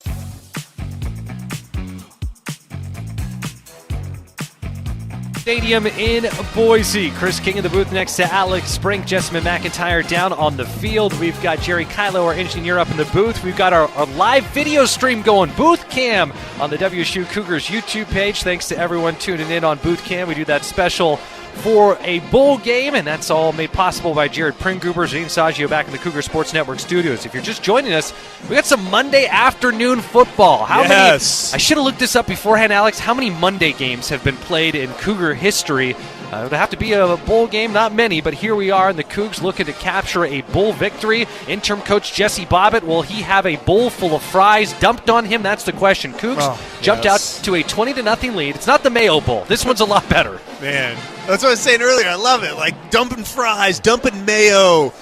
Stadium in Boise. Chris King in the booth next to Alex Sprink, Jessamine McIntyre down on the field. We've got Jerry Kylo, our engineer, up in the booth. We've got our live video stream going, Booth Cam, on the WSU Cougars YouTube page. Thanks to everyone tuning in on Booth Cam. We do that special for a bowl game, and that's all made possible by Jared Pringoober, Zane Saggio back in the Cougar Sports Network studios. If you're just joining us, we got some Monday afternoon football. How many? I should have looked this up beforehand, Alex. How many Monday games have been played in Cougar history? It would have to be a bowl game, not many, but here we are, and the Cougs looking to capture a bowl victory. Interim coach Jesse Bobbitt, will he have a bowl full of fries dumped on him? That's the question. Cougs jumped out to a 20-0 lead. It's not the Mayo Bowl. This one's a lot better. Man, that's what I was saying earlier. I love it. Like dumping fries, dumping mayo,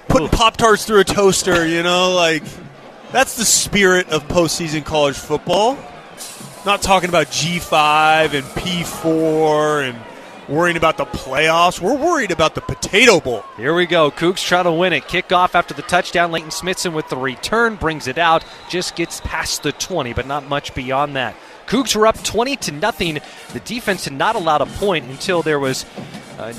putting Pop-Tarts through a toaster, that's the spirit of postseason college football. Not talking about G5 and P4 and worrying about the playoffs. We're worried about the Potato Bowl. Here we go. Cougs trying to win it. Kickoff after the touchdown. Leighton Smithson with the return. Brings it out. Just gets past the 20, but not much beyond that. Cougs were up 20-0. The defense had not allowed a point until there was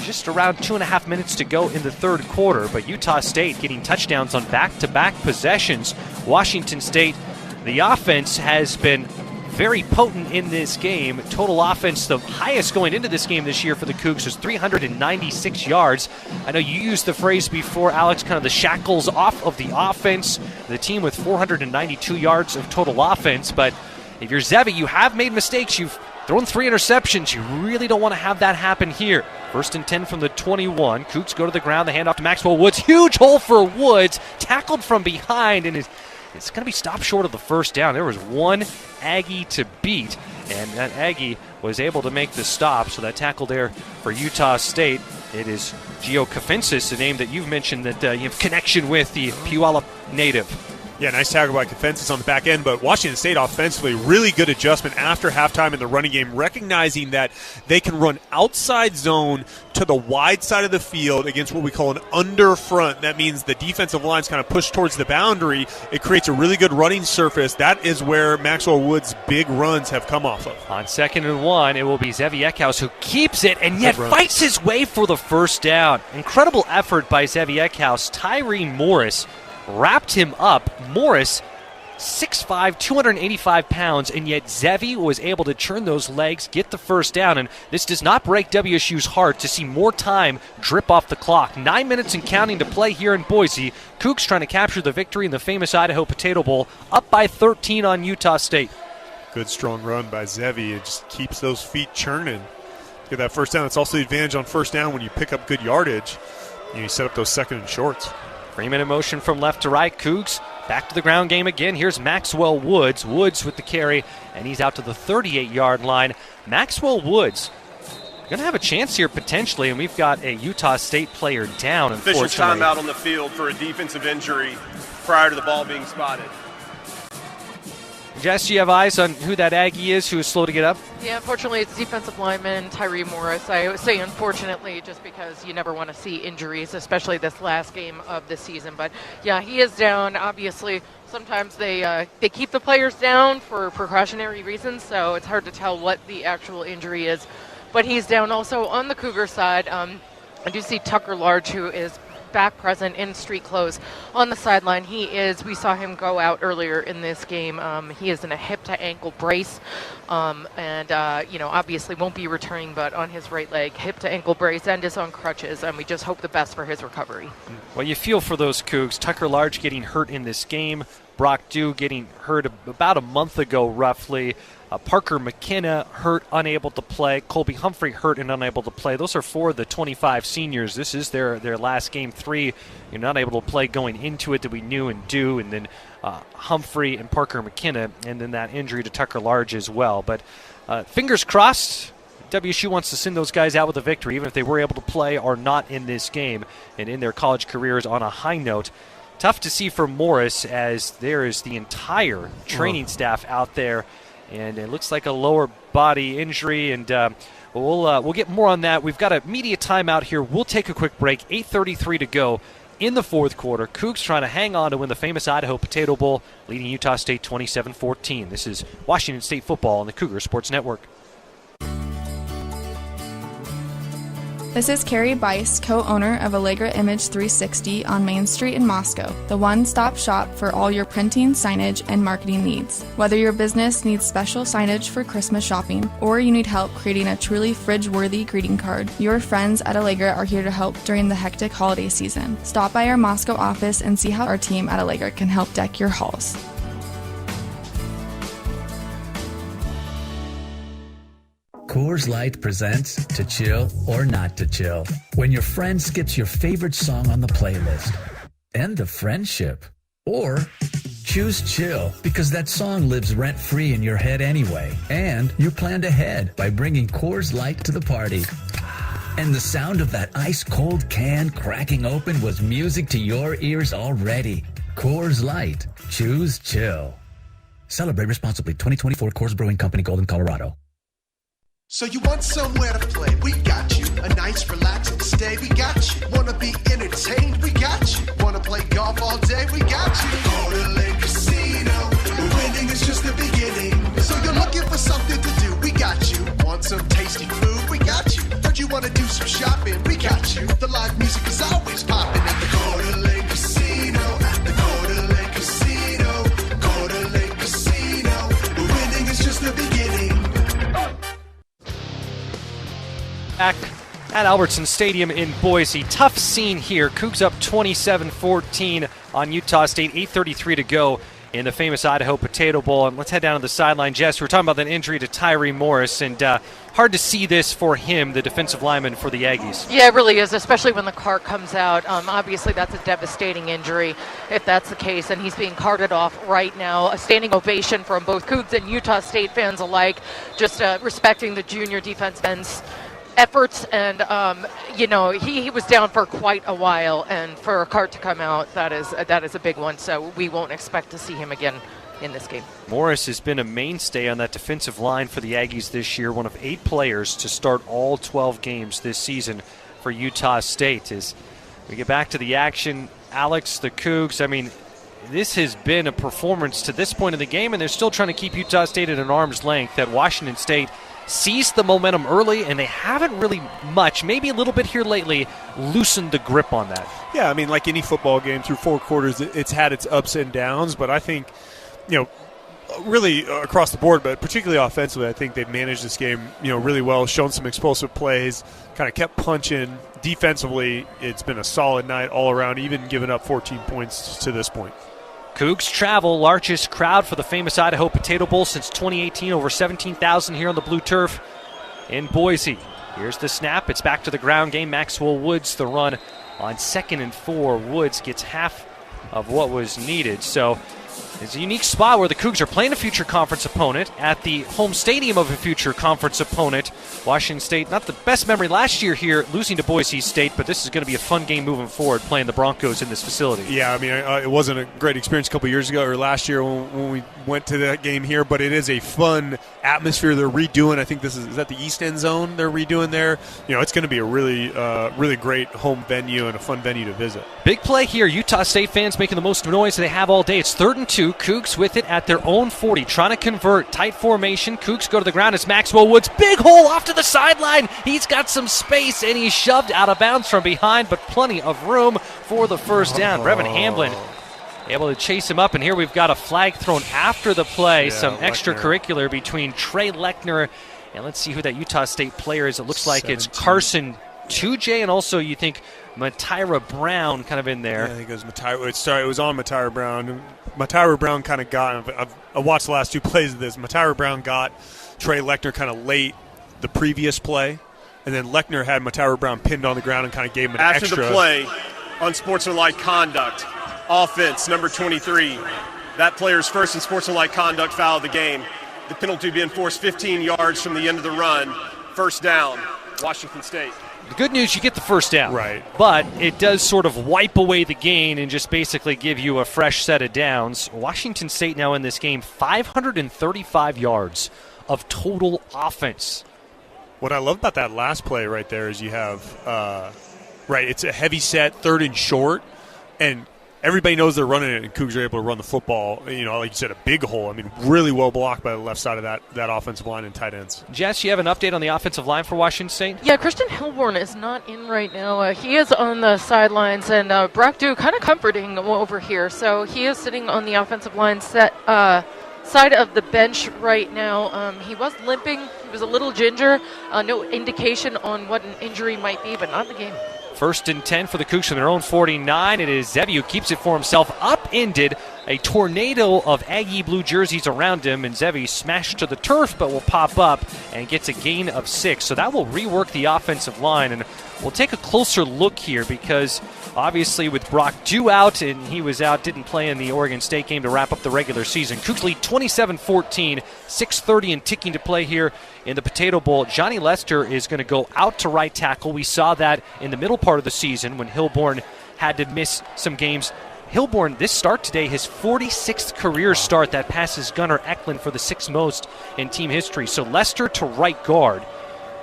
just around 2.5 minutes to go in the third quarter. But Utah State getting touchdowns on back-to-back possessions. Washington State, the offense has been very potent in this game. Total offense, the highest going into this game this year for the Cougs, was 396 yards. I know you used the phrase before, Alex, kind of the shackles off of the offense. The team with 492 yards of total offense. But if you're Zevi, you have made mistakes. You've thrown 3 interceptions. You really don't want to have that happen here. 1st and 10 from the 21. Cougs go to the ground. The handoff to Maxwell Woods. Huge hole for Woods. Tackled from behind, and it's going to be stopped short of the first down. There was one Aggie to beat, and that Aggie was able to make the stop. So that tackle there for Utah State. It is Gio Kafensis, a name that you've mentioned that you have connection with, the Puyallup native. Yeah, nice tackle by Kafensis on the back end, but Washington State offensively, really good adjustment after halftime in the running game, recognizing that they can run outside zone to the wide side of the field against what we call an under front. That means the defensive line's kind of pushed towards the boundary. It creates a really good running surface. That is where Maxwell Woods' big runs have come off of. On 2nd and 1, it will be Zevi Eckhouse who keeps it and yet fights his way for the first down. Incredible effort by Zevi Eckhouse. Tyree Morris wrapped him up. Morris, 6'5", 285 pounds, and yet Zevi was able to churn those legs, get the first down, and this does not break WSU's heart to see more time drip off the clock. 9 minutes and counting to play here in Boise. Cougs trying to capture the victory in the famous Idaho Potato Bowl, up by 13 on Utah State. Good strong run by Zevi. It just keeps those feet churning. Get that first down. It's also the advantage on first down when you pick up good yardage. You set up those 2nd and shorts. 3-minute motion from left to right. Cougs Back to the ground game again. Here's Maxwell Woods. Woods with the carry, and he's out to the 38-yard line. Maxwell Woods going to have a chance here potentially, and we've got a Utah State player down, Official unfortunately. timeout on the field for a defensive injury prior to the ball being spotted. Jess, do you have eyes on who that Aggie is who is slow to get up? Yeah, unfortunately, it's defensive lineman Tyree Morris. I would say unfortunately just because you never want to see injuries, especially this last game of the season. But, yeah, he is down. Obviously, sometimes they keep the players down for precautionary reasons, so it's hard to tell what the actual injury is. But he's down. Also on the Cougar side, I do see Tucker Large, who is back present in street clothes on the sideline. We saw him go out earlier in this game. He is in a hip to ankle brace, and obviously won't be returning, but on his right leg, hip to ankle brace, and is on crutches, and we just hope the best for his recovery. Well, you feel for those Cougs. Tucker Large getting hurt in this game. Brock Dew getting hurt about a month ago, roughly. Parker McKenna hurt, unable to play. Colby Humphrey hurt and unable to play. Those are 4 of the 25 seniors. This is their last game. 3 you're not able to play going into it that we knew and do. And then Humphrey and Parker McKenna, and then that injury to Tucker Large as well. But fingers crossed, WSU wants to send those guys out with a victory, even if they were able to play or not in this game and in their college careers on a high note. Tough to see for Morris, as there is the entire training staff out there, and it looks like a lower body injury, and we'll get more on that. We've got a media timeout here. We'll take a quick break. 8:33 to go in the fourth quarter. Cougs trying to hang on to win the famous Idaho Potato Bowl, leading Utah State 27-14. This is Washington State football on the Cougar Sports Network. This is Carrie Bice, co-owner of Allegra Image 360 on Main Street in Moscow, the one-stop shop for all your printing, signage, and marketing needs. Whether your business needs special signage for Christmas shopping, or you need help creating a truly fridge-worthy greeting card, your friends at Allegra are here to help during the hectic holiday season. Stop by our Moscow office and see how our team at Allegra can help deck your halls. Coors Light presents To Chill or Not to Chill. When your friend skips your favorite song on the playlist. End of friendship. Or choose chill because that song lives rent-free in your head anyway. And you planned ahead by bringing Coors Light to the party. And the sound of that ice-cold can cracking open was music to your ears already. Coors Light. Choose chill. Celebrate responsibly. 2024 Coors Brewing Company, Golden, Colorado. So you want somewhere to play? We got you. A nice relaxing stay? We got you. Wanna be entertained? We got you. Wanna play golf all day? We got you. Go to Lake Casino. Winning is just the beginning. So you're looking for something to do? We got you. Want some tasty food? We got you. Heard you wanna do some shopping? We got you. The live music is always popping at the Go to Lake Casino. At the Go to Lake Casino. Go to Lake Casino. Winning is just the beginning. Back at Albertson Stadium in Boise. Tough scene here. Cougs up 27-14 on Utah State. 8:33 to go in the famous Idaho Potato Bowl. And let's head down to the sideline. Jess, we were talking about that injury to Tyree Morris, and hard to see this for him, the defensive lineman for the Aggies. Yeah, it really is, especially when the cart comes out. Obviously, that's a devastating injury if that's the case, and he's being carted off right now. A standing ovation from both Cougs and Utah State fans alike, just respecting the junior defense ends efforts, and he was down for quite a while, and for a cart to come out, that is a big one. So we won't expect to see him again in this game. Morris has been a mainstay on that defensive line for the Aggies this year, one of 8 players to start all 12 games this season for Utah State. As we get back to the action, Alex, the Cougs, I mean, this has been a performance to this point in the game, and they're still trying to keep Utah State at an arm's length. That Washington State seized the momentum early, and they haven't really much, maybe a little bit here lately, loosened the grip on that. Yeah, I mean, like any football game through 4 quarters, it's had its ups and downs, but I think, really across the board, but particularly offensively, I think they've managed this game, really well, shown some explosive plays, kind of kept punching. Defensively, it's been a solid night all around, even giving up 14 points to this point. Cougs travel, largest crowd for the famous Idaho Potato Bowl since 2018, over 17,000 here on the blue turf in Boise. Here's the snap. It's back to the ground game. Maxwell Woods the run on 2nd and 4. Woods gets half of what was needed. So it's a unique spot where the Cougs are playing a future conference opponent at the home stadium of a future conference opponent. Washington State, not the best memory last year here, losing to Boise State, but this is going to be a fun game moving forward, playing the Broncos in this facility. Yeah, I mean, it wasn't a great experience a couple years ago or last year when we went to that game here, but it is a fun atmosphere they're redoing. I think is that the East End Zone they're redoing there. It's going to be a really great home venue and a fun venue to visit. Big play here. Utah State fans making the most noise they have all day. It's 3rd and 2. Cougs with it at their own 40, trying to convert. Tight formation. Cougs go to the ground as Maxwell Woods. Big hole off to the sideline. He's got some space, and he's shoved out of bounds from behind, but plenty of room for the first down. Brevin Hamblin able to chase him up, and here we've got a flag thrown after the play. Yeah, some Lechner. extracurricular between Trey Lechner, and let's see who that Utah State player is. It looks like it's Carson Tujay, and also you think Matyra Brown kind of in there. Yeah, I think it was Matyra. It was on Matyra Brown. Matyra Brown kind of got, I watched the last 2 plays of this. Matyra Brown got Trey Lechner kind of late the previous play, and then Lechner had Matyra Brown pinned on the ground and kind of gave him an extra. After the play, unsportsmanlike conduct, offense, number 23. That player's first unsportsmanlike conduct foul of the game. The penalty being forced 15 yards from the end of the run. First down, Washington State. The good news, you get the first down. Right. But it does sort of wipe away the gain and just basically give you a fresh set of downs. Washington State now in this game, 535 yards of total offense. What I love about that last play right there is you have, it's a heavy set, 3rd and short, and everybody knows they're running it, and Cougs are able to run the football. Like you said, a big hole. I mean, really well blocked by the left side of that offensive line and tight ends. Jess, you have an update on the offensive line for Washington State? Yeah, Christian Hilborn is not in right now. He is on the sidelines, and Brock Dew kind of comforting over here. So he is sitting on the offensive line side of the bench right now. He was limping. He was a little ginger. No indication on what an injury might be, but not in the game. 1st and 10 for the Cougs from their own 49. It is Zevi who keeps it for himself. Upended, a tornado of Aggie blue jerseys around him, and Zevi smashed to the turf but will pop up and gets a gain of 6. So that will rework the offensive line, and we'll take a closer look here because obviously with Brock Dew out, and he was out, didn't play in the Oregon State game to wrap up the regular season. Cougs lead 27-14, 6:30 and ticking to play here in the Potato Bowl. Johnny Lester is going to go out to right tackle. We saw that in the middle part of the season when Hilborn had to miss some games. Hilborn, this start today, his 46th career start. That passes Gunnar Eklund for the 6th most in team history. So Lester to right guard.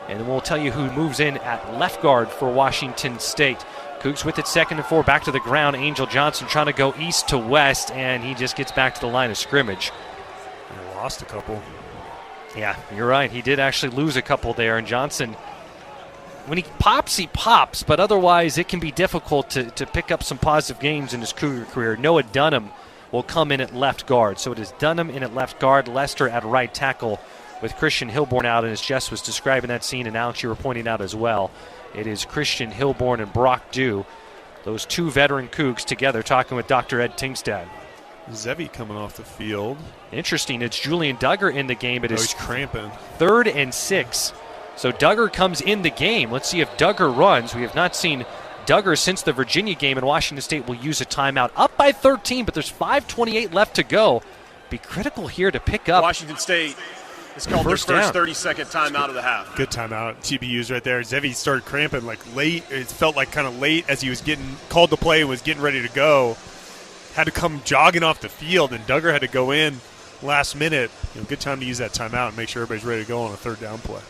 And then we'll tell you who moves in at left guard for Washington State. Cougs with it 2nd and 4, back to the ground. Angel Johnson trying to go east to west, and he just gets back to the line of scrimmage. He lost a couple. Yeah, you're right. He did actually lose a couple there, and Johnson, when he pops, but otherwise it can be difficult to pick up some positive games in his Cougar career. Noah Dunham will come in at left guard. So it is Dunham in at left guard, Lester at right tackle with Christian Hilborn out, and as Jess was describing that scene, and Alex, you were pointing out as well, it is Christian Hilborn and Brock Dew, those 2 veteran Cougs together, talking with Dr. Ed Tingstad. Zevi coming off the field. Interesting. It's Julian Duggar in the game. He's cramping. 3rd and 6. So Duggar comes in the game. Let's see if Duggar runs. We have not seen Duggar since the Virginia game, and Washington State will use a timeout. Up by 13, but there's 5:28 left to go. Be critical here to pick up. Washington State has called their first 30-second timeout of the half. Good timeout. TBU's right there. Zevi started cramping late. It felt like kind of late as he was getting called to play and was getting ready to go. Had to come jogging off the field, and Duggar had to go in last minute. Good time to use that timeout and make sure everybody's ready to go on a 3rd down play.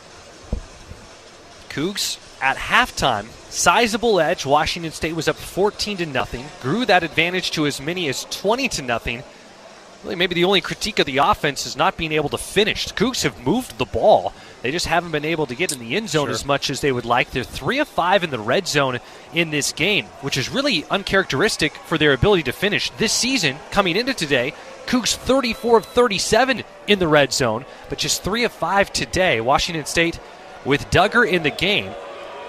Cougs at halftime, sizable edge. Washington State was up 14-0. Grew that advantage to as many as 20-0. Really, maybe the only critique of the offense is not being able to finish. The Cougs have moved the ball. They just haven't been able to get in the end zone as much as they would like. They're 3 of 5 in the red zone in this game, which is really uncharacteristic for their ability to finish. This season, coming into today, Cougs 34 of 37 in the red zone, but just 3 of 5 today. Washington State with Duggar in the game.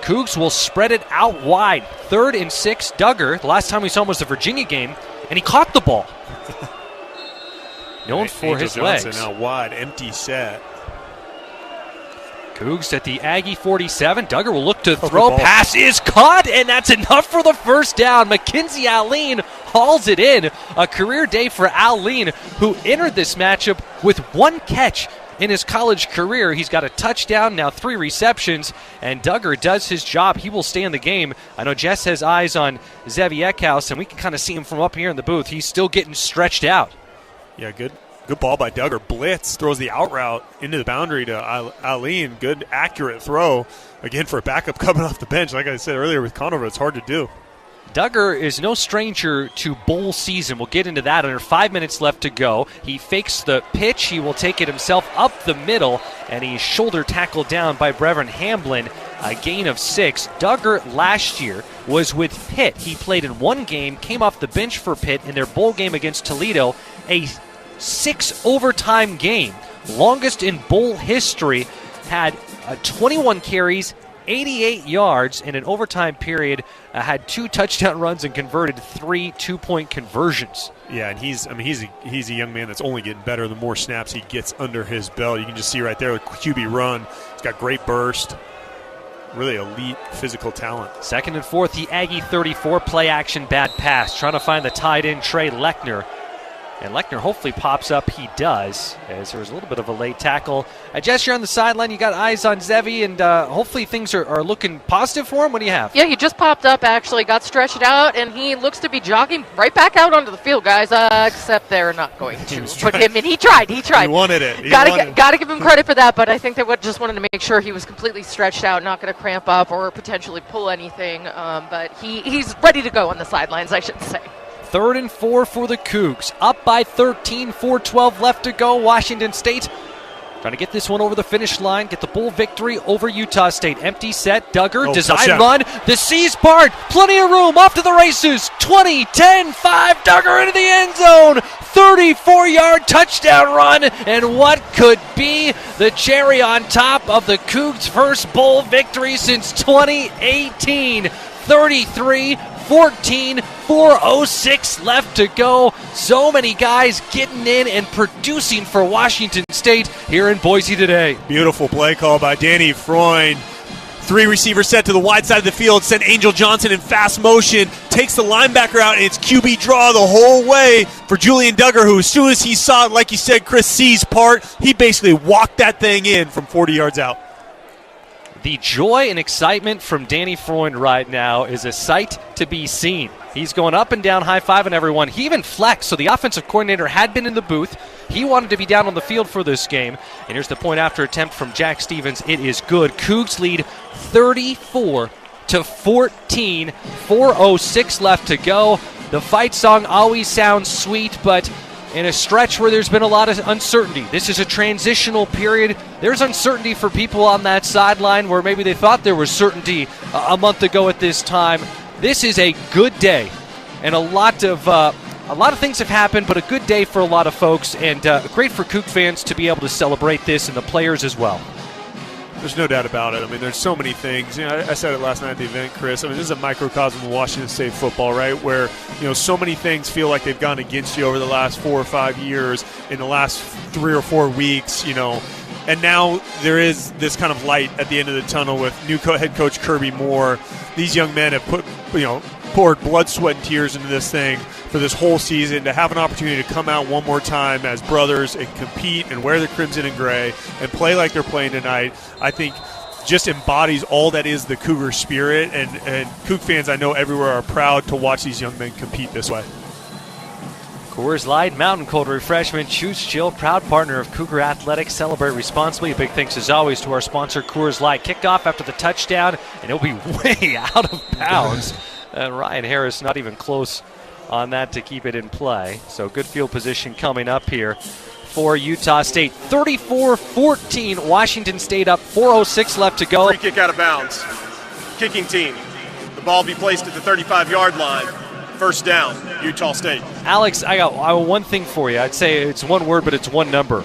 Cougs will spread it out wide. 3rd and 6, Duggar. The last time we saw him was the Virginia game, and he caught the ball. Known for Angel his Johnson legs. Now wide, empty set. Cougs at the Aggie 47. Duggar will look to throw. Pass is caught, and that's enough for the first down. Mackenzie Allen hauls it in. A career day for Al Lean, who entered this matchup with 1 catch in his college career. He's got a touchdown, now 3 receptions, and Duggar does his job. He will stay in the game. I know Jess has eyes on Zevi Eckhouse, and we can kind of see him from up here in the booth. He's still getting stretched out. Yeah, good ball by Duggar. Blitz, throws the out route into the boundary to Aline. Good, accurate throw. Again, for a backup coming off the bench. Like I said earlier with Conover, it's hard to do. Duggar is no stranger to bowl season. We'll get into that. Under 5 minutes left to go. He fakes the pitch. He will take it himself up the middle, and he's shoulder tackled down by Brevin Hamblin. A gain of 6. Duggar last year was with Pitt. He played in 1 game, came off the bench for Pitt in their bowl game against Toledo. A 6 overtime game. Longest in bowl history. Had 21 carries, 88 yards in an overtime period, had 2 touchdown runs and converted 3 2-point conversions. Yeah, and he's a young man that's only getting better the more snaps he gets under his belt. You can just see right there the QB run. He's got great burst. Really elite physical talent. 2nd and 4, the Aggie 34, play action, bad pass. Trying to find the tight end, Trey Lechner. And Lechner hopefully pops up. He does, as there was a little bit of a late tackle. Jess, you're on the sideline. You got eyes on Zevi, and hopefully things are looking positive for him. What do you have? Yeah, he just popped up, actually, got stretched out, and he looks to be jogging right back out onto the field, guys, except they're not going to put him in. He tried. He wanted it. Got to give him credit for that, but I think they just wanted to make sure he was completely stretched out, not going to cramp up or potentially pull anything. But he's ready to go on the sidelines, I should say. 3rd and 4 for the Cougs. Up by 13, 4:12 left to go. Washington State trying to get this one over the finish line, get the bowl victory over Utah State. Empty set, Duggar, design run. The C's part, plenty of room, off to the races. 20, 10, 5, Duggar into the end zone. 34-yard touchdown run, and what could be the cherry on top of the Cougs' first bowl victory since 2018. 33-14, 4:06 left to go. So many guys getting in and producing for Washington State here in Boise today. Beautiful play call by Danny Freund. 3 receivers set to the wide side of the field, sent Angel Johnson in fast motion, takes the linebacker out, and it's QB draw the whole way for Julian Duggar, who as soon as he saw, like you said, Chris C's part, he basically walked that thing in from 40 yards out. The joy and excitement from Danny Freund right now is a sight to be seen. He's going up and down, high-fiving everyone. He even flexed, so the offensive coordinator had been in the booth. He wanted to be down on the field for this game. And here's the point after attempt from Jack Stevens. It is good. Cougs lead 34-14, 4:06 left to go. The fight song always sounds sweet, but in a stretch where there's been a lot of uncertainty. This is a transitional period. There's uncertainty for people on that sideline where maybe they thought there was certainty a month ago at this time. This is a good day, and a lot of things have happened, but a good day for a lot of folks, and great for Coug fans to be able to celebrate this, and the players as well. There's no doubt about it. I mean, there's so many things. I said it last night at the event, Chris. I mean, this is a microcosm of Washington State football, right? Where, so many things feel like they've gone against you over the last 4 or 5 years, in the last 3 or 4 weeks, And now there is this kind of light at the end of the tunnel with new head coach Kirby Moore. These young men have poured blood, sweat, and tears into this thing for this whole season. To have an opportunity to come out one more time as brothers and compete and wear the crimson and gray and play like they're playing tonight, I think just embodies all that is the Cougar spirit. And Coug fans I know everywhere are proud to watch these young men compete this way. Coors Light Mountain Cold Refreshment, choose chill, proud partner of Cougar Athletics. Celebrate responsibly. A big thanks as always to our sponsor Coors Light. Kickoff after the touchdown, and it'll be way out of bounds. And Ryan Harris not even close on that to keep it in play. So good field position coming up here for Utah State. 34-14, Washington State up, 4:06 left to go. Free kick out of bounds. Kicking team. The ball be placed at the 35-yard line. First down, Utah State. Alex, I got one thing for you. I'd say it's one word, but it's one number.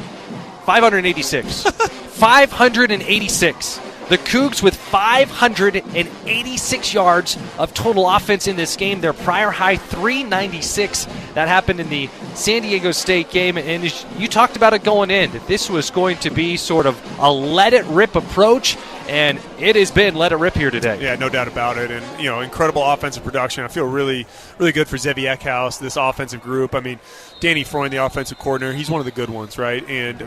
586. 586. The Cougs with 586 yards of total offense in this game. Their prior high, 396. That happened in the San Diego State game. And you talked about it going in, that this was going to be sort of a let-it-rip approach. and it has been let it rip here today. Yeah, no doubt about it. And, incredible offensive production. I feel really, really good for Zevi Eckhouse, this offensive group. I mean, Danny Freund, the offensive coordinator, he's one of the good ones, right? And,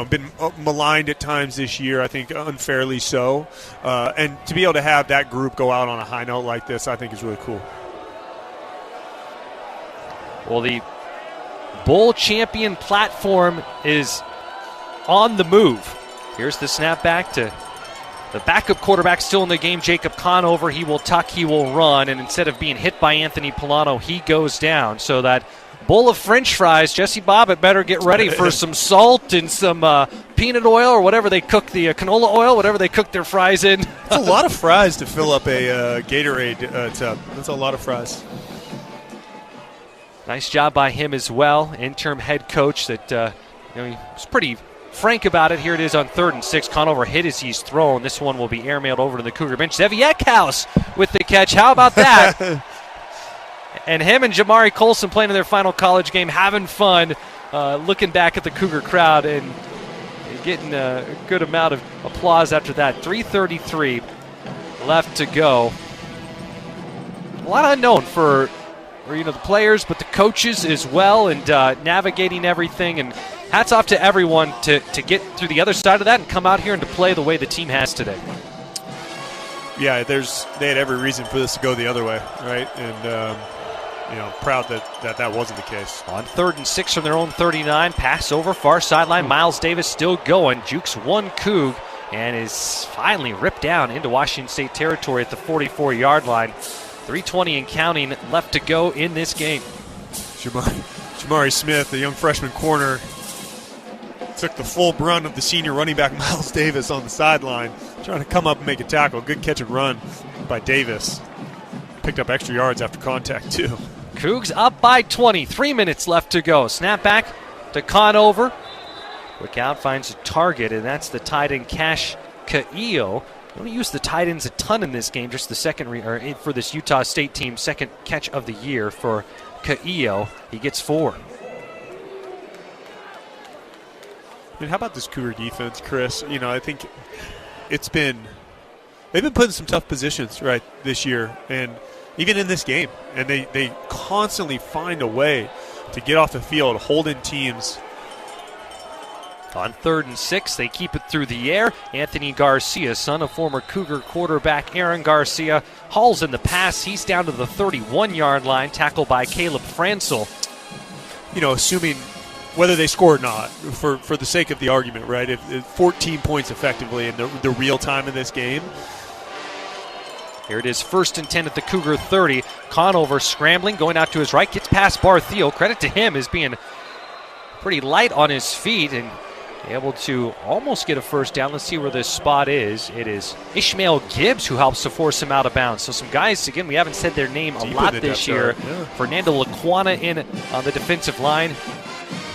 been maligned at times this year, I think unfairly so. And to be able to have that group go out on a high note like this, I think is really cool. Well, the bowl champion platform is on the move. Here's the snap back to the backup quarterback still in the game, Jacob Conover. He will tuck, he will run, and instead of being hit by Anthony Polano, he goes down. So that bowl of French fries, Jesse Bobbitt better get ready for some salt and some peanut oil or whatever they cook, the canola oil, whatever they cook their fries in. It's a lot of fries to fill up a Gatorade tub. That's a lot of fries. Nice job by him as well, interim head coach that he was pretty frank about it. Here it is on 3rd and 6. Conover hit as he's thrown. This one will be airmailed over to the Cougar bench. Zevi Eckhouse with the catch. How about that? And him and Jamari Colson playing in their final college game, having fun, looking back at the Cougar crowd and getting a good amount of applause after that. 3:33 left to go. A lot unknown for the players, but the coaches as well, and navigating everything. And hats off to everyone to get through the other side of that and come out here and to play the way the team has today. Yeah, they had every reason for this to go the other way, right? And proud that wasn't the case. On 3rd and 6 from their own 39, pass over far sideline. Miles Davis still going, jukes one Coug, and is finally ripped down into Washington State territory at the 44-yard line. 3:20 and counting left to go in this game. Jamari Smith, the young freshman corner, took the full brunt of the senior running back Miles Davis on the sideline, trying to come up and make a tackle. Good catch and run by Davis. Picked up extra yards after contact, too. Cougs up by 20. 3 minutes left to go. Snap back to Conover. Quick out, finds a target, and that's the tight end Cash Caillo. We don't use the tight ends a ton in this game, just the second for this Utah State team, second catch of the year for Caillo. He gets 4. I mean, how about this Cougar defense, Chris? I think they've been put in some tough positions right this year, and even in this game, and they constantly find a way to get off the field, holding teams. On 3rd and 6, they keep it through the air. Anthony Garcia, son of former Cougar quarterback Aaron Garcia, hauls in the pass. He's down to the 31-yard line, tackled by Caleb Fransel. Assuming whether they score or not, for the sake of the argument, right? If 14 points effectively in the real time in this game. Here it is, 1st and 10 at the Cougar 30. Conover scrambling, going out to his right, gets past Bartheel. Credit to him as being pretty light on his feet and able to almost get a first down. Let's see where this spot is. It is Ishmael Gibbs who helps to force him out of bounds. So some guys, again, we haven't said their name a lot this year. Yeah. Fernando Laquana in on the defensive line.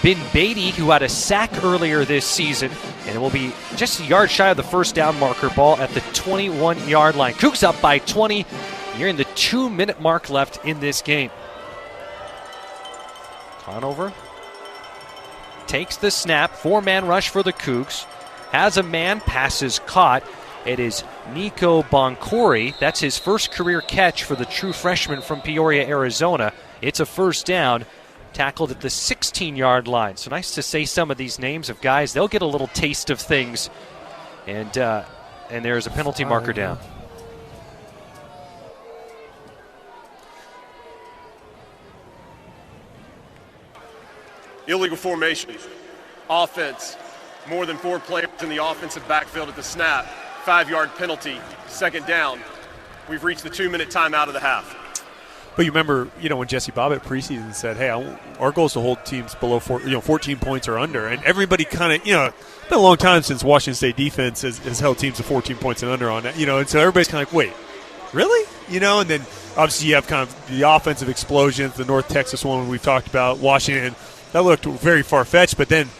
Ben Beatty, who had a sack earlier this season, and it will be just a yard shy of the first down marker. Ball at the 21-yard line. Cougs up by 20. Nearing the 2-minute mark left in this game. Conover takes the snap. 4-man rush for the Cougs. Has a man, passes caught. It is Nico Boncori. That's his first career catch for the true freshman from Peoria, Arizona. It's a first down. Tackled at the 16-yard line. So nice to say some of these names of guys. They'll get a little taste of things. And there's a penalty marker down. Illegal formation. Offense. More than 4 players in the offensive backfield at the snap. 5-yard penalty. 2nd down. We've reached the 2-minute timeout of the half. But you remember, when Jesse Bobbitt preseason said, hey, our goal is to hold teams below 14 points or under. And everybody kind of, it's been a long time since Washington State defense has held teams to 14 points and under on that. And so everybody's kind of like, wait, really? And then obviously you have kind of the offensive explosions, the North Texas one we've talked about, Washington. That looked very far-fetched. But then,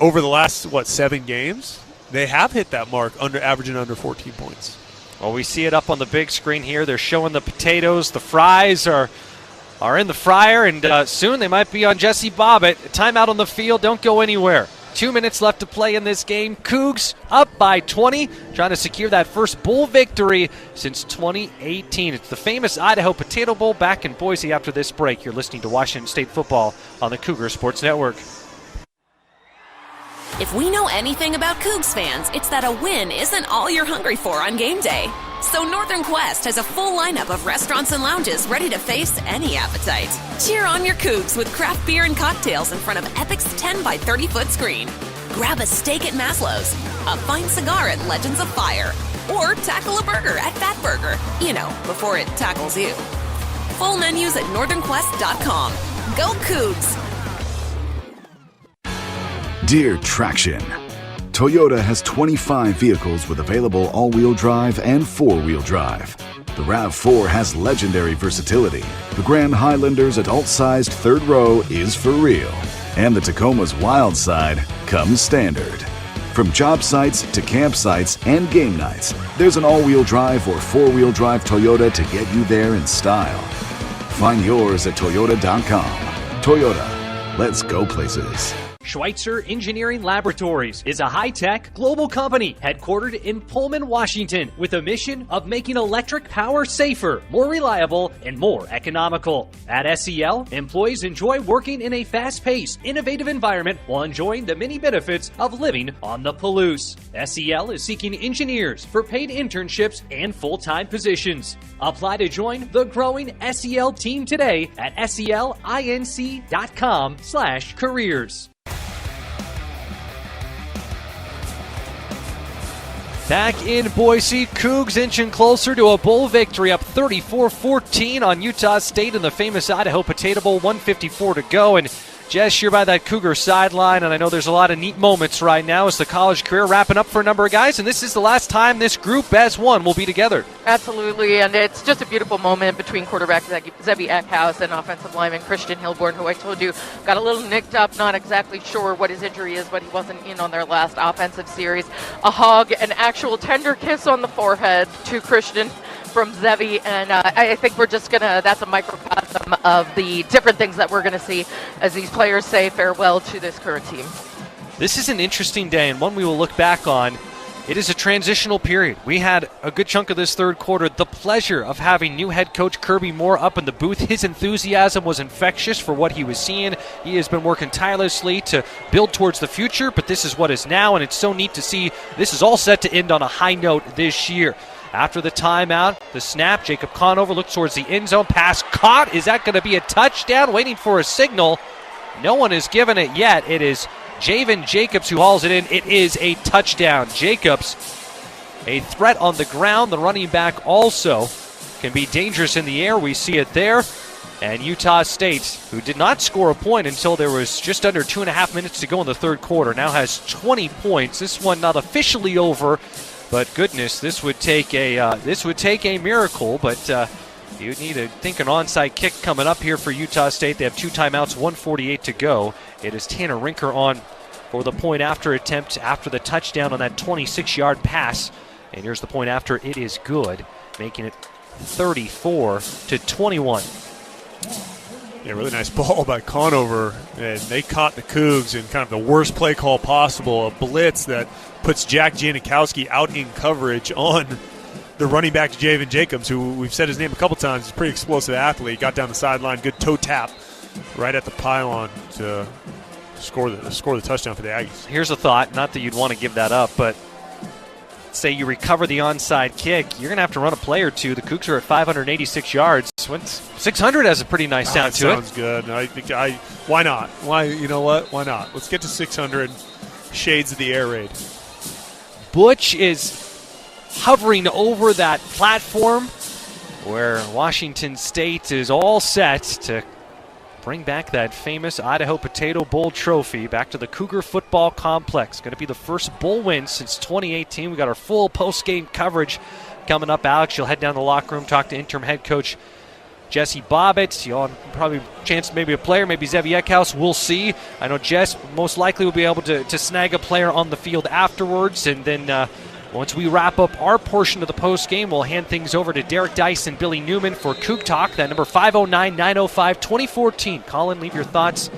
over the last, 7 games, they have hit that mark, averaging under 14 points. Well, we see it up on the big screen here. They're showing the potatoes. The fries are in the fryer, and soon they might be on Jesse Bobbitt. Timeout on the field. Don't go anywhere. 2 minutes left to play in this game. Cougs up by 20, trying to secure that first bowl victory since 2018. It's the famous Idaho Potato Bowl back in Boise after this break. You're listening to Washington State football on the Cougar Sports Network. If we know anything about Cougs fans, it's that a win isn't all you're hungry for on game day. So Northern Quest has a full lineup of restaurants and lounges ready to face any appetite. Cheer on your Cougs with craft beer and cocktails in front of Epic's 10 by 30 foot screen. Grab a steak at Maslow's, a fine cigar at Legends of Fire, or tackle a burger at Fat Burger, before it tackles you. Full menus at northernquest.com. Go Cougs! Dear Traction, Toyota has 25 vehicles with available all-wheel drive and four-wheel drive. The RAV4 has legendary versatility. The Grand Highlander's adult-sized third row is for real. And the Tacoma's wild side comes standard. From job sites to campsites and game nights, there's an all-wheel drive or four-wheel drive Toyota to get you there in style. Find yours at Toyota.com. Toyota, let's go places. Schweitzer Engineering Laboratories is a high-tech global company headquartered in Pullman, Washington, with a mission of making electric power safer, more reliable, and more economical. At SEL, employees enjoy working in a fast-paced, innovative environment while enjoying the many benefits of living on the Palouse. SEL is seeking engineers for paid internships and full-time positions. Apply to join the growing SEL team today at selinc.com/careers. Back in Boise, Cougs inching closer to a bowl victory, up 34-14 on Utah State in the famous Idaho Potato Bowl, 1:54 to go. And Jess, you're by that Cougar sideline, and I know there's a lot of neat moments right now as the college career wrapping up for a number of guys, and this is the last time this group as one will be together. Absolutely, and it's just a beautiful moment between quarterback Zebby Eckhouse and offensive lineman Christian Hilborn, who I told you got a little nicked up, not exactly sure what his injury is, but he wasn't in on their last offensive series. A hug, an actual tender kiss on the forehead to Christian from Zebby, and I think we're just that's a microcosm of the different things that we're going to see as these players say farewell to this current team. This is an interesting day, and one we will look back on. It is a transitional period. We had a good chunk of this third quarter the pleasure of having new head coach Kirby Moore up in the booth. His enthusiasm was infectious for what he was seeing. He has been working tirelessly to build towards the future, but this is what is now, and it's so neat to see this is all set to end on a high note this year. After the timeout, the snap, Jacob Conover looks towards the end zone. Pass caught. Is that going to be a touchdown? Waiting for a signal. No one has given it yet. It is Javen Jacobs who hauls it in. It is a touchdown. Jacobs, a threat on the ground. The running back also can be dangerous in the air. We see it there. And Utah State, who did not score a point until there was just under 2.5 minutes to go in the third quarter, now has 20 points. This one not officially over. But goodness, this would take a miracle. But you need an onside kick coming up here for Utah State. They have 2 timeouts, 1:48 to go. It is Tanner Rinker on for the point after attempt after the touchdown on that 26-yard pass. And here's the point after. It is good, making it 34-21. Yeah, really nice ball by Conover, and they caught the Cougs in kind of the worst play call possible, a blitz that puts Jack Janikowski out in coverage on the running back Javen Jacobs, who we've said his name a couple times. He's a pretty explosive athlete. Got down the sideline, good toe tap right at the pylon to score the touchdown for the Aggies. Here's a thought, not that you'd want to give that up, but say you recover the onside kick, you're going to have to run a play or two. The Cougs are at 586 yards. 600 has a pretty nice sound to it. Sounds good. Why not? You know what? Why not? Let's get to 600. Shades of the air raid. Butch is hovering over that platform where Washington State is all set to bring back that famous Idaho Potato Bowl trophy back to the Cougar Football Complex. Going to be the first bowl win since 2018. We got our full post-game coverage coming up. Alex, you'll head down to the locker room, talk to interim head coach Jesse Bobbitt. You'll probably chance maybe a player, maybe Zebby Eckhouse. We'll see. I know Jess most likely will be able to snag a player on the field afterwards, and then once we wrap up our portion of the post game, we'll hand things over to Derek Dice and Billy Newman for Coug Talk. That number 509-905-2014. Call in, leave your thoughts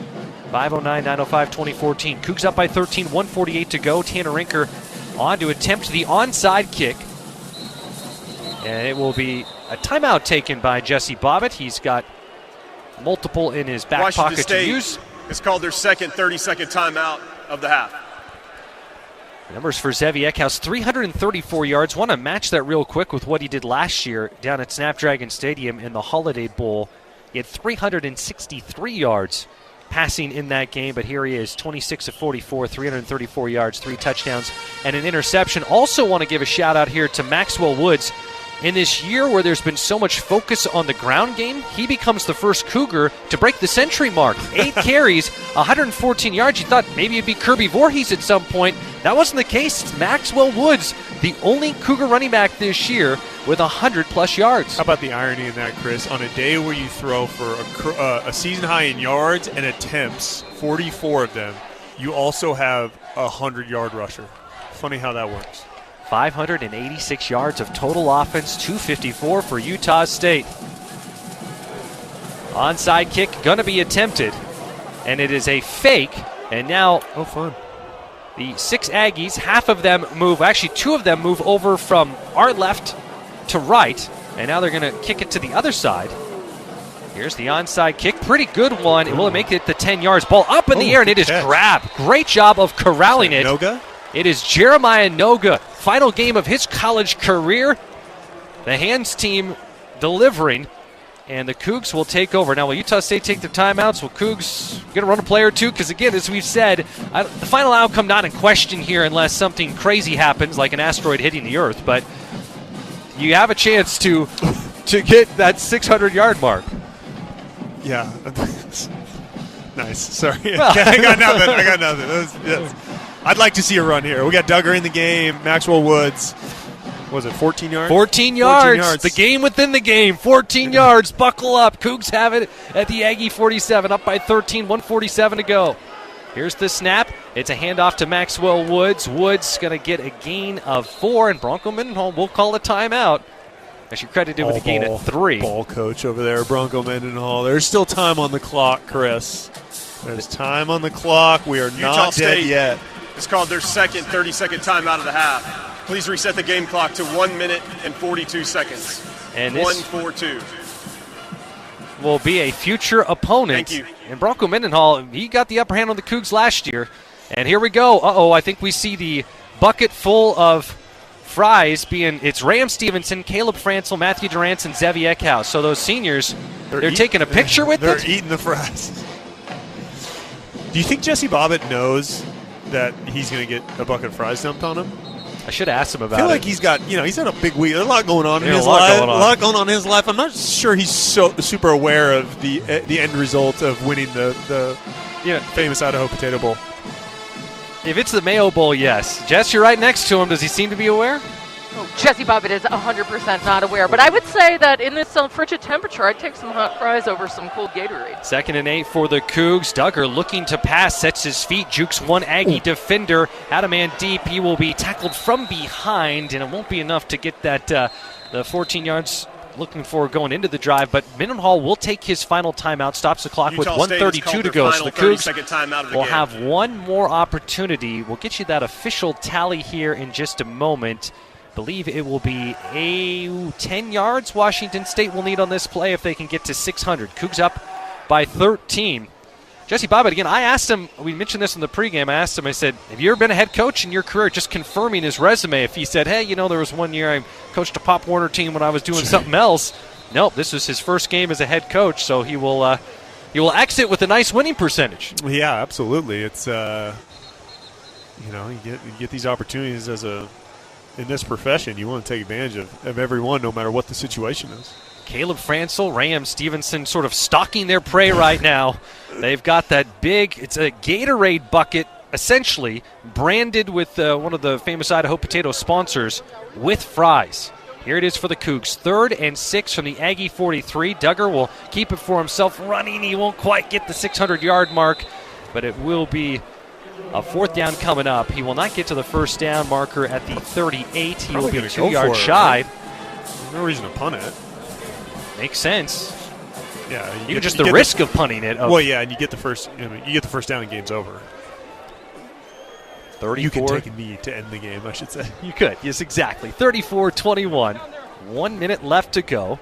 5:09, 9:05, 2014. Cougs up by 13, 1:48 to go. Tanner Rinker on to attempt the onside kick. And it will be a timeout taken by Jesse Bobbitt. He's got multiple in his back Washington pocket State to use. It's called their second 30-second timeout of the half. Numbers for Zevi Eckhouse, 334 yards. Want to match that real quick with what he did last year down at Snapdragon Stadium in the Holiday Bowl. He had 363 yards passing in that game, but here he is, 26 of 44, 334 yards, 3 touchdowns, and an interception. Also want to give a shout-out here to Maxwell Woods. In this year where there's been so much focus on the ground game, he becomes the first Cougar to break the century mark. 8 carries, 114 yards. You thought maybe it'd be Kirby Voorhees at some point. That wasn't the case. It's Maxwell Woods, the only Cougar running back this year with 100-plus yards. How about the irony in that, Chris? On a day where you throw for a season high in yards and attempts, 44 of them, you also have a 100-yard rusher. Funny how that works. 586 yards of total offense, 254 for Utah State. Onside kick going to be attempted, and it is a fake. And now, the 6 Aggies, half of them move, actually 2 of them move over from our left to right, and now they're going to kick it to the other side. Here's the onside kick, pretty good one. It will make it the 10 yards. Ball up in the air, and it is grabbed. Great job of corralling it. Noga? It is Jeremiah Noga, final game of his college career. The Hands team delivering, and the Cougs will take over. Now, will Utah State take their timeouts? Will Cougs get to run a play or two? Because, again, as we've said, the final outcome not in question here unless something crazy happens, like an asteroid hitting the Earth. But you have a chance to get that 600-yard mark. Yeah. Nice. Sorry. Well, I got nothing. Yes. I'd like to see a run here. We got Duggar in the game. Maxwell Woods. Was it 14 yards? 14 yards. The game within the game. 14 yards. Buckle up. Cougs have it at the Aggie 47. Up by 13. 1:47 to go. Here's the snap. It's a handoff to Maxwell Woods. Woods going to get a gain of 4, and Bronco Mendenhall will call a timeout. Actually credited with a gain of 3. Ball coach over there, Bronco Mendenhall. There's still time on the clock, Chris. There's time on the clock. We are not dead yet. It's called their second 30-second timeout of the half. Please reset the game clock to 1 minute and 42 seconds. And this 1-4-2 will be a future opponent. Thank you. And Bronco Mendenhall, he got the upper hand on the Cougs last year. And here we go. I think we see the bucket full of fries being, it's Ram Stevenson, Caleb Francel, Matthew Durance, and Zevi Eckhouse. So those seniors, they're taking a picture with it. They're eating the fries. Do you think Jesse Bobbitt knows that he's going to get a bucket of fries dumped on him? I should ask him about it. I feel like he's got, he's had a big week. There's a lot going on in his life. A lot going on in his life. I'm not sure he's so super aware of the end result of winning the famous Idaho Potato Bowl. If it's the Mayo Bowl, yes. Jess, you're right next to him. Does he seem to be aware? Jesse Bobbitt is 100% not aware, but I would say that in this frigid temperature, I'd take some hot fries over some cold Gatorade. 2nd and 8 for the Cougs. Duggar looking to pass, sets his feet, jukes one Aggie defender. Had a man deep. He will be tackled from behind, and it won't be enough to get that the 14 yards looking for going into the drive, but Mendenhall will take his final timeout, stops the clock with 1:32 to go. So the Cougs will have one more opportunity. We'll get you that official tally here in just a moment. Believe it will be 10 yards Washington State will need on this play if they can get to 600. Cougs up by 13. Jesse Bobbitt, again, I asked him, we mentioned this in the pregame, I said, have you ever been a head coach in your career? Just confirming his resume. If he said, hey, there was one year I coached a Pop Warner team when I was doing something else. Nope, this was his first game as a head coach, so he will exit with a nice winning percentage. Yeah, absolutely. It's, you get these opportunities in this profession, you want to take advantage of every one, no matter what the situation is. Caleb Francel, Ram Stevenson sort of stalking their prey right now. They've got that big, it's a Gatorade bucket, essentially, branded with one of the famous Idaho Potato sponsors, with fries. Here it is for the Cougs. 3rd and 6 from the Aggie 43. Duggar will keep it for himself running. He won't quite get the 600-yard mark, but it will be a 4th down coming up. He will not get to the first down marker at the 38. He will be 2 yards shy. There's no reason to punt it. Makes sense. Yeah, even just the risk of punting it. Well, yeah, and you get the first down and game's over. 34. You can take a knee to end the game, I should say. You could, yes, exactly. 34-21. 1 minute left to go.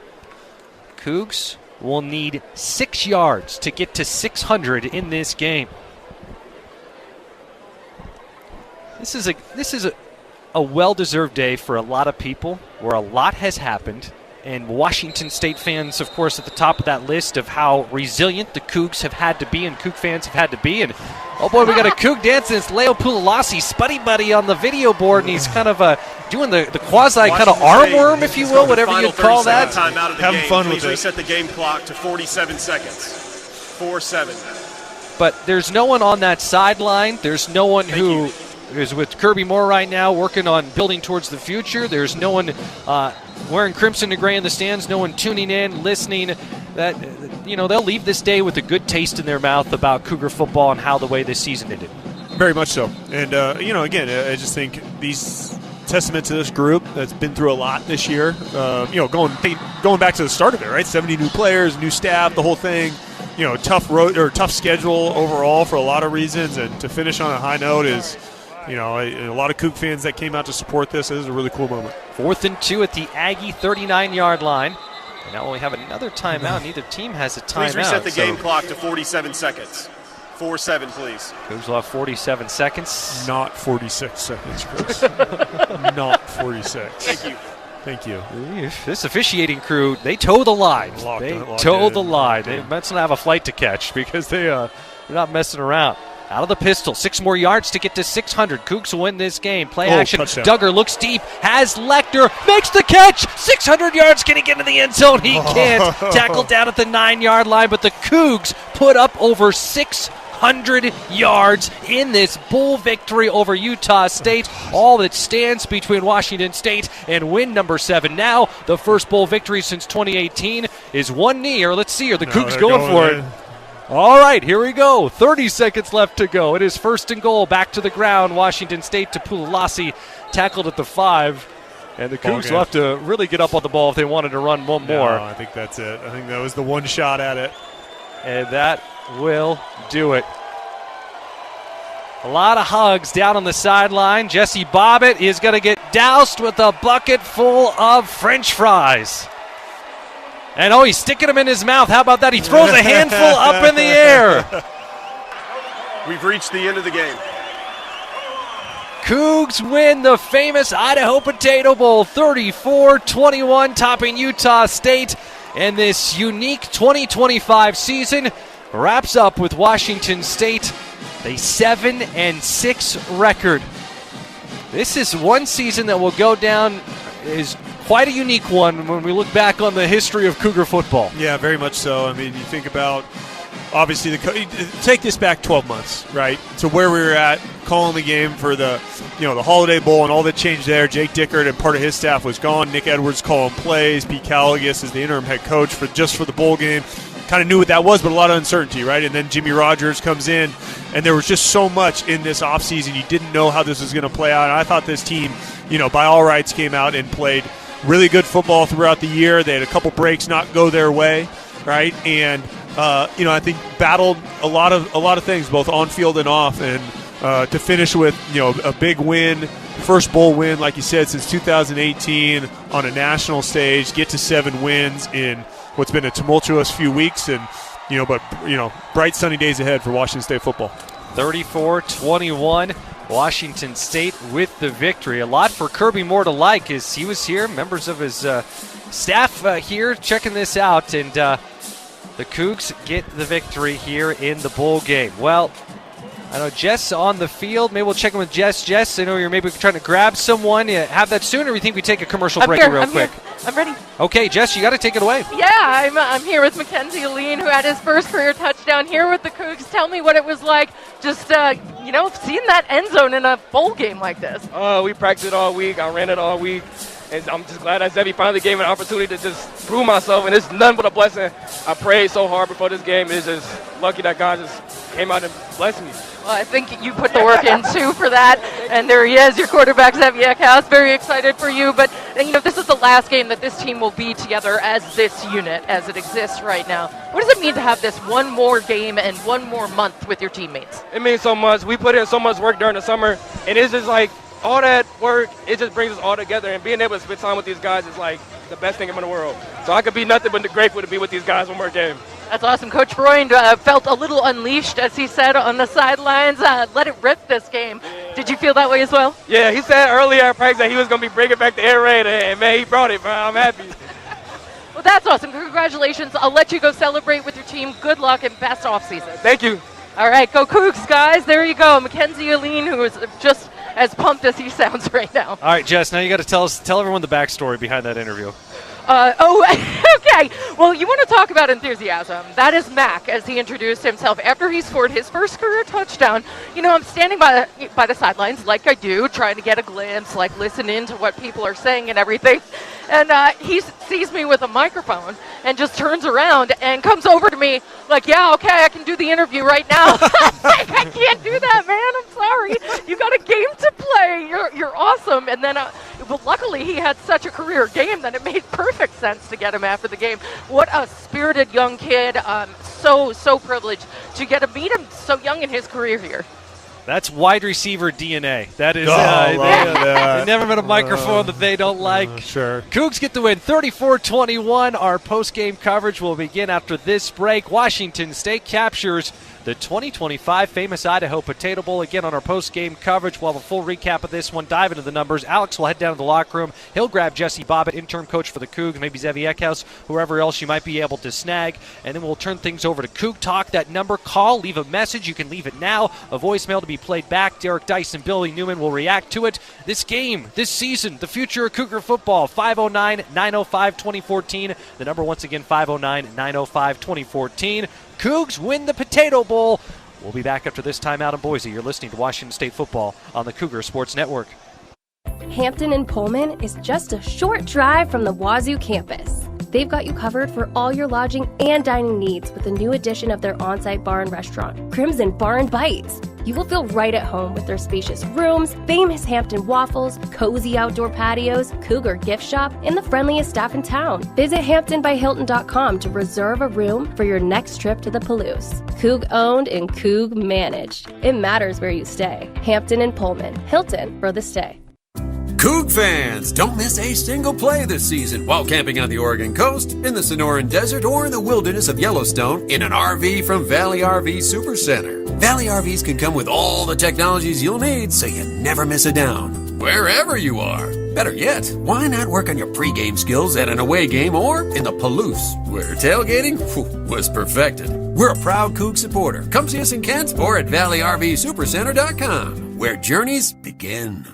Cougs will need 6 yards to get to 600 in this game. This is a well-deserved day for a lot of people, where a lot has happened. And Washington State fans, of course, at the top of that list of how resilient the Cougs have had to be and Coug fans have had to be. And, oh boy, we got a Coug dancing. It's Leo Pulalasi, Spuddy Buddy on the video board, and he's kind of doing the quasi kind of arm worm, if you will, whatever you'd call that. Having fun with it. Reset the game clock to 47 seconds. 4-7. But there's no one on that sideline. There's no one who is with Kirby Moore right now working on building towards the future. There's no one wearing crimson and gray in the stands, no one tuning in, listening. That they'll leave this day with a good taste in their mouth about Cougar football and how the way this season ended. Very much so. And, again, I just think these testament to this group that's been through a lot this year. Going back to the start of it, right? 70 new players, new staff, the whole thing. Tough road or tough schedule overall for a lot of reasons. And to finish on a high note is – a lot of Coug fans that came out to support this. It is a really cool moment. 4th and 2 at the Aggie 39-yard line. And now we have another timeout. Neither team has a timeout. Please reset the game clock to 47 seconds. 4-7, please. Cougs will have 47 seconds. Not 46 seconds, Chris. Not 46. Thank you. This officiating crew, they toe the line. They toe the line. They must not have a flight to catch because they're not messing around. Out of the pistol, 6 more yards to get to 600. Cougs will win this game. Play action. Touchdown. Duggar looks deep, has Lecter, makes the catch. 600 yards. Can he get into the end zone? He can't. Tackled down at the 9-yard line, but the Cougs put up over 600 yards in this bowl victory over Utah State. All that stands between Washington State and win number 7. Now, the first bowl victory since 2018 is one knee, or let's see, are the Cougs going for it? All right, here we go. 30 seconds left to go. It is 1st and goal. Back to the ground. Washington State to Pulalasi, tackled at the 5. And the Cougs will have to really get up on the ball if they wanted to run one more. I think that's it. I think that was the one shot at it. And that will do it. A lot of hugs down on the sideline. Jesse Bobbitt is going to get doused with a bucket full of French fries. And, he's sticking them in his mouth. How about that? He throws a handful up in the air. We've reached the end of the game. Cougs win the famous Idaho Potato Bowl 34-21, topping Utah State. And this unique 2025 season wraps up with Washington State, a 7-6 record. This is one season that will go down as quite a unique one when we look back on the history of Cougar football. Yeah, very much so. I mean, you think about, obviously, take this back 12 months, right, to where we were at, calling the game for the Holiday Bowl and all that changed there. Jake Dickert and part of his staff was gone. Nick Edwards calling plays. Pete Callagis is the interim head coach for the bowl game. Kind of knew what that was, but a lot of uncertainty, right? And then Jimmy Rogers comes in, and there was just so much in this offseason. You didn't know how this was going to play out. And I thought this team, by all rights, came out and played really good football throughout the year. They had a couple breaks not go their way, right? And I think battled a lot of things, both on field and off, and to finish with a big win, first bowl win, like you said, since 2018 on a national stage. Get to 7 wins in what's been a tumultuous few weeks, and bright sunny days ahead for Washington State football. 34-21. Washington State with the victory. A lot for Kirby Moore to like as he was here, members of his staff here checking this out, and the Cougs get the victory here in the bowl game. Well, I know Jess on the field. Maybe we'll check in with Jess. Jess, I know you're maybe trying to grab someone. Have that soon, or we think we take a commercial break real quick? I'm ready. Okay, Jess, you got to take it away. Yeah, I'm here with Mackenzie Aline, who had his first career touchdown here with the Cougs. Tell me what it was like just, seeing that end zone in a bowl game like this. We practiced it all week. I ran it all week. And I'm just glad that Zebby finally gave me an opportunity to just prove myself. And it's nothing but a blessing. I prayed so hard before this game. It's just lucky that God just came out and blessed me. Well, I think you put the work in too for that, and there he is, your quarterback, Xavier House. Very excited for you, but this is the last game that this team will be together as this unit, as it exists right now. What does it mean to have this one more game and one more month with your teammates? It means so much. We put in so much work during the summer, and it's just like all that work, it just brings us all together, and being able to spend time with these guys is like the best thing in the world. So I could be nothing but grateful to be with these guys one more game. That's awesome. Coach Freund felt a little unleashed, as he said on the sidelines. Let it rip this game. Did you feel that way as well? Yeah, he said earlier at practice that he was going to be bringing back the air raid, and man, he brought it, man. I'm happy. Well, that's awesome. Congratulations. I'll let you go celebrate with your team. Good luck and best offseason. Thank you. All right, go Cougs, guys. There you go. Mackenzie Aline, who is just as pumped as he sounds right now. All right, Jess, now you got to tell everyone the backstory behind that interview. Okay. Well, you want to talk about enthusiasm. That is Mac, as he introduced himself after he scored his first career touchdown. I'm standing by the sidelines like I do, trying to get a glimpse, like listening to what people are saying and everything. And he sees me with a microphone and just turns around and comes over to me like, yeah, okay, I can do the interview right now. Like, I can't do that, man. I'm sorry. You got a game to play. You're awesome. And then, well, luckily he had such a career game that it made perfect sense to get him after the game. What a spirited young kid. So privileged to get to meet him so young in his career here. That's wide receiver DNA. That is, they never been a microphone that they don't like. Sure. Cougs get the win 34-21. Our post-game coverage will begin after this break. Washington State captures the 2025 famous Idaho Potato Bowl. Again, on our post-game coverage, we'll have a full recap of this one, dive into the numbers. Alex will head down to the locker room. He'll grab Jesse Bobbitt, interim coach for the Cougs, maybe Zevi Eckhouse, whoever else you might be able to snag. And then we'll turn things over to Coug Talk. That number, call, leave a message. You can leave it now. A voicemail to be played back. Derek Dice and Billy Newman will react to it. This game, this season, the future of Cougar football, 509-905-2014. The number, once again, 509-905-2014. Cougs win the Potato Bowl. We'll be back after this time out in Boise. You're listening to Washington State Football on the Cougar Sports Network. Hampton and Pullman is just a short drive from the Wazoo campus. They've got you covered for all your lodging and dining needs with a new addition of their on-site bar and restaurant, Crimson Bar and Bites. You will feel right at home with their spacious rooms, famous Hampton waffles, cozy outdoor patios, Cougar gift shop, and the friendliest staff in town. Visit HamptonbyHilton.com to reserve a room for your next trip to the Palouse. Coug owned and Coug managed. It matters where you stay. Hampton and Pullman. Hilton for the stay. Coug fans, don't miss a single play this season while camping on the Oregon coast, in the Sonoran Desert, or in the wilderness of Yellowstone in an RV from Valley RV Supercenter. Valley RVs can come with all the technologies you'll need so you never miss a down, wherever you are. Better yet, why not work on your pregame skills at an away game or in the Palouse, where tailgating was perfected. We're a proud Coug supporter. Come see us in Kent or at ValleyRVSupercenter.com, where journeys begin.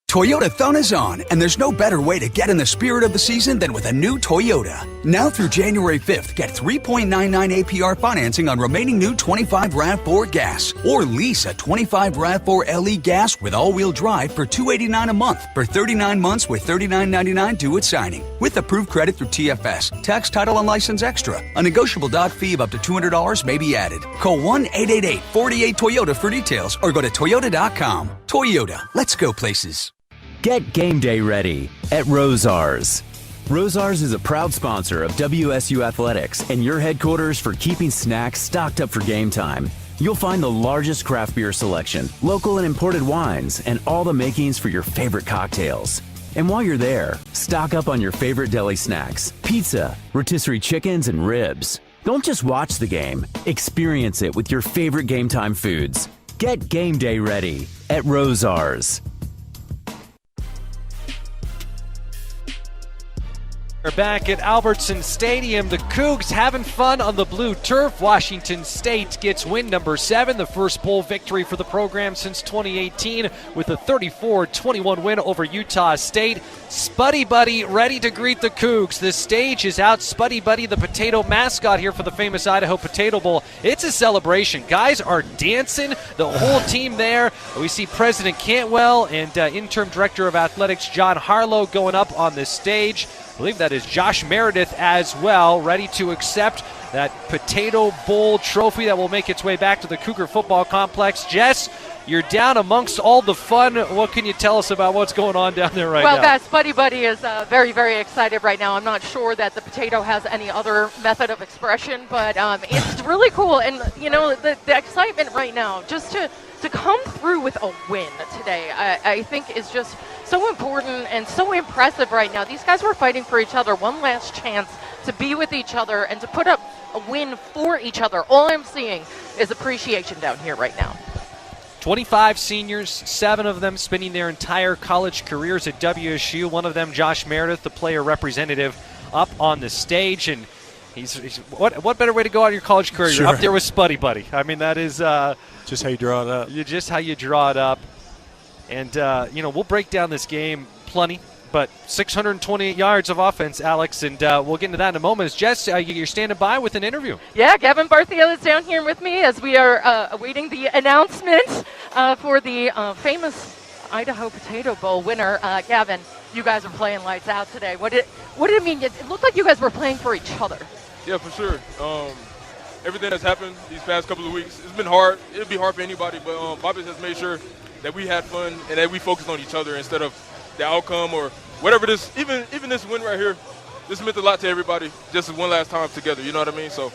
Toyotathon on, and there's no better way to get in the spirit of the season than with a new Toyota. Now through January 5th, get 3.99 APR financing on remaining new 25 RAV4 gas, or lease a 25 RAV4 LE gas with all-wheel drive for $289 a month for 39 months with $39.99 due at signing. With approved credit through TFS, tax, title, and license extra. A negotiable doc fee of up to $200 may be added. Call 1-888-48-TOYOTA for details or go to Toyota.com. Toyota, let's go places. Get game day ready at Rosars. Rosars is a proud sponsor of WSU Athletics and your headquarters for keeping snacks stocked up for game time. You'll find the largest craft beer selection, local and imported wines, and all the makings for your favorite cocktails. And while you're there, stock up on your favorite deli snacks, pizza, rotisserie chickens, and ribs. Don't just watch the game, experience it with your favorite game time foods. Get game day ready at Rosars. We're back at Albertson Stadium. The Cougs having fun on the blue turf. Washington State gets win number 7, the first bowl victory for the program since 2018 with a 34-21 win over Utah State. Spuddy Buddy ready to greet the Cougs. The stage is out. Spuddy Buddy, the potato mascot here for the famous Idaho Potato Bowl. It's a celebration. Guys are dancing, the whole team there. We see President Cantwell and interim director of athletics John Harlow going up on the stage. I believe that's that is Josh Meredith as well, ready to accept that Potato Bowl trophy that will make its way back to the Cougar Football Complex. Jess, you're down amongst all the fun. What can you tell us about what's going on down there right now? Well, guys, Buddy Buddy is very, very excited right now. I'm not sure that the potato has any other method of expression, but it's really cool. And, you know, the excitement right now, just to come through with a win today, I think is just so important and so impressive right now. These guys were fighting for each other, one last chance to be with each other and to put up a win for each other. All I'm seeing is appreciation down here right now. 25 seniors, 7 of them spending their entire college careers at WSU. One of them, Josh Meredith, the player representative, up on the stage. And he's what better way to go out your college career? Sure. You're up there with Spuddy Buddy. I mean, that is just how you draw it up. Just how you draw it up. And, you know, we'll break down this game plenty. But 628 yards of offense, Alex, and we'll get into that in a moment. Jess, you're standing by with an interview. Yeah, Gavin Barthiel is down here with me as we are awaiting the announcement for the famous Idaho Potato Bowl winner. Gavin, you guys are playing lights out today. What did it mean? It looked like you guys were playing for each other. Yeah, for sure. Everything that's happened these past couple of weeks, it's been hard. It'll be hard for anybody, but Bobby has made sure that we had fun and that we focused on each other instead of the outcome or whatever this, even this win right here, this meant a lot to everybody just one last time together, you know what I mean? So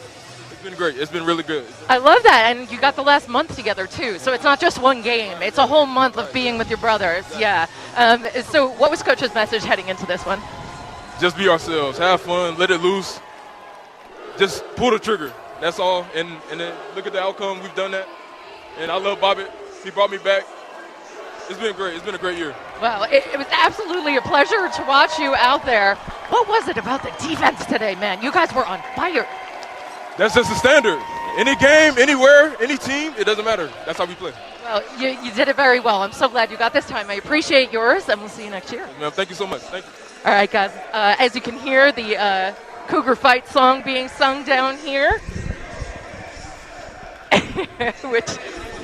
it's been great. It's been really good. I love that, and you got the last month together too, so it's not just one game. It's a whole month of being with your brothers. Yeah. So what was Coach's message heading into this one? Just be ourselves. Have fun. Let it loose. Just pull the trigger. That's all. And then look at the outcome. We've done that. And I love Bobby. He brought me back. It's been great. It's been a great year. Well, it was absolutely a pleasure to watch you out there. What was it about the defense today, man? You guys were on fire. That's just the standard. Any game, anywhere, any team, it doesn't matter. That's how we play. Well, you did it very well. I'm so glad you got this time. I appreciate yours, and we'll see you next year. Man, thank you so much. Thank you. All right, guys. As you can hear, the Cougar Fight song being sung down here, which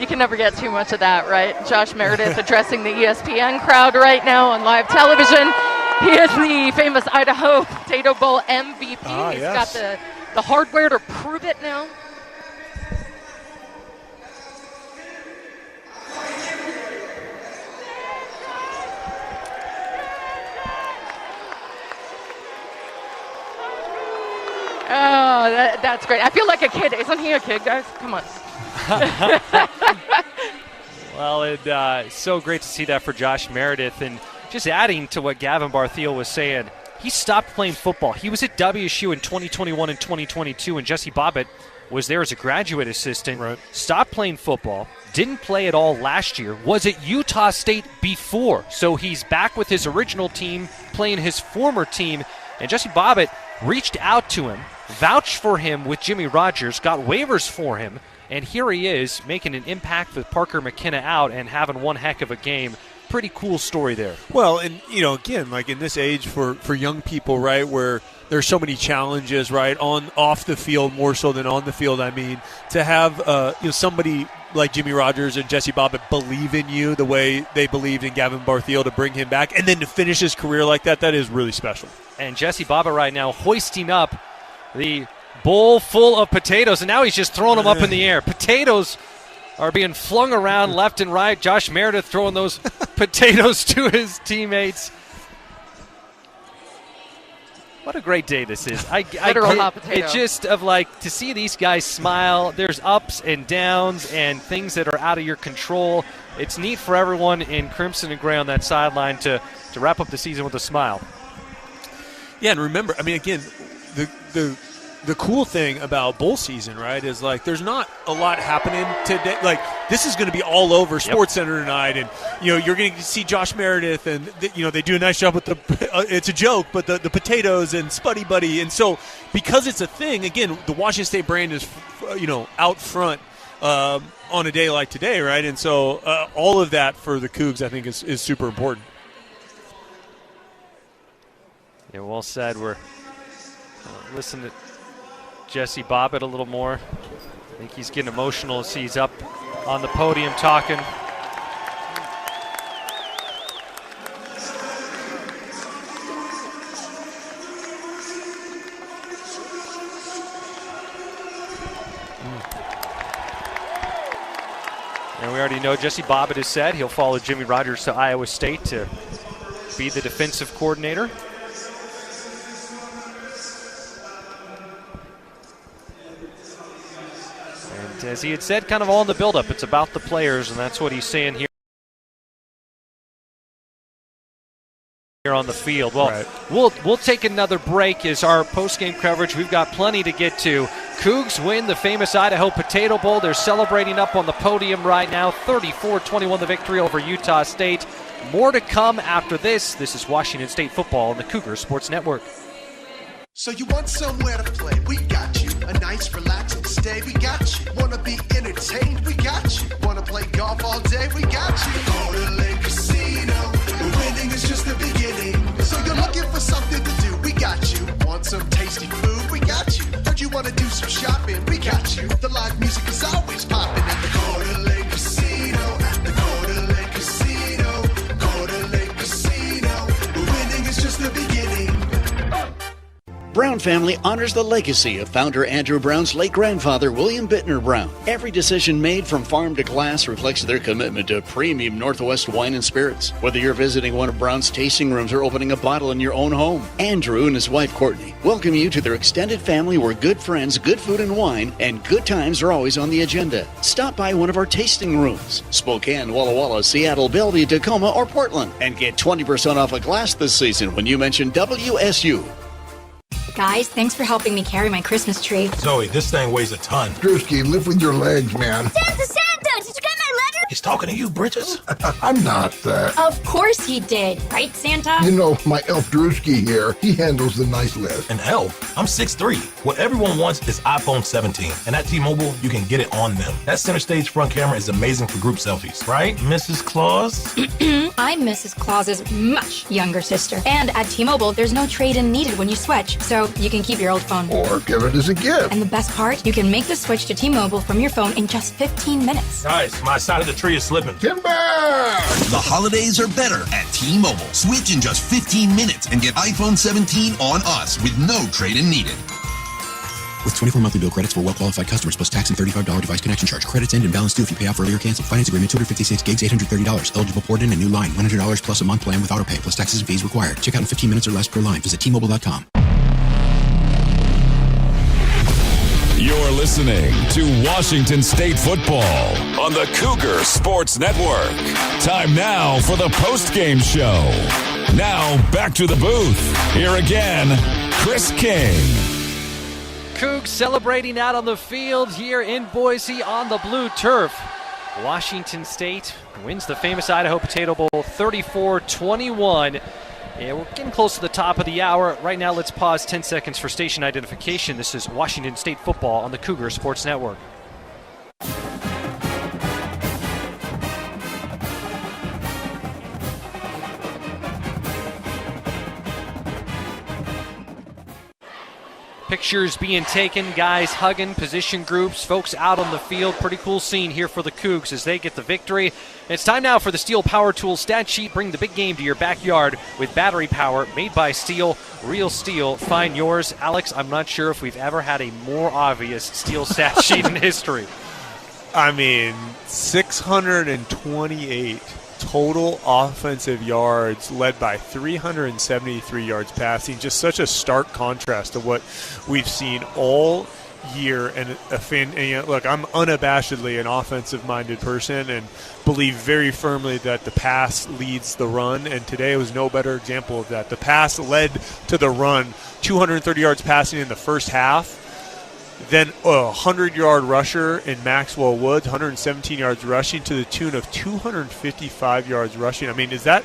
you can never get too much of that, right? Josh Meredith addressing the ESPN crowd right now on live television. He is the famous Idaho Potato Bowl MVP. He's got the hardware to prove it now. Oh, that's great. I feel like a kid. Isn't he a kid, guys? Come on. Well, it's so great to see that for Josh Meredith. And just adding to what Gavin Barthiel was saying, he stopped playing football. He was at WSU in 2021 and 2022, and Jesse Bobbitt was there as a graduate assistant. Right. Stopped playing football, didn't play at all last year, was at Utah State before. So he's back with his original team, playing his former team. And Jesse Bobbitt reached out to him, vouched for him with Jimmy Rogers, got waivers for him, and here he is making an impact with Parker McKenna out and having one heck of a game. Pretty cool story there. Well, and, you know, again, like in this age for young people, right, where there's so many challenges, right, off the field more so than on the field, I mean, to have somebody like Jimmy Rogers and Jesse Bobbitt believe in you the way they believed in Gavin Barthiel to bring him back, and then to finish his career like that is really special. And Jesse Bobbitt right now hoisting up the bowl full of potatoes, and now he's just throwing them up in the air. Potatoes are being flung around left and right. Josh Meredith throwing those potatoes to his teammates. What a great day this is. It's just of like to see these guys smile. There's ups and downs and things that are out of your control. It's neat for everyone in crimson and gray on that sideline to wrap up the season with a smile. Yeah, and remember, I mean, again, the cool thing about bowl season, right, is like there's not a lot happening today. Like this is going to be all over SportsCenter tonight, and you're going to see Josh Meredith, and they do a nice job with the. It's a joke, but the potatoes and Spuddy Buddy, and so because it's a thing, again, the Washington State brand is out front on a day like today, right, and so all of that for the Cougs, I think, is super important. Yeah, well said. We're listening to Jesse Bobbitt a little more. I think he's getting emotional as he's up on the podium talking. we already know Jesse Bobbitt has said he'll follow Jimmy Rogers to Iowa State to be the defensive coordinator. And as he had said, kind of all in the build-up, it's about the players, and that's what he's saying here on the field. Well, right. we'll take another break as our post-game coverage. We've got plenty to get to. Cougs win the famous Idaho Potato Bowl. They're celebrating up on the podium right now. 34-21 the victory over Utah State. More to come after this. This is Washington State football on the Cougar Sports Network. So you want somewhere to play? We got you. A nice relaxing stay? We got you. Wanna be entertained? We got you. Wanna play golf all day? We got you. Go to Lake Casino. Winning is just the beginning. So you're looking for something to do? We got you. Want some tasty food? We got you. Heard you wanna do some shopping? We got you. The live music is always popping at the Go to Lake Casino. At the Go to Lake Casino. Go to Lake Casino. Winning is just the beginning. Brown family honors the legacy of founder Andrew Brown's late grandfather, William Bittner Brown. Every decision made from farm to glass reflects their commitment to premium Northwest wine and spirits. Whether you're visiting one of Brown's tasting rooms or opening a bottle in your own home, Andrew and his wife, Courtney, welcome you to their extended family where good friends, good food and wine, and good times are always on the agenda. Stop by one of our tasting rooms, Spokane, Walla Walla, Seattle, Bellevue, Tacoma, or Portland, and get 20% off a glass this season when you mention WSU. Guys, thanks for helping me carry my Christmas tree. Zoe, this thing weighs a ton. Drewski, lift with your legs, man. Santa! Did you get my letter? He's talking to you, Bridges. I'm not that. Of course he did. Right, Santa? You know, my elf Drewski here, he handles the nice list. An elf? I'm 6'3". What everyone wants is iPhone 17. And at T-Mobile, you can get it on them. That center stage front camera is amazing for group selfies. Right, Mrs. Claus? I'm Mrs. Claus's much younger sister. And at T-Mobile, there's no trade-in needed when you switch. So you can keep your old phone. Or give it as a gift. And the best part, you can make the switch to T-Mobile from your phone in just 15 minutes. Guys, my side of the tree is slipping. Timber! The holidays are better at T-Mobile. Switch in just 15 minutes and get iPhone 17 on us with no trade-in needed. With 24 monthly bill credits for well-qualified customers plus tax and $35 device connection charge. Credits end and balance due if you pay off early or cancel. Finance agreement 256 gigs, $830. Eligible port in a new line. $100 plus a month plan with auto pay plus taxes and fees required. Check out in 15 minutes or less per line. Visit T-Mobile.com. You're listening to Washington State football on the Cougar Sports Network. Time now for the post-game show. Now back to the booth. Here again, Chris King. Cougs celebrating out on the field here in Boise on the blue turf. Washington State wins the famous Idaho Potato Bowl 34-21. Yeah, we're getting close to the top of the hour. Right now, let's pause 10 seconds for station identification. This is Washington State football on the Cougar Sports Network. Pictures being taken, guys hugging, position groups, folks out on the field. Pretty cool scene here for the Cougs as they get the victory. It's time now for the Steel Power Tools stat sheet. Bring the big game to your backyard with battery power made by Steel, real steel. Find yours. Alex, I'm not sure if we've ever had a more obvious Steel stat sheet in history. I mean, 628 total offensive yards led by 373 yards passing. Just such a stark contrast to what we've seen all year. And look, I'm unabashedly an offensive-minded person and believe very firmly that the pass leads the run, and today was no better example of that. The pass led to the run, 230 yards passing in the first half. Then a 100-yard rusher in Maxwell Woods, 117 yards rushing to the tune of 255 yards rushing. I mean, is that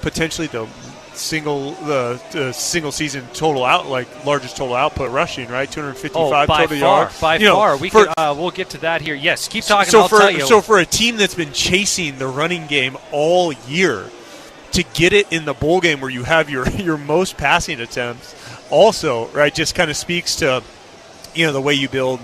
potentially the single season total largest total output rushing, right? 255 total yards. By far. We'll get to that here. Yes, keep talking. I'll tell you. So for a team that's been chasing the running game all year, to get it in the bowl game where you have your most passing attempts, also, right, just kind of speaks to the way you build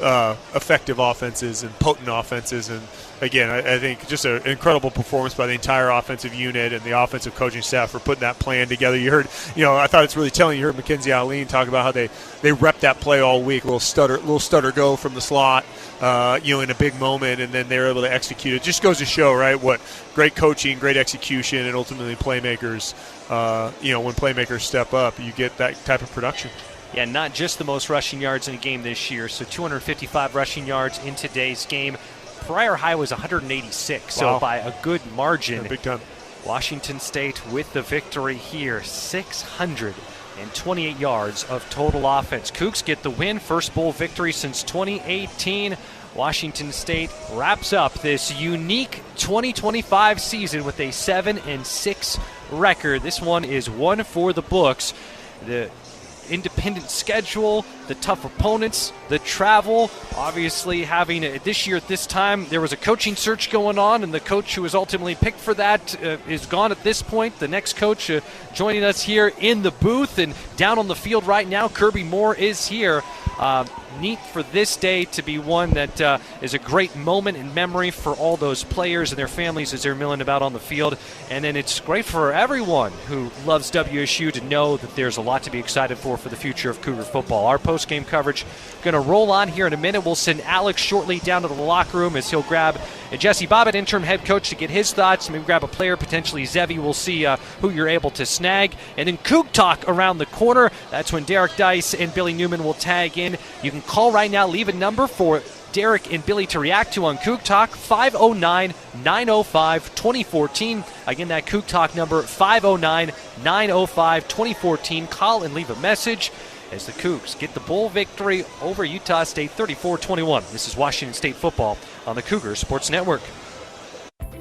effective offenses and potent offenses. And again, I think just an incredible performance by the entire offensive unit and the offensive coaching staff for putting that plan together. You heard, I thought it's really telling. You heard Mackenzie Allen talk about how they rep that play all week, little stutter go from the slot, in a big moment, and then they're able to execute it. Just goes to show, right, what great coaching, great execution, and ultimately playmakers, when playmakers step up, you get that type of production. Yeah, not just the most rushing yards in a game this year. So 255 rushing yards in today's game. Prior high was 186, Wow. so by a good margin. Yeah, big time. Washington State with the victory here, 628 yards of total offense. Cougs get the win, first bowl victory since 2018. Washington State wraps up this unique 2025 season with a 7-6 record. This one is one for the books. The independent schedule, the tough opponents, the travel, obviously having this year at this time there was a coaching search going on, and the coach who was ultimately picked for that is gone at this point. The next coach joining us here in the booth and down on the field right now, Kirby Moore is here. Neat for this day to be one that is a great moment in memory for all those players and their families as they're milling about on the field. And then it's great for everyone who loves WSU to know that there's a lot to be excited for the future of Cougar football. Our post-game coverage going to roll on here in a minute. We'll send Alex shortly down to the locker room as he'll grab Jesse Bobbitt, interim head coach, to get his thoughts. Maybe grab a player, potentially Zevi. We'll see who you're able to snag. And then Coug Talk around the corner. That's when Derek Dice and Billy Newman will tag in. You can call right now. Leave a number for Derek and Billy to react to on Coug Talk, 509-905-2014. Again, that Coug Talk number, 509-905-2014. Call and leave a message as the Cougs get the bowl victory over Utah State 34-21. This is Washington State football on the Cougar Sports Network.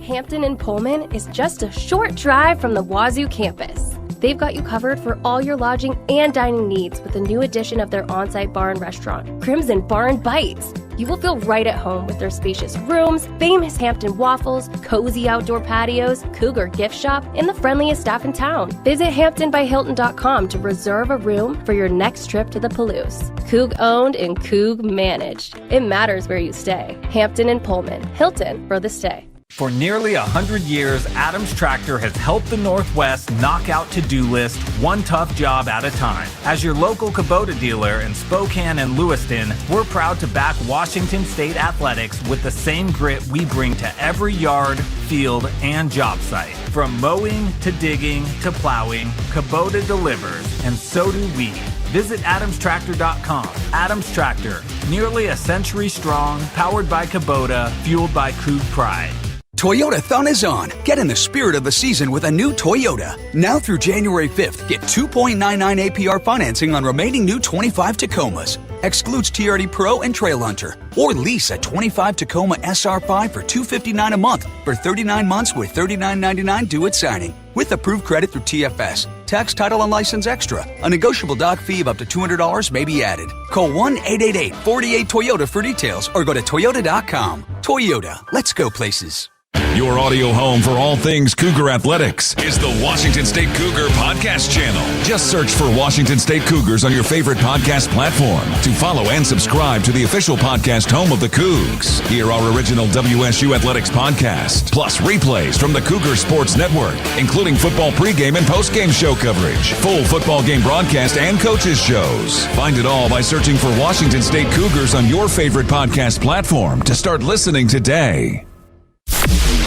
Hampton and Pullman is just a short drive from the Wazoo campus. They've got you covered for all your lodging and dining needs with a new addition of their on-site bar and restaurant, Crimson Bar and Bites. You will feel right at home with their spacious rooms, famous Hampton waffles, cozy outdoor patios, Cougar gift shop, and the friendliest staff in town. Visit HamptonbyHilton.com to reserve a room for your next trip to the Palouse. Coug owned and Coug managed. It matters where you stay. Hampton and Pullman. Hilton for the stay. For nearly 100 years, Adams Tractor has helped the Northwest knock out to-do lists one tough job at a time. As your local Kubota dealer in Spokane and Lewiston, we're proud to back Washington State athletics with the same grit we bring to every yard, field, and job site. From mowing to digging to plowing, Kubota delivers, and so do we. Visit AdamsTractor.com. Adams Tractor, nearly a century strong, powered by Kubota, fueled by Coug pride. Toyota-thon is on. Get in the spirit of the season with a new Toyota. Now through January 5th, get 2.99 APR financing on remaining new 25 Tacomas. Excludes TRD Pro and Trail Hunter. Or lease a 25 Tacoma SR5 for $259 a month for 39 months with $39.99 due at signing. With approved credit through TFS. Tax, title, and license extra. A negotiable doc fee of up to $200 may be added. Call 1-888-48-TOYOTA for details or go to Toyota.com. Toyota, let's go places. Your audio home for all things Cougar athletics is the Washington State Cougar Podcast Channel. Just search for Washington State Cougars on your favorite podcast platform to follow and subscribe to the official podcast home of the Cougs. Hear our original WSU Athletics podcast, plus replays from the Cougar Sports Network, including football pregame and postgame show coverage, full football game broadcast, and coaches shows. Find it all by searching for Washington State Cougars on your favorite podcast platform to start listening today.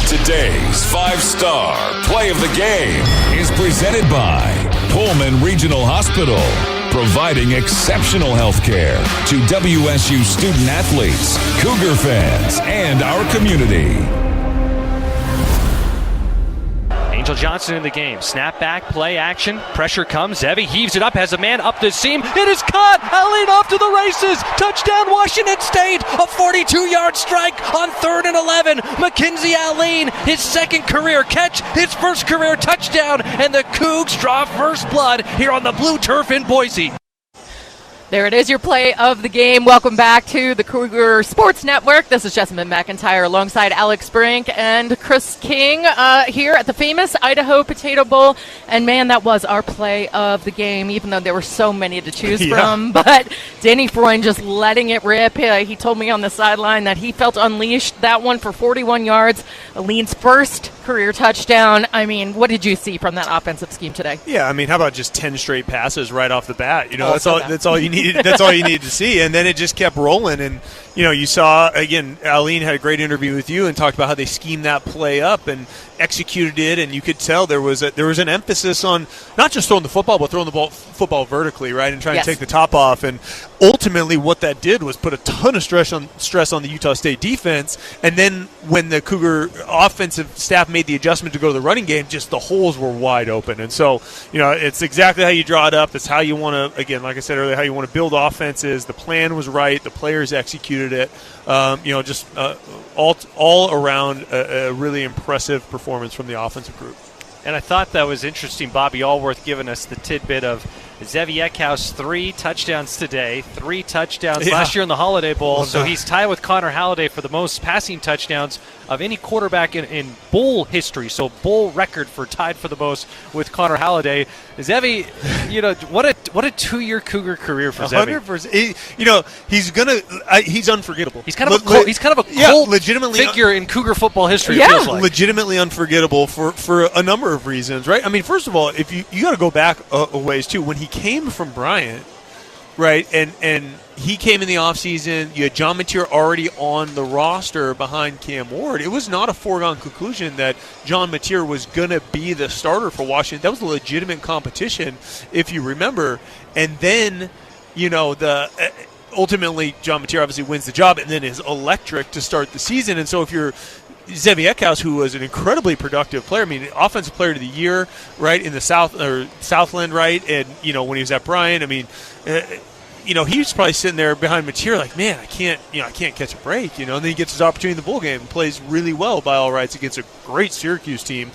Today's five-star play of the game is presented by Pullman Regional Hospital, providing exceptional health care to WSU student-athletes, Cougar fans, and our community. Angel Johnson in the game. Snap back, play action. Pressure comes. Zevi heaves it up, has a man up the seam. It is caught. Allen off to the races. Touchdown, Washington State. A 42-yard strike on 3rd and 11. Mackenzie Allen, his second career catch, his first career touchdown, and the Cougs draw first blood here on the blue turf in Boise. There it is, your play of the game. Welcome back to the Cougar Sports Network. This is Jessamine McIntyre alongside Alex Brink and Chris King here at the famous Idaho Potato Bowl. And, man, that was our play of the game, even though there were so many to choose from. But Danny Freund just letting it rip. He told me on the sideline that he felt unleashed. That one for 41 yards, Aleen's first career touchdown. I mean, what did you see from that offensive scheme today? Yeah, I mean, how about just 10 straight passes right off the bat? You know, that's all you needed. That's all you needed to see, and then it just kept rolling. And you know, you saw again, Aleen had a great interview with you and talked about how they schemed that play up and executed it, and you could tell there was an emphasis on not just throwing the football, but throwing the football vertically, right, and trying to take the top off. And ultimately, what that did was put a ton of stress on the Utah State defense. And then when the Cougar offensive staff made the adjustment to go to the running game, just the holes were wide open. And so, you know, it's exactly how you draw it up. That's how you want to, again, like I said earlier, how you want to build offenses. The plan was right. The players executed it. You know, just all around a really impressive performance from the offensive group. And I thought that was interesting, Bobby Allworth giving us the tidbit of Zevi Eckhouse, 3 touchdowns today, 3 touchdowns last year in the Holiday Bowl. So he's tied with Connor Halliday for the most passing touchdowns of any quarterback in bowl history. So bowl record tied for the most with Connor Halliday. Zevi, you know, what a 2-year Cougar career for Zevi. 100%. You know, he's unforgettable. He's kind of a cult legitimately figure in Cougar football history. It feels like. Legitimately unforgettable for a number of reasons, right? I mean, first of all, if you got to go back a ways too. When he came from Bryant, right, and he came in the offseason, you had John Mateer already on the roster behind Cam Ward. It was not a foregone conclusion that John Mateer was going to be the starter for Washington. That was a legitimate competition, if you remember. And then, you know, ultimately John Mateer obviously wins the job and then is electric to start the season. And so if you're Zevi Eckhouse, who was an incredibly productive player. I mean, offensive player of the year, right, in the Southland, right, and, you know, when he was at Bryant, I mean, you know, he was probably sitting there behind Mateer like, man, I can't catch a break, you know, and then he gets his opportunity in the bowl game and plays really well by all rights against a great Syracuse team,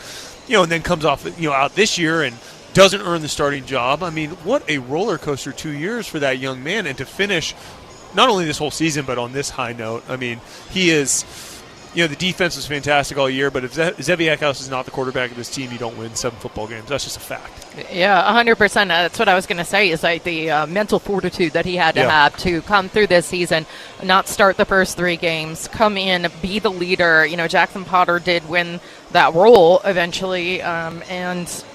you know, and then comes off, you know, out this year and doesn't earn the starting job. I mean, what a roller coaster 2 years for that young man, and to finish not only this whole season but on this high note. I mean, he is. You know, the defense was fantastic all year, but if Zevi Eckhouse is not the quarterback of this team, you don't win 7 football games. That's just a fact. Yeah, 100%. That's what I was going to say, is like the mental fortitude that he had to have to come through this season, not start the first 3 games, come in, be the leader. You know, Jackson Potter did win that role eventually, and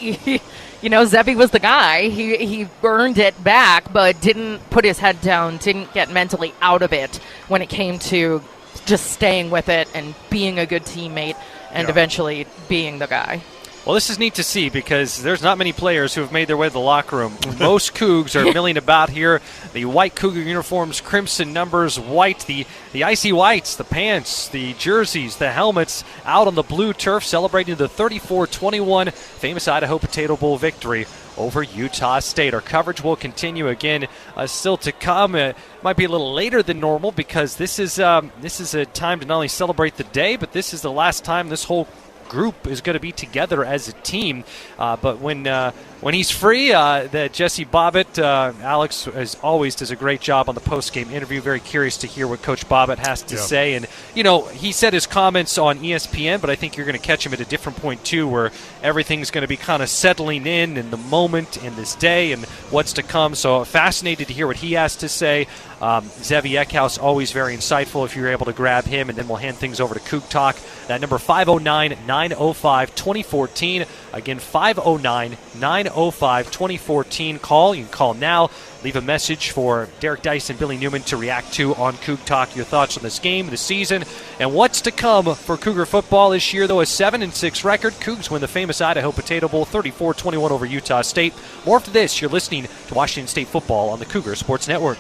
you know, Zevi was the guy. He earned it back, but didn't put his head down, didn't get mentally out of it when it came to just staying with it and being a good teammate and eventually being the guy. Well, this is neat to see because there's not many players who have made their way to the locker room. Most Cougs are milling about here. The white Cougar uniforms, crimson numbers, white, the icy whites, the pants, the jerseys, the helmets, out on the blue turf celebrating the 34-21 famous Idaho Potato Bowl victory over Utah State. Our coverage will continue again, still to come. It might be a little later than normal because this is a time to not only celebrate the day, but this is the last time this whole group is going to be together as a team. But when he's free, that Jesse Bobbitt, Alex, as always, does a great job on the post-game interview. Very curious to hear what Coach Bobbitt has to say. And, you know, he said his comments on ESPN, but I think you're going to catch him at a different point, too, where everything's going to be kind of settling in the moment, in this day, and what's to come. So fascinated to hear what he has to say. Zevi Eckhouse, always very insightful if you're able to grab him, and then we'll hand things over to Coug Talk. That number 509-905-2014. Again, 509-905-2014. Call. You can call now. Leave a message for Derek Dice and Billy Newman to react to on Coug Talk. Your thoughts on this game, the season, and what's to come for Cougar football this year. Though a 7-6 record, Cougs win the famous Idaho Potato Bowl 34-21 over Utah State. More after this. You're listening to Washington State football on the Cougar Sports Network.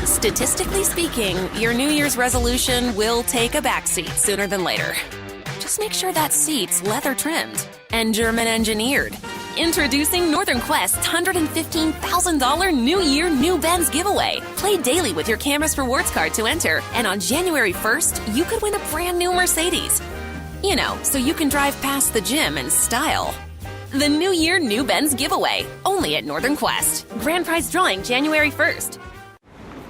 Statistically speaking, your New Year's resolution will take a backseat sooner than later. Just make sure that seat's leather trimmed and German engineered. Introducing Northern Quest's $115,000 New Year New Benz giveaway. Play daily with your Campus Rewards card to enter, and on January 1st, you could win a brand new Mercedes. You know, so you can drive past the gym in style. The New Year, New Benz giveaway, only at Northern Quest. Grand prize drawing January 1st.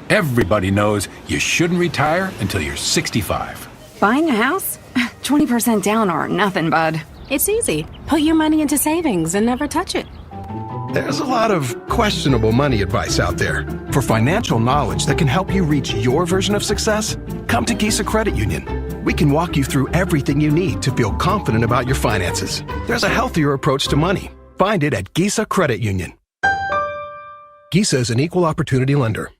Everybody knows you shouldn't retire until you're 65. Buying a house? 20% down or nothing, bud. It's easy. Put your money into savings and never touch it. There's a lot of questionable money advice out there. For financial knowledge that can help you reach your version of success, come to Gisa Credit Union. We can walk you through everything you need to feel confident about your finances. There's a healthier approach to money. Find it at Gisa Credit Union. Gisa is an equal opportunity lender.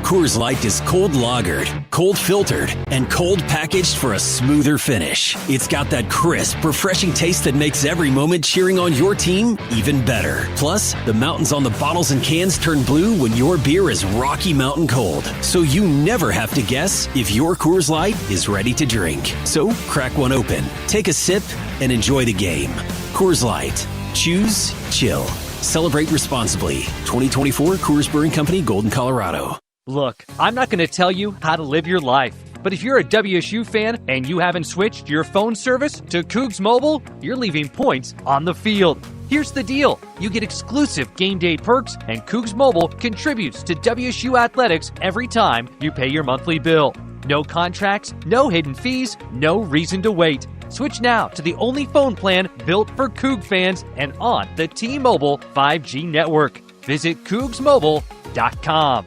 Coors Light is cold lagered, cold filtered, and cold packaged for a smoother finish. It's got that crisp, refreshing taste that makes every moment cheering on your team even better. Plus, the mountains on the bottles and cans turn blue when your beer is Rocky Mountain cold. So you never have to guess if your Coors Light is ready to drink. So crack one open, take a sip, and enjoy the game. Coors Light. Choose chill. Celebrate responsibly. 2024 Coors Brewing Company, Golden, Colorado. Look, I'm not going to tell you how to live your life, but if you're a WSU fan and you haven't switched your phone service to Cougs Mobile, you're leaving points on the field. Here's the deal. You get exclusive game day perks, and Cougs Mobile contributes to WSU athletics every time you pay your monthly bill. No contracts, no hidden fees, no reason to wait. Switch now to the only phone plan built for Coug fans and on the T-Mobile 5G network. Visit CougsMobile.com.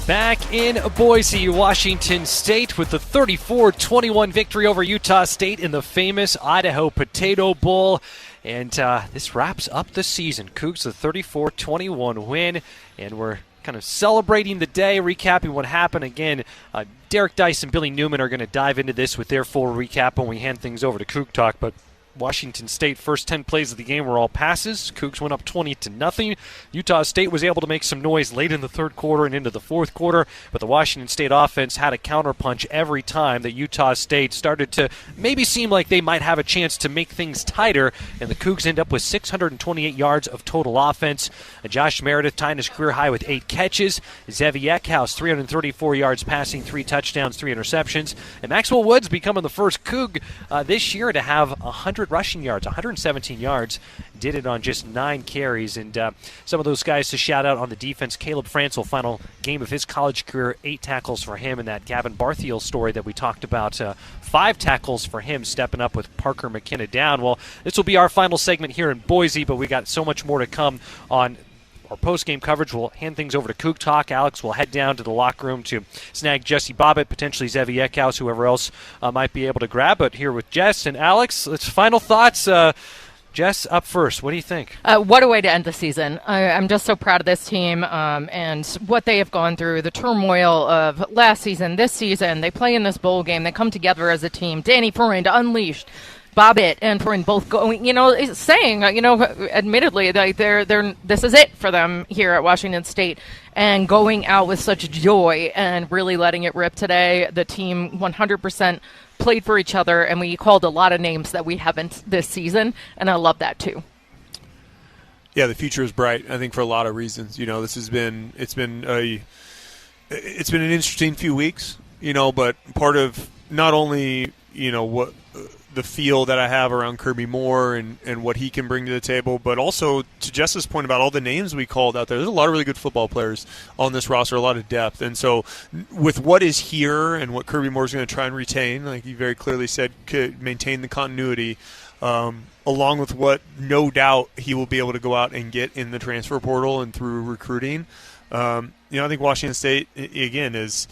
Back in Boise, Washington State with the 34-21 victory over Utah State in the famous Idaho Potato Bowl. And this wraps up the season. Cougs the 34-21 win, and we're kind of celebrating the day, recapping what happened. Again, Derek Dice and Billy Newman are going to dive into this with their full recap when we hand things over to Coug Talk, but Washington State, first 10 plays of the game were all passes. Cougs went up 20-0. Utah State was able to make some noise late in the third quarter and into the fourth quarter, but the Washington State offense had a counterpunch every time that Utah State started to maybe seem like they might have a chance to make things tighter, and the Cougs end up with 628 yards of total offense. Josh Meredith tying his career high with 8 catches. Zevi Eckhouse, 334 yards passing, 3 touchdowns, 3 interceptions. And Maxwell Woods becoming the first Coug this year to have 100 rushing yards, 117 yards, did it on just 9 carries. And some of those guys to shout out on the defense, Caleb Franzel, final game of his college career, 8 tackles for him, and that Gavin Barthiel story that we talked about, 5 tackles for him, stepping up with Parker McKenna down. Well, this will be our final segment here in Boise, but we got so much more to come on our post-game coverage. We'll hand things over to Coug Talk. Alex will head down to the locker room to snag Jesse Bobbitt, potentially Zevi Eckhouse, whoever else might be able to grab. But here with Jess and Alex, let's final thoughts. Jess, up first. What do you think? What a way to end the season. I'm just so proud of this team and what they have gone through, the turmoil of last season, this season. They play in this bowl game. They come together as a team. Danny Freund unleashed. Bobbitt and Freund both going, saying, admittedly, like they're this is it for them here at Washington State, and going out with such joy and really letting it rip today. The team 100% played for each other, and we called a lot of names that we haven't this season, and I love that too. Yeah, the future is bright, I think, for a lot of reasons. It's been an interesting few weeks, but part of not only, what the feel that I have around Kirby Moore and what he can bring to the table, but also to Jess's point about all the names we called out there. There's a lot of really good football players on this roster, a lot of depth. And so with what is here and what Kirby Moore is going to try and retain, like he very clearly said, could maintain the continuity, along with what no doubt he will be able to go out and get in the transfer portal and through recruiting. I think Washington State, again, is,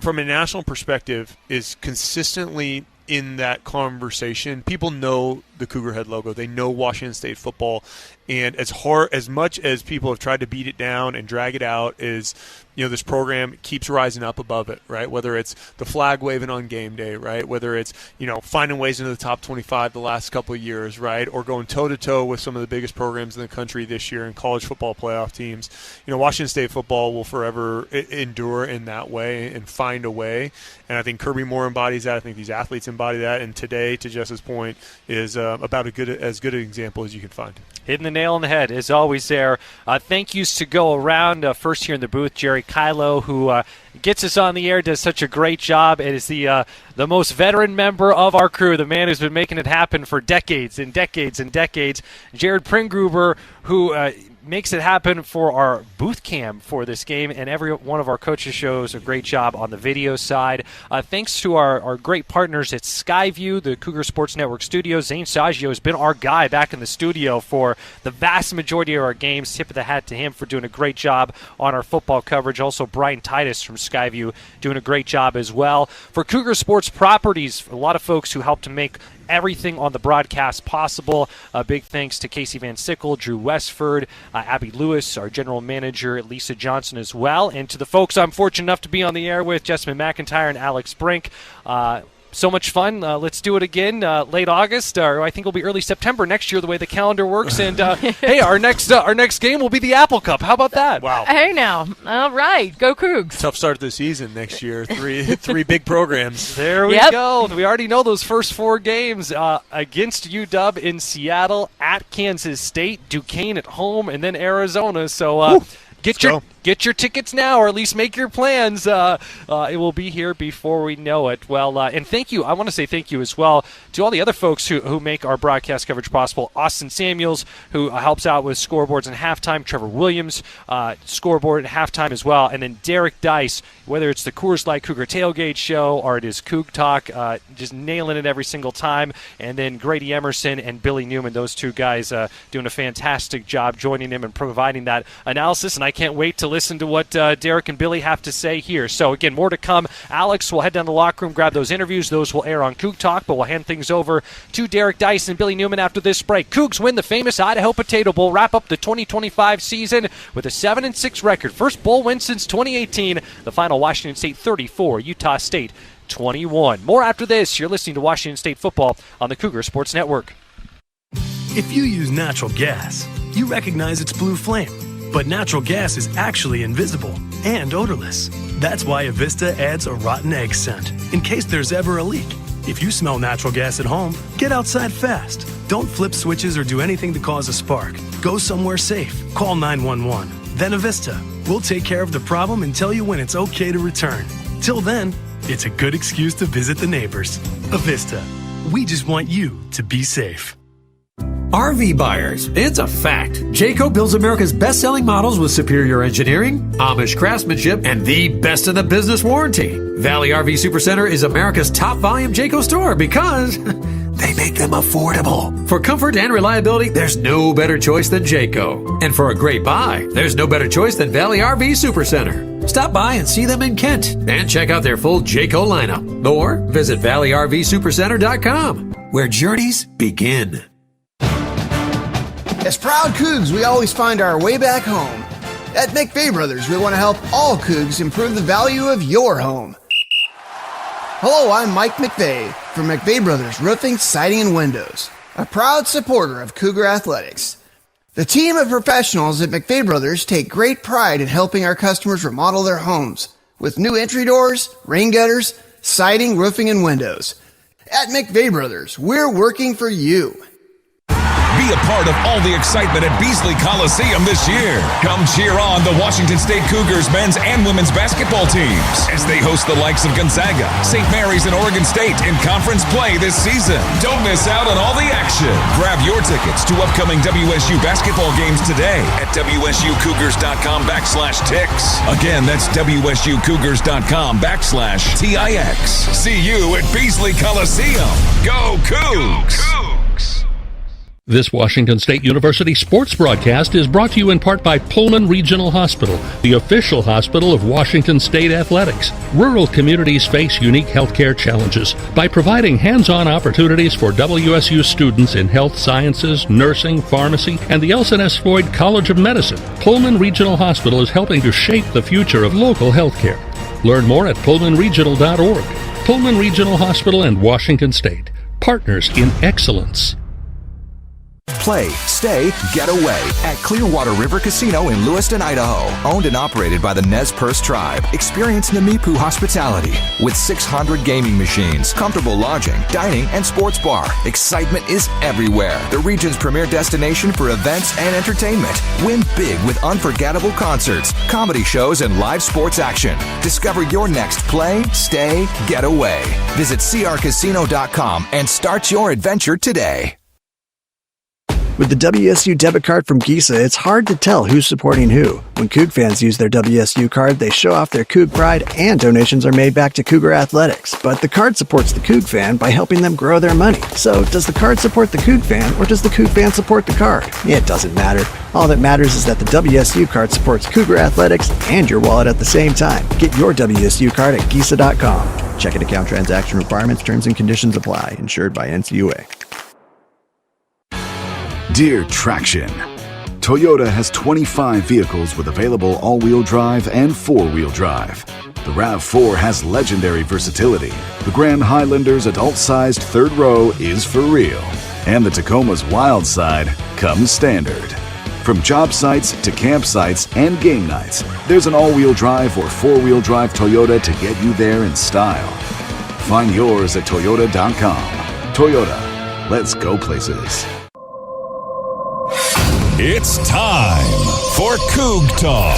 from a national perspective, is consistently in that conversation. People know the Cougar Head logo. They know Washington State football. And as much as people have tried to beat it down and drag it out, is this program keeps rising up above it, right? Whether it's the flag waving on game day, right? Whether it's finding ways into the top 25 the last couple of years, right? Or going toe to toe with some of the biggest programs in the country this year in college football playoff teams. Washington State football will forever endure in that way and find a way. And I think Kirby Moore embodies that. I think these athletes embody that. And today, to Jess's point, is about as good an example as you can find. Hitting the nail on the head, as always there. Thank yous to go around. First here in the booth, Jerry Kylo, who gets us on the air, does such a great job. It is the most veteran member of our crew, the man who's been making it happen for decades and decades and decades, Jared Pringruber, who makes it happen for our booth cam for this game, and every one of our coaches shows a great job on the video side. Thanks to our great partners at Skyview, the Cougar Sports Network studios. Zane Saggio has been our guy back in the studio for the vast majority of our games. Tip of the hat to him for doing a great job on our football coverage. Also, Brian Titus from Skyview doing a great job as well. For Cougar Sports Properties, a lot of folks who helped to make everything on the broadcast possible. Big thanks to Casey Van Sickle, Drew Westford, Abby Lewis, our general manager, Lisa Johnson as well, and to the folks I'm fortunate enough to be on the air with, Jessamine McIntyre and Alex Brink. So much fun. Let's do it again late August, or I think it'll be early September next year, the way the calendar works. And hey, our next game will be the Apple Cup. How about that? Wow. Hey now. All right. Go Cougs. Tough start to the season next year. Three big programs. There we go. We already know those first 4 games against UW in Seattle, at Kansas State, Duquesne at home, and then Arizona. So Get your tickets now, or at least make your plans. It will be here before we know it. Well, and thank you. I want to say thank you as well to all the other folks who make our broadcast coverage possible. Austin Samuels, who helps out with scoreboards and halftime. Trevor Williams, scoreboard and halftime as well. And then Derek Dice, whether it's the Coors Light Cougar Tailgate Show or it is Coug Talk, just nailing it every single time. And then Grady Emerson and Billy Newman, those two guys doing a fantastic job joining him and providing that analysis. And I can't wait to listen to what Derek and Billy have to say here. So, again, more to come. Alex will head down to the locker room, grab those interviews. Those will air on Coug Talk, but we'll hand things over to Derek Dice and Billy Newman after this break. Cougs win the famous Idaho Potato Bowl, wrap up the 2025 season with a 7-6 record. First bowl win since 2018. The final, Washington State 34, Utah State 21. More after this. You're listening to Washington State Football on the Cougar Sports Network. If you use natural gas, you recognize its blue flame. But natural gas is actually invisible and odorless. That's why Avista adds a rotten egg scent, in case there's ever a leak. If you smell natural gas at home, get outside fast. Don't flip switches or do anything to cause a spark. Go somewhere safe. Call 911. Then Avista. We'll take care of the problem and tell you when it's okay to return. Till then, it's a good excuse to visit the neighbors. Avista. We just want you to be safe. RV buyers, it's a fact. Jayco builds America's best-selling models with superior engineering, Amish craftsmanship, and the best in the business warranty. Valley RV Supercenter is America's top volume Jayco store because they make them affordable. For comfort and reliability, there's no better choice than Jayco. And for a great buy, there's no better choice than Valley RV Supercenter. Stop by and see them in Kent and check out their full Jayco lineup. Or visit ValleyRVSupercenter.com, where journeys begin. As proud Cougs, we always find our way back home. At McVeigh Brothers, we want to help all Cougs improve the value of your home. Hello, I'm Mike McVeigh from McVeigh Brothers Roofing, Siding, and Windows, a proud supporter of Cougar Athletics. The team of professionals at McVeigh Brothers take great pride in helping our customers remodel their homes with new entry doors, rain gutters, siding, roofing, and windows. At McVeigh Brothers, we're working for you. Be a part of all the excitement at Beasley Coliseum this year. Come cheer on the Washington State Cougars men's and women's basketball teams as they host the likes of Gonzaga, St. Mary's, and Oregon State in conference play this season. Don't miss out on all the action. Grab your tickets to upcoming WSU basketball games today at WSUCougars.com/Tix. Again, that's WSUCougars.com/TIX. See you at Beasley Coliseum. Go Cougs! This Washington State University sports broadcast is brought to you in part by Pullman Regional Hospital, the official hospital of Washington State Athletics. Rural communities face unique healthcare challenges. By providing hands-on opportunities for WSU students in health sciences, nursing, pharmacy, and the L.S. Floyd College of Medicine, Pullman Regional Hospital is helping to shape the future of local healthcare. Learn more at pullmanregional.org. Pullman Regional Hospital and Washington State, partners in excellence. Play, stay, get away at Clearwater River Casino in Lewiston, Idaho. Owned and operated by the Nez Perce Tribe. Experience Namipu hospitality with 600 gaming machines, comfortable lodging, dining, and sports bar. Excitement is everywhere. The region's premier destination for events and entertainment. Win big with unforgettable concerts, comedy shows, and live sports action. Discover your next play, stay, get away. Visit crcasino.com and start your adventure today. With the WSU debit card from Giza, it's hard to tell who's supporting who. When Coug fans use their WSU card, they show off their Coug pride and donations are made back to Cougar Athletics. But the card supports the Coug fan by helping them grow their money. So does the card support the Coug fan or does the Coug fan support the card? It doesn't matter. All that matters is that the WSU card supports Cougar Athletics and your wallet at the same time. Get your WSU card at Giza.com. Checking account transaction requirements, terms and conditions apply. Insured by NCUA. Dear Traction, Toyota has 25 vehicles with available all-wheel drive and four-wheel drive. The RAV4 has legendary versatility. The Grand Highlander's adult-sized third row is for real. And the Tacoma's wild side comes standard. From job sites to campsites and game nights, there's an all-wheel drive or four-wheel drive Toyota to get you there in style. Find yours at Toyota.com. Toyota, let's go places. It's time for Coug Talk.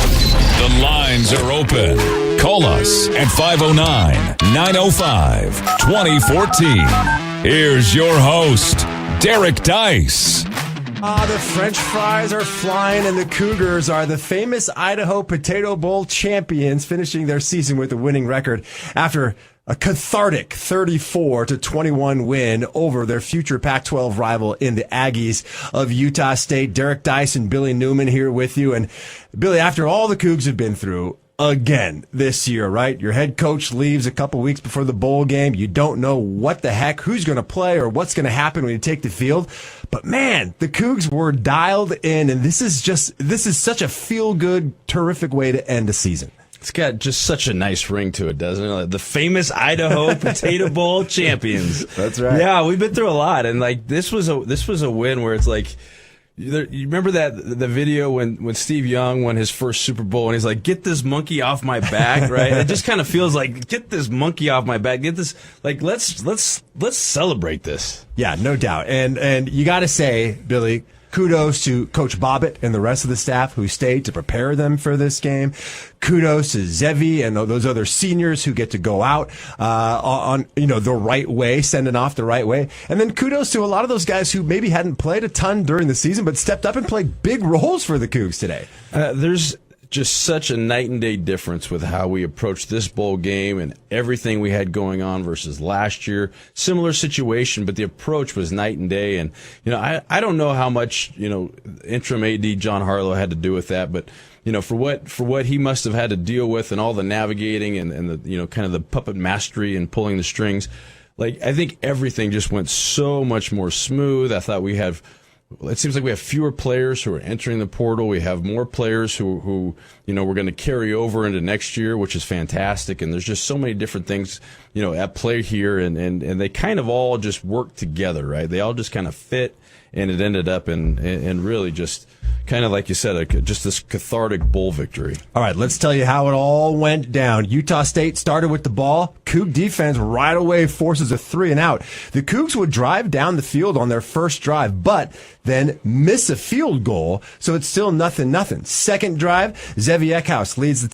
The lines are open. Call us at 509-905-2014. Here's your host, Derek Dice. The French fries are flying, and the Cougars are the famous Idaho Potato Bowl champions, finishing their season with a winning record after a cathartic 34-21 win over their future Pac-12 rival in the Aggies of Utah State. Derek Dice and Billy Newman here with you. And Billy, after all the Cougs have been through again this year, right? Your head coach leaves a couple weeks before the bowl game. You don't know what the heck, who's going to play or what's going to happen when you take the field. But man, the Cougs were dialed in, and this is such a feel-good, terrific way to end a season. It's got just such a nice ring to it, doesn't it? Like the famous Idaho Potato Bowl champions. That's right. Yeah, we've been through a lot, and like this was a win where it's like, you remember the video when Steve Young won his first Super Bowl and he's like, "Get this monkey off my back," right? It just kind of feels like, "Get this monkey off my back." Get this, like, let's celebrate this. Yeah, no doubt. And you got to say, Billy, kudos to Coach Bobbitt and the rest of the staff who stayed to prepare them for this game. Kudos to Zevi and those other seniors who get to go out on the right way, sending off the right way. And then kudos to a lot of those guys who maybe hadn't played a ton during the season but stepped up and played big roles for the Cougs today. There's just such a night and day difference with how we approached this bowl game and everything we had going on versus last year. Similar situation, but the approach was night and day. And, I don't know how much, interim AD John Harlow had to do with that, but, for what he must have had to deal with and all the navigating and the, kind of the puppet mastery and pulling the strings, like, I think everything just went so much more smooth. I thought it seems like we have fewer players who are entering the portal. We have more players who we're going to carry over into next year, which is fantastic. And there's just so many different things, at play here. And they kind of all just work together, right? They all just kind of fit. And it ended up in really just kind of, like you said, just this cathartic bowl victory. All right, let's tell you how it all went down. Utah State started with the ball. Coug defense right away forces a 3-and-out. The Cougs would drive down the field on their first drive, but then miss a field goal, so it's still 0-0. Second drive, Zevi Eckhouse leads the